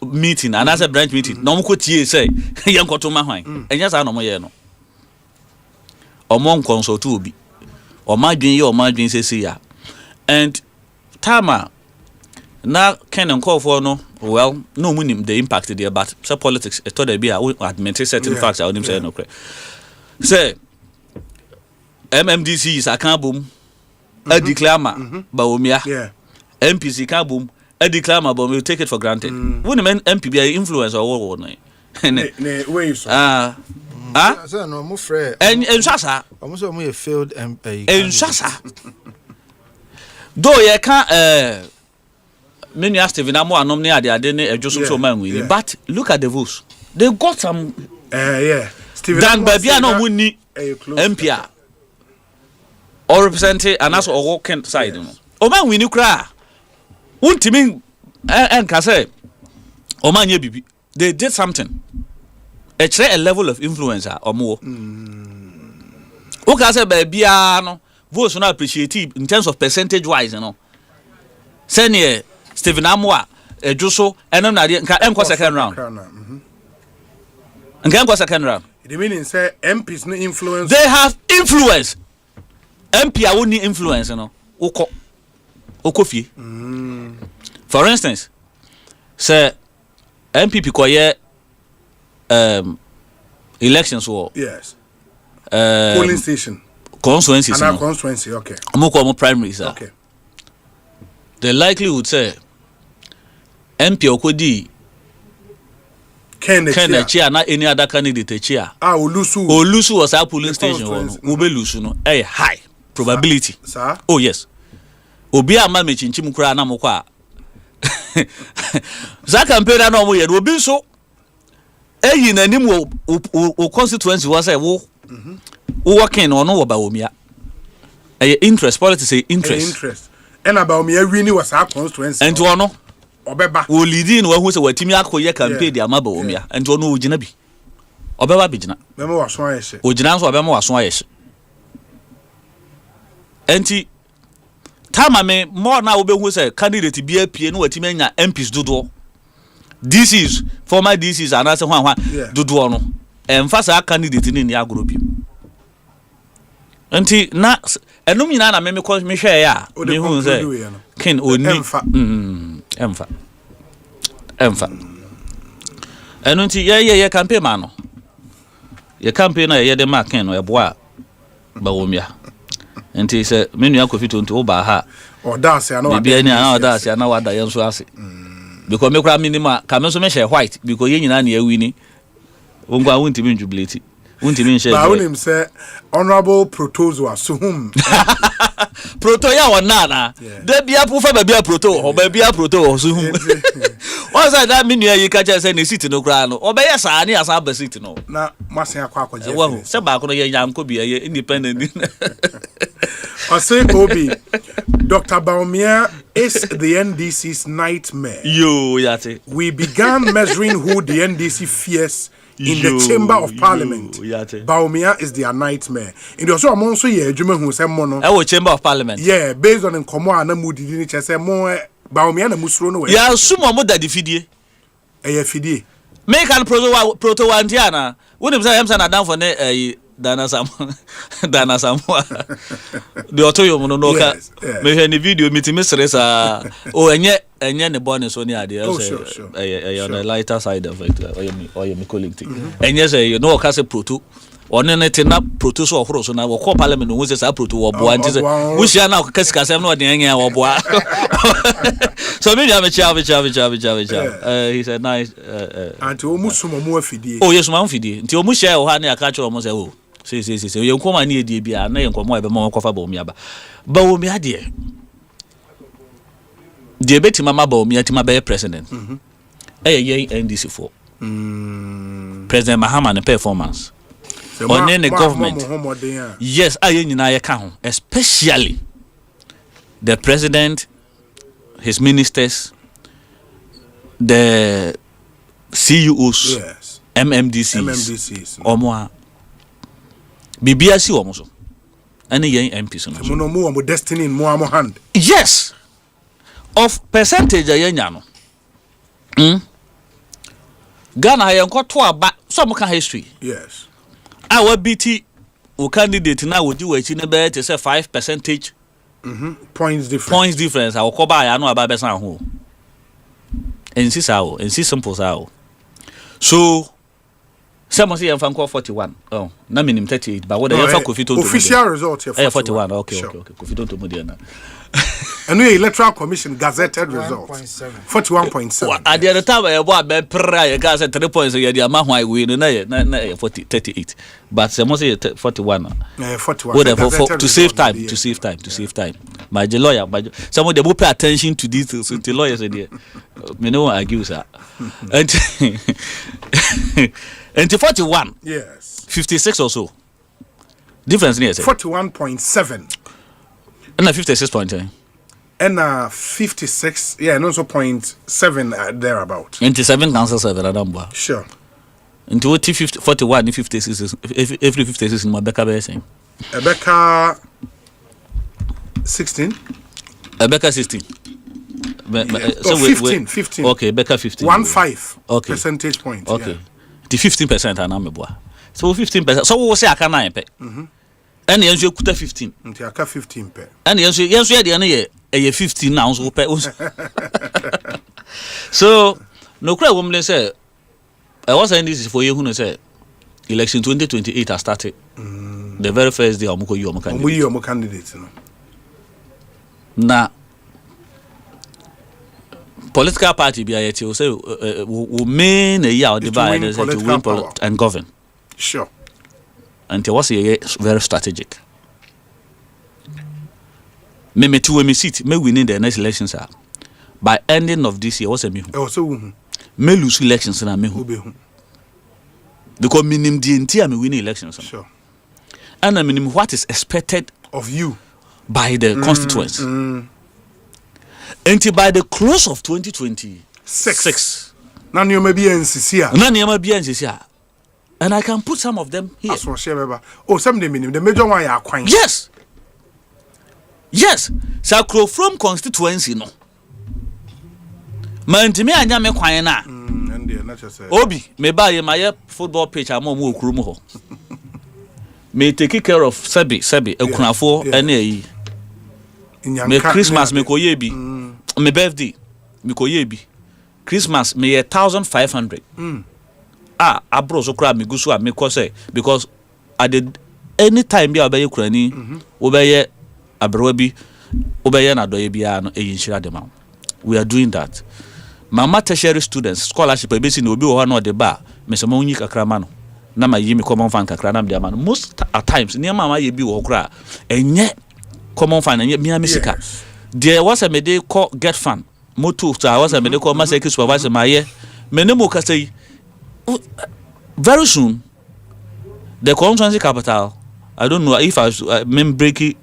meeting and as a branch meeting no mo ko tie say ye nkoto ma hwan enya sa no mo ye no o mo consult obi or my dream say ya and Tama now can and call for no well no money the impact there but some politics I thought they be admit certain facts I wouldn't say no correct say MMDC is a can boom a declare Baumia MPC can boom a declare but we'll take it for granted wouldn't MPB influence or what waves so no mo frɛ and Shasa almost mo failed MP and Shasa though you can many asked Steven Amo anom ne ade ne just so man win but look at the votes they got some Steven Dan Babia no mo ni MP or representing and also or Kent side no o man win kra wontimi enka say o man ye bibi they did something a level of influence or more. Okay, say bia no votes no appreciate in terms of percentage wise, you know. Senior Stephen Amwa, Juso, and nka second round. Nka second round. The meaning say MPs no influence. They have influence. MP a woni influence no wokɔ fie for instance say MPP koye elections war yes polling station constituencies and constituency okay mo primaries okay the likelihood say MP okodi Ken Chia na any other candidate Chia Olusu was our polling station wo be lusu no high probability sir oh yes obi ama me chinchim kura na mokwa za campaign na no mo ye obi so eyi nanim wo constituency was say wo working on no ba omia interest politics say interest and about me win was our constituency and ono obeba wo leading wo hu say watimi akoye campaign di amaba omia and ono ogina bi obeba bigina memo waso ayehye ogina so obema waso ayehye enti tama me more na wo be hu say candidate bi apie no watimi anya MPs dodo DCs former DCs anase hwan dodo no emfa sa candidate ni agro bi enti na enum nyina na me hwe ya me hu say ken oni emfa enunti ye campaign ma no ye campaign na ye de ma ken no eboa ba womia enti se menu akofito nti oba ha odase ana bi ani ana odase ana wada ye nso ase because me kura minima ka me so me share white because ye nyina na ye wini wongwa wonti bi jubilate wonti bi share ba wonim say honorable protozoa so hum proto ya wonana de bia pufa ba bia proto ho ba bia proto so hum once that menu ye ka say ne seat no kura no obeye sa ni asa ba seat no na masen akwa akwaje wo se ba ko no ye yanko bi ye independent Osei Obi, Dr. Baumia is the NDC's nightmare. Yo, yate. We began measuring who the NDC fears in the Chamber of Parliament. Baumia is their nightmare. In the also among so ye adwuma hu say mo no. E Chamber of Parliament. Yeah, based on nkomo na mudi ni che say mo Baumia na musuro no we. Ya sumo mo da difidie. Ye fidie. Make an proto wantiana. Wonim say am say na down for ne Dana Samu the otoyo mo no ka me hwe ni video meeting mesresa enye ne bonus oni ade on the lighter side of it or you colleague enye say you know ka say proto one ne te na proto so ohoro so na wo call parliament no say proto wo boa nti say wo hia na ka sika sem no de enye wo boa so me dia me cha he said nice anti o musumo mo afidie oh yes mo afidie nti o mu share o ha na aka kire o mo say oh see ye nkoma na edie bia na ye nkoma e be mo kofa ba omia ba omia de beti mama ba omia ti ma be president ye NDC for President Mahama ne performance on the government yes aye nyina ye ka ho especially the president, his ministers, the CEOs, yes. MMDCs omo bibia si omo so any yen MPs no no mo destiny in mo hand yes of percentage anya no Ghana yen kwato aba so mo ka history yes our BT o candidate na woji wachi ne be say 5% points difference I ko ba ya no aba be san ho ensi sao ensi simple sao so some say fan call 41 oh na minim 38 but what the fa Kofi Tonto official result here 41 okay Kofi Tonto mo dia na and we electoral commission gazetted result 41.7 at the time e bo be pra ye ga say 3 points ye dia ma ho I win na 38 but some say 41 41 to save time my lawyer some of them will pay attention to details so the lawyers say there me no argue sir and 41 yes 56 or so difference near 41.7 and 56.10 and 56 yeah and also 0.7 thereabout 27 cancel 7 adamba sure into what 41 56 every 56 in my Becca saying Becca 16 Becca 16 so 15 okay Becca 15 1.5 okay percentage point okay the 15% and I'm so 15% so we say I can 9 pe And you kuta 15. Until I 15 pe. And you ye 15 now so pe. So no cry woman say I was saying this for you who say election 2028 has started. The very first day omuko you omo candidates no. Na political party be ayeti will say will mean a year divide to win and govern. Sure. And it was very strategic. Me two me seat me winning the next elections are by ending of this year was a me me lose elections na me who because minimum DNT me winning elections. Sure. And I mean what is expected of you by the constituents. Until by the close of 2026. Now you may be NCC. And I can put some of them here. Oh, some of them the major one are quite. Yes. Yes. Sakro from constituency no. Mantimi anya me kwan na. Obi, me buy my football pitch amom wo krum ho. Me take care of Sebi ekunafo ene yi. Me Christmas me koye bi. Me birthday me koye bi. Christmas me 1,500. Abro so kra me gusu me ko say because at the any time bi obeye kurani obeye abro bi obeye na doye bia no eyinshira dem. We are doing that. Mama tertiary students scholarship e besi na obi wo na ode ba me se monyi kakra ma no na ma yi me common fan kakra na me ma no most at times near mama ye bi wo kra enye common fan enye me amesika there was a me dey call get fan moto I was a me dey call ma secretary supervisor ma ye me ne mo ka say very soon the constituency capital I don't know if I breaking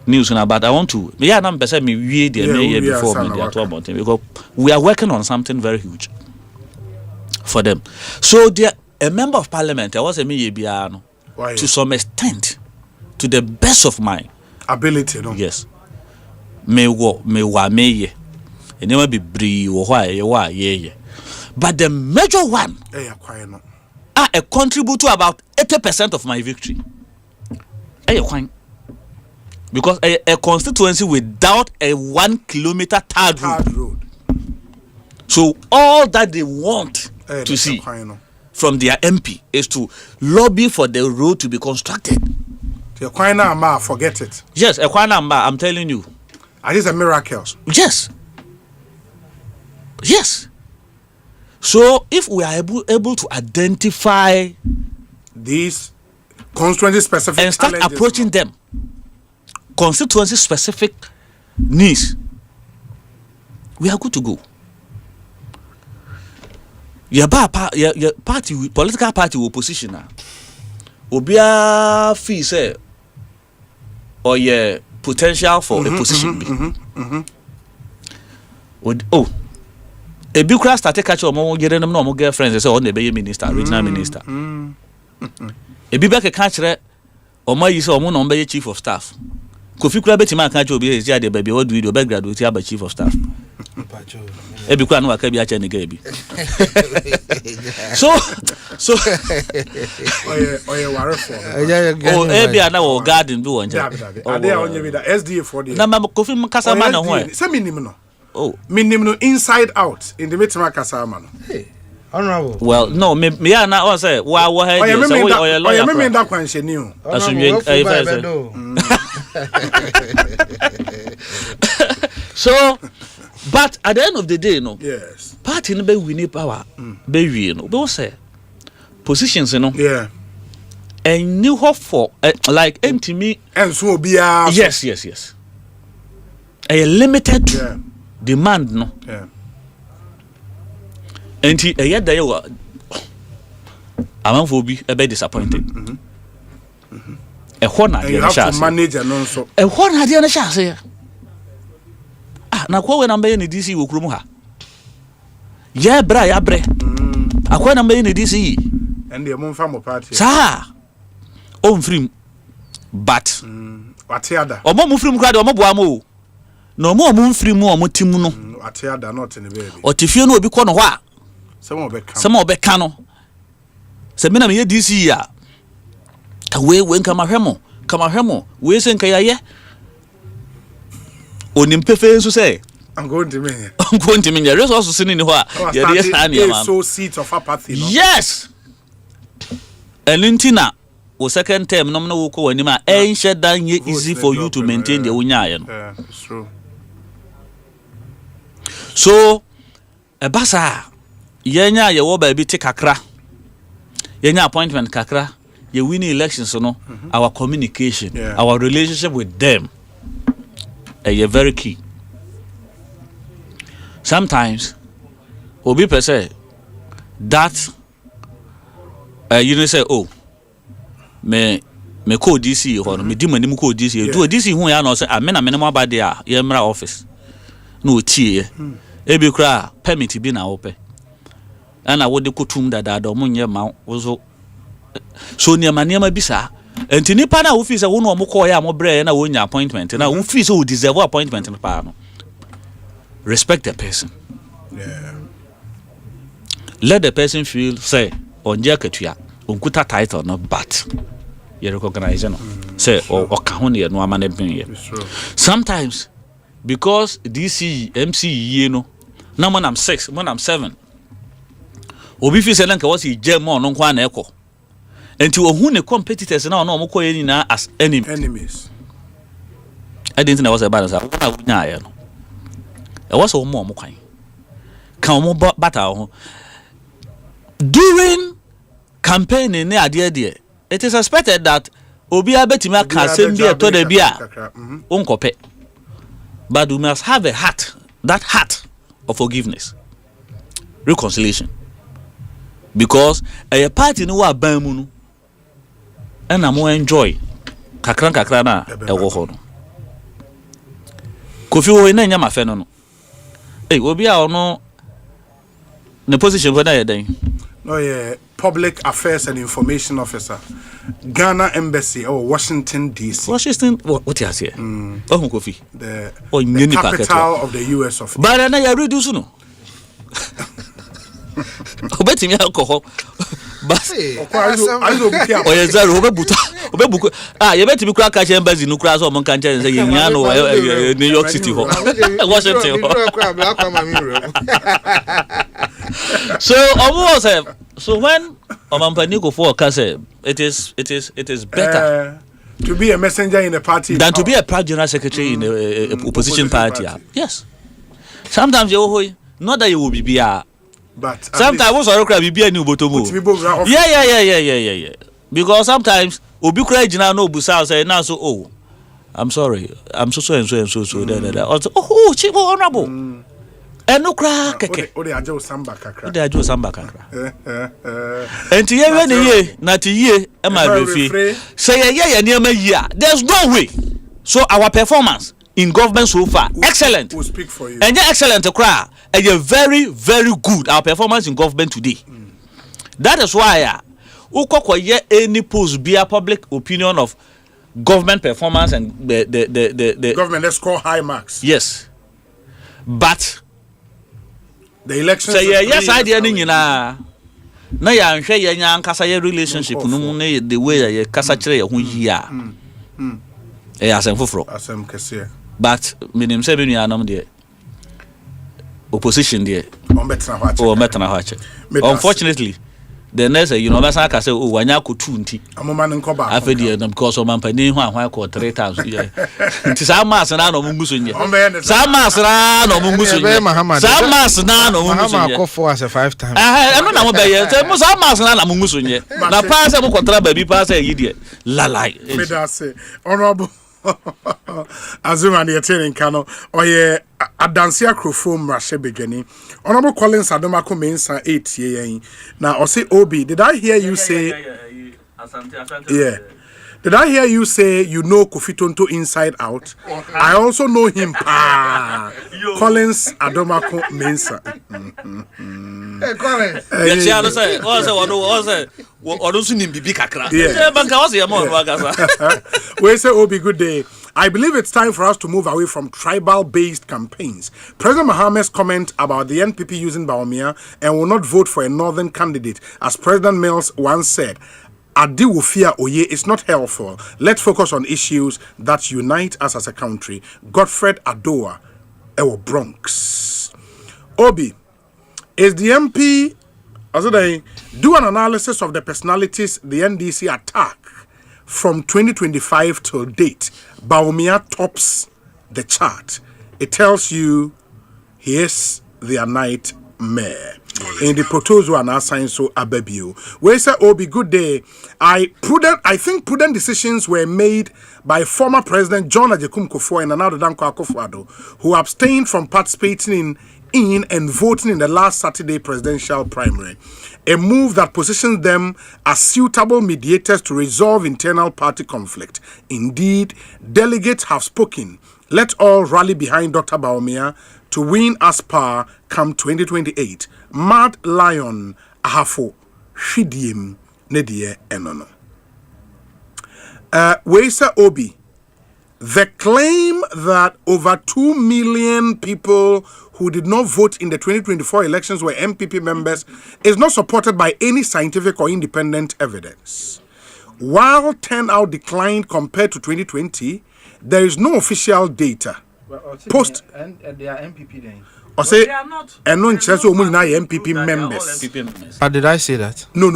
news now, but I want to me na person me wie the year before me at about because we are working on something very huge for them. So there a member of parliament I was a me bia to some extent to the best of my ability no. Yes. Me ye and never be bree or why ye. But the major one I contribute to about 80% of my victory. Because a constituency without a 1 kilometer tarred road. So all that they want to see from their MP is to lobby for the road to be constructed. Forget it. Yes, I'm telling you. It is a miracle. Yes. Yes. So if we are able to identify these constituency specific and start approaching them, constituency specific needs, we are good to go. Your party, political party opposition now. Obia fee say or your potential for a position. A big class started catch or getting them no more girlfriends. They say on the bay minister, regional minister. A big back a catcher or my use or moon on bay chief of staff. Kofi Krabeti man catch obi is the baby what do you do back graduate by chief of staff. A big one can be a chenny baby. So maybe I know garden do one. SDA for the number Kofi Casamana one. Semi minimum inside out in the Mitma Casamano. Hey, honorable. Well, no, me I now say why that one she knew. So, but at the end of the day, no. Yes. Party no be winning power. Be we no. Be say positions, no. Yeah. And new hope for like me. And so be yes. A limited demand, no. Yeah. And yet they were among be a bit disappointed. A horn idea to manage and also a horn idea na chance here. Na kwa we number ni DC wo krum ha. Ya bre. Akwa number ni DC. And the mon fam party. Sa. O mfrim. But Watiada. O mo mfrim kra de o mo boa mo. No mo mfrim mo mo timu no. Watiada not in the baby. O tifie no obi ko no ho a. Some obeka no. Se me na me DC ya. Ta we nka mahwe mo. Kama hemo, we say nkayaye. Onimpefe nso say. I'm going to mean. I'm going to mean. There is also sitting in what? So seat of apathy. No? Yes. Elintina, o second term, no no ko anima. Ain't that easy for you to maintain the unya. Yeah, it's true. So, a basa, yenya ye wo baby take kakra. Yenya appointment kakra. Ye winning elections, so no. Our communication, our relationship with them, are very key. Sometimes, obi per se that you know say, oh, me call DC or me demand me call DC. Do DC who ya no say amena minimum about there yemra office. No tie. Ebi kra permit bi na ope. And I would kutum da do munye ma ozo. So niema bisa. Enti nipa na wo fi say wo no mo call ya mo bre na wo nya appointment na wo fi say wo deserve appointment no pa no. Respect the person. Yeah. Let the person feel say onje akatua onkuta title no but you recognize no say o ka ho ne no amane ben ye. Sometimes because DC MC ye no na man am 6 man am 7 obi fi say nka was je mo no kwa na ekọ enti ohu ne competitors na no mo kọ ye ni na as enemies. I didn't know was about that nya ya no e was o mo kwan kan mo bata during campaigning ne ade it is expected that obi abetimi aka assembly to the bia onkope but we must have a heart of forgiveness, reconciliation, because a party no wa ban mu no and am enjoy kakra na e wo ho no kofi wo na nya mafe no obi a ono the position for that then. No, yeah, Public Affairs and Information Officer, Ghana Embassy or Washington D.C. Washington, what you say? Oh, Kofi. The capital of the U.S. of. But I know you reduce no. Obeti mi alcohol. But oh yes, sir. Obebuta. You bet me crack embassy no crash or man can say New York City. Washington. So almost so when Omampani go for Kase, it is better to be a messenger in a party than to be a proud general secretary in a opposition party. Yes. Sometimes you not that you will be but sometimes also cry be a new botomo. Yeah. Because sometimes obi cry jina no busa say now so oh I'm sorry. I'm so also oh chief honorable. Eno kra keke o de ajo samba kakra enti ye we ne ye na ti ye e ma refi say ye niam yi a there's no way. So our performance in government so far excellent. We'll speak for you. And excellent kra e very very good our performance in government today. That is why ukokoye any post be a public opinion of government performance and the government that score high marks. Yes. But the elections say yes I dey nyina na ya nhwe ye nya nkasa ye relationship no mu ne the way ye kasa kire ye ho yi a asem foforo asem kese but minim say benu anom de opposition de on betna hache unfortunately the next basa ka say oh wanya kotu nti amoma ne nkoba afedi na because o mampani ho ahwan ko 3 times nti sa mas na no munguso nye sa mas na no munguso nye sa mas na no munguso nye ko 4 as 5 times eno na mo be ye say mo sa mas na munguso nye na pa say mo kontra baby pa say yi de lalai me da say honorable Azuma the training kano oye adansi akrofom rashe begani honorable Collins Adomako mensa 8 yen na Osei Obi did I hear you say yeah did I hear you say you know Kofi Tonto inside out? I also know him Collins Adomako mensa hey Collins yeah say we say Obi good day. I believe it's time for us to move away from tribal-based campaigns. President Mohammed's comment about the NPP using Bawumia and will not vote for a northern candidate, as President Mills once said, Adi Wofia Oye is not helpful. Let's focus on issues that unite us as a country. Godfred Adoa, Ewo Bronx. Obi, is the MP, as they do an analysis of the personalities the NDC attack from 2025 till date. Bawumia tops the chart. It tells you he is their nightmare. In the proposal and assign so Abebio. We say Obi, good day. I think prudent decisions were made by former President John Ajekum Kufuor and another Danko Akufo-Addo, who abstained from participating in and voting in the last Saturday presidential primary. A move that positions them as suitable mediators to resolve internal party conflict. Indeed, delegates have spoken. Let all rally behind Dr. Bawumia to win ASPA come 2028. Mad Lion Ahafo Shidiem Nedie Enono. Weisa Obi. The claim that over 2 million people who did not vote in the 2024 elections were MPP members is not supported by any scientific or independent evidence. While turnout declined compared to 2020, there is no official data. Post and they are MPP then. Osei, and no interest of MPP members. But did I say that? No.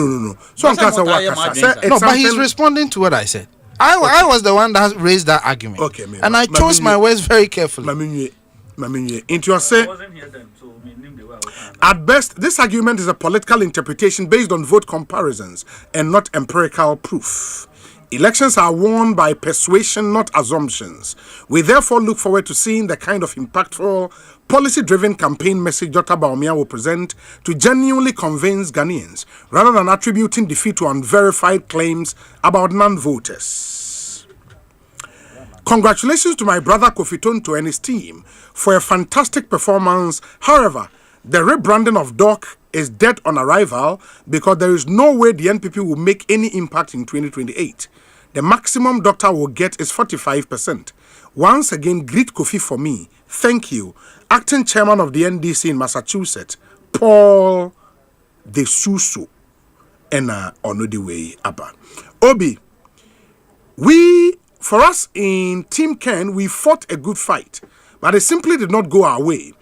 So no, but he's responding to what I said. I was the one that raised that argument. Okay, and I chose my words very carefully. Into your say. At best, this argument is a political interpretation based on vote comparisons and not empirical proof. Elections are won by persuasion, not assumptions. We therefore look forward to seeing the kind of impactful, policy-driven campaign message Dr. Bawumia will present to genuinely convince Ghanaians, rather than attributing defeat to unverified claims about non-voters. Congratulations to my brother Kofi Tonto and his team for a fantastic performance. However, the rebranding of Doc is dead on arrival because there is no way the NPP will make any impact in 2028. The maximum Doctor will get is 45%. Once again, greet Kofi for me. Thank you. Acting chairman of the NDC in Massachusetts, Paul De Susu. And Onodiwe Abba. Obi, for us in Team Ken, we fought a good fight, but it simply did not go our way.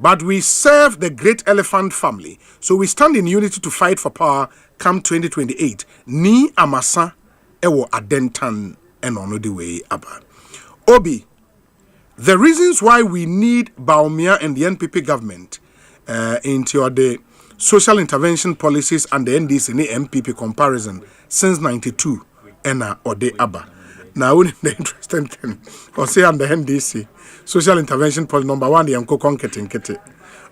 But we serve the great elephant family, so we stand in unity to fight for power come 2028. Ni amasa ewo adentan and Onodiwe Abba. Obi, the reasons why we need Bawumia and the NPP government into the social intervention policies and the NDC and the MPP comparison since 92 and Ode Abba. Now, the interesting thing, Osei and the NDC social intervention policy number 1, the Yanko Kete.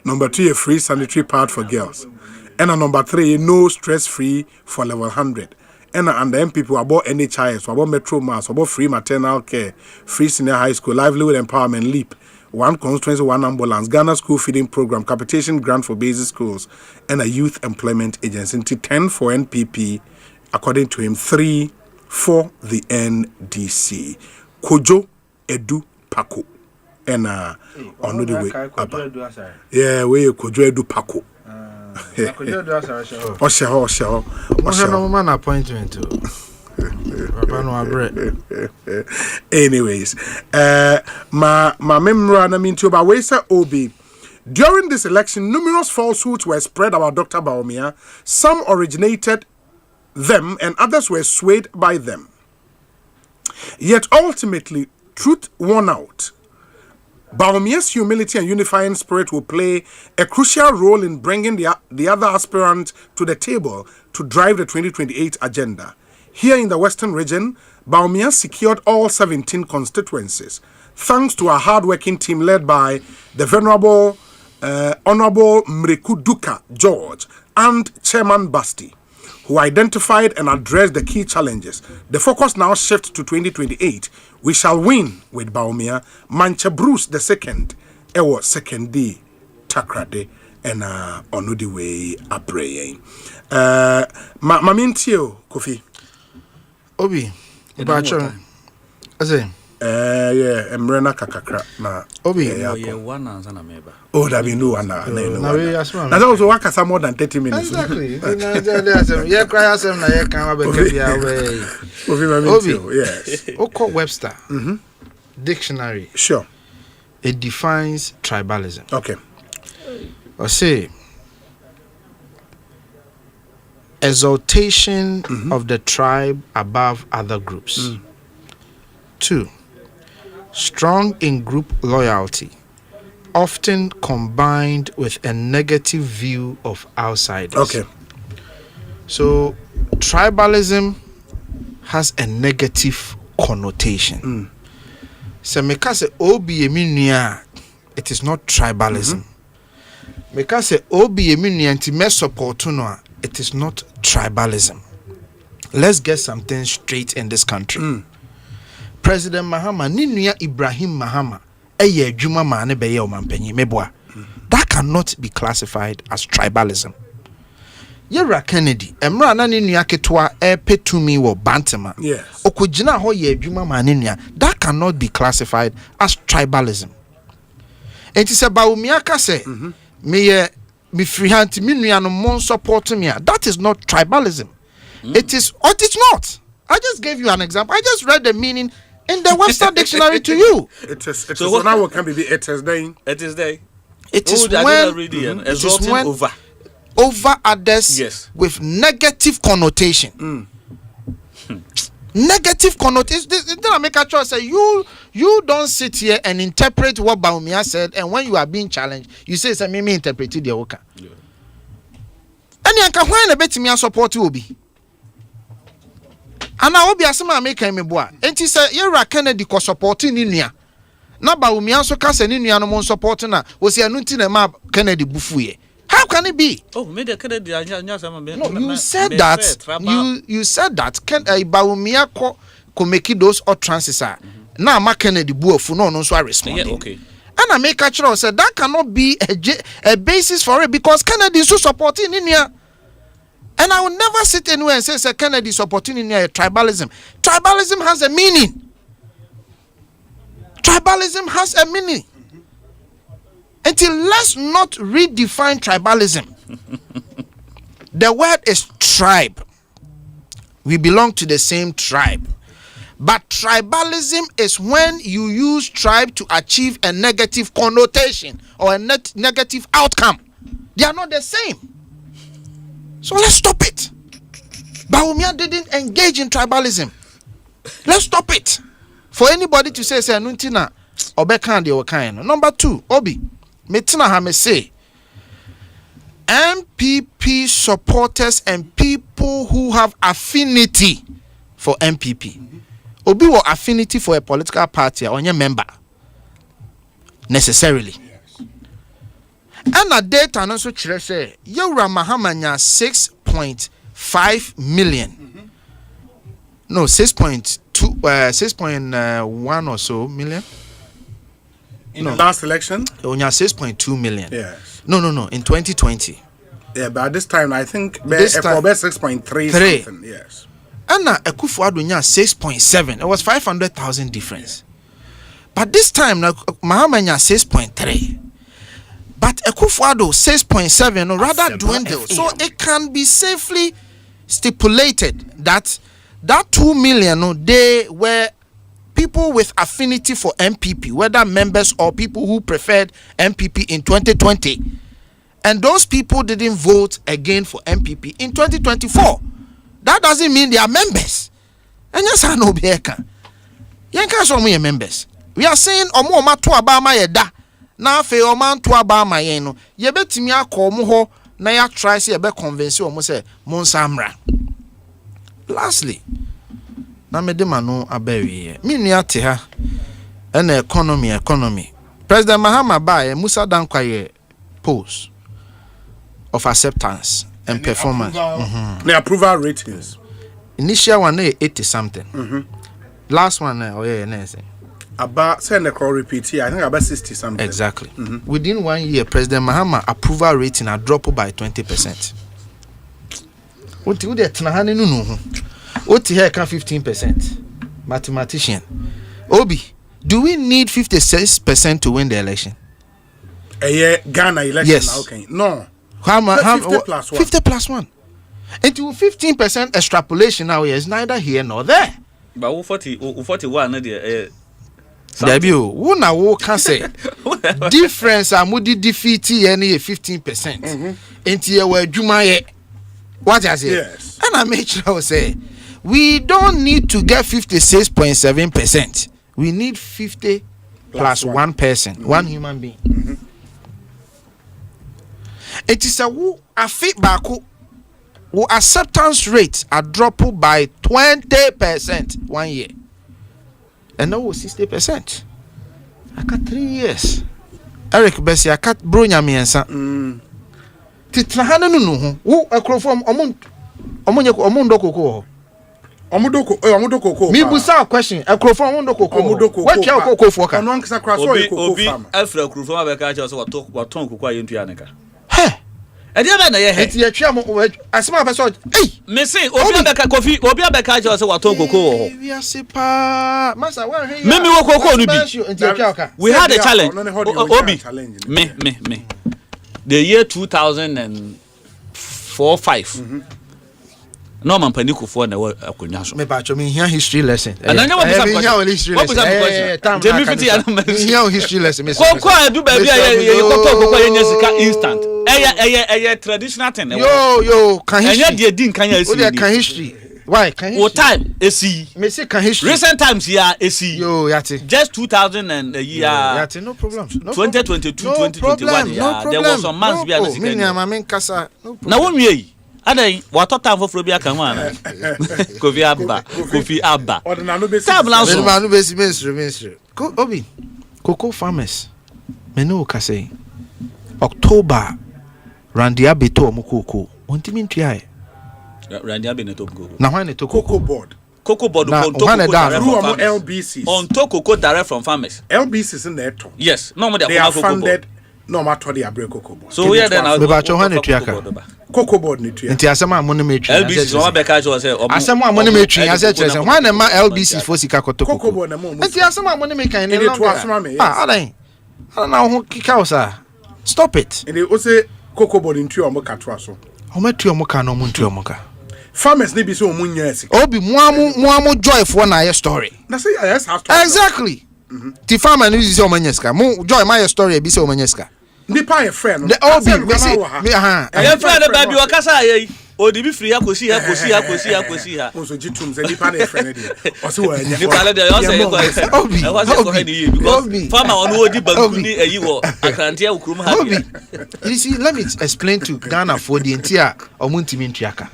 Number 2, a free sanitary pad for girls. And number 3, no stress-free for level 100. And the MPP about NHIS, about Metro Mass, about free maternal care, free senior high school, livelihood empowerment, LEAP, 1 constituency, 1 ambulance, Ghana school feeding program, capitation grant for basic schools, and a youth employment agency. 10 for NPP, according to him, 3 for the NDC. Kojo Edu Paco. And on the way up. Yeah, we Kojo Edu Paco. Man appointment. Anyways, my memory and I mean to Bawesa Obi. During this election, numerous falsehoods were spread about Dr. Bawumia. Some originated them and others were swayed by them. Yet ultimately, truth won out. Bawumia's humility and unifying spirit will play a crucial role in bringing the other aspirant to the table to drive the 2028 agenda. Here in the Western region, Bawumia secured all 17 constituencies, thanks to a hard-working team led by the Venerable Honorable Mriku Duka George and Chairman Basti, who identified and addressed the key challenges. The focus now shifts to 2028. We shall win with Bawumia. Mancha Bruce II, Ewo second day, Takrade, and Onodiwe Abreye. Mamintio, Kofi. Obi, Bacho. I say, Emrena kakakra na Obi one answer na meba. Oh, that be no one na. That's also work as more than 30 minutes. Exactly. Yeah, cry asem na ye kan abeke bia we. Obi, yes. Oko Webster. Dictionary. Sure. It defines tribalism. Okay. Osei, exaltation of the tribe above other groups. 2, strong in group loyalty, often combined with a negative view of outsiders. Okay. So, tribalism has a negative connotation. So, because obi eminia, it is not tribalism. Because obi eminia anti me support no, it is not tribalism. Let's get something straight in this country. President Mahama, Ninuya Ibrahim Mahama, eye adwuma ma ne beye omampanyi meboa. That cannot be classified as tribalism. Yera Kennedy, emra na Ninuya ketwa petumi wo Bantama. Yes. Okojina ho ye adwuma ma Ninuya. That cannot be classified as tribalism. Enti se ba umiaka se me free hand me nua no mon support me. That is not tribalism. It is not. I just gave you an example. I just read the meaning in the Webster dictionary to you. It is so now what can be it is day. It is day. It is when over others with negative connotation. Negative connotation. Then I make a choice. Say you don't sit here and interpret what Baumia said, and when you are being challenged, you say "Say me interpreted the worker." And you can find a bit me support you be. And I will be asema make me boa. Enti say Yera Kennedy ko supporting Ninuya. Na Baumia so ka say Ninuya no mon support na. Wo say anu nti na ma Kennedy bufuye. How can it be? Oh, maybe Kennedy No, you said that. You said that Baumia ko make those utterances are. Na ma Kennedy buofu no so respond. Yeah, okay. And I make a choice say that cannot be a basis for it because Kennedy is so supporting Ninuya. And I will never sit anywhere and say Kennedy supporting Ninuya tribalism. Tribalism has a meaning. Tribalism has a meaning. Until let's not redefine tribalism. The word is tribe. We belong to the same tribe. But tribalism is when you use tribe to achieve a negative connotation or a negative outcome. They are not the same. So let's stop it. Baumia didn't engage in tribalism. Let's stop it. For anybody to say nuntina obekan de okan. Number 2, Obi. Metina ha me say MPP supporters and people who have affinity for MPP. Obi will affinity for a political party or your member necessarily. And a data no so chire say Yura Mahamanya 6.5 million. No, 6.1 or so million. In the last election? Onya 6.2 million. Yes. No, in 2020. Yeah, but this time I think this time 6.3 something. Yes. And Akufo-Addo nya 6.7. It was 500,000 difference. But this time now Mahama nya 6.3. But Akufo-Addo 6.7 or rather dwindled. So it can be safely stipulated that 2 million they were people with affinity for MPP, whether members or people who preferred MPP in 2020. And those people didn't vote again for MPP in 2024. That doesn't mean they are members. And yes, I know Bieka. Yanka so me members. We are saying omo ma to abama yeda. Na fe oman to abama yen no. Ye betimi akọ mo ho na ya try say ye be convince omo say monsamra. Lastly, na me de manu abawi me nua te ha na economy President Mahama ba Musa Dankwa polls of acceptance and performance. The approval ratings. Initial one 80 something. Last one about say the call repeat here, I think about 60 something. Exactly. Within 1 year President Mahama approval rating had dropped by 20%. What you dey tna ha ne no What here can 15%? Mathematician. Obi, do we need 56% to win the election? Ghana election. Yes. Okay. No. How 50 plus 1. 50 plus 1. Into 15% extrapolation now is neither here nor there. But 41 Debut, who now who can say difference are moody defeat any 15%. Into your Jumaye. What I say? Yes. And I make sure I say we don't need to get 56.7%. We need 50 plus one person, one human being. It is a who a fit back who acceptance rates are dropped by 20% 1 year. And now 60%. I got 3 years. Eric Bessie, I cut Brunya Miensa. Titrahana no who a crow from Omundo Coco. Omudoko. Me busa question. A crow from Omundo Coco. What your cocoa for? Obi Alfred Crew from Abeka was what tongue cocoa into Yanaka. Hey! And the other it's your chamo as my person. Hey! Missy, Obiabeka coffee, Obiabeka was what tongue cocoa. Massa, where Mimi Coco we had a challenge. Obi. Me. The year 2004-5. Norman Panico for the world. Me bacho me here history lesson. And I never history lesson. Here history lesson. Cocoa do baby you cocoa instant. Traditional thing. Yo, can history. Can history. Why? Can what time? AC. Me say can history. Recent times here AC. Yo, yati. Just 2000 and a year. Yati, no problem. 2022, 2021. No problem. There was some months behind us. Now when we Adai, what time for Frobia Kamana? Kofi Abba. Obi, cocoa farmers. Menu Kase. October, Randia Beto Mukoko. Want to mean try? Randia Beneto. Now, when it took Cocoa Board. Cocoa Board on LBC. On to cocoa direct from farmers. LBC is in there. Yes, no, they are funded. No matter the Cocoa Board. So we are then Cocoa Board need Nti asema money matrix. LBC so abeka cho say asema money matrix ase chese. Why na ma LBC for sika koto Cocoa Board na mo. Nti asema money maker ni long. Adan. Na ho kika osa. Stop it. And they also Cocoa Board into omo katwa so. Omo tu omo ka no mo ntu omo ka. Farmers need be so omo nya sika. Obi muamu joy for na your story. Na say yes have to. Exactly. The farmer news omo nya sika. Mo joy my story be say omo nya sika. Nipa your friend. The Obi, me say, your friend baby wakasa ye. Odi bi free akosi ha. Onso jitum ze nipa na friend dey. Osi wa nya. Nipa le dey you say go. Obi. Because farmer on odi banku ni eyi wo akrantia ukrum ha. Obi. You see, let me explain to Ghana for the entire omuntimi ntuaka.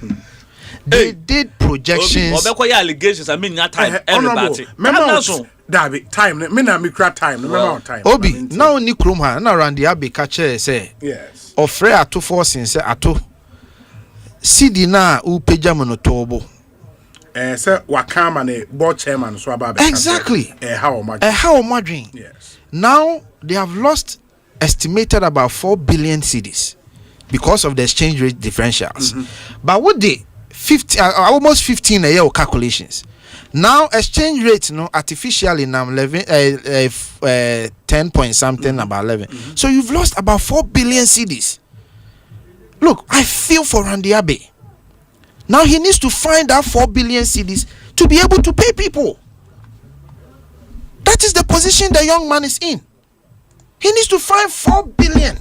They did projections. Obekoya allegations I mean that time everybody. David, time. Me na me cry time. Remember time. Obi, now ni krum ha na around the abe catcher say. Yes. Ofre ato force say ato. Sidi na upeja monotobo. Say wakama ne board chairman so about. Exactly. How madrin. Yes. Now they have lost estimated about 4 billion cedis because of the exchange rate differentials. But what they 50 almost 15 a year calculations. Now exchange rate artificially now 10 point something about 11. So you've lost about 4 billion cedis. Look, I feel for Randy Abe. Now he needs to find out 4 billion cedis to be able to pay people. That is the position the young man is in. He needs to find 4 billion.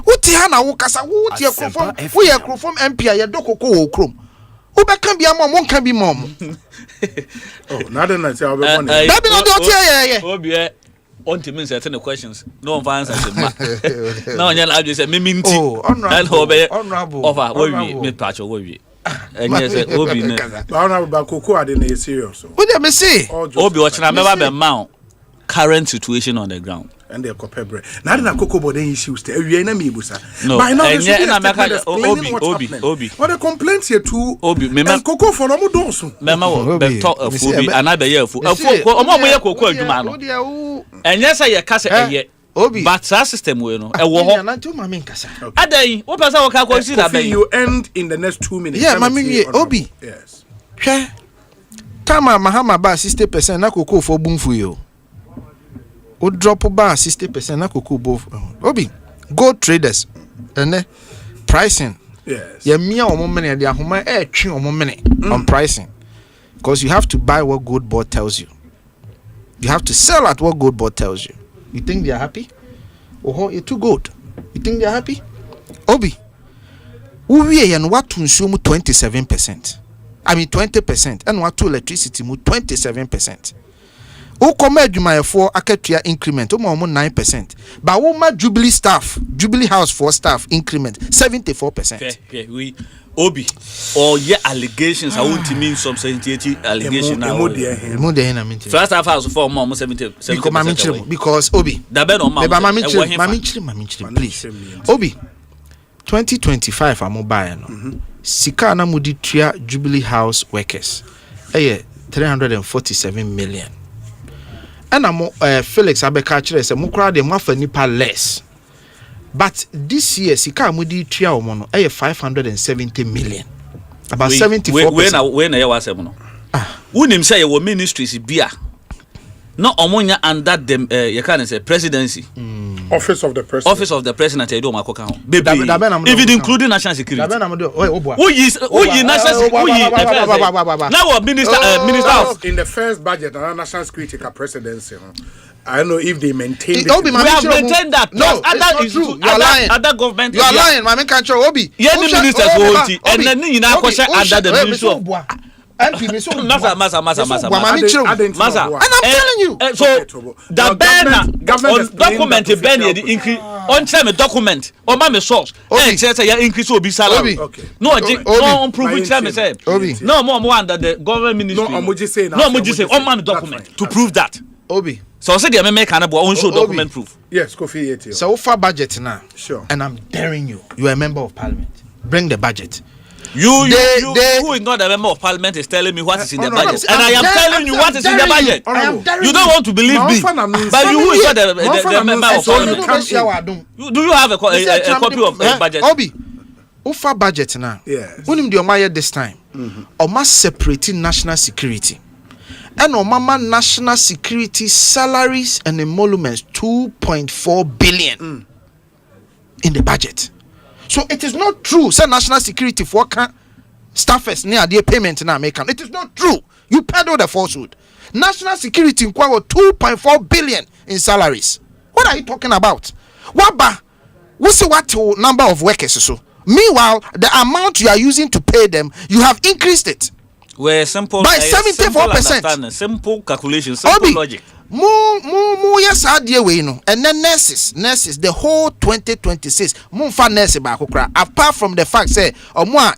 Utihana wukasa we are from MP ayedoko ko okrom. Ube can be a mom, one can be mom. Oh, not that say Obi on to me certain questions. No one answers them. No one I just say me minti. Oh, honorable. Over we me patch we. And yes, Obi ne. Honorable Cocoa are in serious. What do me say? Obi watching I remember the mount current situation on the ground. And they're copebre. Now that Cocoa Board issues there, we are enemy busa. No, by now Obi. What the complaints here too? Obi, and Cocoa for no don'so. Mema be talk of Obi, another year for omo ye Cocoa adwuma no. And yes, I kasa eye. Obi, but that system we no. E wo ho. Na to mama nkasa. Adan, wo pesa wo ka consider that you end in the next 2 minutes. Yeah, mama Obi. Yes. Tama Mahama ba 60% na koko for bumfu yo. O drop ba 60% na koko both. Obi, gold traders. And pricing. Yes. Ya mia omo mene dia homa twi omo mene on pricing. Because you have to buy what gold board tells you. You have to sell at what gold board tells you. You think they are happy? Oh, you're too good. You think they are happy? Obi. We and what to consume 27%. I mean 20%. And what to electricity 27%. O come adwuma for akatua increment o mo 9%. But wo ma Jubilee staff, Jubilee House for staff increment 74%. Okay, we Obi or yeah allegations I want to mean some 78 allegations now. First half house for more 70%. Because Obi da be no mami please. Obi 2025 amoba no. Sika na mudi tua Jubilee House workers. 347 million. And Felix Abeka chere say mukra de mafa nipa less. But this year sika mudi tua omo no 570 million. About 74%. When na wasem no. Unim say your ministries bia. No omonya under them you can say presidency. Office of the president. Office of the president I do makoka ho. Even including national security. Who is national security? Now minister in the first budget national security presidency. I don't know if they maintain it. We have maintained that. No, that is true. You are lying. Other government. You are lying. My country Obi. Any ministers who and then you now question under the ministry of Masa. And I'm telling you. So the banner document banner the increase on time document on my source. And say ya increase will be salary. No prove which time say. No more under the government ministry. No Muji say on man document to prove that. Obi. So say the make an on show document proof. Yes, Kofi 80. So far budget now. Sure. And I'm daring you. You are a member of parliament. Bring the budget. You who is not a member of parliament is telling me what is in the budget. And I am telling you what is in the budget. You don't want to believe me. But you who is not the member of parliament. Do you have a copy of the budget? Obi, Ufa budget now. Yes. When him the this time. Oma separating national security. And Omama national security salaries and emoluments 2.4 billion in the budget. So it is not true. Say national security for staffers near their payment in America. It is not true. You peddle the falsehood. National security inquire 2.4 billion in salaries. What are you talking about? What number of workers so? Meanwhile, the amount you are using to pay them, you have increased it. We're simple by 74%. Simple calculation, simple logic. Yes, we know. And then nurses, the whole 2026, nurse apart from the fact say,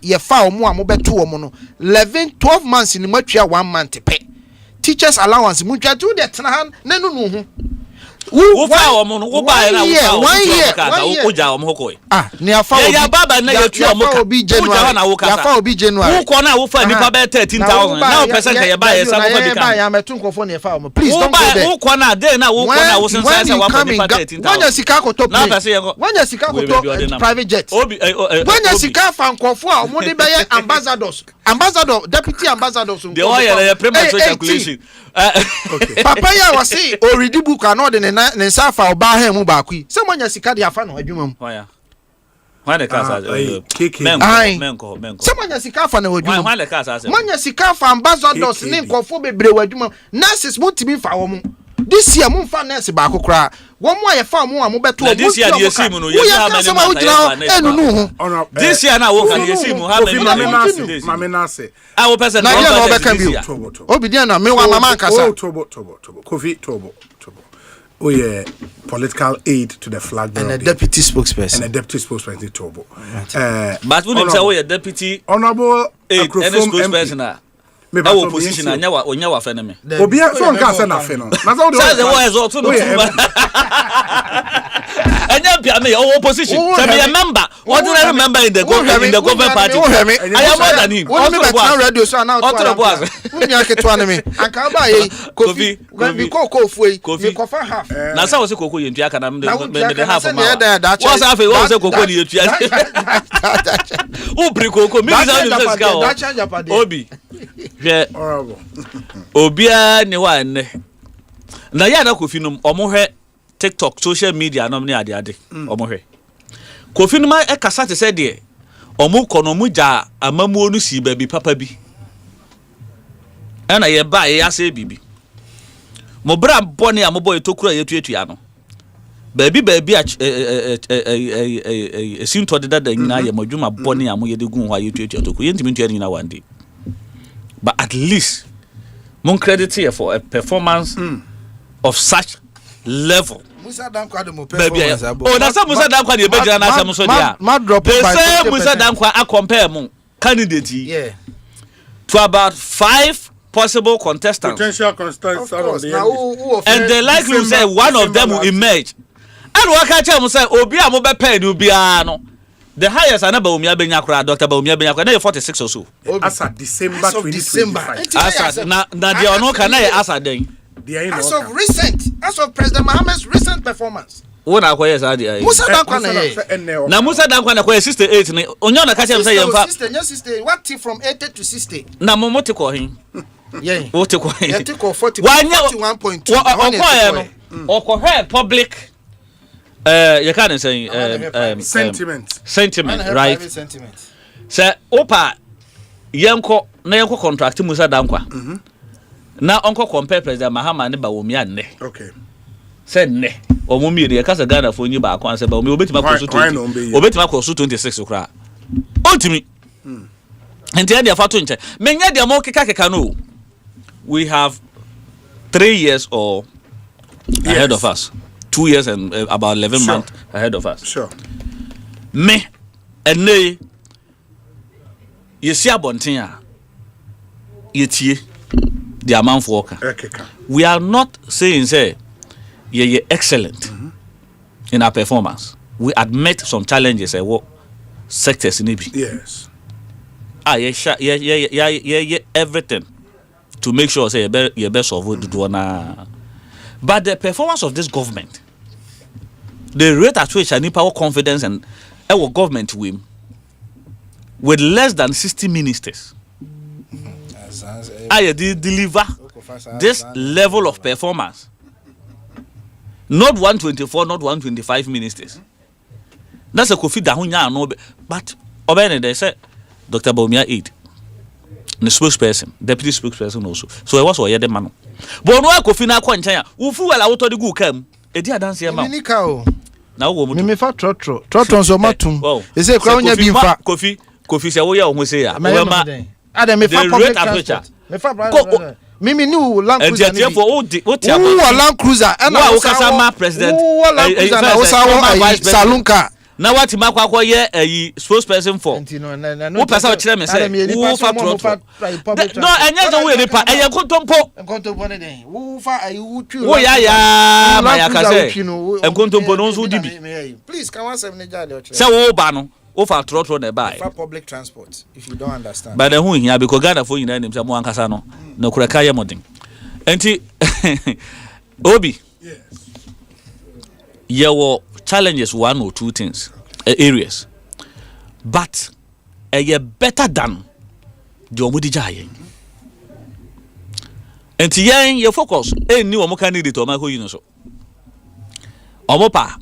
ye fa mo be 12 months in the 1 month to pay. Teachers allowance, do that no. One year. Ya baba na ya tua mo ka. Uja na wo ka. Ya fa obi January. Wo ko na wo fa nipa be 13,000. Now person ka ya ba ya sa wo fa bi ka. Ya metu nkofo na fa mo. Please don't go there. Wo ko na dey na wo ko na wo sen sa wa fa nipa 13,000. When you sika ko top. When you sika ko top private jet. When you sika fa nkofo a mo de be ambassadors. Ambassador, deputy ambassadors. The oil premature calculation. Papa ya was say o read book and the ne safa oba ha mu ba ku se monya sika de afa no adwuma mu why the cars menko se monya sika afa na adwuma why the cars monya sika afa ambassadors ne nkofo bebre adwuma nurses mutimi fa wo mu this year mu fa nurse ba kokra wo mu ayefa mu a mu beto mu this year the sim no you have many this year na wo kan the sim how many mama nase I will person no be can be obidia na me wa mama nkasa tobo Kofi tobo oh yeah, political aid to the flag and a deputy spokesperson. Tobo. But when you say oh yeah, deputy honorable aid and spokesperson I will position anya wa fe na me. Obi so nka say na fe no. Na so the one is also no. Anya bia me opposition. Say me a member. Ordinary member in the government party. I am more than him. What me bet radio so now. Unya ketwa na me. Anka ba ye Kofi. We ko fuei. Me ko fa half. Na say we say koko ye ntua ka na me the half of my. What say we say koko ni ntua. Who bring koko? Me say we say ska. Obi. Horrible. Obia ni wa ne. Na ya na Kofi no omo hwe TikTok social media no ne ade omo hwe. Kofi no ma e kasa te se de omo kono mu ja amamuo no si ba bi papa bi. Ana ye ba ye ase bibi. Mo bra boni amoboy tokura ye tuatua no. Baby sinto de dada nyina ye modwuma boni amoye de gun hwa ye tuatua tokura ye ntimi ntua nyina one day. But at least mon credit here for a performance of such level. Musa Dankwa de mo performance. Oh, that's Musa Dankwa de be na asem so dia. They say Musa Dankwa a compare mo candidate. Yeah. To about 5 possible contestants. Potential contestants. And the likelihood say one of them will emerge. And what catch them say obi a mo be pay ni obi a no. The highest anaba Bawumia Benya kura Dr. Bawumia Benya kura na 46 or so. As at December 2025. As na they are no kana as at then. As of President Mohammed's recent performance. Wona akoye sa dey. Musa Dankwa na Musa Dankwa na koye 68 ni onyo na catch them say yemfa. 60 what from 80 to 60. Na mo mote ko hin. Yeah. Wote ko hin. Yeah, ko 41.2. Okoye no. Okohe public you can't say sentiment, right? Sentiment. Say opa yenko na yenko contract Musa Dankwa. Na onko compare President Mahama ne Bawumia ne. Okay. Say ne. Omumi re ka say Ghana for nyi ba akwan say Bawumia obetima koso 20. Obetima koso 26 kra. Ontimi. Enti e dia fato nche. Menya dia mo keka no. We have 3 years or ahead of us. 2 years and about 11 months ahead of us. Sure. Me and nay, you see a bontia, you the amount for worker. We are not saying, say, you're excellent in our performance. We admit some challenges at what sectors in it. Yes. Yeah, everything to make sure, say, you're best of what do na. But the performance of this government, the rate at which any power confidence and our government with less than 60 ministers, I deliver this level of performance. Not 124, not 125 ministers. That's a Kofi Dahunya no, but Obene they said Dr. Bawumia 8. The spokesperson, deputy spokesperson also. So I was why the man. But no Kofi na kwa nchanya. Ufu wala auto de gu kam. E dia dance ya ma. Minika o. Na wo mo. Me fa trotro so matum. E say kwa onya bi mfa. Kofi se wo ya wo se ya. We ma. Ada me fa public transport. Me fa brother. Mimi ni Land Cruiser. And therefore what Land Cruiser. And na wo kasa ma president. Land Cruiser na wo sa wo salon car. Na wati makwa kwa ye spokesperson for wo pesa o kire me say wo fa trotro no enya zo we nipa eye kontompo ne den wo fa wo twi wo ya ma ya ka say kontompo no so dibi please can one seven jade o kire say wo ba no wo fa trotro na buy for public transport if you don't understand but the hu hia because Ghana for nyina nim say mo ankasa no na kura ka ye modin enti obi yes yewo challenges 1 or 2 things areas but a better than the omudi jaye and yen your focus any omo candidate o ma ko yin so omo pa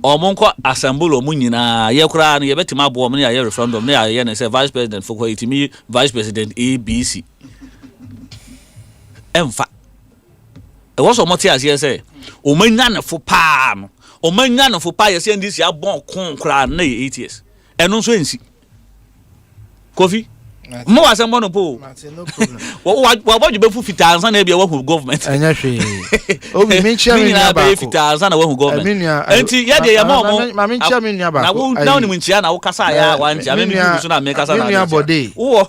omo nko assemble omo nyina ye kura na ye betima abo omo na ye referendum na ye na say vice president for itimi vice president ABC emfa e was omo ti as ye say o manya na fo pa no o manya na fo pa ye say ndisi abon kon kra na 8 years eno so ensi Kofi mo wa sembo no po wa boju be fu fitanza na bia wa hu government anya hwe obi me chia me nya ba fitanza na wa hu government enti ye de ye mo ma me chia me nya ba na wo na ni nchia na wo kasa ya wa nchia me mi so na me kasa na me nya body o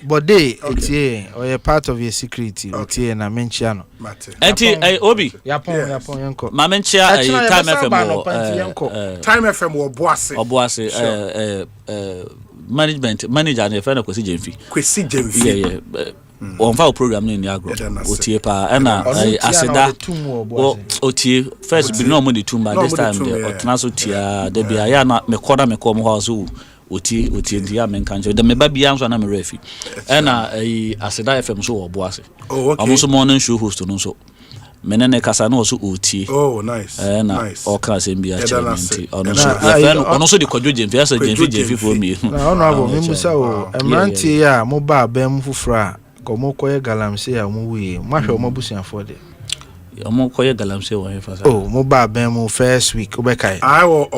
body etie o ye part of your security etie na me nchia no enti obi yapon yanko ma me nchia time FM wo boase management manager na friend Kwesi Jemfi yeah on file program ni agro otie pa na aseda otie first be no money tumba this time the otnaso tia de bia ya na me koda me kom house oti dia men kanjo de me ba bia nso na me refi na Aseda FM so wo boase amuso morning show host no so menene kasa no so oti nice na o ka asembia chairman ono so de kwadwo jemfi asa jemfi for me na ono abo me musa o emrantie ya mo ba abam fufura komo koye galamse ya mo wi mo ahwe mo busuafo de omo koye galamse wo he fasa mo ba abam first week obekai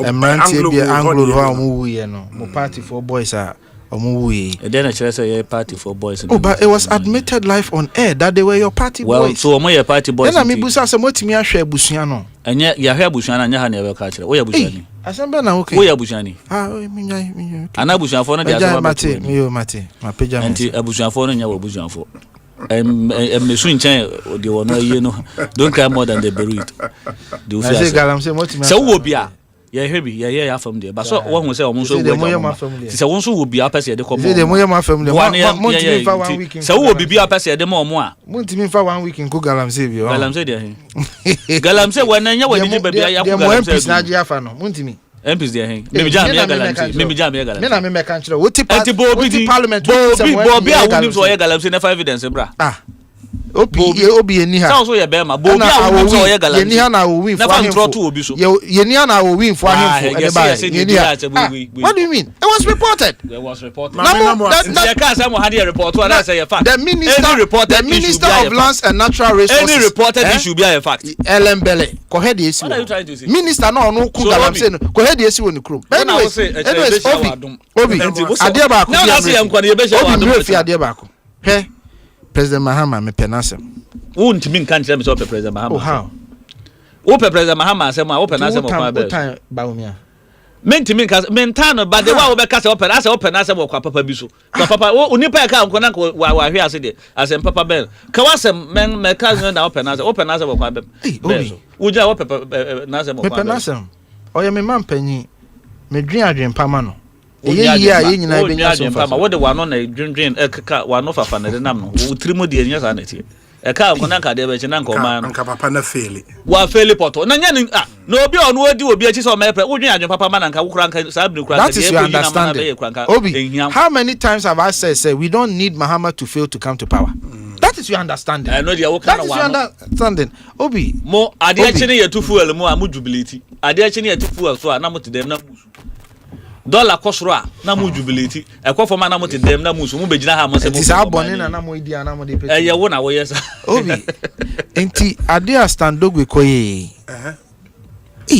emrantie bi anglo ho mo wi no mo party for boys a omuwi then I say your party for boys but it was admitted live on air that they were your party boys well so omo your party boys then me busa say motimi ahwe abusua no enye ya hwe abusua na nya ha na e be ka kire wo ya abusua ni Asempa na okay wo ya abusua ni minya ana abusua fo no dia so mate mapeja anti abusua fo no nya wo abusua fo mesu nchen de wono aye no don't cry more than the buried do you say galam say motimi say wo bia ya hebi ya fam de ba so wo hu say omo so wo se won so wo bia pese de ko mo de mo ya ma fam de montimi fa 1 week se wo bibia pese de mo a montimi fa 1 week ko galamse bi galamse de he galamse wona nya wani bibia ya ko galamse de mo na ji afa no montimi MPs de he me jam ya galamse me jam ya galamse me na me me kan kire wo ti parliament bobi a woni so ya galamse na 5 evidence bra obi eni ha so ye be ma bobi a woni so ya galamse eni ha na wo win for ahemfo eni ha na wo win for ahemfo e ba eni ha what do you mean it was reported ya ka say mo had a report or that say a fact the minister of lands and natural resources any reported issue be a fact elembele ko head esi minister na onu ku galamse no ko head esi woni krom anyways obi ade ba ko na say am kwani ye be shawa obi refi ade ba ko he President Mahama me penasem won timi nkan kire me so President Mahama how wo President Mahama asem a wo penasem okwa be ba umia mentimi nkan mentano ba de wa wo be kase wo penasem wo penasem okwa papa bi so papa onipa ka nko na wa hwe ase de asem papa ben ka wasem men me ka na wo penasem okwa be wo ja wo penasem okwa be penasem oye me mampanyi me dwen adwen pama no ye ya ye nyina be nya so fa wo de wa no na dwen ka wa no fafa na de nam no wo trimo de nya sa na tie e ka ko na ka de be chi na nko ma no nka papa na faili wa faili poto na nya ni na obi onu odi obi achi so me pre wo dwen adwen papa ma na nka wo kura nka sa bi kura that is your understanding Obi how many times have I said we don't need Mahama to fail to come to power that is your understanding I know dia wo kana wa understanding Obi mo ade achi ne yetu fuel mu a mu jubility ade achi ne yetu fuel so a na mo tedem na musu dollar kosro a na mu jubility ekofo ma na mo tedem na musu mu begina ha mo se mo ti sa boni na mo idi na mo de peti ye wo na wo yes Obi enti ade a standogwe koye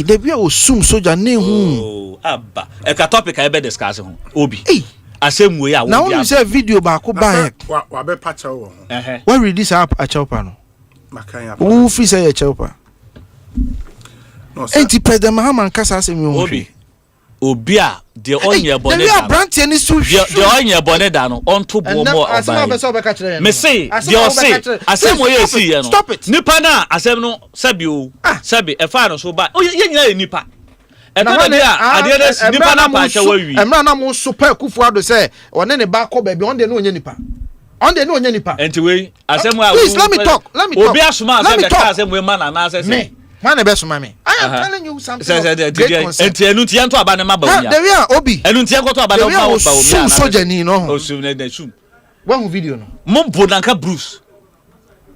de bia osum soja ne hu abba e ka topic I be discuss ho Obi asemu ya wo na won say video ba ko ba wa be pacha wo we read this up a chaupa no makan ya wo fi say a chaupa no enti President Mahama nkasa asemu Obi a de onye bonnet da brand any so de onye bonnet da no onto bo mo oba me say de o say asem o ye si ye no nipa na asem no sabi o sabi e fa no so ba ye nyina ye nipa e to de a ade de nipa na pa cha wa wi emra na mo super kufu ado say one ne ba ko ba bi on de no onye nipa enti we asem a please let me talk Obi asuma asem de ka asem we man na say man e be so mami I am telling you something enti enu tie nto aba ne ma ba onya there we are Obi enu tie nto aba ne ma ba onya soja ni no osum ne da sum one video no mo bo nanka Bruce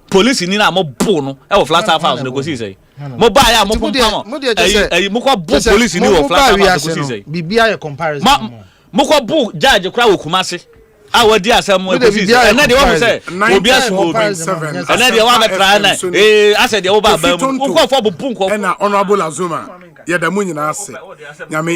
police ni na mo bo no e wo flat house ne go see say mo ba ya mo pompa mo mo ko bo police ni wo flat house ne go see say bibia ye comparison mo ko bo judge kra wo Kumasi awadi asem mo go see say na de wo say Obi asu Obi na de wa betra na ase de wo ba ba mo ko fo bo nko na honorable Azuma ye da mu nyina ase nyame